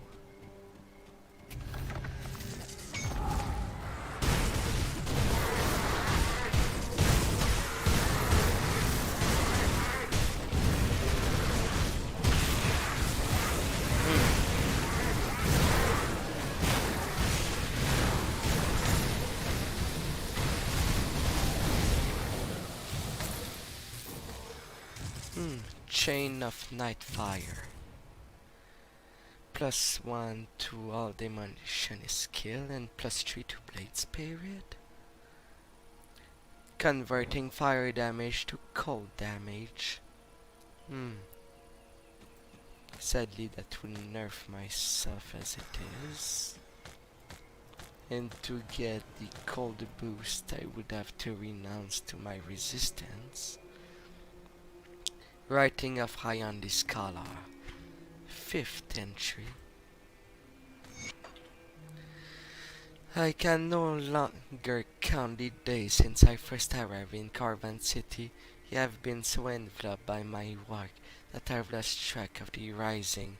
Chain of Nightfire. +1 to all Demolitionist skill and +3 to Blade Spirit. Converting fire damage to cold damage. Sadly, that will nerf myself as it is. And to get the cold boost, I would have to renounce to my resistance. Writing of Hyon the Scholar, 5th entry. I can no longer count the days since I first arrived in Carvan City, I have been so enveloped by my work that I've lost track of the rising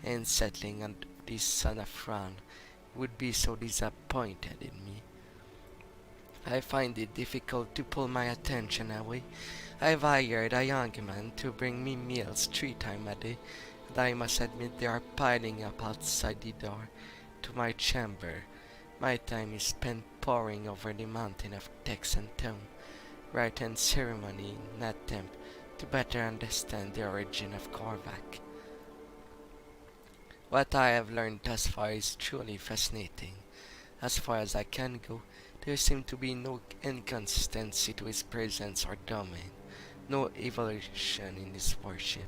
and settling of the sun of Ran would be so disappointed in me. I find it difficult to pull my attention away. I've hired a young man to bring me meals 3 times a day, and I must admit they are piling up outside the door to my chamber. My time is spent poring over the mountain of text and tone, rite and ceremony in an attempt to better understand the origin of Korvac. What I have learned thus far is truly fascinating. As far as I can go, there seems to be no inconsistency to his presence or domain, no evolution in his worship.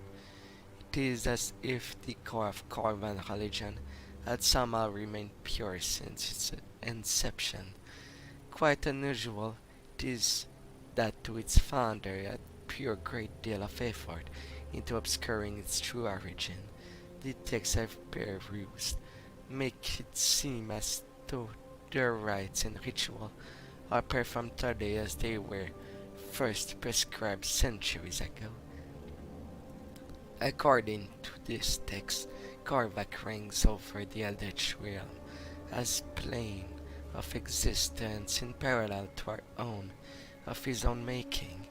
It is as if the core of Korvan religion had somehow remained pure since its inception. Quite unusual it is that to its founder had poured a great deal of effort into obscuring its true origin. The texts have perused make it seem as though their rites and ritual are performed today as they were first prescribed centuries ago. According to this text, Korvac reigns over the Eldritch realm as plane of existence in parallel to our own, of his own making.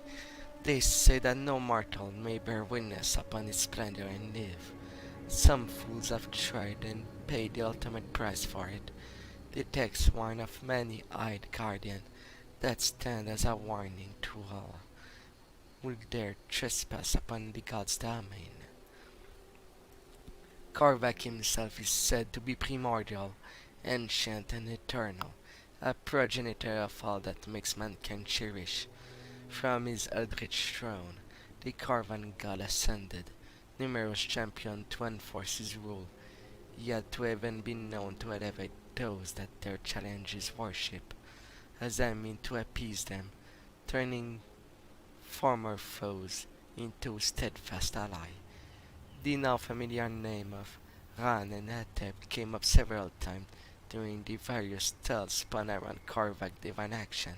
They say that no mortal may bear witness upon his splendor and live. Some fools have tried and paid the ultimate price for it. The text warn of many-eyed guardian that stand as a warning to all who dare trespass upon the god's domain. Korvac himself is said to be primordial, ancient and eternal, a progenitor of all that makes mankind cherish. From his eldritch throne, the Korvan god ascended, numerous champions to enforce his rule, yet to even be known to elevate those that dare challenge his worship, as I mean to appease them, turning former foes into steadfast ally. The now familiar name of Ran and Atep came up several times during the various tales spun around Korvac divine action.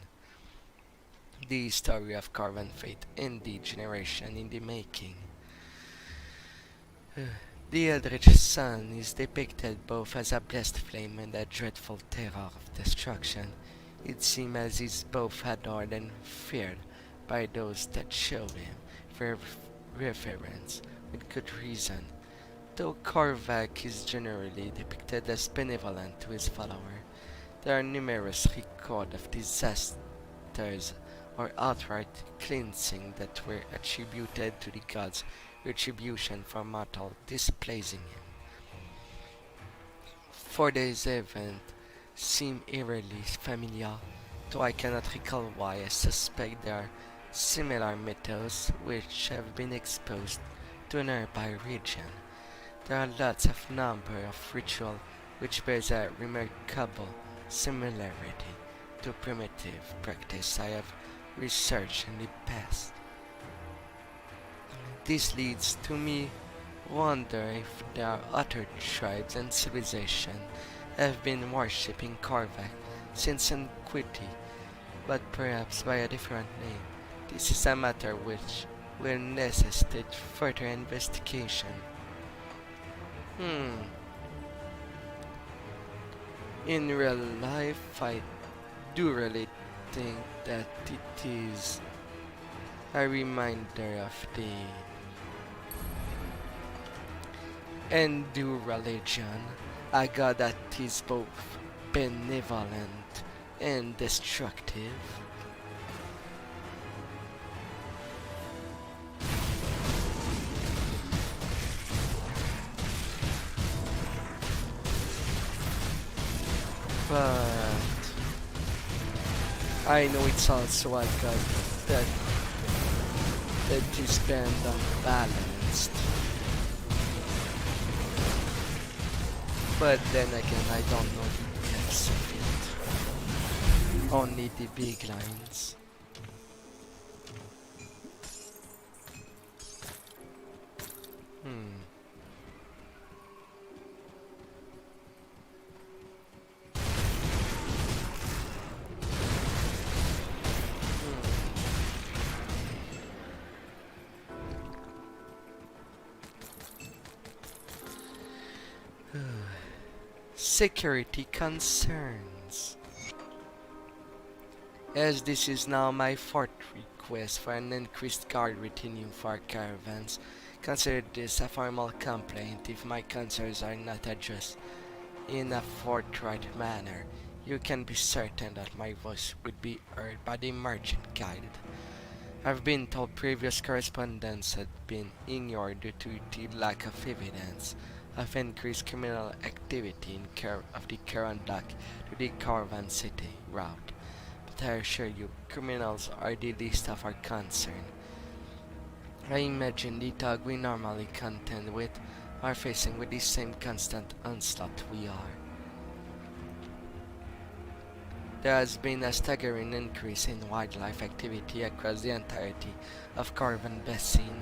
The story of Korvan fate indeed generation in the making. The Eldritch Sun is depicted both as a blessed flame and a dreadful terror of destruction. It seems as is both adored and feared by those that show him reverence with good reason. Though Korvac is generally depicted as benevolent to his follower, there are numerous records of disasters or outright cleansing that were attributed to the god's retribution for mortal displeasing him. For this event seem eerily familiar, though I cannot recall why. I suspect there are similar mythos which have been exposed to a nearby region. There are lots of number of ritual which bears a remarkable similarity to primitive practice I have researched in the past. This leads to me wonder if there are other tribes and civilizations have been worshipping Korvac since antiquity, but perhaps by a different name. This is a matter which will necessitate further investigation. In real life, I do really think that it is a reminder of the Hindu religion, a god that is both benevolent and destructive. But I know it's also a god that is bent unbalanced. But then again, I don't know the depths of it. Only the big lines. security concerns. As this is now my fourth request for an increased guard retinue for our caravans, consider this a formal complaint. If my concerns are not addressed in a forthright manner, you can be certain that my voice would be heard by the merchant guild. I've been told previous correspondence had been ignored due to the lack of evidence of increased criminal activity in of the current dock to the Caravan City route. But I assure you, criminals are the least of our concern. I imagine the thug we normally contend with are facing with the same constant onslaught we are. There has been a staggering increase in wildlife activity across the entirety of Caravan Basin.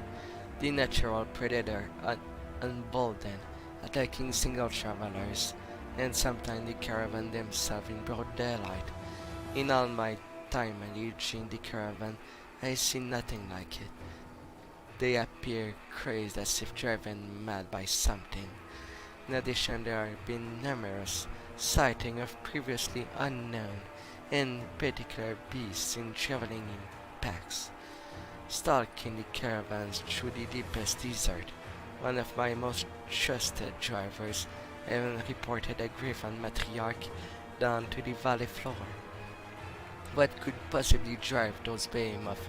The natural predator emboldened, attacking single travelers, and sometimes the caravan themselves in broad daylight. In all my time managing the caravan, I see nothing like it. They appear crazed, as if driven mad by something. In addition, there have been numerous sightings of previously unknown and particular beasts in traveling in packs, stalking the caravans through the deepest desert. One of my most trusted drivers even reported a griffon matriarch down to the valley floor. What could possibly drive those behemoths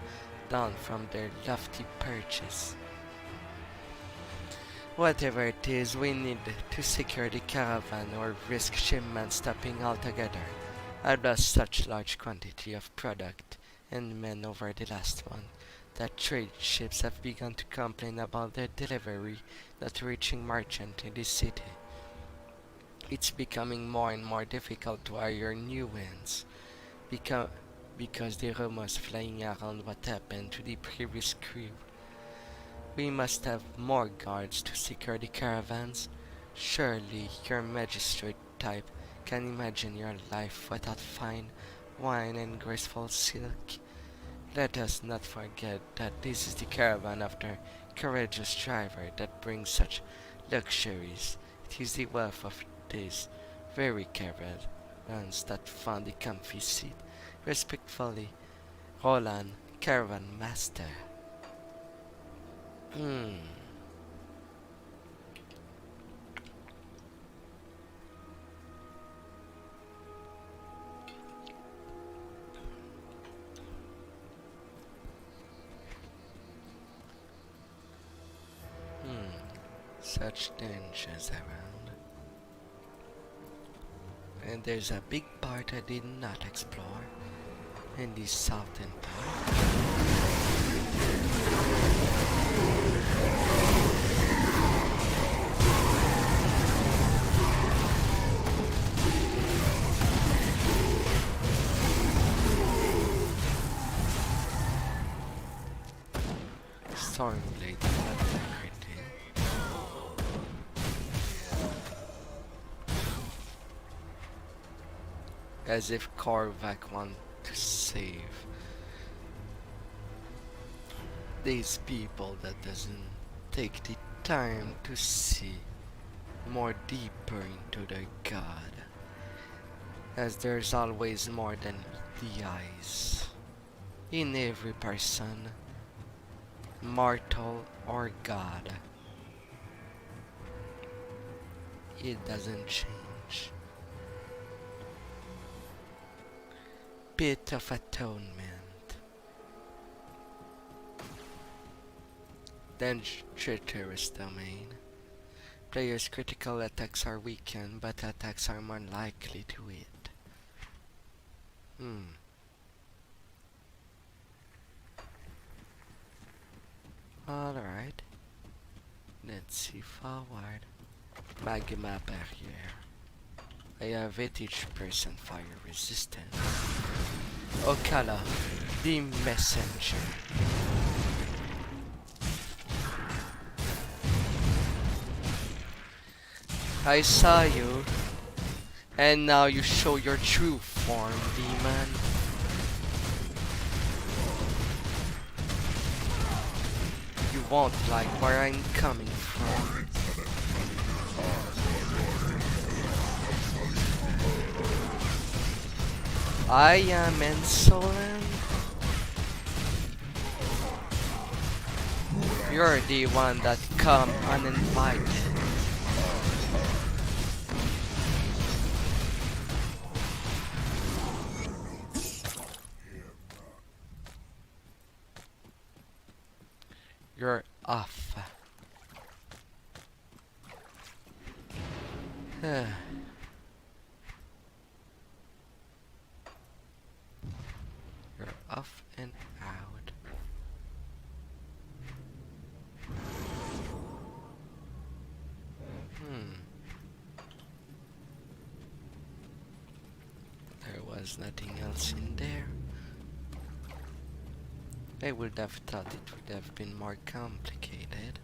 down from their lofty perches? Whatever it is, we need to secure the caravan or risk shipment stopping altogether. I've lost such large quantity of product and men over the last month that trade ships have begun to complain about their delivery not reaching merchants in the city. It's becoming more and more difficult to hire new ones because the rumors flying around what happened to the previous crew. We must have more guards to secure the caravans. Surely your magistrate type can imagine your life without fine wine and graceful silk. Let us not forget that this is the caravan of the courageous driver that brings such luxuries. It is the wealth of these very caravans that found the comfy seat. Respectfully, Roland, Caravan Master. Such dangers around. And there's a big part I did not explore in the southern part. Stormblade, not pretty. As if Korvac want to save these people that doesn't take the time to see more deeper into their god, as there's always more than the eyes in every person, mortal or god. It doesn't change. Bit of atonement. Then treacherous domain. Players' critical attacks are weakened, but attacks are more likely to hit. Alright. Let's see forward. Magma barrier. I have 80% fire resistance. Okala, the messenger. I saw you, and now you show your true form, demon. You won't like where I'm coming from. I am insolent. You're the one that come uninvited. You're off. You're off and out. There was nothing else in there. I would have thought it would have been more complicated,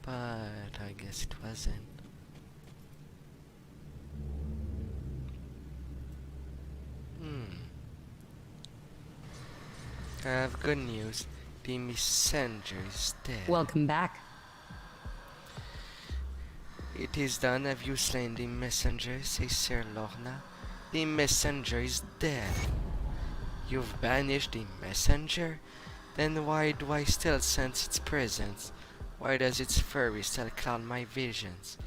but I guess it wasn't. I have good news. The messenger is dead. Welcome back. It is done. Have you slain the messenger? Says Sir Lorna. The messenger is dead. You've banished the messenger? Then why do I still sense its presence? Why does its fury still cloud my visions?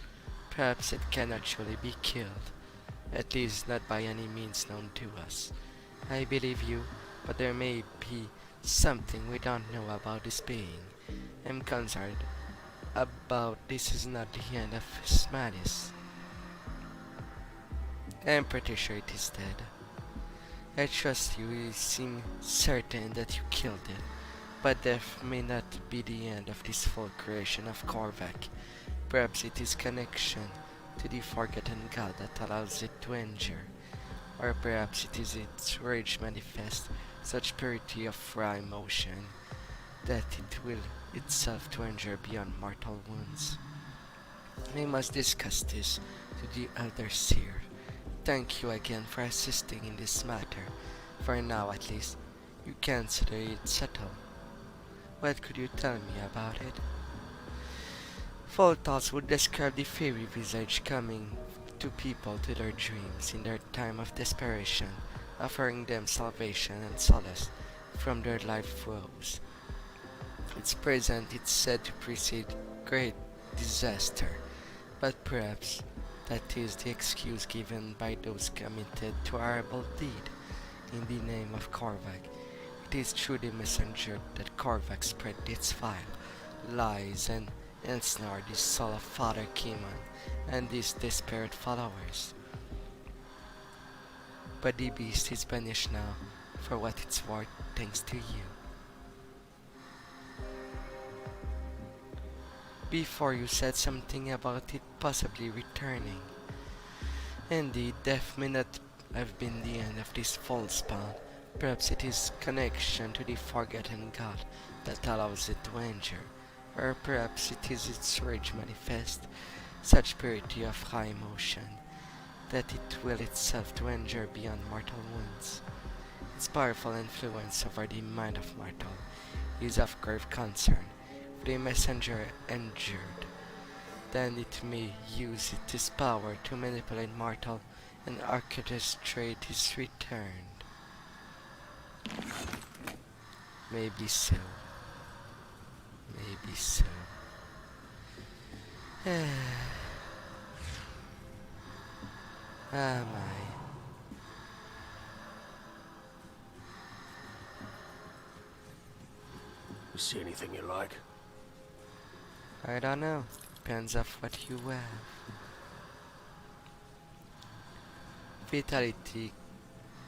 Perhaps it can actually be killed. At least not by any means known to us. I believe you, but there may be something we don't know about this being. I'm concerned about this is not the end of his madness. I'm pretty sure it is dead. I trust you. You seem certain that you killed it, but death may not be the end of this full creation of Korvac. Perhaps it is connection to the forgotten god that allows it to endure, or perhaps it is its rage manifest, such purity of raw emotion that it will itself to endure beyond mortal wounds. We must discuss this to the elder seer. Thank you again for assisting in this matter. For now, at least, you consider it settled. What could you tell me about it? Foltals would describe the fairy visage coming to people to their dreams in their time of desperation, offering them salvation and solace from their life woes. Its presence is said to precede great disaster, but perhaps that is the excuse given by those committed to a horrible deed in the name of Korvac. It is through the messenger that Korvac spread its vile lies and ensnared the soul of Father Kimon and his desperate followers. But the beast is banished now, for what it's worth, thanks to you. Before you said something about it possibly returning. Indeed, death may not have been the end of this false bond. Perhaps it is connection to the forgotten god that allows it to endure, or perhaps it is its rage manifest, such purity of high emotion, that it will itself to endure beyond mortal wounds. Its powerful influence over the mind of mortal is of grave concern. If the messenger endured, then it may use its power to manipulate mortal and orchestrate his return. Maybe so. Maybe so. Ah, my. You see anything you like? I don't know. Depends of what you have. Vitality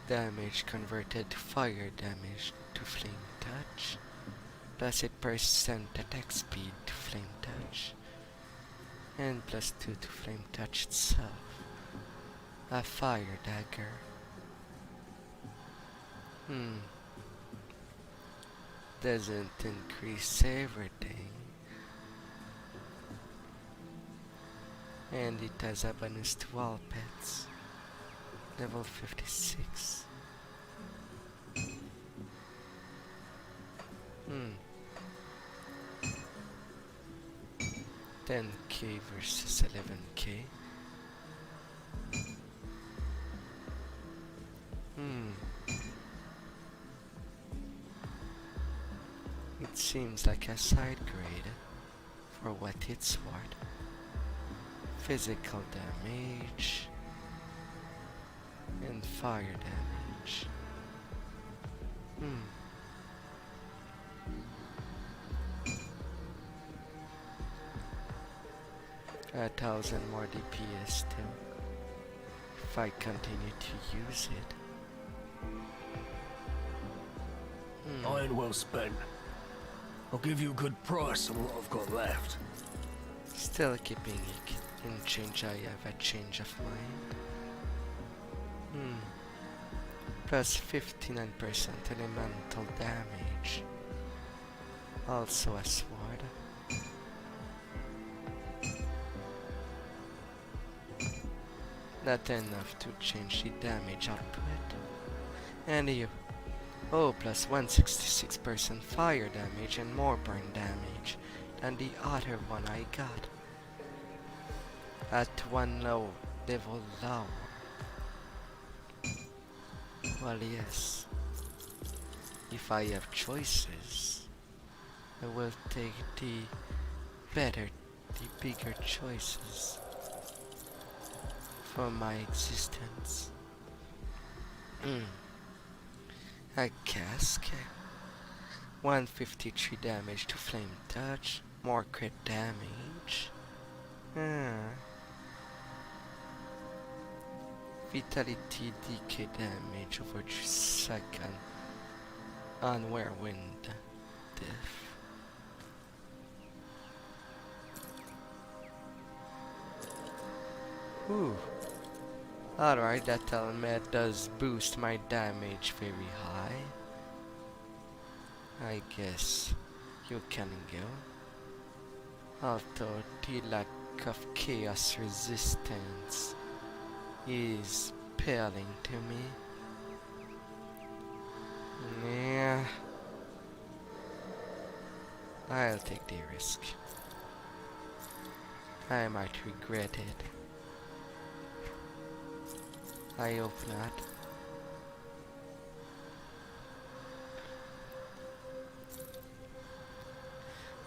damage converted to fire damage to flame touch. Plus 8% attack speed to flame touch. And plus 2 to flame touch itself. A fire dagger. Doesn't increase everything. And it has a bonus to all pets. Level 56. 10k versus 11k. It seems like a side grade for what it's worth. Physical damage and fire damage. 1,000 more DPS still, if I continue to use it. Iron well spent. I'll give you a good price on what I've got left. Still keeping it in change, I have a change of mind. Plus 59% elemental damage. Also a sword. Not enough to change the damage output. And you. Oh, plus 166% fire damage and more burn damage than the other one I got. At one level lower. Well, yes. If I have choices, I will take the bigger choices for my existence. A cask. 153 damage to flame touch. More crit damage. Vitality decay damage over 3 seconds on whirlwind death. Ooh. Alright, that helmet does boost my damage very high. I guess you can go. Although the lack of chaos resistance is appealing to me. Yeah. I'll take the risk. I might regret it. I hope not.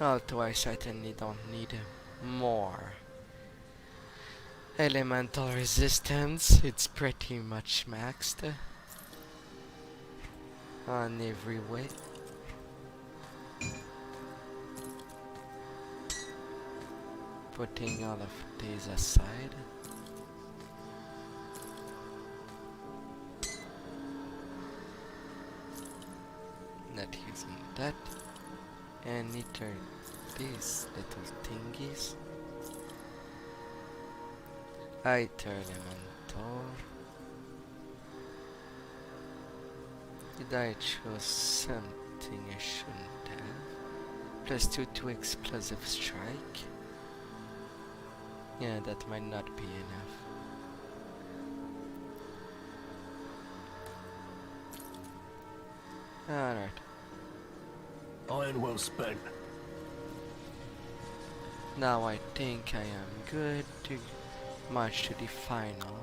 Although I certainly don't need more elemental resistance, it's pretty much maxed on every way. Putting all of these aside, not using that, and return these little thingies. Iter elemental. Did I choose something I shouldn't have? Plus 2 to explosive strike. Yeah, that might not be enough. Alright. Iron well spent. Now I think I am good to march to the final.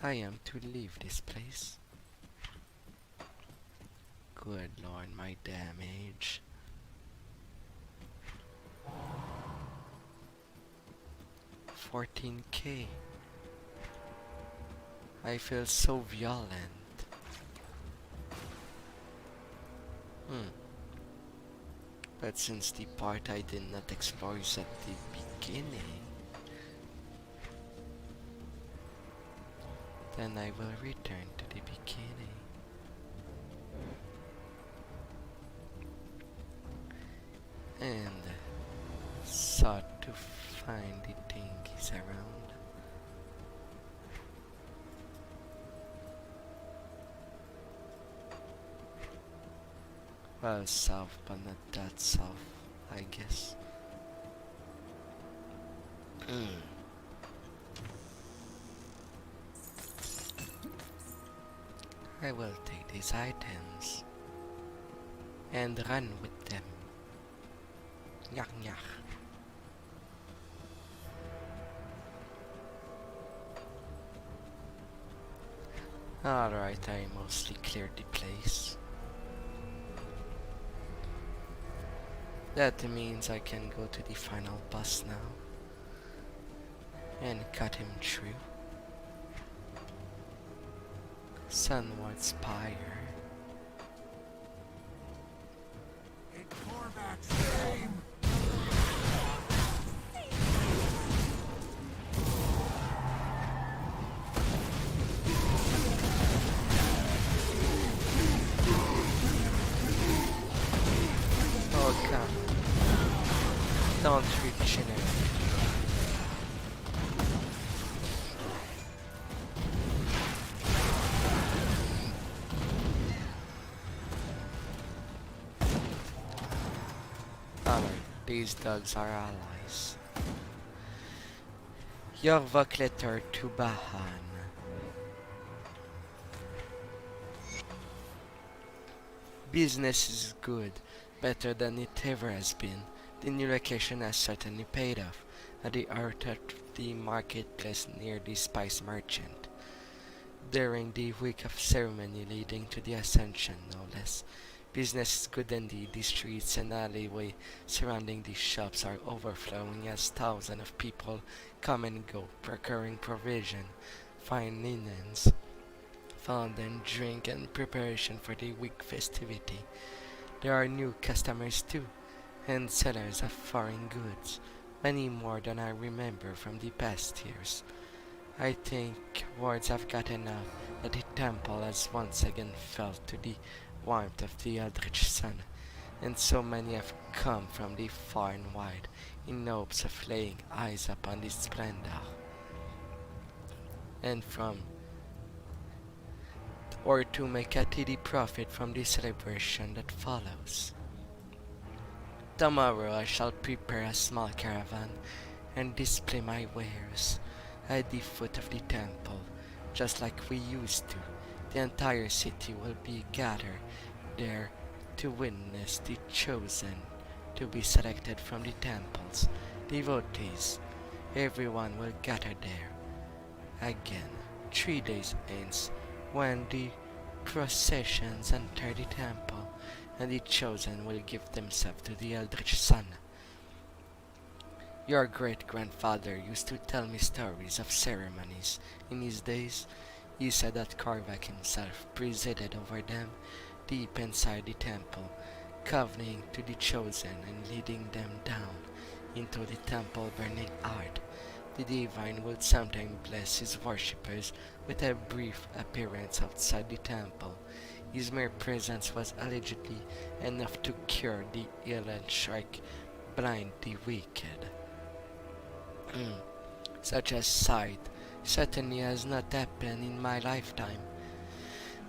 I am to leave this place. Good lord, my damage. $14K. I feel so violent. But since the part I did not explore is at the beginning, then I will return to the beginning. And sought to find the thingies around. Well, south, but not that south, I guess. I will take these items and run with them Nyah nyah. Alright, I mostly cleared the place. That means I can go to the final boss now and cut him through. Sunward Spire. Oh come. Don't regenerate. Alright, these dogs are allies. Yorvok letter to Bahan. Business is good, better than it ever has been. The new location has certainly paid off, at the art at the marketplace near the spice merchant. During the week of ceremony leading to the ascension, no less. Business is good indeed. The streets and alleyway surrounding the shops are overflowing as thousands of people come and go, procuring provision, fine linens, food and drink in preparation for the week festivity. There are new customers too, and sellers of foreign goods, many more than I remember from the past years. I think words have gotten out that the temple has once again felt to the warmth of the eldritch sun, and so many have come from the far and wide in hopes of laying eyes upon this splendor, and to make a tidy profit from the celebration that follows. Tomorrow I shall prepare a small caravan and display my wares at the foot of the temple, just like we used to. The entire city will be gathered there to witness the chosen to be selected from the temple's devotees. Everyone will gather there again 3 days hence, when the processions enter the temple and the chosen will give themselves to the eldritch sun. Your great-grandfather used to tell me stories of ceremonies. In his days, he said that Korvac himself presided over them deep inside the temple, governing to the chosen and leading them down into the temple burning heart. The divine would sometimes bless his worshippers with a brief appearance outside the temple. His mere presence was allegedly enough to cure the ill and strike blind the wicked. Such a sight certainly has not happened in my lifetime.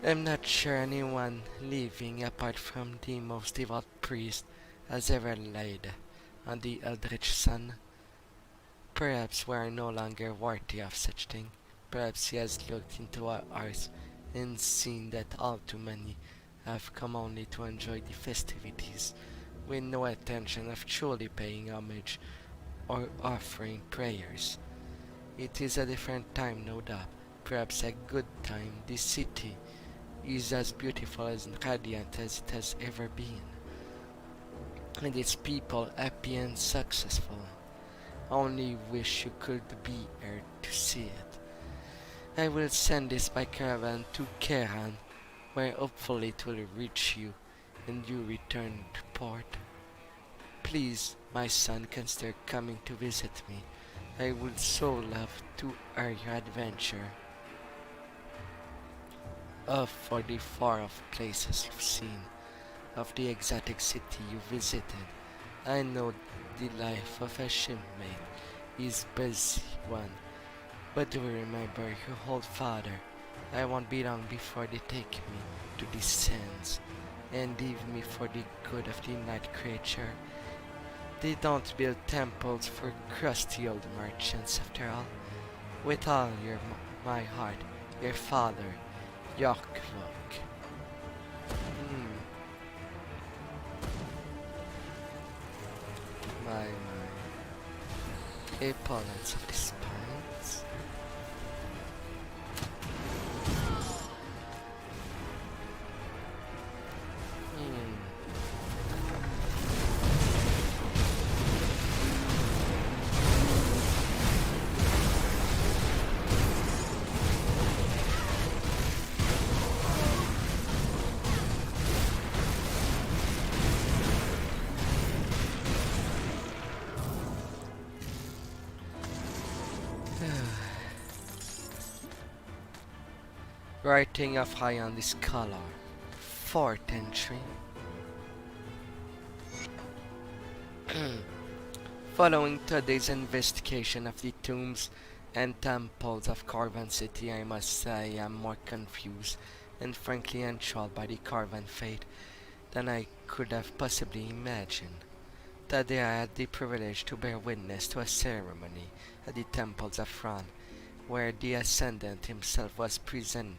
I'm not sure anyone living apart from the most devout priest has ever laid on the eldritch sun. Perhaps we are no longer worthy of such thing. Perhaps he has looked into our hearts and seen that all too many have come only to enjoy the festivities, with no intention of truly paying homage or offering prayers. It is a different time, no doubt, perhaps a good time. The city is as beautiful and radiant as it has ever been, and its people happy and successful. Only wish you could be here to see it. I will send this by caravan to Keran, where hopefully it will reach you and you return to port. Please, my son, consider coming to visit me. I would so love to hear your adventure of for the far-off places you've seen, of the exotic city you visited. I know the life of a shipmate is a busy one, but do remember your old father. I won't be long before they take me to the sands and leave me for the good of the night creature. They don't build temples for crusty old merchants after all. With all my heart, your father, Yorkvok. my. Opponents of the spines. Writing of high on this color. 4th entry. Following today's investigation of the tombs and temples of Carvan City, I must say I am more confused and frankly enthralled by the Carvan fate than I could have possibly imagined. Today I had the privilege to bear witness to a ceremony at the temples of Ran, where the Ascendant himself was present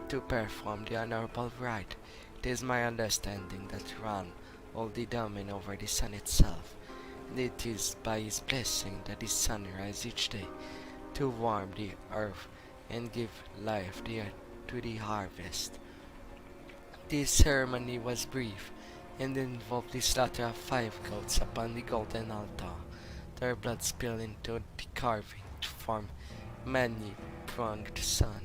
to perform the honorable rite. It is my understanding that Ran holds the domain over the sun itself, and it is by his blessing that the sun rises each day to warm the earth and give life to the harvest. This ceremony was brief and involved the slaughter of 5 goats upon the golden altar, their blood spilled into the carving to form many-pronged sun.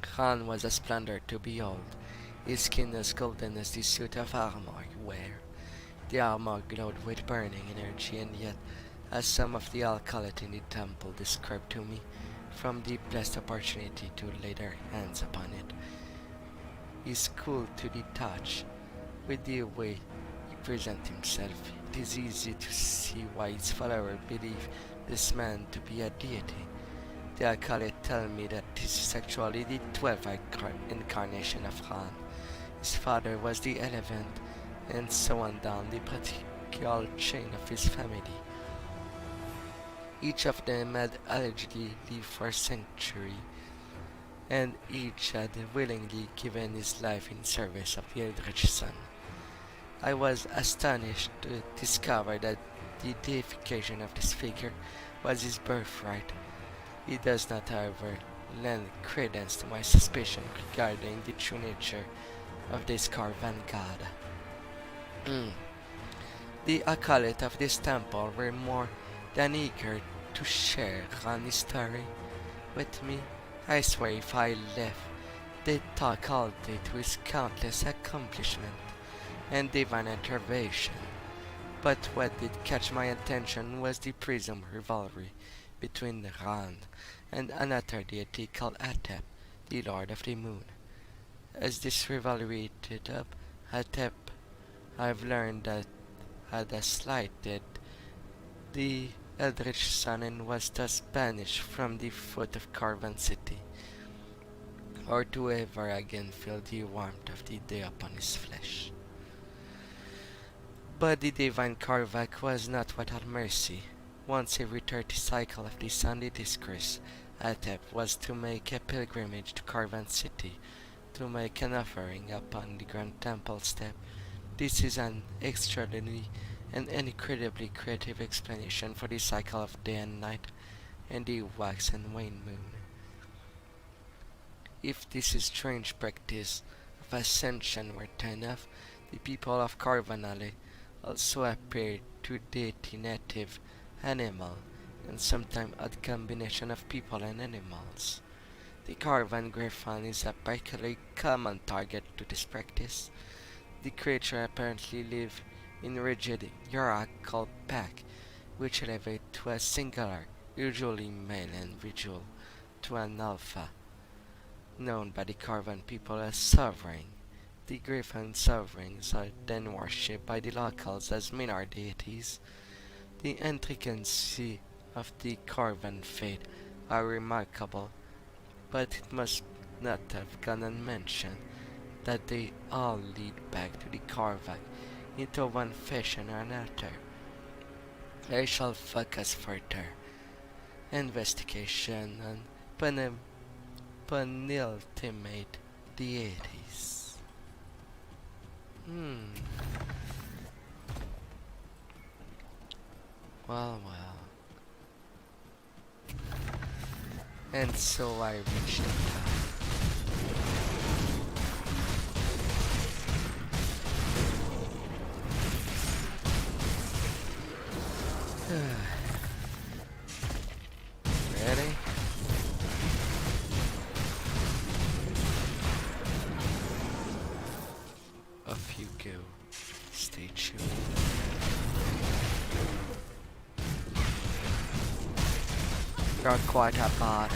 Khan was a splendor to behold, his skin as golden as the suit of armor he wore. The armor glowed with burning energy, and yet, as some of the alkalite in the temple described to me, from the blessed opportunity to lay their hands upon it, is cool to the touch. With the way he presents himself, it is easy to see why his followers believe this man to be a deity. The alkalite tell me that this is actually the 12th incarnation of Khan. His father was the 11th, and so on down the patriarchal chain of his family. Each of them had allegedly lived for a century, and each had willingly given his life in service of the Eldritch Sun. I was astonished to discover that the deification of this figure was his birthright. It does not, however, lend credence to my suspicion regarding the true nature of this Carvan god. The acolytes of this temple were more than eager to share Rani's story with me. I swear if I left, they'd talk all day to his countless accomplishments and divine intervention. But what did catch my attention was the presumed rivalry between Ran and another deity called Atep, the Lord of the Moon. As this rivalry heated up, Atep, I've learned that had slighted the Eldritch Sun and was thus banished from the foot of Carvan City, or to ever again feel the warmth of the day upon his flesh. But the divine Karvak was not without mercy. Once every 30 cycle of the Sunday discourse, Atep was to make a pilgrimage to Carvan City to make an offering upon the Grand Temple step. This is an extraordinary and incredibly creative explanation for the cycle of day and night and the wax and wane moon. If this is strange practice of ascension were enough, the people of Carvanale also appear to deity native animal and sometimes odd combination of people and animals. The Carvan Griffon is a particularly common target to this practice. The creature apparently live in rigid hierarchical pack, which elevate to a singular, usually male individual, to an alpha, known by the Carvan people as sovereign. The Griffon sovereigns are then worshipped by the locals as minor deities. The intricacy of the Carvan fate are remarkable, but it must not have gone unmentioned that they all lead back to the Karvak into one fashion or another. I shall focus further investigation on penultimate deities. Well. And so I reached the top. Ready? Off you go. Stay tuned. You're quite a bother.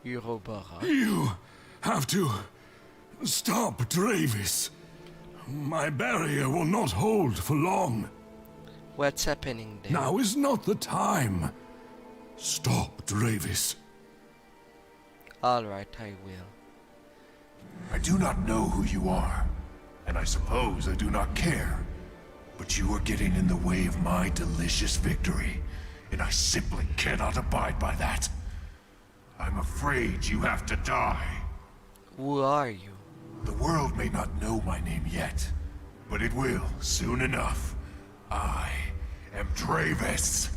Eurobara. You have to stop Dravis. My barrier will not hold for long. What's happening there? Now is not the time. Stop Dravis. Alright, I will. I do not know who you are, and I suppose I do not care. But you are getting in the way of my delicious victory, and I simply cannot abide by that. I'm afraid you have to die. Who are you? The world may not know my name yet, but it will soon enough. I am Dravis,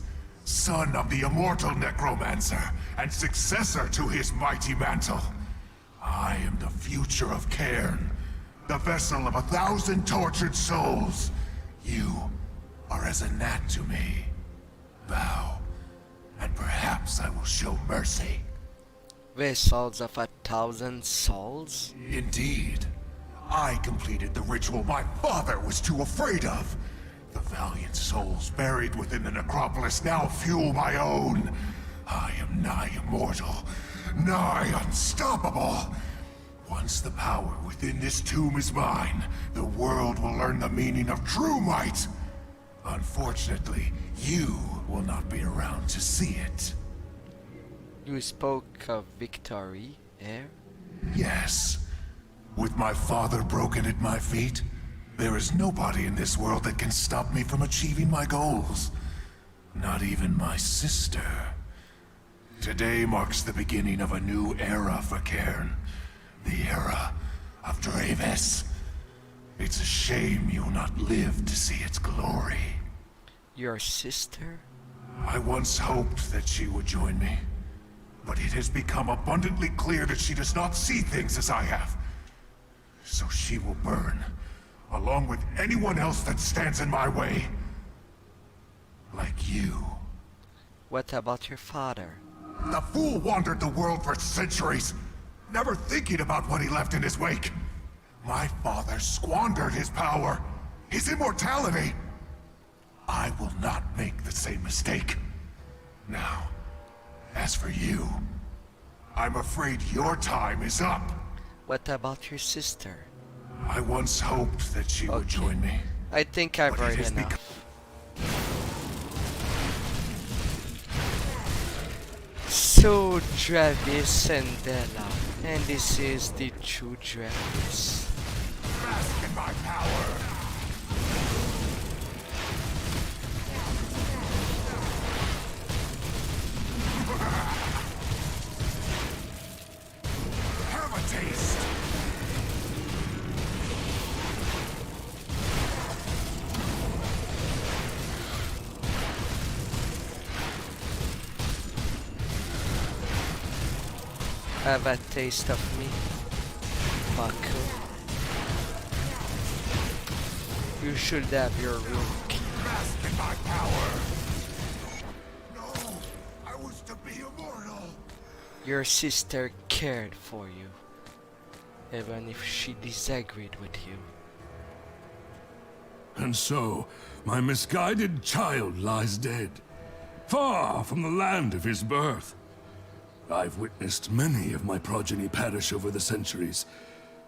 son of the immortal necromancer and successor to his mighty mantle. I am the future of Cairn, the vessel of 1,000 tortured souls. You are as a gnat to me. Bow, and perhaps I will show mercy. Vessels of 1,000 souls? Indeed. I completed the ritual my father was too afraid of. The valiant souls buried within the necropolis now fuel my own. I am nigh immortal, nigh unstoppable. Once the power within this tomb is mine, the world will learn the meaning of true might. Unfortunately, you will not be around to see it. You spoke of victory, eh? Yes. With my father broken at my feet, there is nobody in this world that can stop me from achieving my goals. Not even my sister. Today marks the beginning of a new era for Cairn. The era of Dravis. It's a shame you'll not live to see its glory. Your sister? I once hoped that she would join me. But it has become abundantly clear that she does not see things as I have. So she will burn, along with anyone else that stands in my way. Like you. What about your father? The fool wandered the world for centuries, never thinking about what he left in his wake. My father squandered his power, his immortality. I will not make the same mistake. Now, as for you, I'm afraid your time is up. What about your sister? I once hoped that she would join me. I think I've heard enough. So, Dravis and Della, and this is the true Dravis. Bask in my power! Have a taste! Have a taste of me, Baku. You should have your room. Bask in my power! No! I was to be immortal! Your sister cared for you, even if she disagreed with you. And so, my misguided child lies dead, far from the land of his birth. I've witnessed many of my progeny perish over the centuries,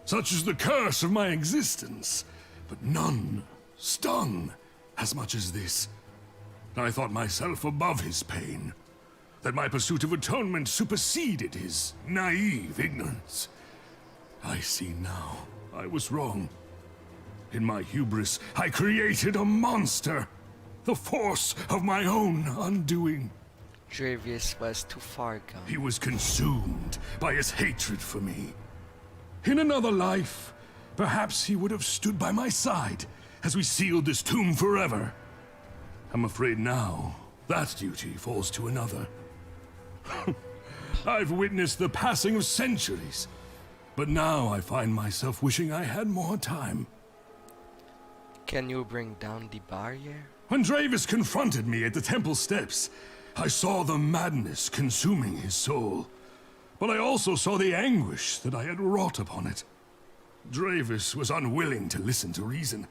such as the curse of my existence, but none stung as much as this. I thought myself above his pain, that my pursuit of atonement superseded his naive ignorance. I see now I was wrong. In my hubris, I created a monster, the force of my own undoing. Dravius was too far gone. He was consumed by his hatred for me. In another life, perhaps he would have stood by my side as we sealed this tomb forever. I'm afraid now, that duty falls to another. I've witnessed the passing of centuries, but now I find myself wishing I had more time. Can you bring down the barrier? When Dravis confronted me at the temple steps, I saw the madness consuming his soul, but I also saw the anguish that I had wrought upon it. Dravis was unwilling to listen to reason.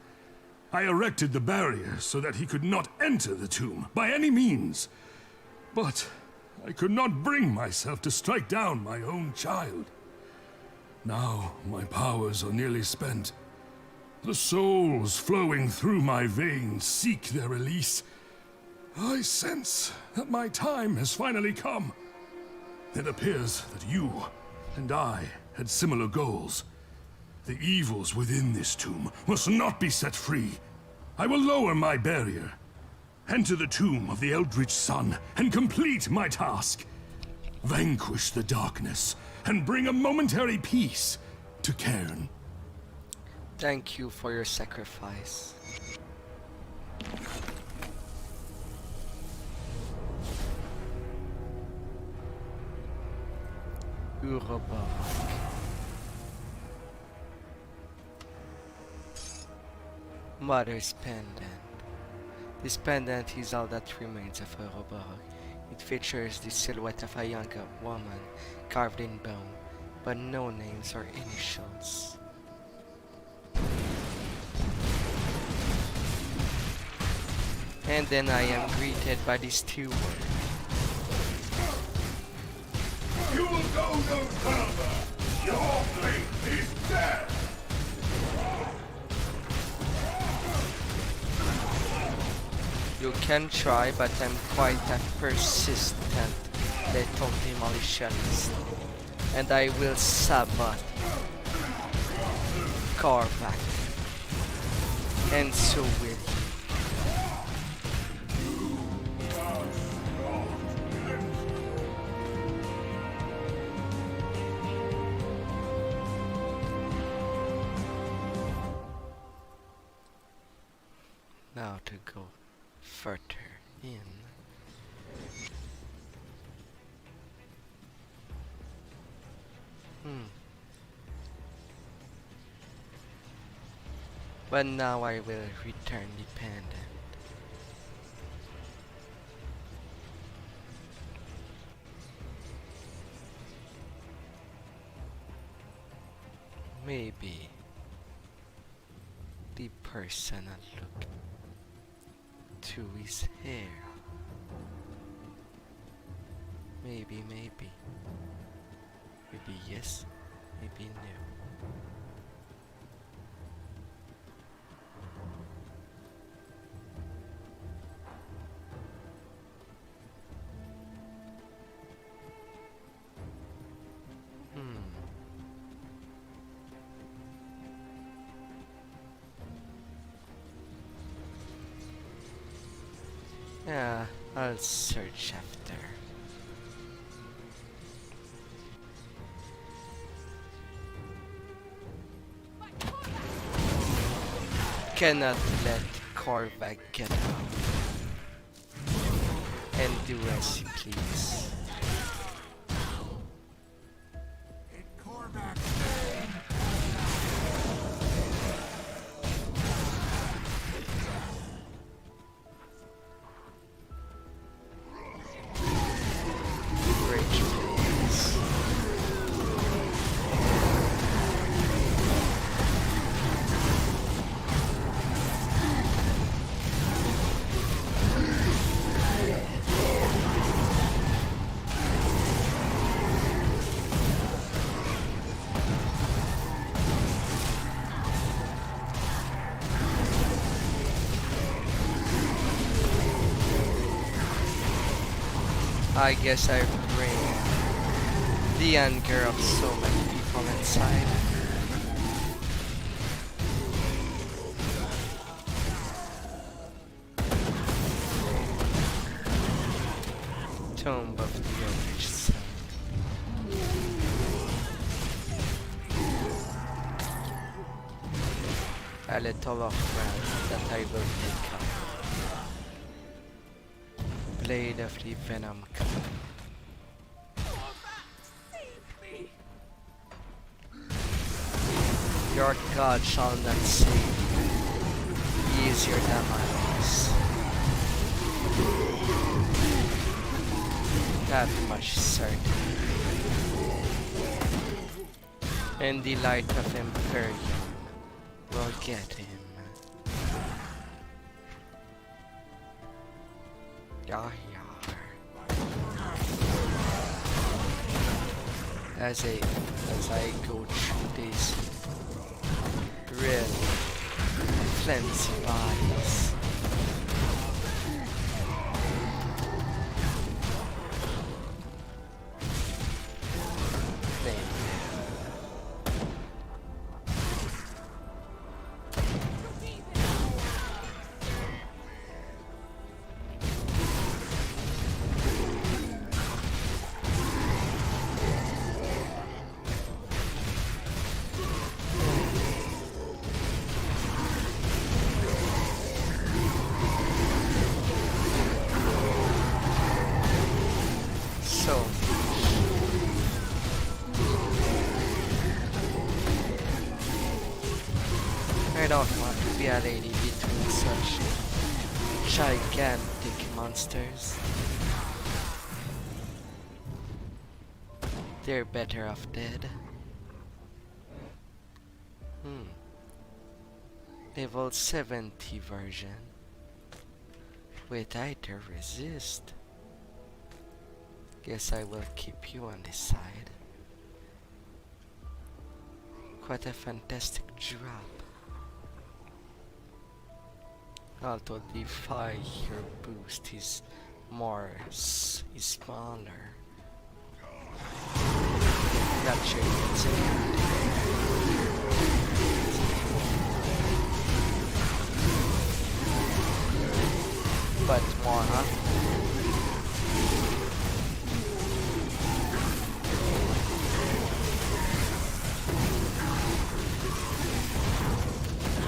I erected the barrier so that he could not enter the tomb by any means, but I could not bring myself to strike down my own child. Now my powers are nearly spent. The souls flowing through my veins seek their release. I sense that my time has finally come. It appears that you and I had similar goals. The evils within this tomb must not be set free. I will lower my barrier, enter the tomb of the Eldritch Sun, and complete my task. Vanquish the darkness, and bring a momentary peace to Cairn. Thank you for your sacrifice. Urobak. Mother's pendant. This pendant is all that remains of Urobak. It features the silhouette of a young woman carved in bone, but no names or initials. And then I am greeted by these two words. You will go no further! Your fate is death! You can try, but I'm quite a persistent little demolitionist. And I will saboteur Korvac. And so will you. Now to go further in. But now I will return the pendant. Maybe the person I look to his hair. Maybe. Maybe yes, maybe no. Yeah, I'll search after. Cannot let Korvac get out and do as he please. I guess I bring the anger of so many people inside. Tomb of the Eldritch Sun. A little of wrath that I will take up. Blade of the Venom Cup. Your God shall not save you. He is your demise. That much certain. In the light of Imperium, we'll get him. Yar yar. As I go through this really cleansing bodies. I don't want to be a lady between such gigantic monsters. They're better off dead. Level 70 version. Wait, I dare resist. Guess I will keep you on this side. Quite a fantastic drop. Although the fire boost is smaller. Not sure it's but more, huh?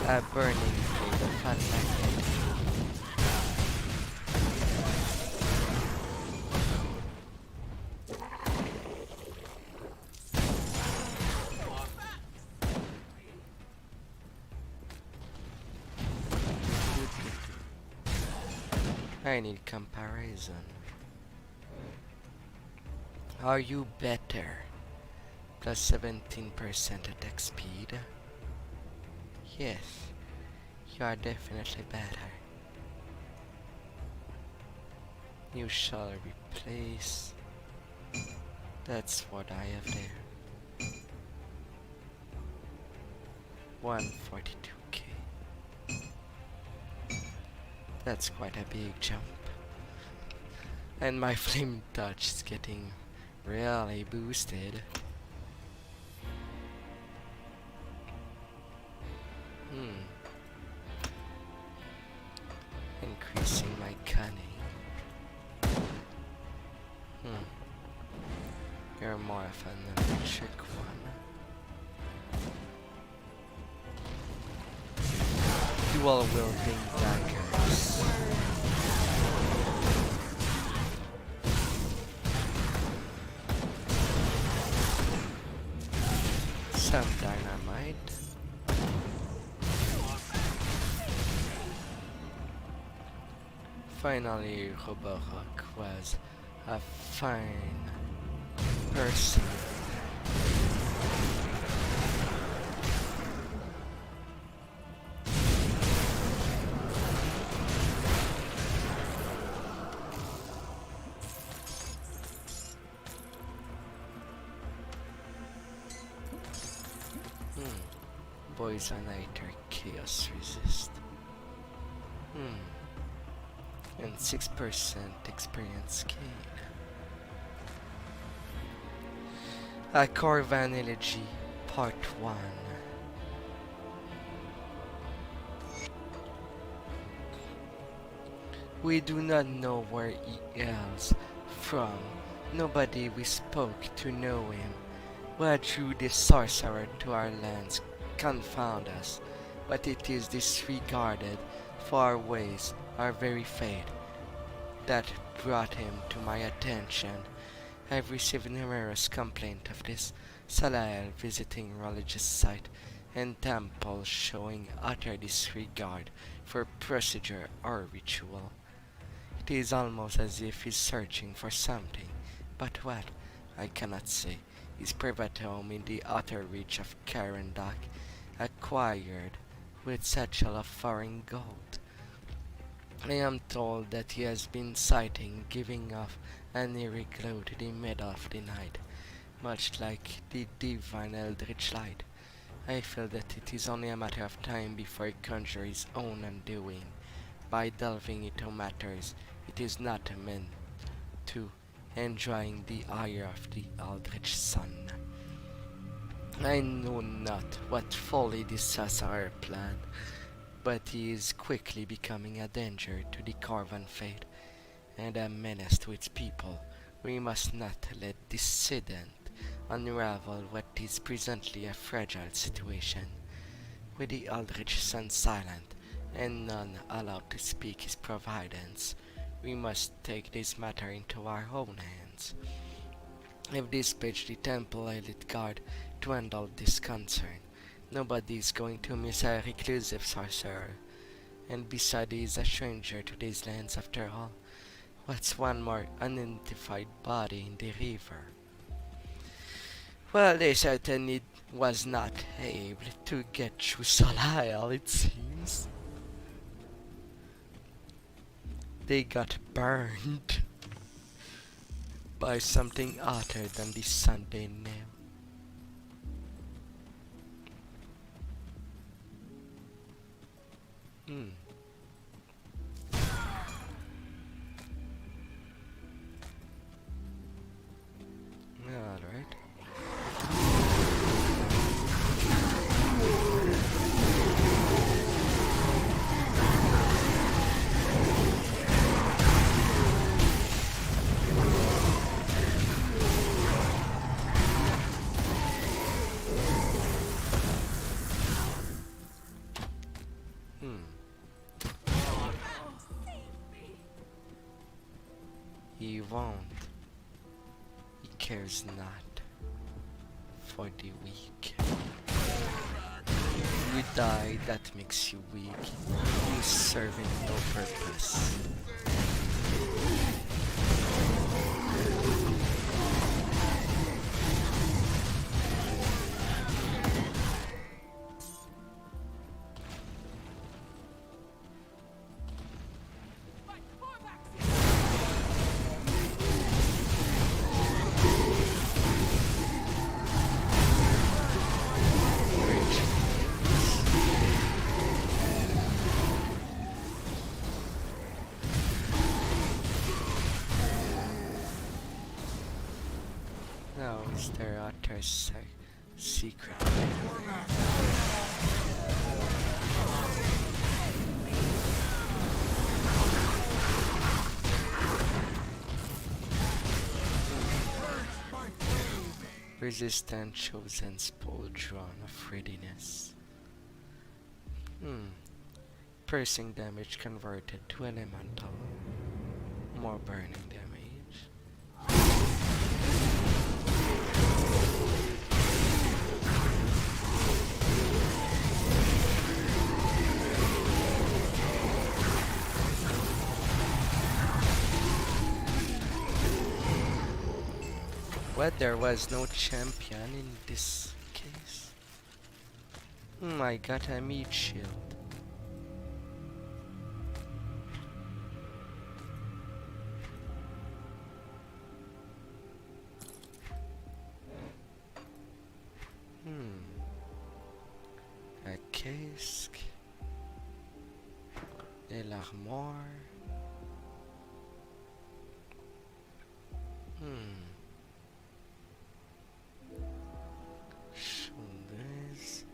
A burning blade of fat magnet. I need comparison. Are you better? Plus 17% attack speed. Yes, you are definitely better. You shall replace. That's what I have there. 142k. That's quite a big jump. And my flame touch is getting really boosted. Increasing my cunning. You're more of an electric one. Dual wielding daggers. Some dynamite. Finally, Roborok was a fine person. Poisonator Chaos Resist. And 6% experience gain. A Core Vanillage Part 1. We do not know where EL's from. Nobody we spoke to know him. What drew this sorcerer to our lands confound us, but it is disregarded for our ways, our very fate, that brought him to my attention. I've received numerous complaints of this Salael visiting religious site and temples showing utter disregard for procedure or ritual. It is almost as if he's searching for something, but what, I cannot say. His private home in the utter reach of Carendoc, acquired with satchel of foreign gold. I am told that he has been sighting giving off an eerie glow to the middle of the night, much like the divine eldritch light. I feel that it is only a matter of time before he conjures his own undoing, by delving into matters it is not meant to, enjoying the ire of the eldritch sun. I know not what folly this sorcerer planned, but he is quickly becoming a danger to the Corvan faith, and a menace to its people. We must not let dissident unravel what is presently a fragile situation. With the eldritch sun silent, and none allowed to speak his providence, we must take this matter into our own hands. If dispatch the temple elite guard to handle this concern, nobody is going to miss a reclusive sorcerer, and besides he is a stranger to these lands after all. What's one more unidentified body in the river? Well, they certainly was not able to get through Salael, it seems. They got burned by something other than the Sunday nail. Alright. He won't. He cares not for the weak. You die, that makes you weak. You serving no purpose. Now is there utter secret? Resistant chosen spool drawn of readiness. Piercing damage converted to elemental. More burning damage. What, there was no champion in this case? I got a meat shield. A casque. De l'armoire. Shoulders.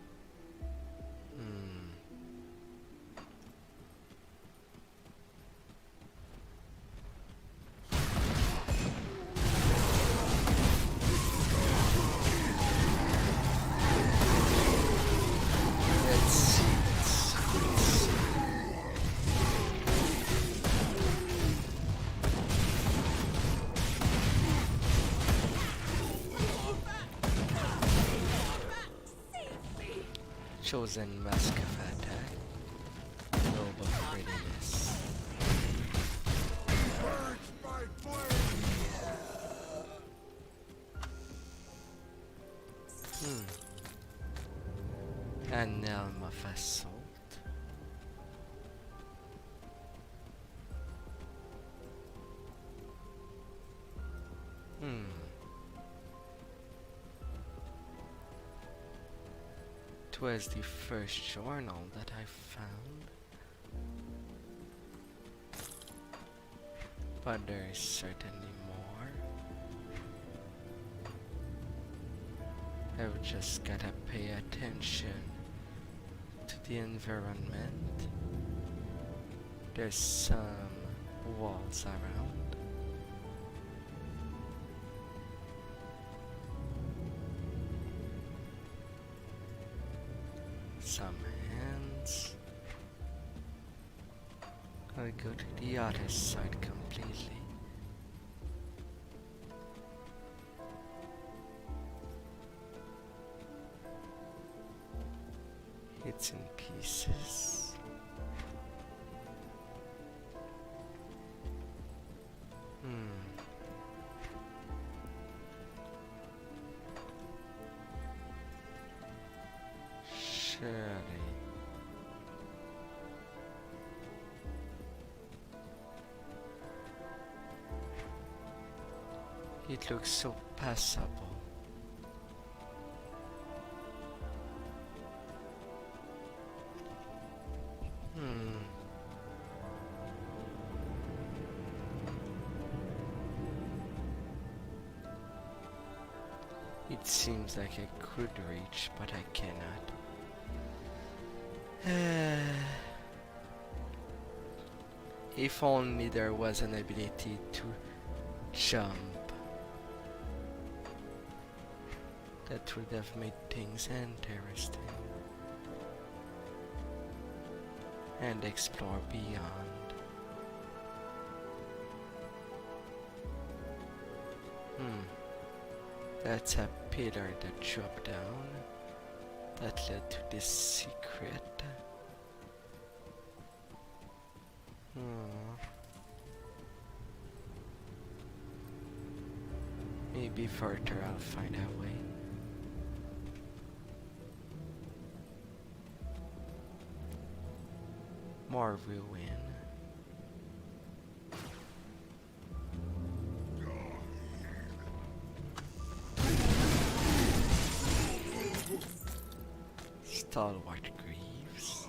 chosen mask of attack. Noble prettiness. An elm of assault. It was the first journal that I found. But there is certainly more. I've just gotta pay attention to the environment. There's some walls around. Some hands. I'll go to the other side completely. It's in pieces. Surely. It looks so passable. It seems like I could reach, but I cannot. If only there was an ability to jump. That would have made things interesting. And explore beyond. That's a pillar that dropped down. That led to this secret. Maybe further I'll find a way. More ruin. Stalwart Greaves.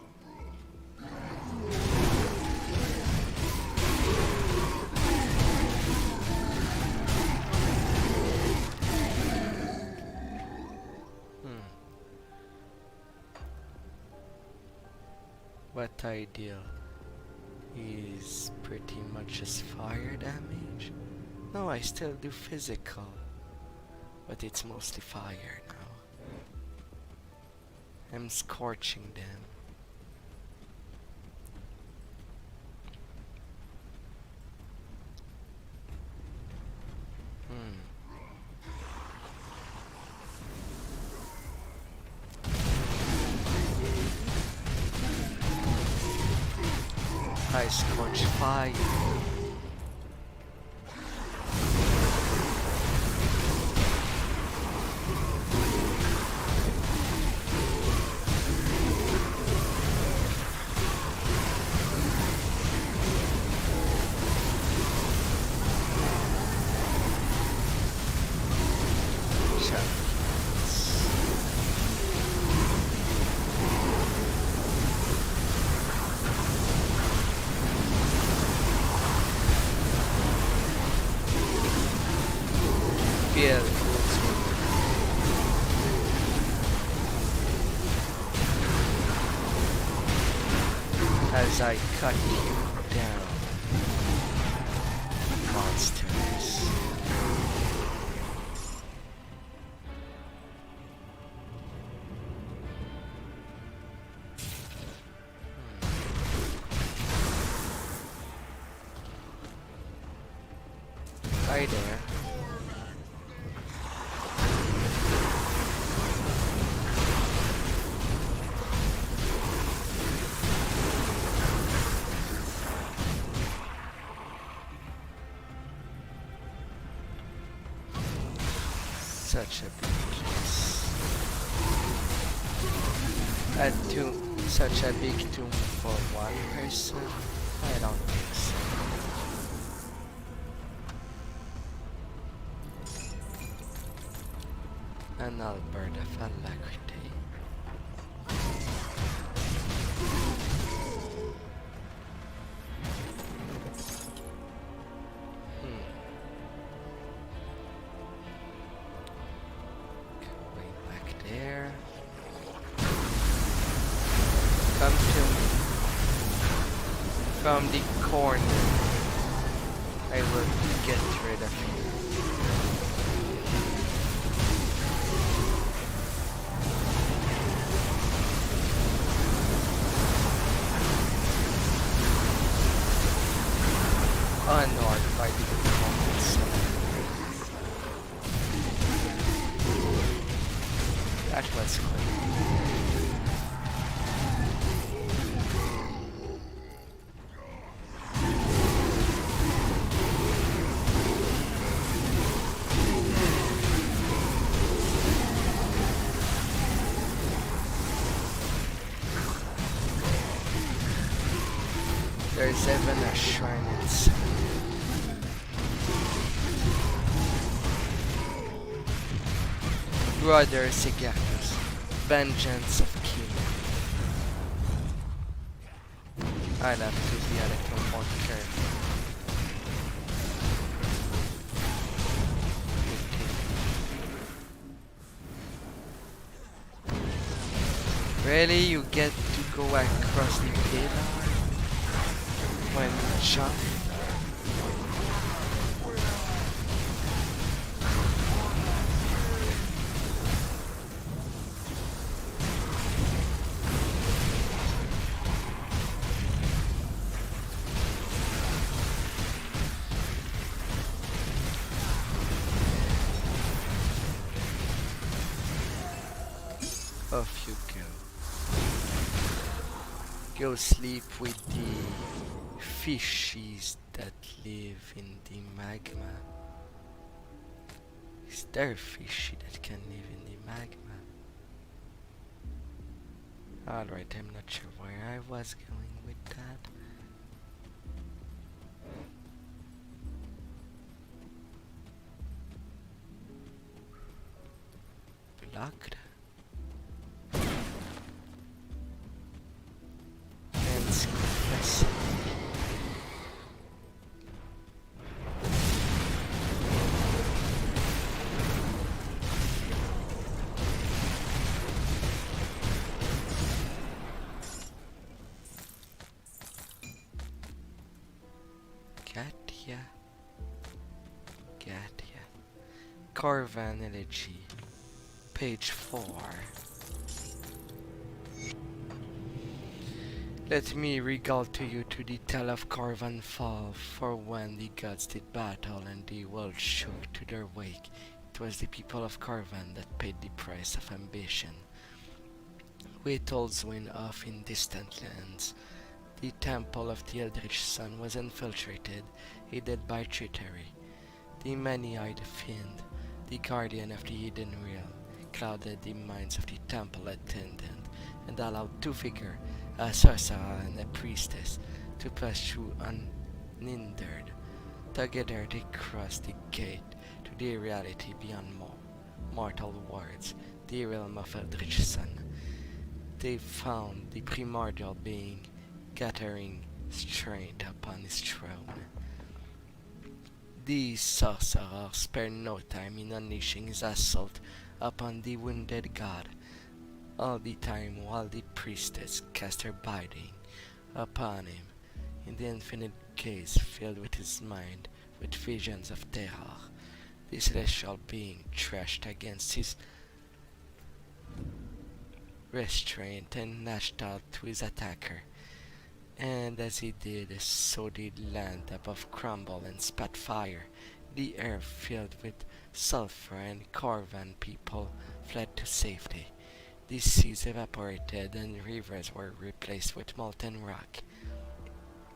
What I deal is pretty much just fire damage. No, I still do physical, but it's mostly fire now. I'm scorching them. I scorch fire. As I cut you down, monsters. Hi there. Such a big place. A tomb, such a big tomb for one person? I don't think so. An Albert of Alacrity. Going back there. Come to me. From the corner. I will get rid of you. Unarmed by the comments. That was quick. There's even a shrine inside. Brother Sigatus, vengeance of King. I'll have to be a little more careful. Really, you get to go across the pillar when you jump? Off you go. Go sleep with the fishies that live in the magma. Is there a fishy that can live in the magma? Alright, I'm not sure where I was going with that. Blocked. Corvan Elegy, page 4. Let me regale to you to the tale of Corvan fall, for when the gods did battle and the world shook to their wake, it was the people of Corvan that paid the price of ambition. With Oldswin off in distant lands, the temple of the Eldritch Sun was infiltrated, aided by treachery. The many-eyed fiend, the guardian of the hidden realm, clouded the minds of the temple attendant and allowed two figures, a sorcerer and a priestess, to pass through unhindered. Together they crossed the gate to the reality beyond mortal worlds, the realm of Eldritch Sun. They found the primordial being gathering strength upon his throne. The sorcerer spared no time in unleashing his assault upon the wounded god, all the time while the priestess cast her binding upon him, in the infinite gaze filled with his mind with visions of terror. The celestial being thrashed against his restraint and lashed out to his attacker. And as he did, so did land above crumble and spat fire. The air filled with sulfur, and Corvan people fled to safety. The seas evaporated and rivers were replaced with molten rock.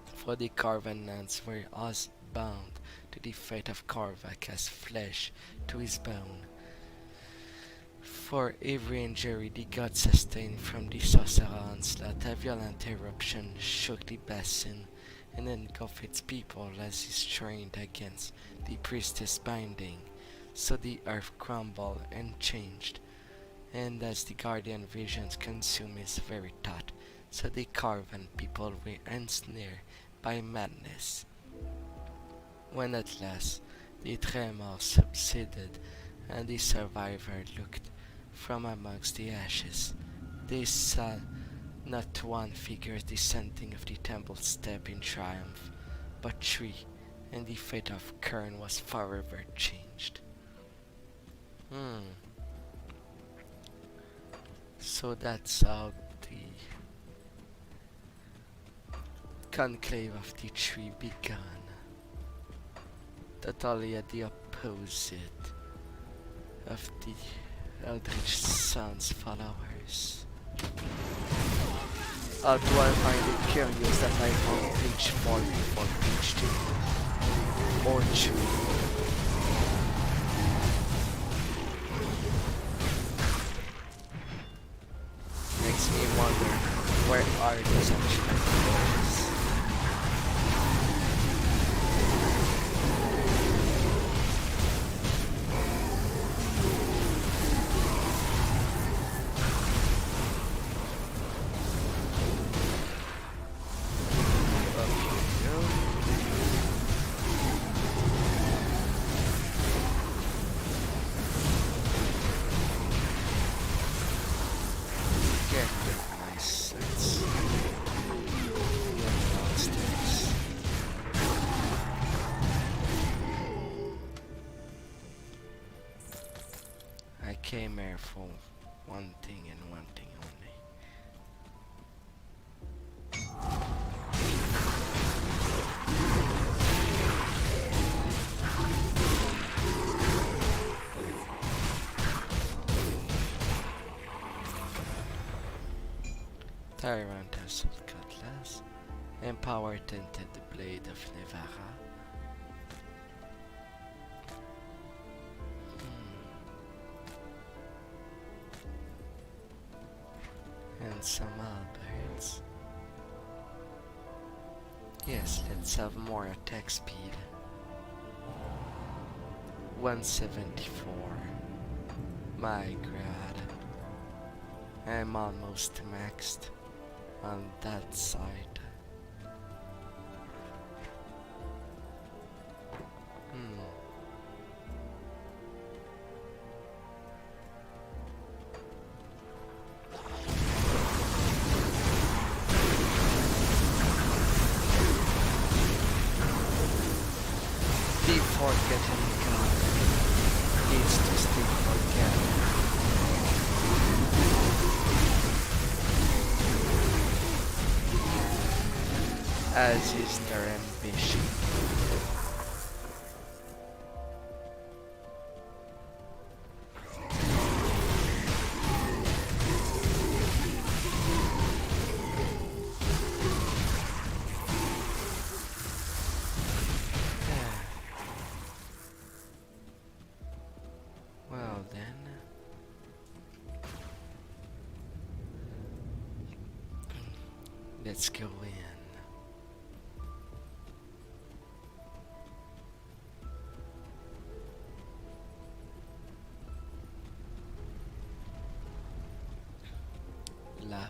For the Corvan lands were us bound to the fate of Korvac as flesh to his bone. For every injury the god sustained from the sorcerer onslaught, a violent eruption shook the basin and engulfed its people as he strained against the priestess binding. So the earth crumbled and changed, and as the guardian visions consumed his very thought, so the Carven people were ensnared by madness. When at last the tremor subsided and the survivor looked from amongst the ashes, they saw not one figure descending of the temple step in triumph, but three, and the fate of Kern was forever changed. So that's how the conclave of the tree began. Totally at the opposite of the Eldritch Sun's followers. Although I find it curious that I found page 4 before page 2 or 3. Makes me wonder, where are these actual players? Came here for one thing and one thing only. Tyrant Assault Cutlass. Empower Tinted the Blade of Nevara. And some halberds. Yes, let's have more attack speed. 174. My god. I'm almost maxed on that side. Forgetting God needs to stay forgotten. As is their ambition. Let's go in. Lava.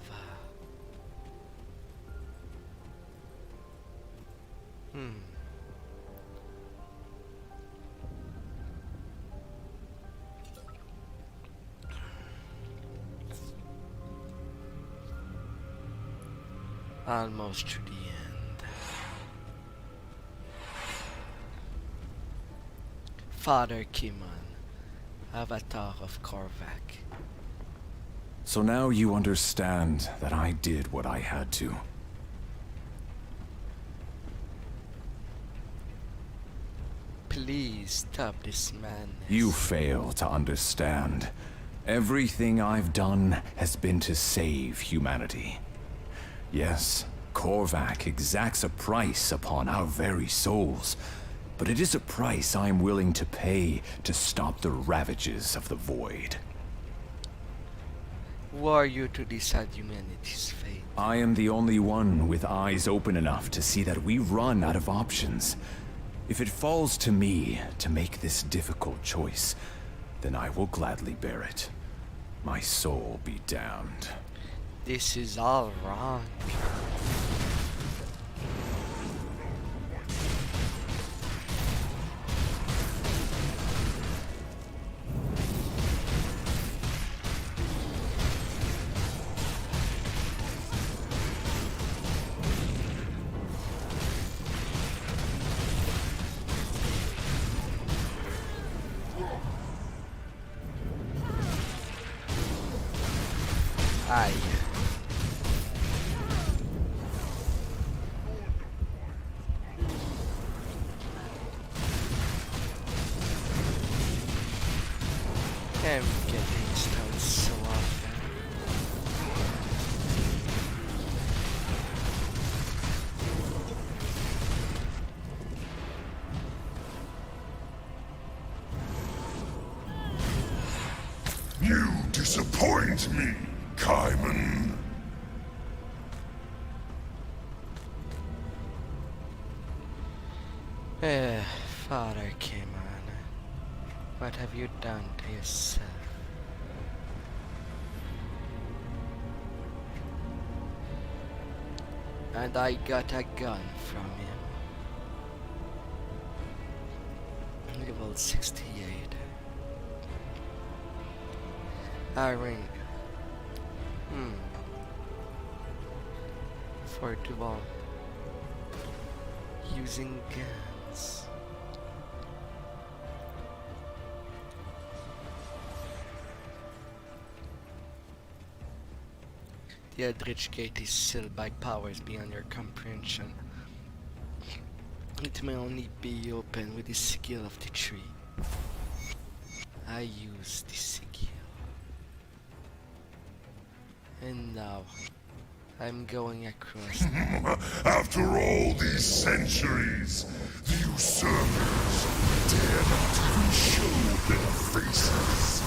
Almost to the end. Father Kimon, Avatar of Korvac. So now you understand that I did what I had to. Please stop this madness. You fail to understand. Everything I've done has been to save humanity. Yes, Korvac exacts a price upon our very souls, but it is a price I'm willing to pay to stop the ravages of the Void. Who are you to decide humanity's fate? I am the only one with eyes open enough to see that we run out of options. If it falls to me to make this difficult choice, then I will gladly bear it. My soul be damned. This is all wrong. Aye. I'm getting stung so often. You disappoint me, Kaiman. Father came on. What have you done to yourself? And I got a gun from him. Level 68. A ring. For dual. Using guns. The Eldritch Gate is sealed by powers beyond your comprehension. It may only be opened with the skill of the tree. I use the skill. And now, I'm going across. After all these centuries, the usurpers dare not even show their faces.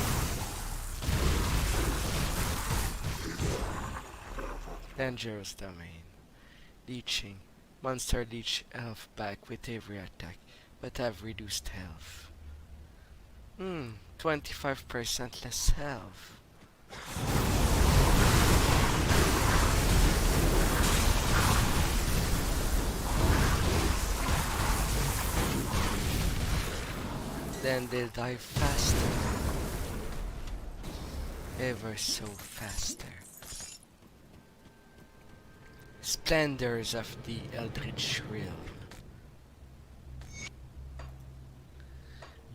Dangerous domain. Leeching. Monster leech health back with every attack, but have reduced health. 25% less health. Then they die faster. Ever so faster. Splendors of the Eldritch Realm.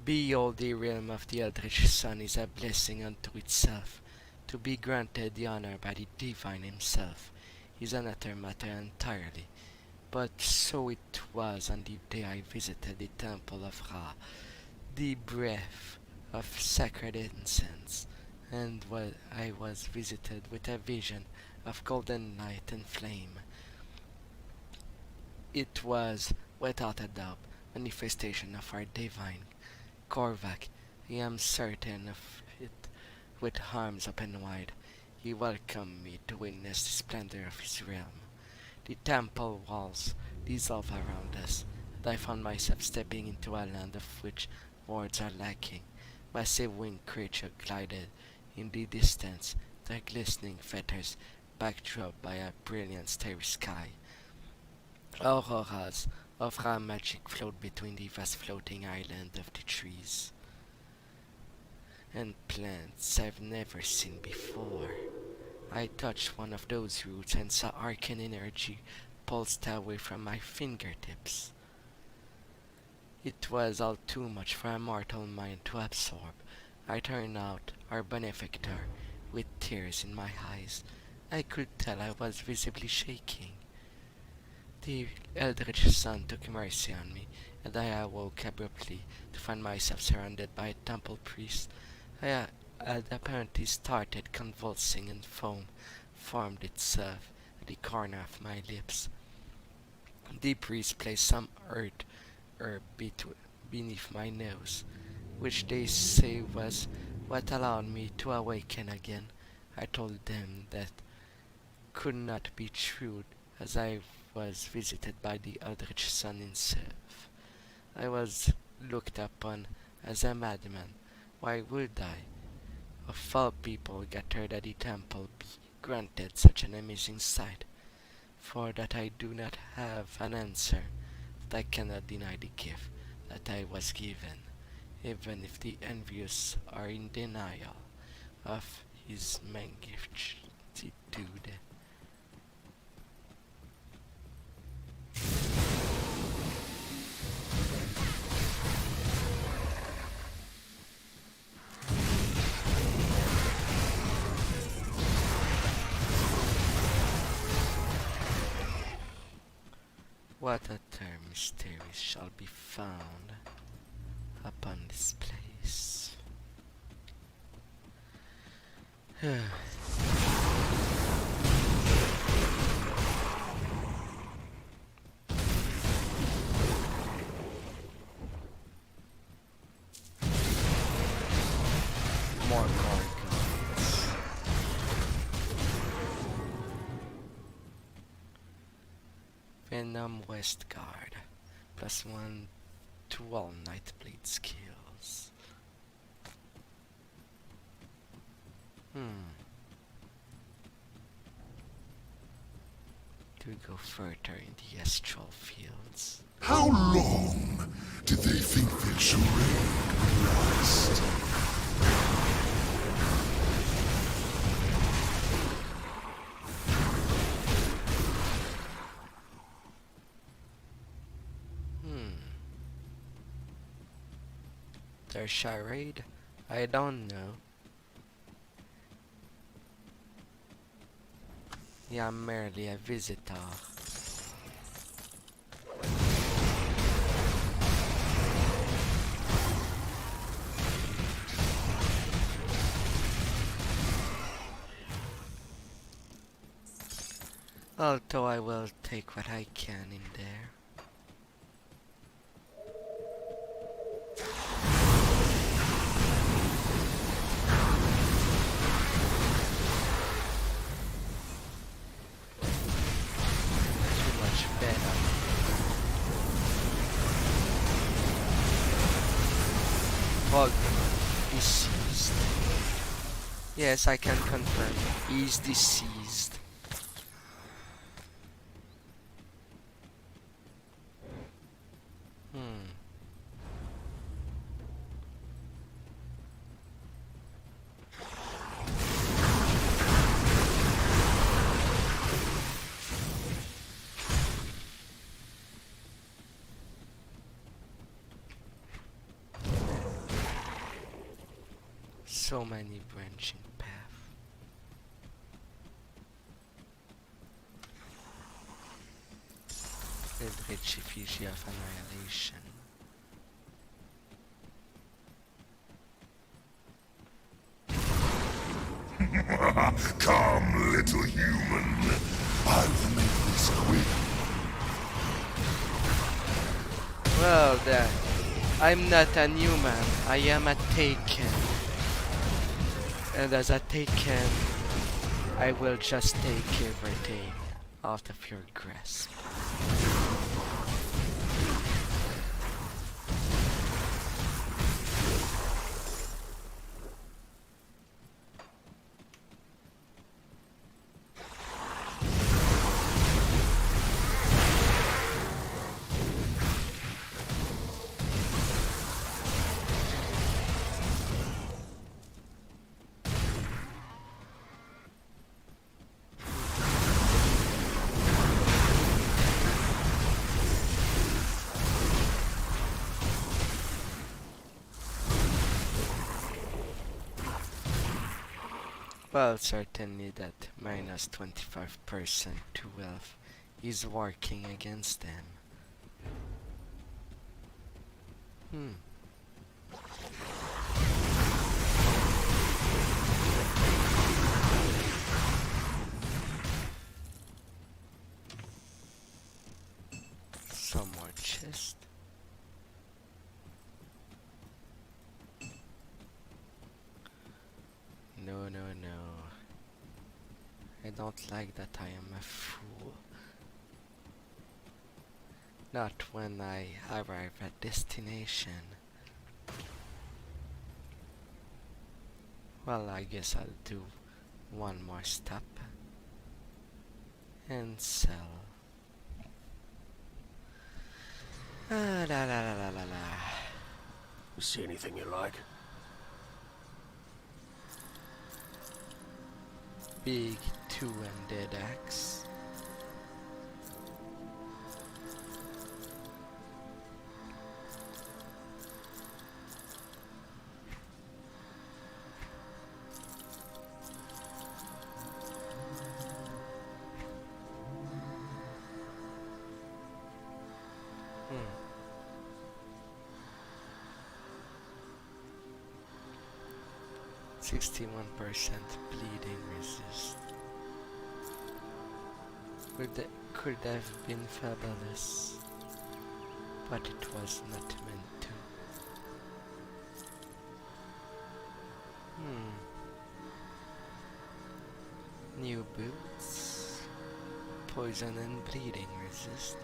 Behold, the realm of the Eldritch Sun is a blessing unto itself. To be granted the honor by the Divine himself is another matter entirely. But so it was on the day I visited the Temple of Ra, the breath of sacred incense, and I was visited with a vision of golden light and flame. It was, without a doubt, manifestation of our divine Korvac. I am certain of it. With arms open wide, he welcomed me to witness the splendor of his realm. The temple walls dissolved around us, and I found myself stepping into a land of which words are lacking. Massive winged creature glided in the distance, their glistening feathers backdropped by a brilliant starry sky. Auroras of Ra magic flowed between the vast floating island of the trees and plants I've never seen before. I touched one of those roots and saw arcane energy pulsed away from my fingertips. It was all too much for a mortal mind to absorb. I turned out our benefactor with tears in my eyes. I could tell I was visibly shaking. The Eldritch Sun took mercy on me, and I awoke abruptly to find myself surrounded by a temple priest. I had apparently started convulsing, and foam formed itself at the corner of my lips. The priest placed some herb beneath my nose, which they say was what allowed me to awaken again. I told them that could not be true, as I was visited by the Eldritch Sun himself. I was looked upon as a madman. Why would I, of all people gathered at the temple, be granted such an amazing sight? For that I do not have an answer, that I cannot deny the gift that I was given, even if the envious are in denial of his magnitude. What other mysteries shall be found upon this place? More gargoyles. Venom Westguard, +1 to all Nightblade skills. To go further in the astral fields. How long did they think their charade would last? Their charade? I don't know. Yeah, I'm merely a visitor. Although I will take what I can in there. Fog deceased. Yes, I can confirm. He's deceased. So many branching paths. Eldritch effigy of annihilation. Come, little human. I will make this quick. Well then, I'm not a human, I am a taken. And as a taken, I will just take everything out of your grasp. Well, certainly that minus 25% to wealth is working against them. Some more chest. No, no, no. I don't like that I am a fool. Not when I arrive at destination. Well, I guess I'll do one more step and sell. La la la la la la. You see anything you like? Big two-ended axe. Hmm. 61% bleeding resist. Could have been fabulous, but it was not meant to. New boots. Poison and bleeding resist.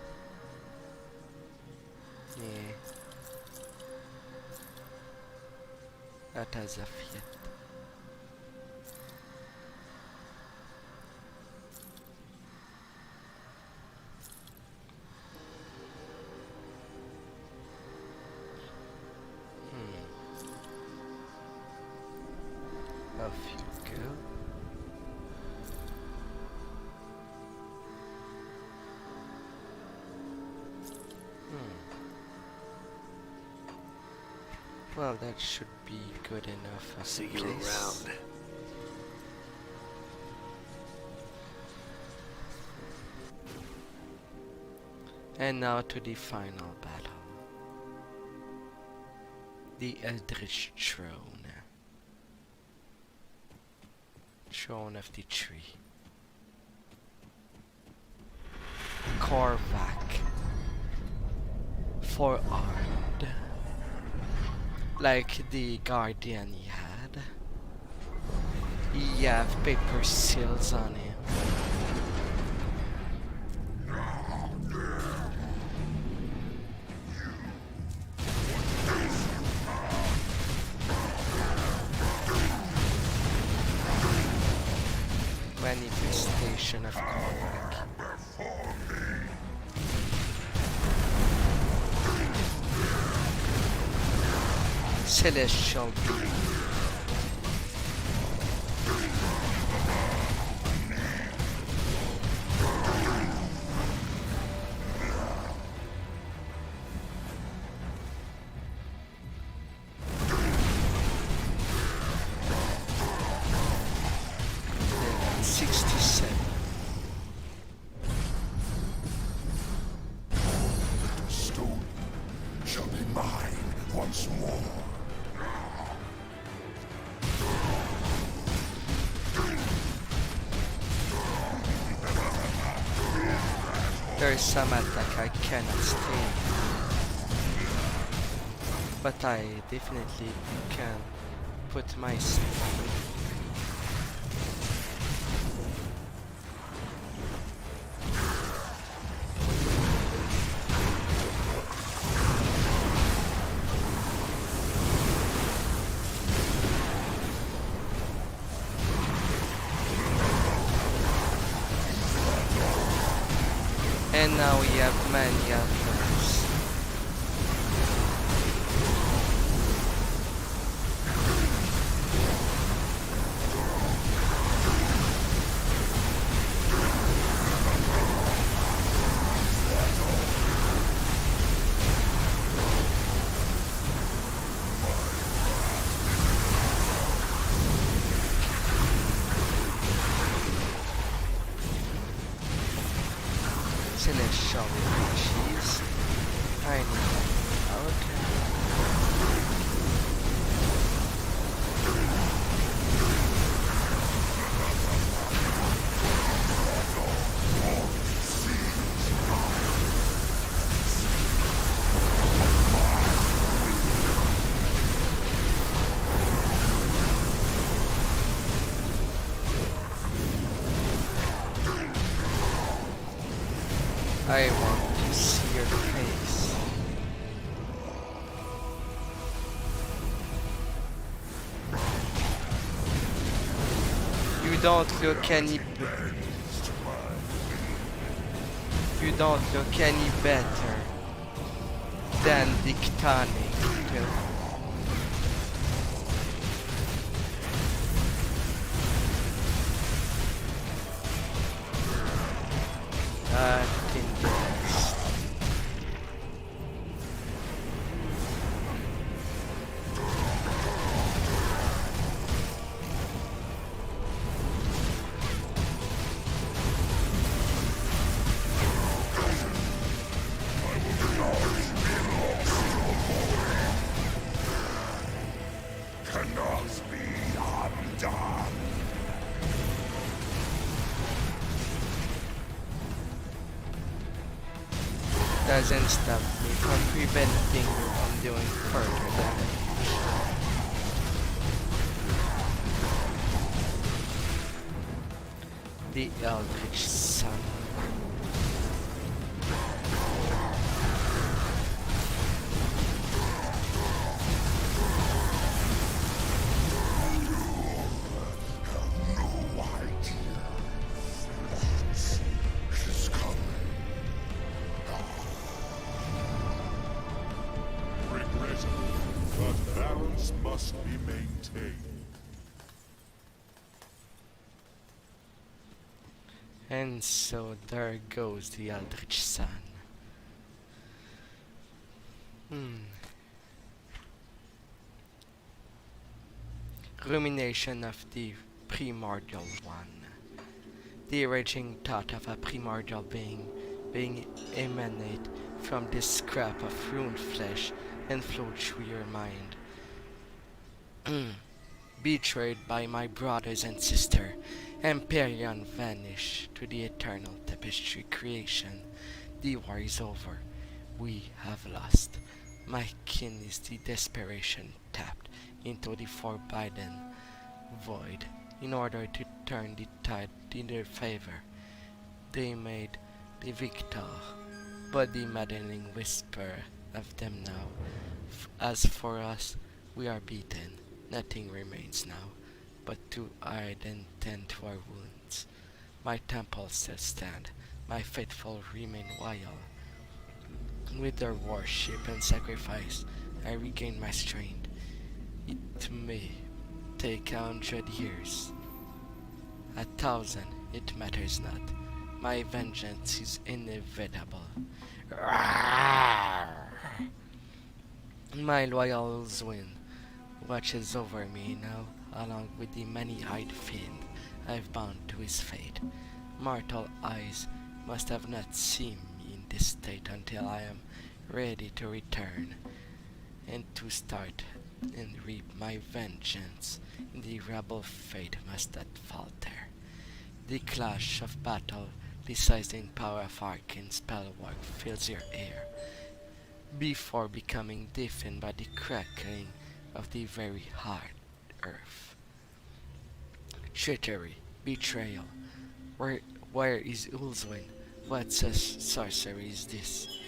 Yeah. Not as of yet. Off you go. Well, that should be good enough. See you around. And now to the final battle. The Eldritch Throne. Throne of the Tree. Korvac. Forearmed. Like the Guardian he had. He have paper seals on him. Manifestation of Korvac. Celestial Beam. Level 67. Stone shall be mine once more. There is some attack I cannot stay, but I definitely can put myself through. And now we have many others. Celestial cheese. I need that. Okay. I want to see your face. You don't look any You don't look any better than Dictonic. Doesn't stop me from preventing you from doing further damage. The Eldritch Sun. And so there goes the Eldritch Sun. Rumination of the Primordial One. The raging thought of a primordial being emanate from this scrap of ruined flesh and flow through your mind. Betrayed by my brothers and sister, Empyrean vanished to the eternal tapestry creation. The war is over. We have lost. My kin is the desperation tapped into the forbidden void in order to turn the tide in their favor. They made the victor, but the maddening whisper of them now. As for us, we are beaten. Nothing remains now but to hide and tend to our wounds. My temple still stand, my faithful remain loyal. With their worship and sacrifice, I regain my strength. It may take 100 years. 1,000, it matters not. My vengeance is inevitable. My loyal Zwin watches over me now, along with the many-eyed fiend I've bound to his fate. Mortal eyes must have not seen me in this state until I am ready to return and to start and reap my vengeance. The rebel fate must not falter. The clash of battle, the sizing power of arcane spellwork fills your ear, before becoming deafened by the crackling of the very hard earth. Treachery, betrayal. Where is Ulzwin? What sorcery is this?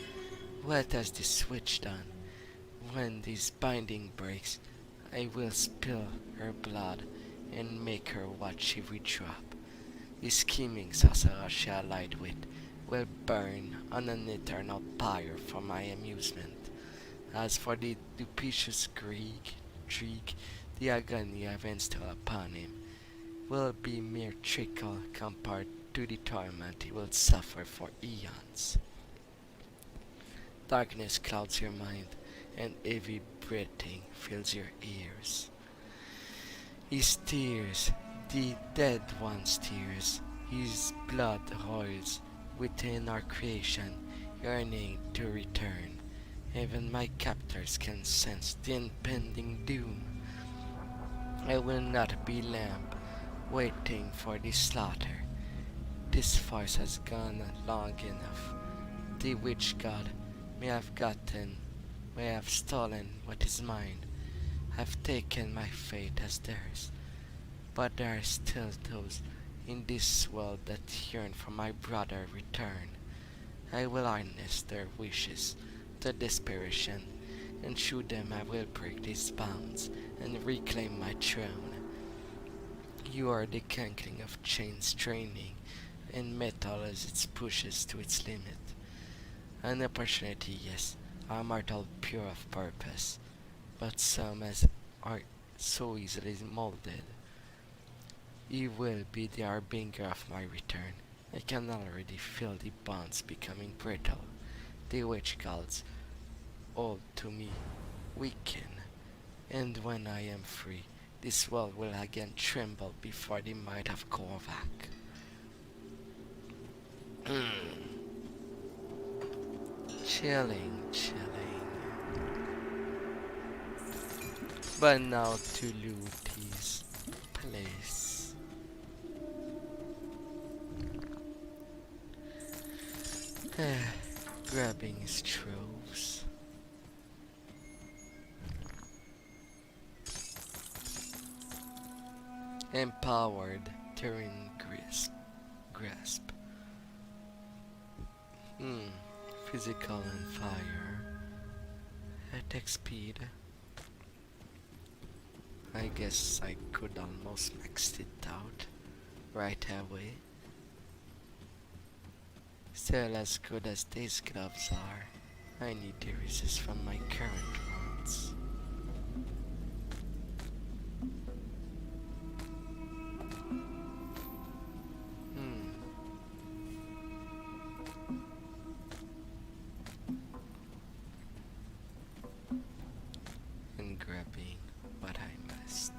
What has this witch done? When this binding breaks, I will spill her blood and make her watch every drop. The scheming sorcerer she allied with will burn on an eternal pyre for my amusement. As for the duplicitous Drieg, the agony I've instilled upon him will be mere trickle compared to the torment he will suffer for eons. Darkness clouds your mind, and heavy breathing fills your ears. His tears, the dead one's tears, his blood roils within our creation, yearning to return. Even my captors can sense the impending doom. I will not be lamb, waiting for the slaughter. This farce has gone long enough. The witch god may have stolen what is mine, have taken my fate as theirs. But there are still those in this world that yearn for my brother return. I will harness their wishes to desperation, and through them I will break these bonds and reclaim my throne. You are the clanking of chains straining in metal as it pushes to its limit. An opportunity, yes, are mortal pure of purpose, but some as are so easily molded. You will be the harbinger of my return. I can already feel the bonds becoming brittle. The witch gods, old to me, weaken, and when I am free, this world will again tremble before the might of Korvac. Chilling. But now to Luty's place. Grabbing his troves. Empowered Terran grasp. Physical and fire. Attack speed. I guess I could almost max it out right away. Still as good as these gloves are, I need to resist from my current ones. And grabbing what I must.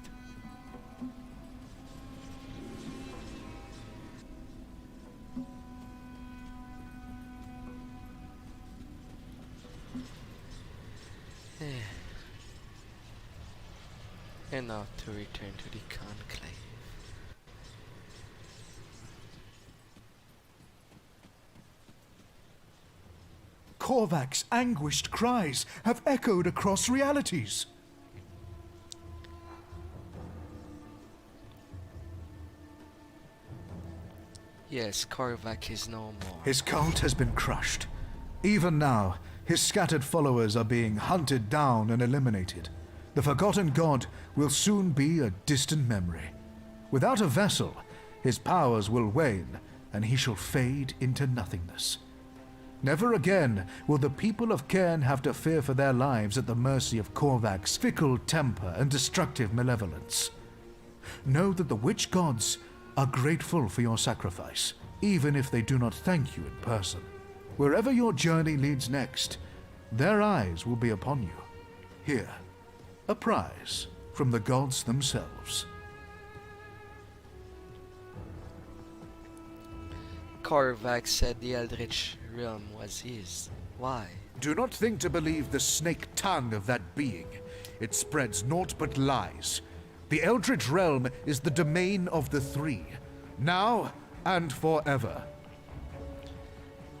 And now to return to the conclave. Korvac's anguished cries have echoed across realities. Yes, Korvac is no more. His cult has been crushed. Even now, his scattered followers are being hunted down and eliminated. The forgotten god will soon be a distant memory. Without a vessel, his powers will wane, and he shall fade into nothingness. Never again will the people of Cairn have to fear for their lives at the mercy of Korvac's fickle temper and destructive malevolence. Know that the witch gods are grateful for your sacrifice, even if they do not thank you in person. Wherever your journey leads next, their eyes will be upon you. Here, a prize from the gods themselves. Korvac said the Eldritch realm was his. Why? Do not think to believe the snake tongue of that being. It spreads naught but lies. The Eldritch realm is the domain of the three, now and forever.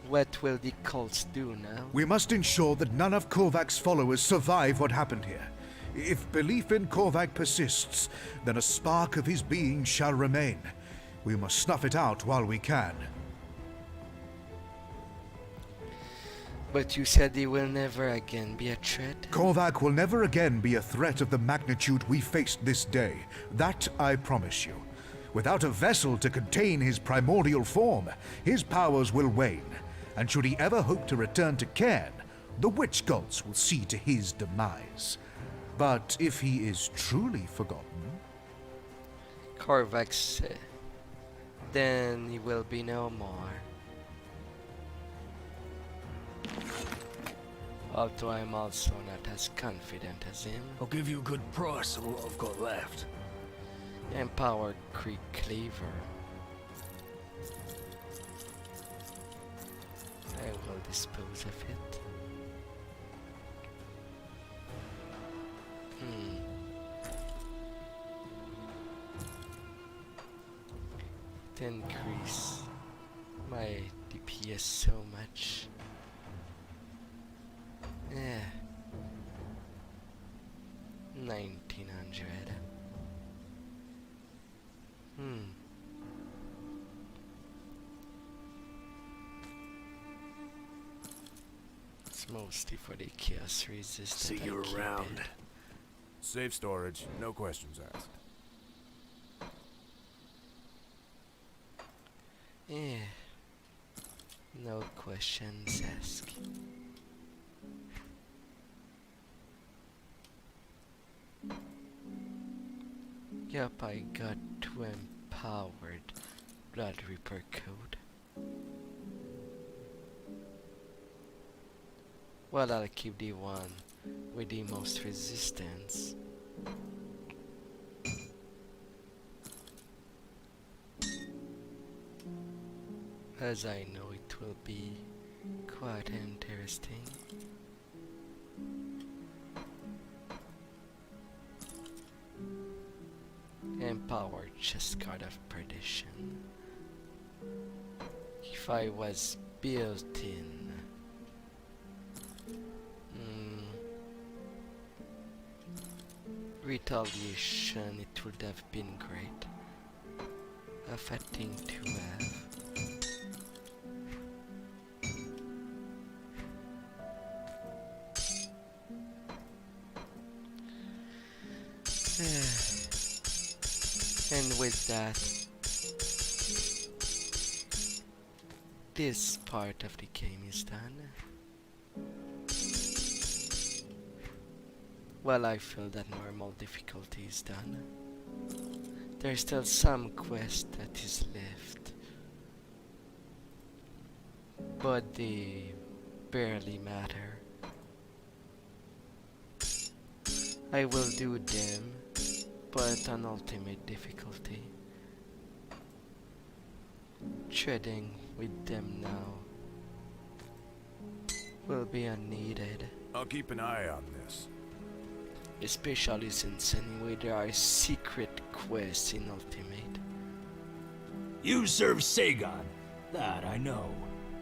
What will the cults do now? We must ensure that none of Korvac's followers survive what happened here. If belief in Korvac persists, then a spark of his being shall remain. We must snuff it out while we can. But you said he will never again be a threat? Korvac will never again be a threat of the magnitude we faced this day. That I promise you. Without a vessel to contain his primordial form, his powers will wane. And should he ever hope to return to Cairn, the witch gods will see to his demise. But if he is truly forgotten... Korvac said, then he will be no more. Although I'm also not as confident as him. I'll give you a good price on what I've got left. Empowered Creek Cleaver. I will dispose of it. It increase my DPS so much. Yeah. 1900. is mostly for the chaos resistance. See you around. Safe storage, no questions asked. Yeah. No questions asked. Yep, I got 2 empowered Blood Reaper code. Well, I'll keep the one with the most resistance. As I know it will be quite interesting. Empowered Chest Guard of Perdition. If I was built in retaliation, it would have been great. A fat thing to have. And with that, this part of the game is done. Well, I feel that normal difficulty is done. There's still some quest that is left, but they barely matter. I will do them, but on ultimate difficulty. Treading with them now will be unneeded. I'll keep an eye on this. Especially since anyway there are secret quests in Ultimate. You serve Sagon, that I know.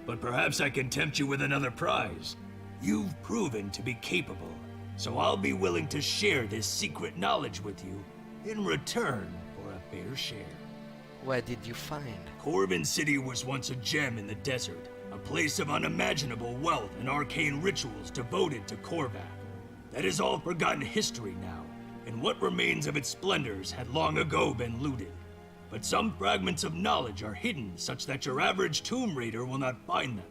But perhaps I can tempt you with another prize. You've proven to be capable, so I'll be willing to share this secret knowledge with you in return for a fair share. What did you find? Corbin City was once a gem in the desert, a place of unimaginable wealth and arcane rituals devoted to Korvac. That is all forgotten history now, and what remains of its splendors had long ago been looted. But some fragments of knowledge are hidden such that your average tomb raider will not find them.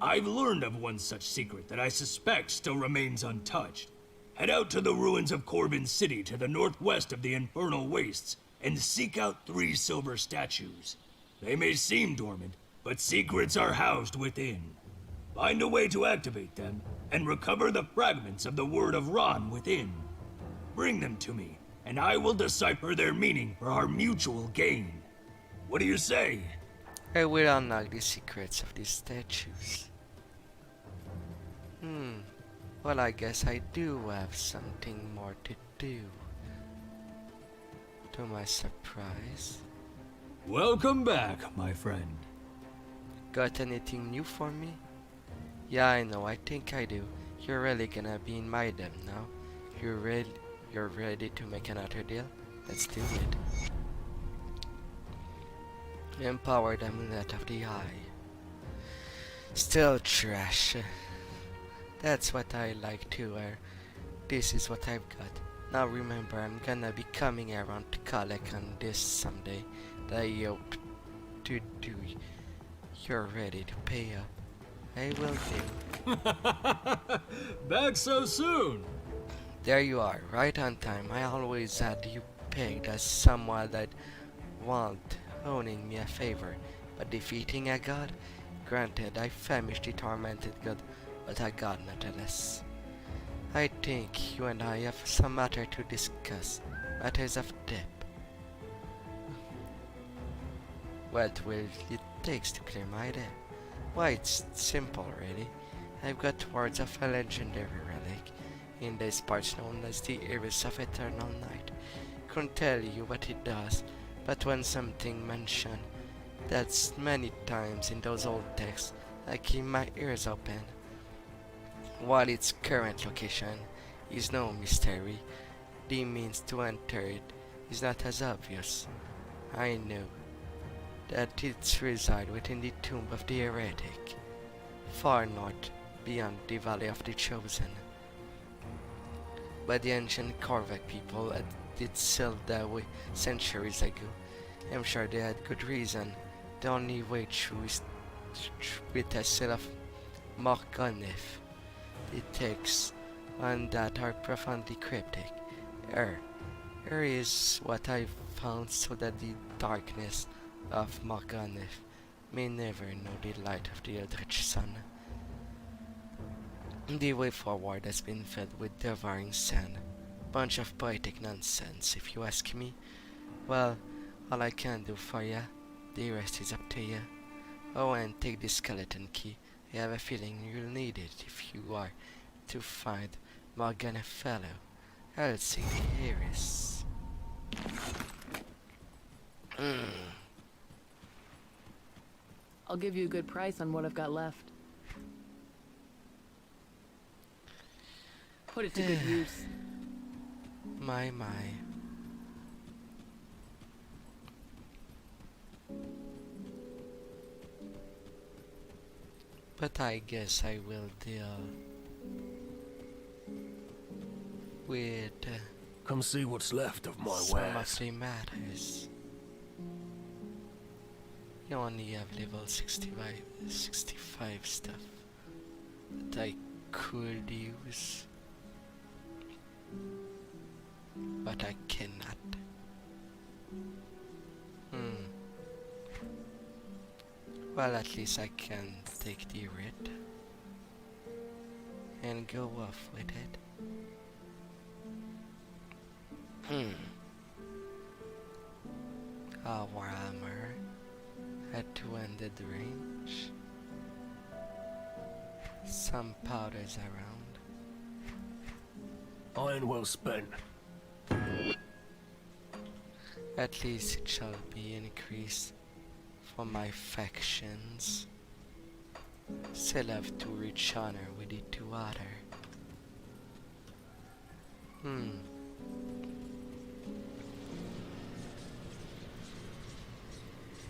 I've learned of one such secret that I suspect still remains untouched. Head out to the ruins of Corbin City to the northwest of the Infernal Wastes, and seek out 3 silver statues. They may seem dormant, but secrets are housed within. Find a way to activate them, and recover the fragments of the Word of Ron within. Bring them to me, and I will decipher their meaning for our mutual gain. What do you say? I will unlock the secrets of these statues. Well, I guess I do have something more to do. To my surprise. Welcome back, my friend. Got anything new for me? Yeah, I know, I think I do. You're really gonna be in my debt now. You're ready to make another deal? Let's do it. Empowered Amulet of the Eye. Still trash. That's what I like to wear. This is what I've got. Now remember, I'm gonna be coming around to collect on this someday. That I hope to do. You're ready to pay up. I will do. Back so soon? There you are, right on time. I always had you pegged as someone that want owning me a favor, but defeating a god? Granted, I famished the tormented god, but a god nonetheless. I think you and I have some matter to discuss, matters of depth. What will it take to clear my debt? Why, it's simple, really. I've got words of a legendary relic in these parts known as the Iris of Eternal Night. Couldn't tell you what it does, but when something mentioned, that's many times in those old texts, I keep my ears open. While its current location is no mystery, the means to enter it is not as obvious. I know that it resides within the tomb of the heretic, far north beyond the Valley of the Chosen. But the ancient Korvac people did sail that way centuries ago. I'm sure they had good reason. The only way through is with the sail of Morgonef. The texts on that are profoundly cryptic. Here is what I found so that the darkness of Morgonef may never know the light of the Eldritch Sun. The way forward has been fed with devouring sand. Bunch of poetic nonsense, if you ask me. Well, all I can do for ya, the rest is up to ya. Oh, and take the skeleton key. I have a feeling you'll need it if you are to find Morgana Fellow. I'll see the heiress. I'll give you a good price on what I've got left. Put it to good use. My. But I guess I will deal with Come see what's left of my some of wares. the matters. You only have level 65 stuff that I could use, but I cannot. Well, at least I can take the writ and go off with it. Our armor at 200 range. Some powders around. Iron well spent. At least it shall be increased for my factions. Still have to reach honor with the two other.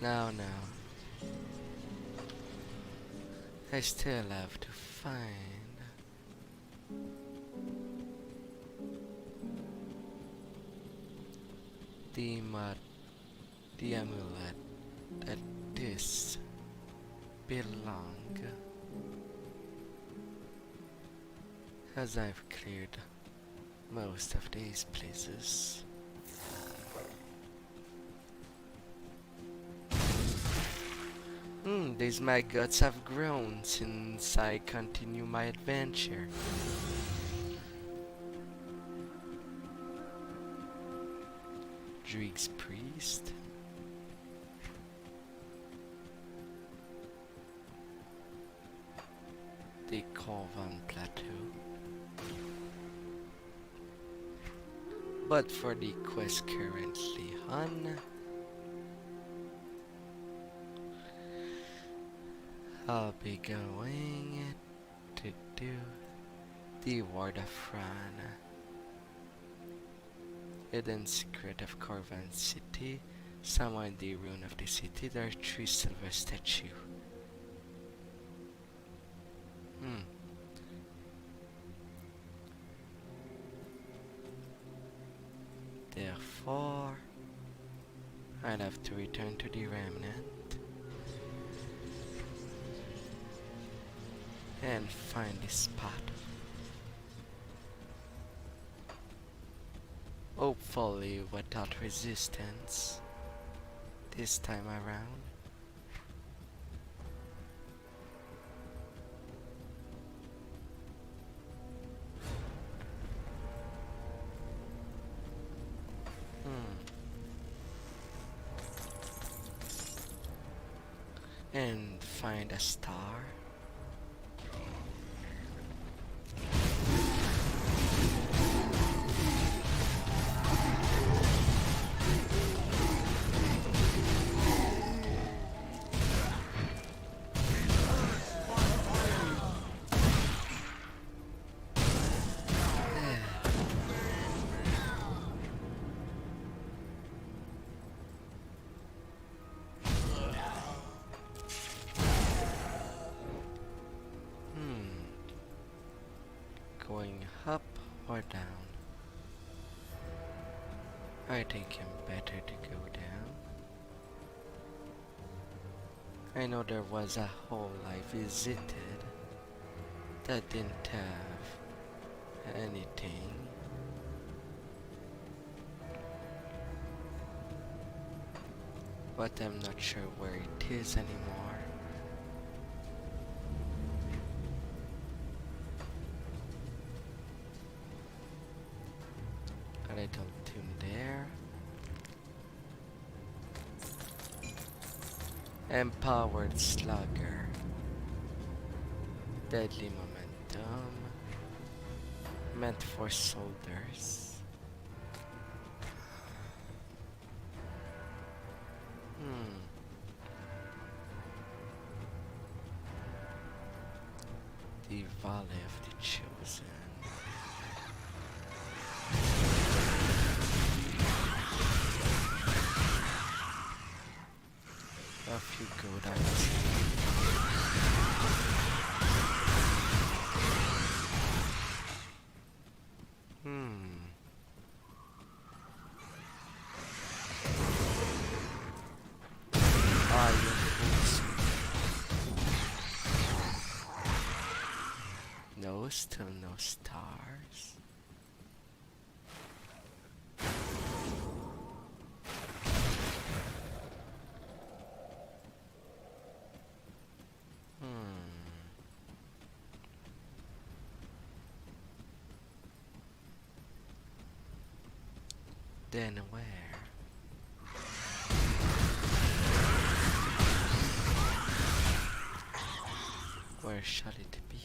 Now. I still have to find the amulet that this belong, as I've cleared most of these places. These maggots have grown since I continue my adventure. Drig's priest. The Corvan Plateau. But for the quest currently on, I'll be going to do the Ward of Fran, hidden secret of Corvan City. Somewhere in the ruin of the city there are 3 silver statues. Therefore, I'll have to return to the remnant and find the spot. Hopefully without resistance this time around. And find a star. or down? I think I'm better to go down. I know there was a hole I visited that didn't have anything. But I'm not sure where it is anymore. A little tomb there. Empowered slugger. Deadly momentum. Meant for soldiers. The Valley of the Chosen. Off you go, Dynasty. No, still no stars. Then where? Where shall it be?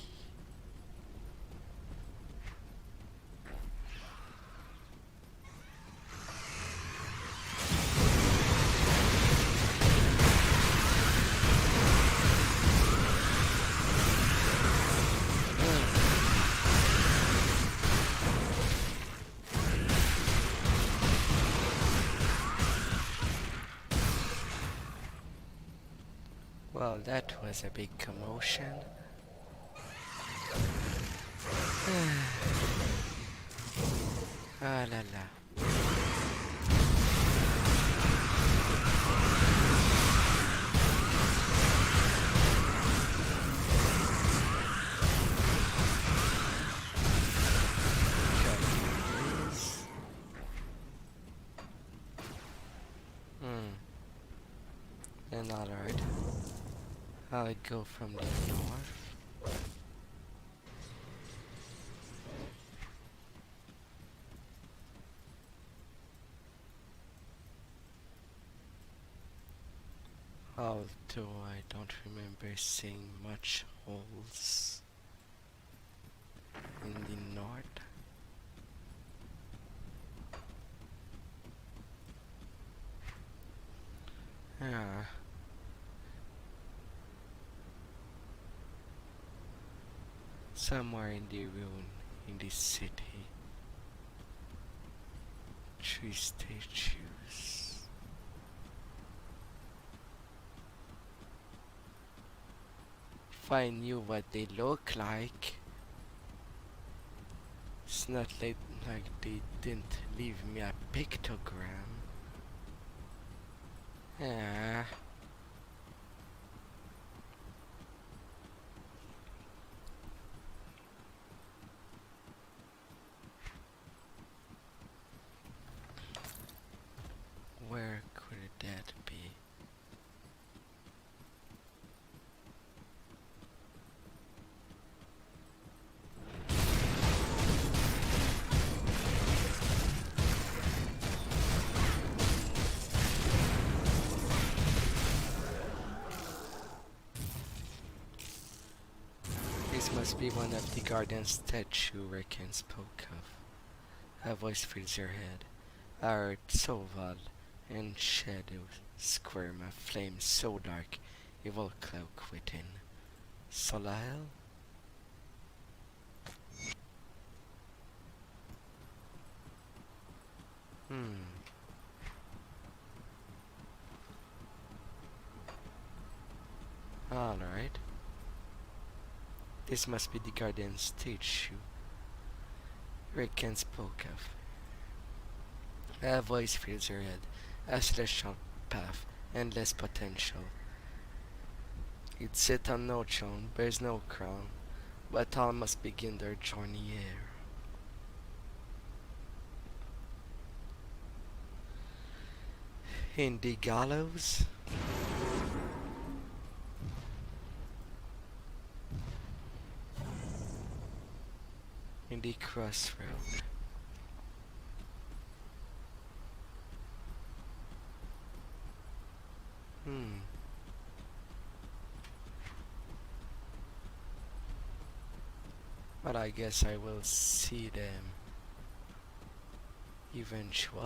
Well, that was a big commotion. Ah la la. Then alright. I'll go from the north. Although I don't remember seeing much holes in the north. Yeah. Somewhere in the ruin in the city. 3 statues. If I knew what they look like. It's not like they didn't leave me a pictogram. Yeah. Where could that be? This must be one of the guardian statue Reckon spoke of. A voice fills your head. Our Soval and shadows squirm a flame so dark, evil cloak within. Solile? Alright. This must be the guardian statue. Rickon spoke of. A voice fills your head, a celestial path, endless potential. You'd sit on no throne, bears no crown, but all must begin their journey here. In the gallows? In the crossroad. But I guess I will see them eventually.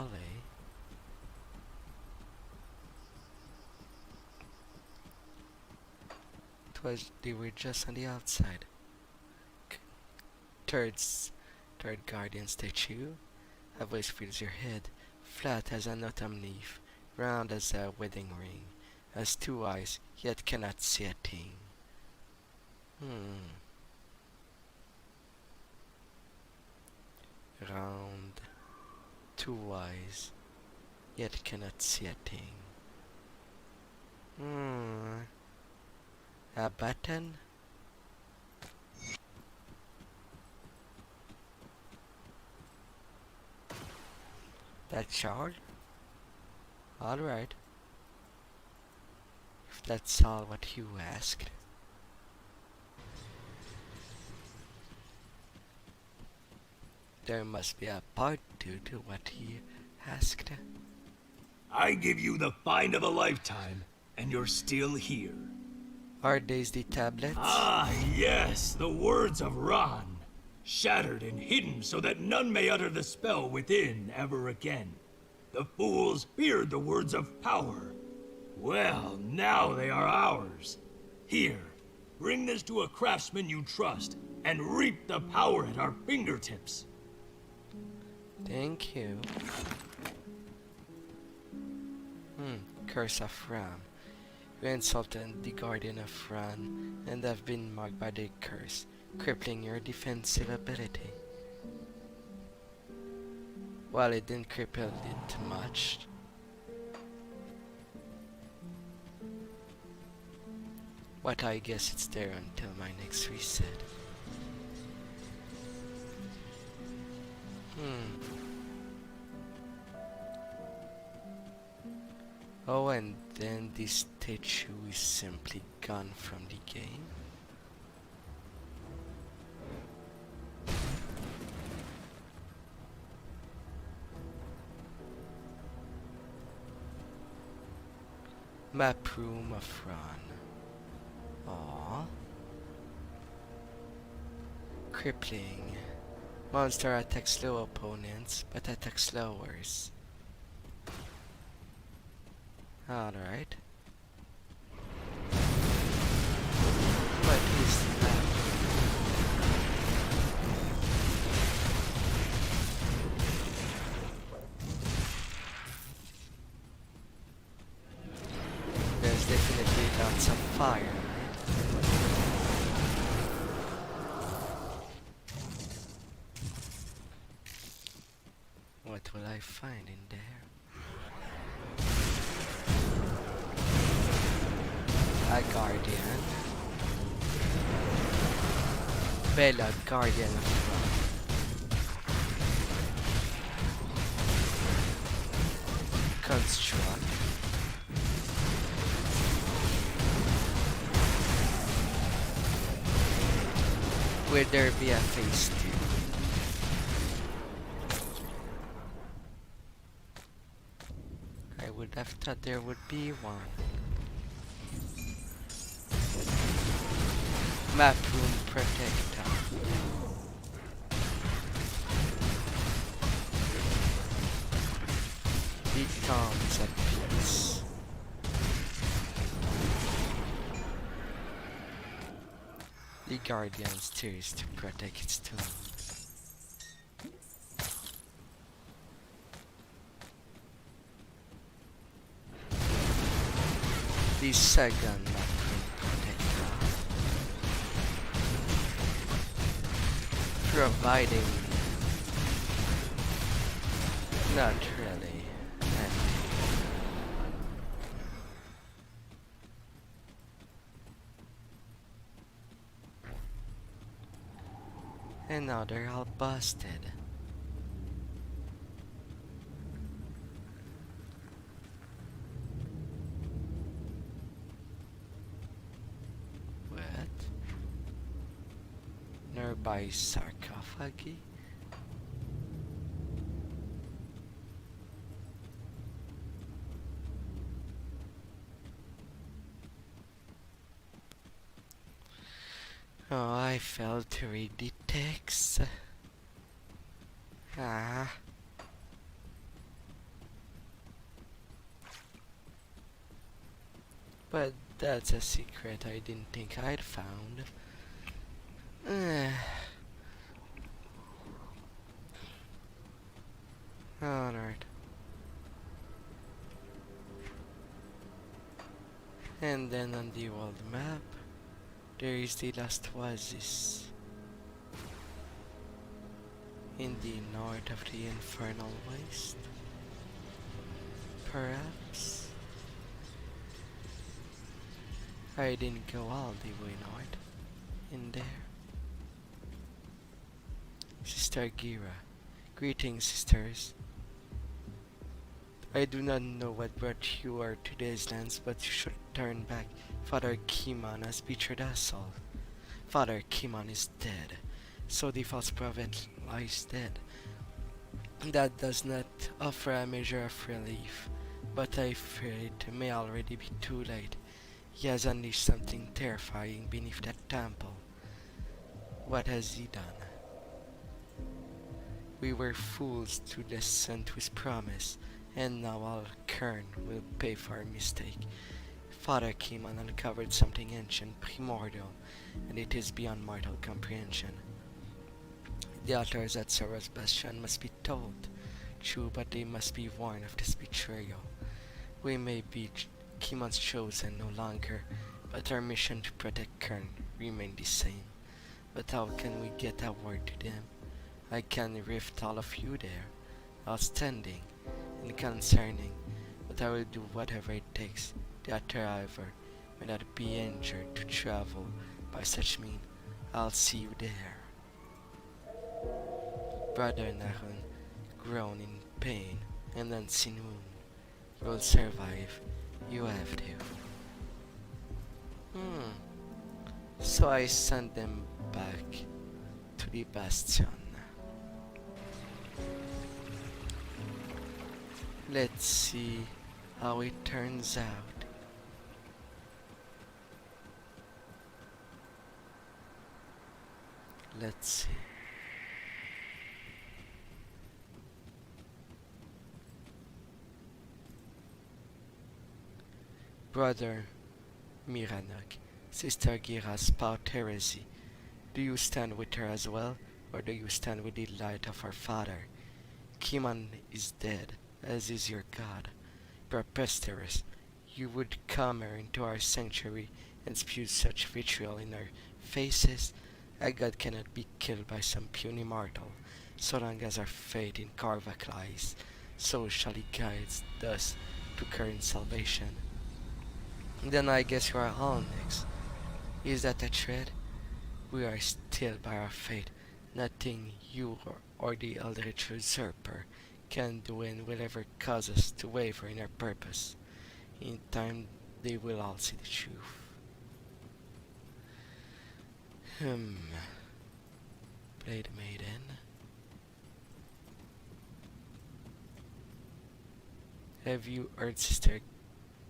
They were just on the outside. Third guardian statue. A voice fills your head, flat as an autumn leaf, round as a wedding ring, has 2 eyes, yet cannot see a thing. Round, 2 eyes, yet cannot see a thing. A button? That's all? Alright. If that's all what you asked. There must be a part 2 to what he asked. I give you the find of a lifetime, and you're still here. Are these the tablets? Ah, yes, the words of Ran. Shattered and hidden so that none may utter the spell within ever again. The fools feared the words of power. Well, now they are ours. Here, bring this to a craftsman you trust, and reap the power at our fingertips. Thank you. Curse of Ram. You insulted the guardian of Ran and have been marked by the curse, crippling your defensive ability. Well, it didn't cripple it much. But I guess it's there until my next reset. Oh, and then this statue is simply gone from the game. Map room of Ran. Aww. Crippling. Monster attacks slow opponents, but attacks slowers. Alright. What is that? There's definitely lots of fire, right? What will I find in there? A guardian. Bella, guardian of Ran. Construct. Will there be a phase 2? I would have thought there would be one. Map room protector. Becomes a piece. The guardian steers to protect its tomb. The second map room protector. Providing Not really. And now they're all busted. What? Nearby sarcophagi? Oh, I failed to read the text. Ah. But that's a secret I didn't think I'd found. Alright. And then on the world map, there is the last oasis in the north of the infernal waste. Perhaps I didn't go all the way north in there. Sister Gira. Greetings, sisters. I do not know what brought you to these lands, but you should turn back. Father Kimon has betrayed us all. Father Kimon is dead, so the false prophet lies dead. That does not offer a measure of relief, but I fear it may already be too late. He has unleashed something terrifying beneath that temple. What has he done? We were fools to listen to his promise, and now all Kern will pay for our mistake. Father Kimon uncovered something ancient, primordial, and it is beyond mortal comprehension. The altars at Sarah's Bastion must be told. True, but they must be warned of this betrayal. We may be Kimon's chosen no longer, but our mission to protect Kern remain the same. But how can we get a word to them? I can rift all of you there, outstanding and concerning, but I will do whatever it takes. The altar, however, may not be injured to travel by such means. I'll see you there. Brother Nahun groaned in pain, and then Sinun. You will survive. You have to. So I sent them back to the Bastion. Let's see how it turns out. Let's see. Brother Miranok, Sister Gira spout heresy. Do you stand with her as well, or do you stand with the light of our Father? Kimon is dead, as is your God. Preposterous. You would come here into our sanctuary and spew such vitriol in our faces. A God cannot be killed by some puny mortal. So long as our faith in Karvak lies, so shall he guide us to current salvation. Then I guess you are all next. Is that a threat? We are still by our fate. Nothing you or the Eldritch Usurper can do and will ever cause us to waver in our purpose. In time, they will all see the truth. Blade Maiden. Have you heard Sister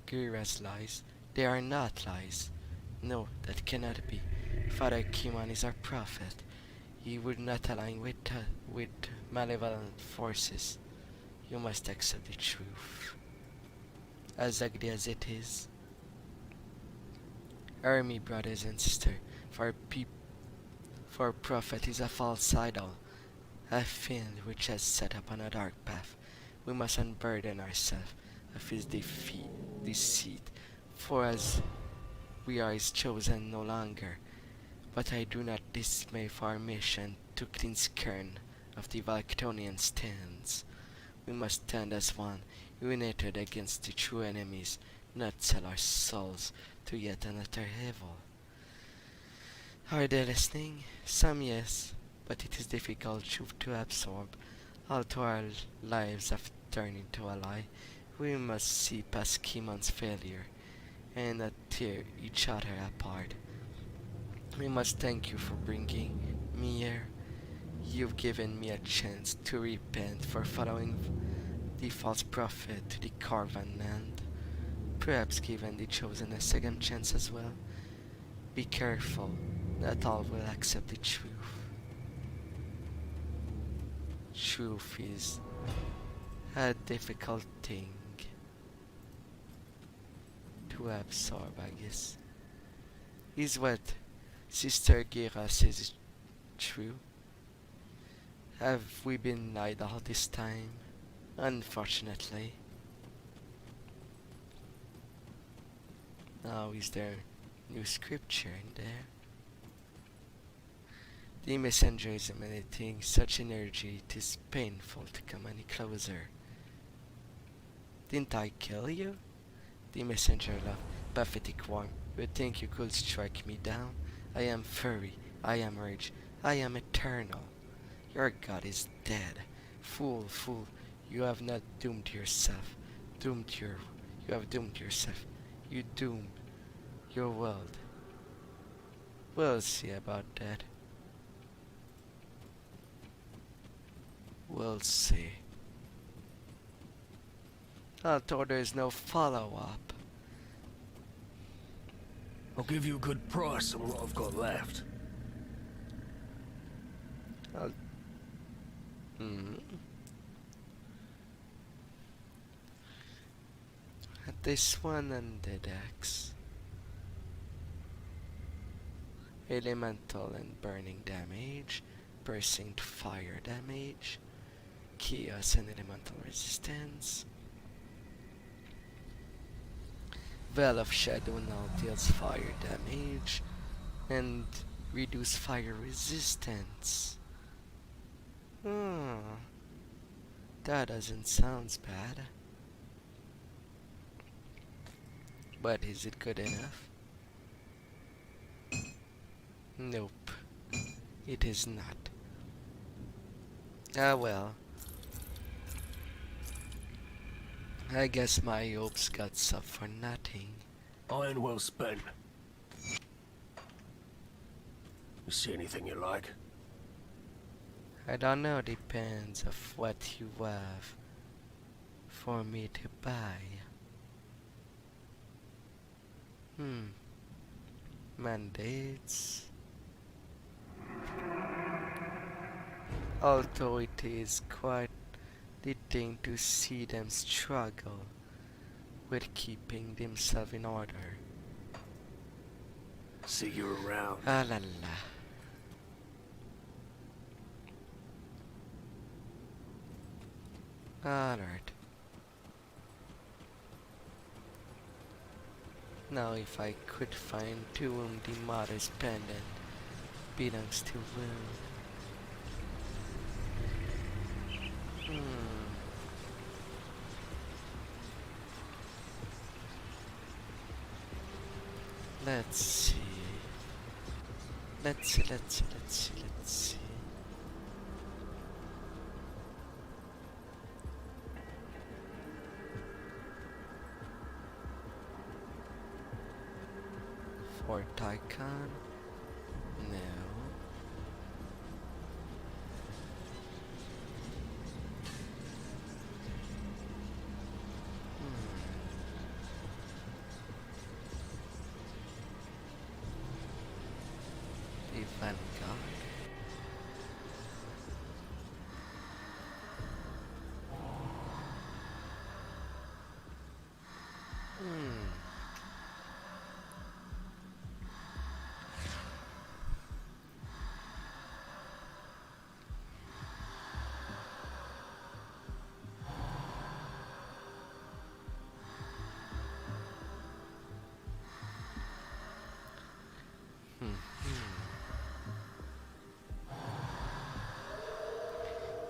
Gira's lies? They are not lies. No, that cannot be. Father Kimon is our prophet. He would not align with malevolent forces. You must accept the truth, as ugly as it is. Hear me, brothers and sisters, for prophet is a false idol, a fiend which has set upon a dark path. We must unburden ourselves of his deceit, for as we are his chosen no longer. But I do not dismay for our mission to cleanse Kern of the Valktonian stains. We must stand as one, united against the true enemies, not sell our souls to yet another evil. Are they listening? Some yes, but it is difficult truth to absorb. Although our lives have turned into a lie, we must see past Kimon's failure and not tear each other apart. We must thank you for bringing me here. You've given me a chance to repent for following the false prophet to the Covenant. Perhaps given the chosen a second chance as well. Be careful, not all will accept the truth. Truth is a difficult thing to absorb, I guess. Is what Sister Gira says is true? Have we been lied all this time? Unfortunately. Now is there new scripture in there? The messenger is emanating such energy it is painful to come any closer. Didn't I kill you? The messenger laughed, pathetic warm. You think you could strike me down? I am furry, I am rage, I am eternal. Your god is dead. Fool, fool, you have not doomed yourself. You have doomed yourself. You doomed your world. We'll see about that. We'll see. Although there is no follow-up. I'll give you a good price on what I've got left. This one and the decks. Elemental and burning damage, piercing to fire damage, chaos and elemental resistance. Veil of Shadow now deals fire damage and reduce fire resistance. That doesn't sound bad. But is it good enough? Nope, it is not. Ah well. I guess my hopes got up for nothing. Iron well spent. You see anything you like? I don't know, depends of what you have for me to buy. Mandates. Although it is quite the thing to see them struggle with keeping themselves in order. See you around. Ah la la. Alright. Now if I could find to whom the mother's pendant belongs to will. Let's see. Let's see. For Tycon? No. The Vanguard.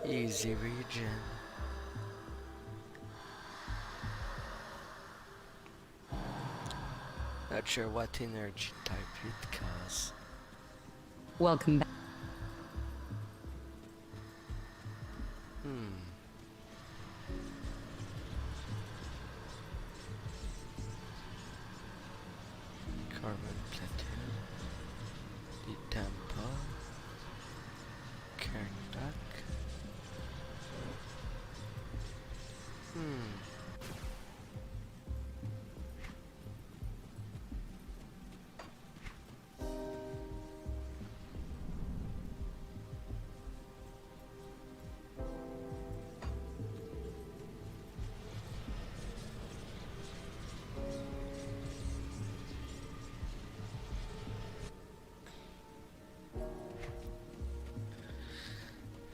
Easy region. Not sure what energy type it cause. Welcome back. Carbon platoon. The temple. Karnak.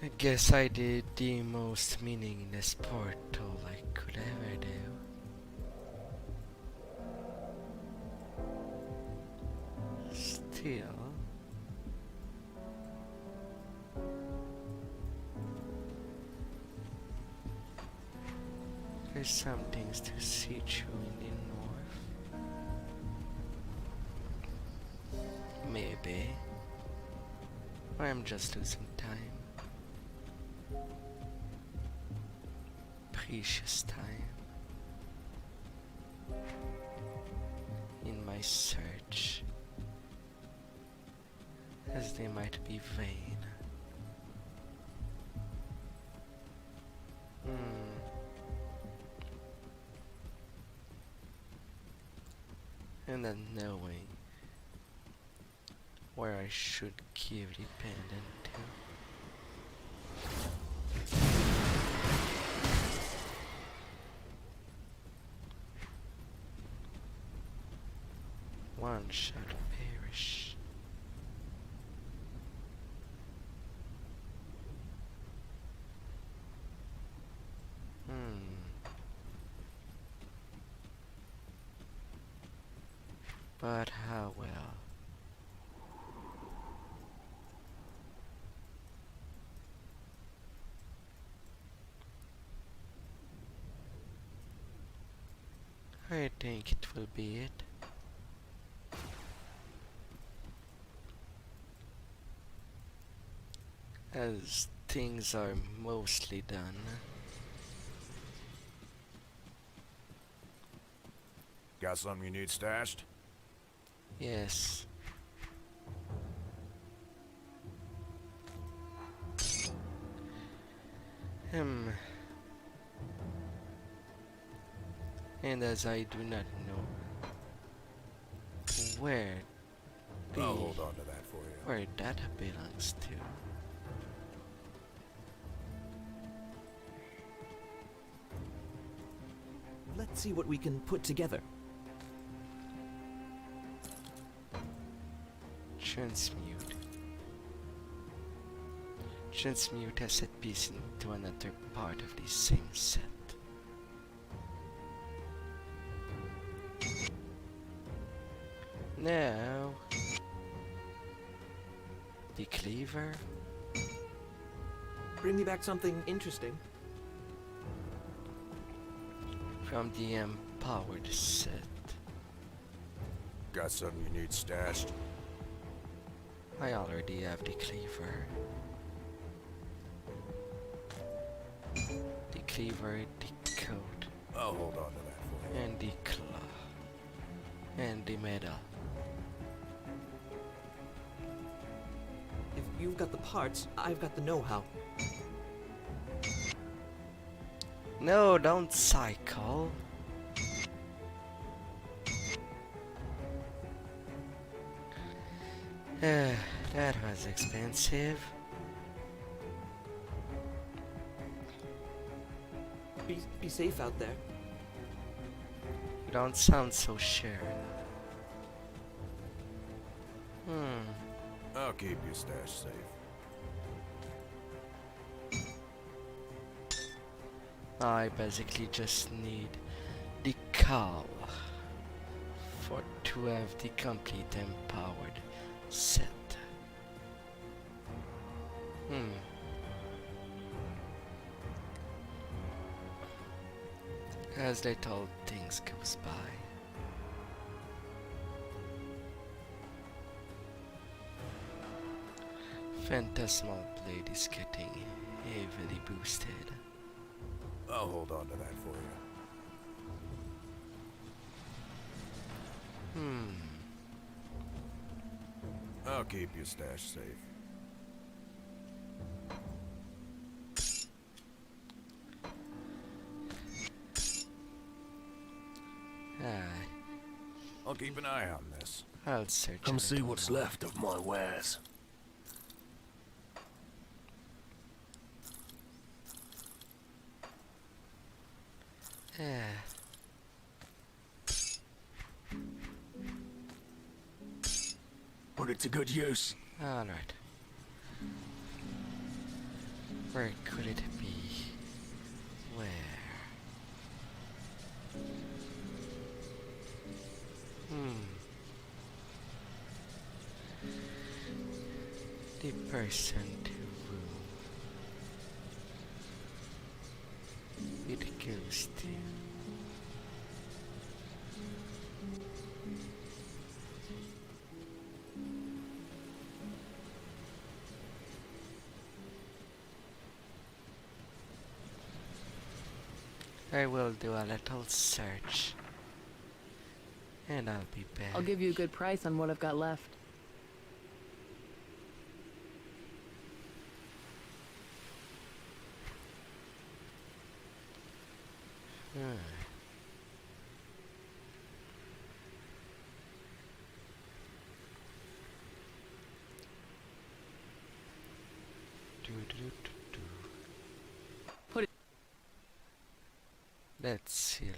I guess I did the most meaningless portal I could ever do. Still, there's some things to see through in the north. Maybe. Or I'm just losing time. Precious time in my search, as they might be vain. And then knowing where I should give the pendant to. One shall perish. But how well? I think it will be it. As things are mostly done. Got something you need stashed? Yes. And as I do not know where I'll hold on to that for you. where that belongs to. Let's see what we can put together. Transmute. Transmute a set piece into another part of the same set. Now, the cleaver. Bring me back something interesting. From the empowered set. Got something you need stashed? I already have the cleaver. The cleaver, the coat. I'll hold on to that for you. And the claw. And the medal. If you've got the parts, I've got the know-how. No, don't cycle. That was expensive. Be safe out there. You don't sound so sure. I'll keep your stash safe. I basically just need the cow to have the complete empowered set. As little things goes by. Phantasmal blade is getting heavily boosted. I'll hold on to that for you. I'll keep your stash safe. I'll keep an eye on this. I'll search. Come a see little what's more. left of my wares. Put it to good use. Alright. Where could it be? Where? The person to whom it goes to. I will do a little search. And I'll be back. I'll give you a good price on what I've got left. Put it. Let's see.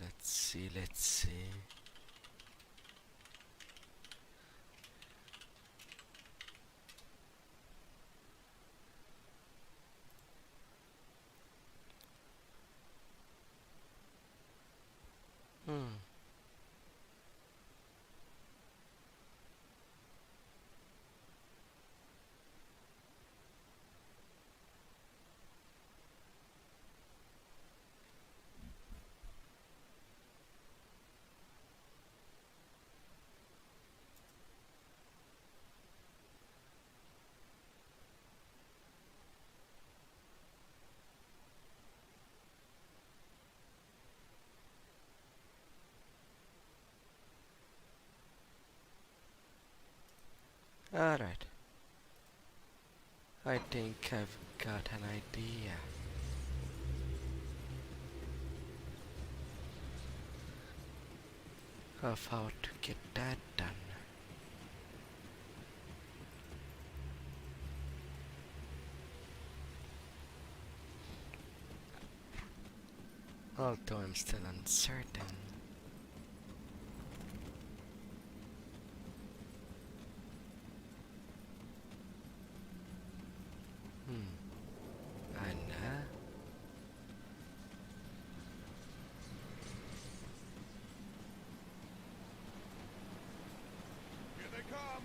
Alright. I think I've got an idea. Of how to get that done. Although I'm still uncertain. Anna? Here they come!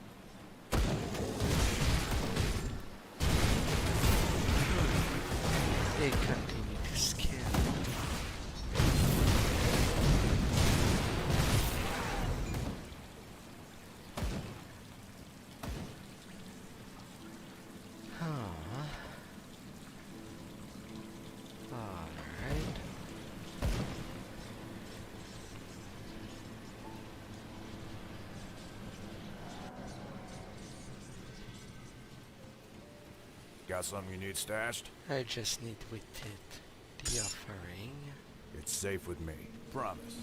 They continue to scale. Alright. Got something you need stashed? I just need with it the offering. It's safe with me. Promise.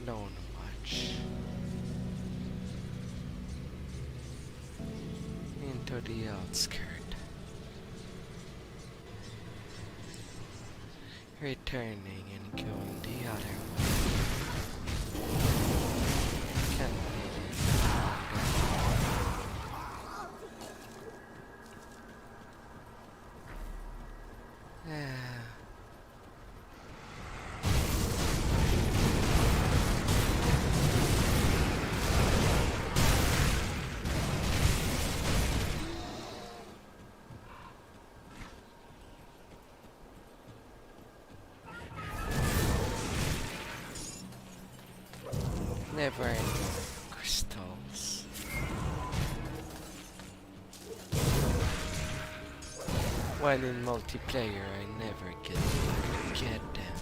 Not much. Into the outskirt. Returning and going the other way. Can't really. Never ending crystals. When in multiplayer, I never get to get them.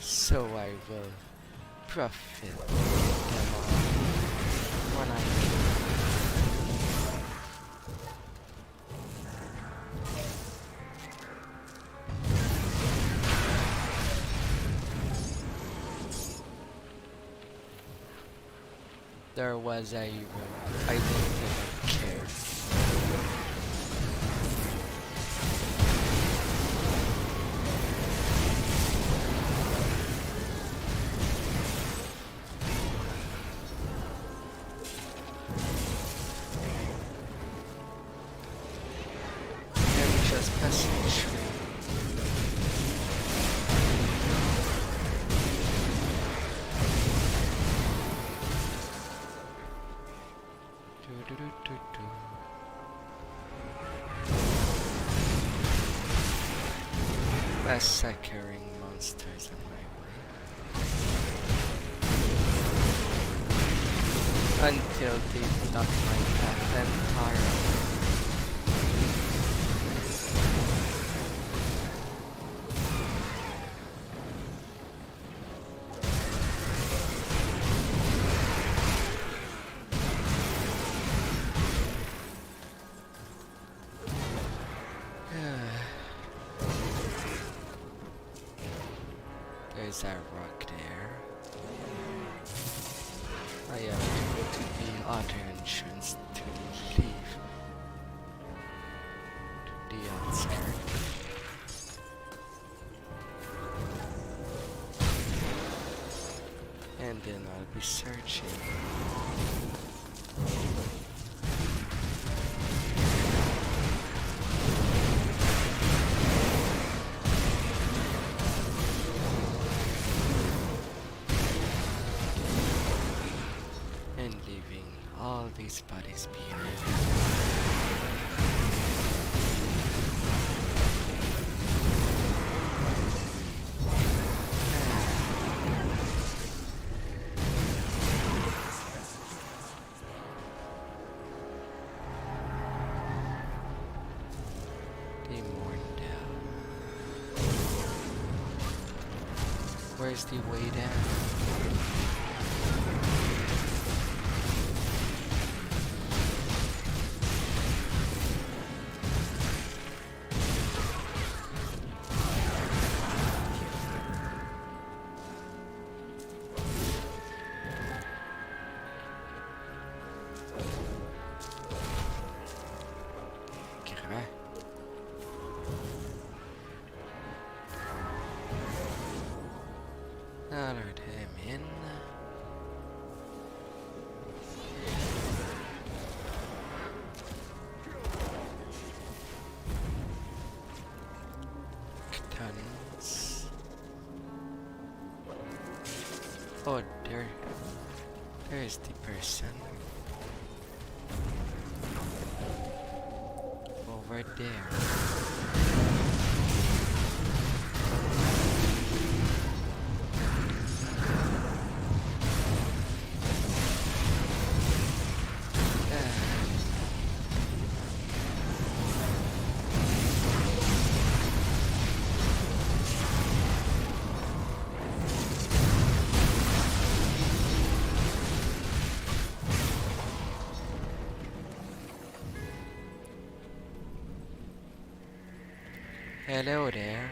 So I will profit them all when I can. There was a room. I didn't even care. I'm just passing through. Massacring monsters on my way until they block my path entirely. There's a rock there. I have to go to the other entrance to leave. To the outskirts. And then I'll be searching. All these bodies behind. The Morndell. Where's the way down? Alert him in. Tons. Oh, there's the person. Over there. Hello there.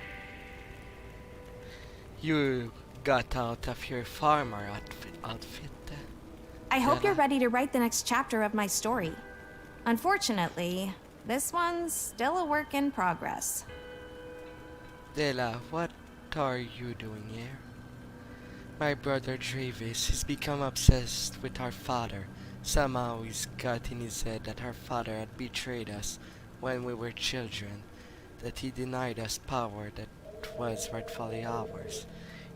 You got out of your farmer outfit. I hope you're Della? ready to write the next chapter of my story. Unfortunately, this one's still a work in progress. Della, what are you doing here? My brother Travis has become obsessed with our father. Somehow he's got in his head that our father had betrayed us when we were children, that he denied us power that was rightfully ours.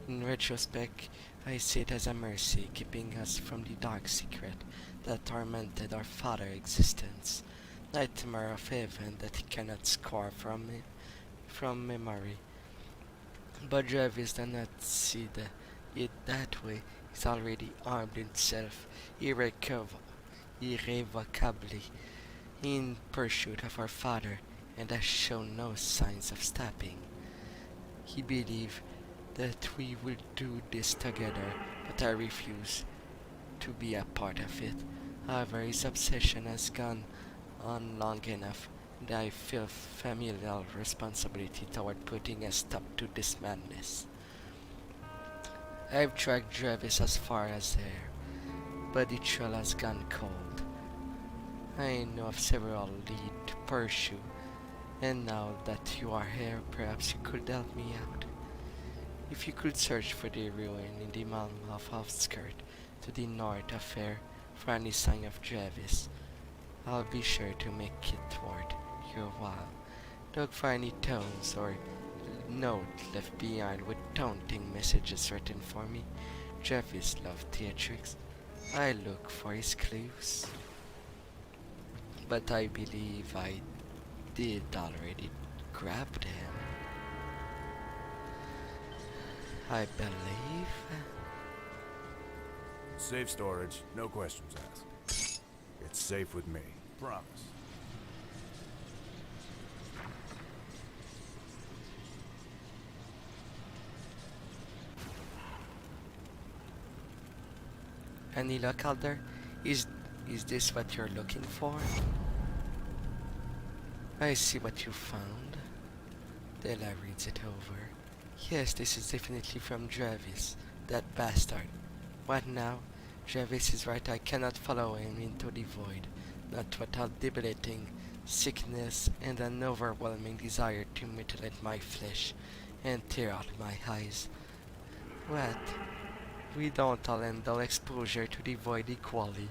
In retrospect, I see it as a mercy, keeping us from the dark secret that tormented our father's existence. Nightmare of heaven that he cannot score from memory. But Travis does not see it that way. He's already armed himself irrevocably in pursuit of our father, and has shown no signs of stopping. He believes that we will do this together, but I refuse to be a part of it. However, his obsession has gone on long enough, and I feel familial responsibility toward putting a stop to this madness. I've tracked Travis as far as there, but the trail has gone cold. I know of several leads to pursue, and now that you are here, perhaps you could help me out. If you could search for the ruin in the Malmouth outskirt to the north of here for any sign of Travis, I'll be sure to make it worth your while. Look for any tones or note left behind with taunting messages written for me. Travis loved theatrics. I look for his clues. But I believe I did already grab them. I believe. Safe storage, no questions asked. It's safe with me, promise. Any luck out there? Is this what you're looking for? I see what you found. Della reads it over. Yes, this is definitely from Travis, that bastard. What now? Travis is right, I cannot follow him into the void, not without debilitating sickness and an overwhelming desire to mutilate my flesh and tear out my eyes. What? We don't all handle exposure to the void equally,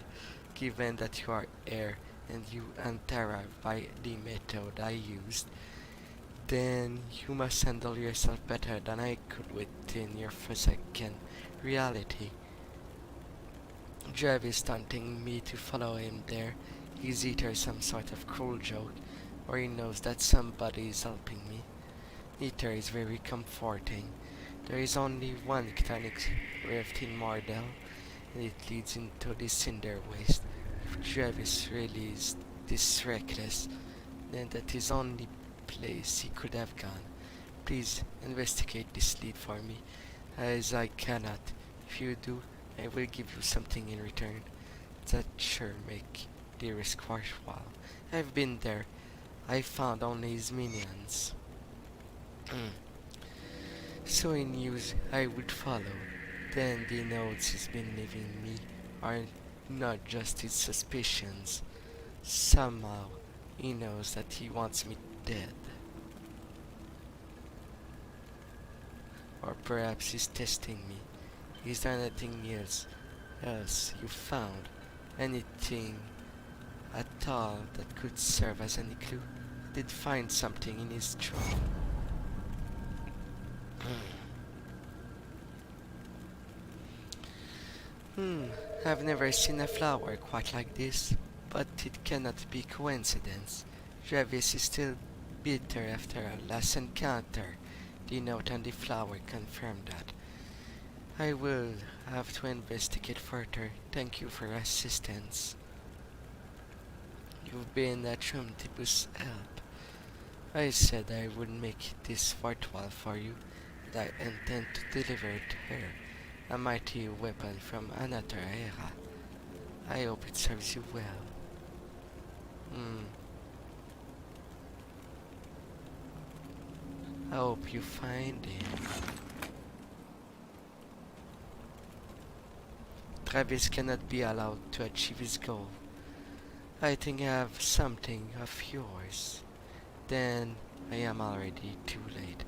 given that you are air and you unterrified by the method I used. Then you must handle yourself better than I could within your forsaken reality. Travis taunting me to follow him there. Is either some sort of cruel joke, or he knows that somebody is helping me. Neither is very comforting. There is only one tonic rift in Mardell, and it leads into the cinder waste. If Travis really is this reckless, then that is only place he could have gone. Please investigate this lead for me, as I cannot. If you do, I will give you something in return. That sure make the risk worthwhile. I've been there. I found only his minions. So he knew I would follow. Then the notes he's been leaving me are not just his suspicions. Somehow he knows that he wants me dead. Or perhaps he's testing me. Is there anything else you found? Anything at all that could serve as any clue? Did find something in his trunk. I've never seen a flower quite like this, but it cannot be coincidence. Travis is still bitter after our last encounter. The note on the flower confirmed that. I will have to investigate further. Thank you for your assistance. You've been a tremendous help. I said I would make this worthwhile for you, and I intend to deliver it to her. A mighty weapon from another era. I hope it serves you well. I hope you find it. Travis cannot be allowed to achieve his goal. I think I have something of yours. Then I am already too late.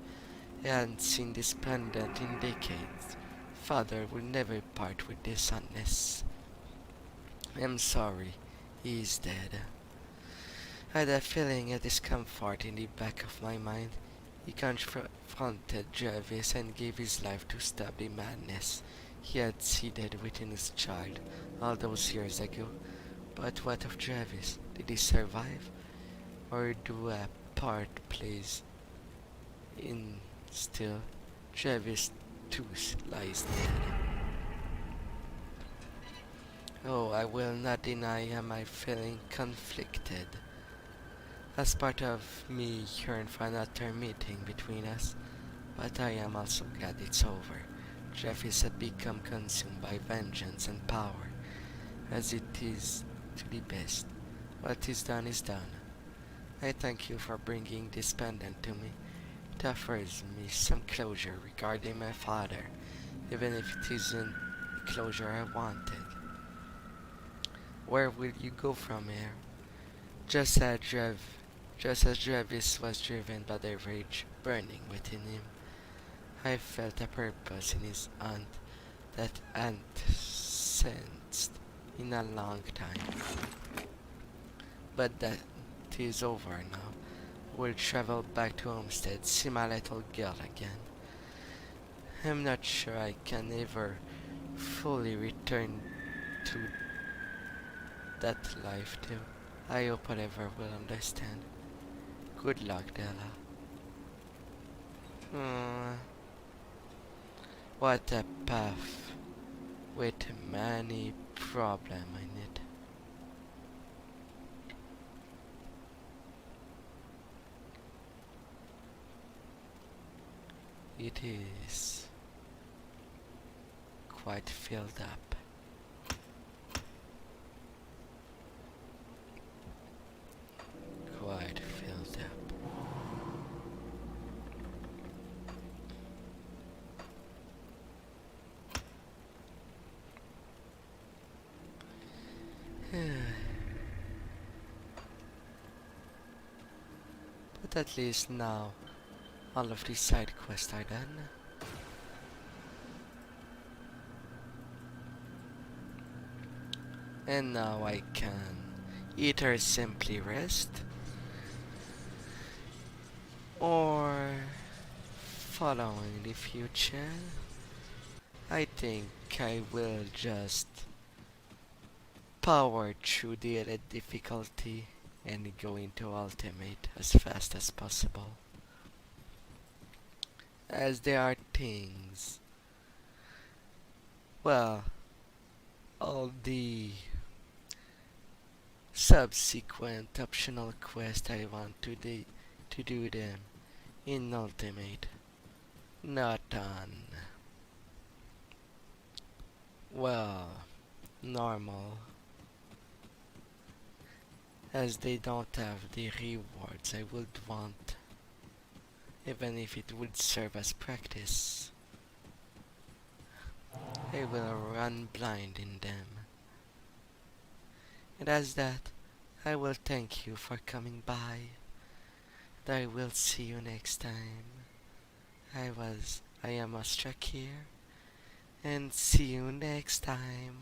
I hadn't seen this pendant in decades. Father will never part with this unless... I'm sorry, he is dead. I had a feeling, a discomfort in the back of my mind. He confronted Jarvis and gave his life to stop the madness he had seeded within his child all those years ago. But what of Jarvis? Did he survive? Or do a part plays in still? Jarvis too lies dead. Oh, I will not deny am I feeling conflicted. As part of me yearn for another meeting between us, but I am also glad it's over. Jarvis had become consumed by vengeance and power, as it is to the best. What is done is done. I thank you for bringing this pendant to me. It offers me some closure regarding my father, even if it isn't the closure I wanted. Where will you go from here? Just as Jarvis was driven by the rage burning within him, I felt a purpose in his aunt that hadn't sensed in a long time. But that is over now. We'll travel back to Homestead, see my little girl again. I'm not sure I can ever fully return to that life too. I hope whatever will understand. Good luck, Della. What a path with many problems in it. It is quite filled up. Quite filled up. But at least now all of these side quests are done. And now I can either simply rest or follow in the future. I think I will just power through the edit difficulty and go into ultimate as fast as possible. As there are things, well, all the subsequent optional quests I want to do them in ultimate, not on, well, normal, as they don't have the rewards I would want, even if it would serve as practice. I will run blind in them. And as that, I will thank you for coming by. And I will see you next time. I am Ostrak here, and see you next time.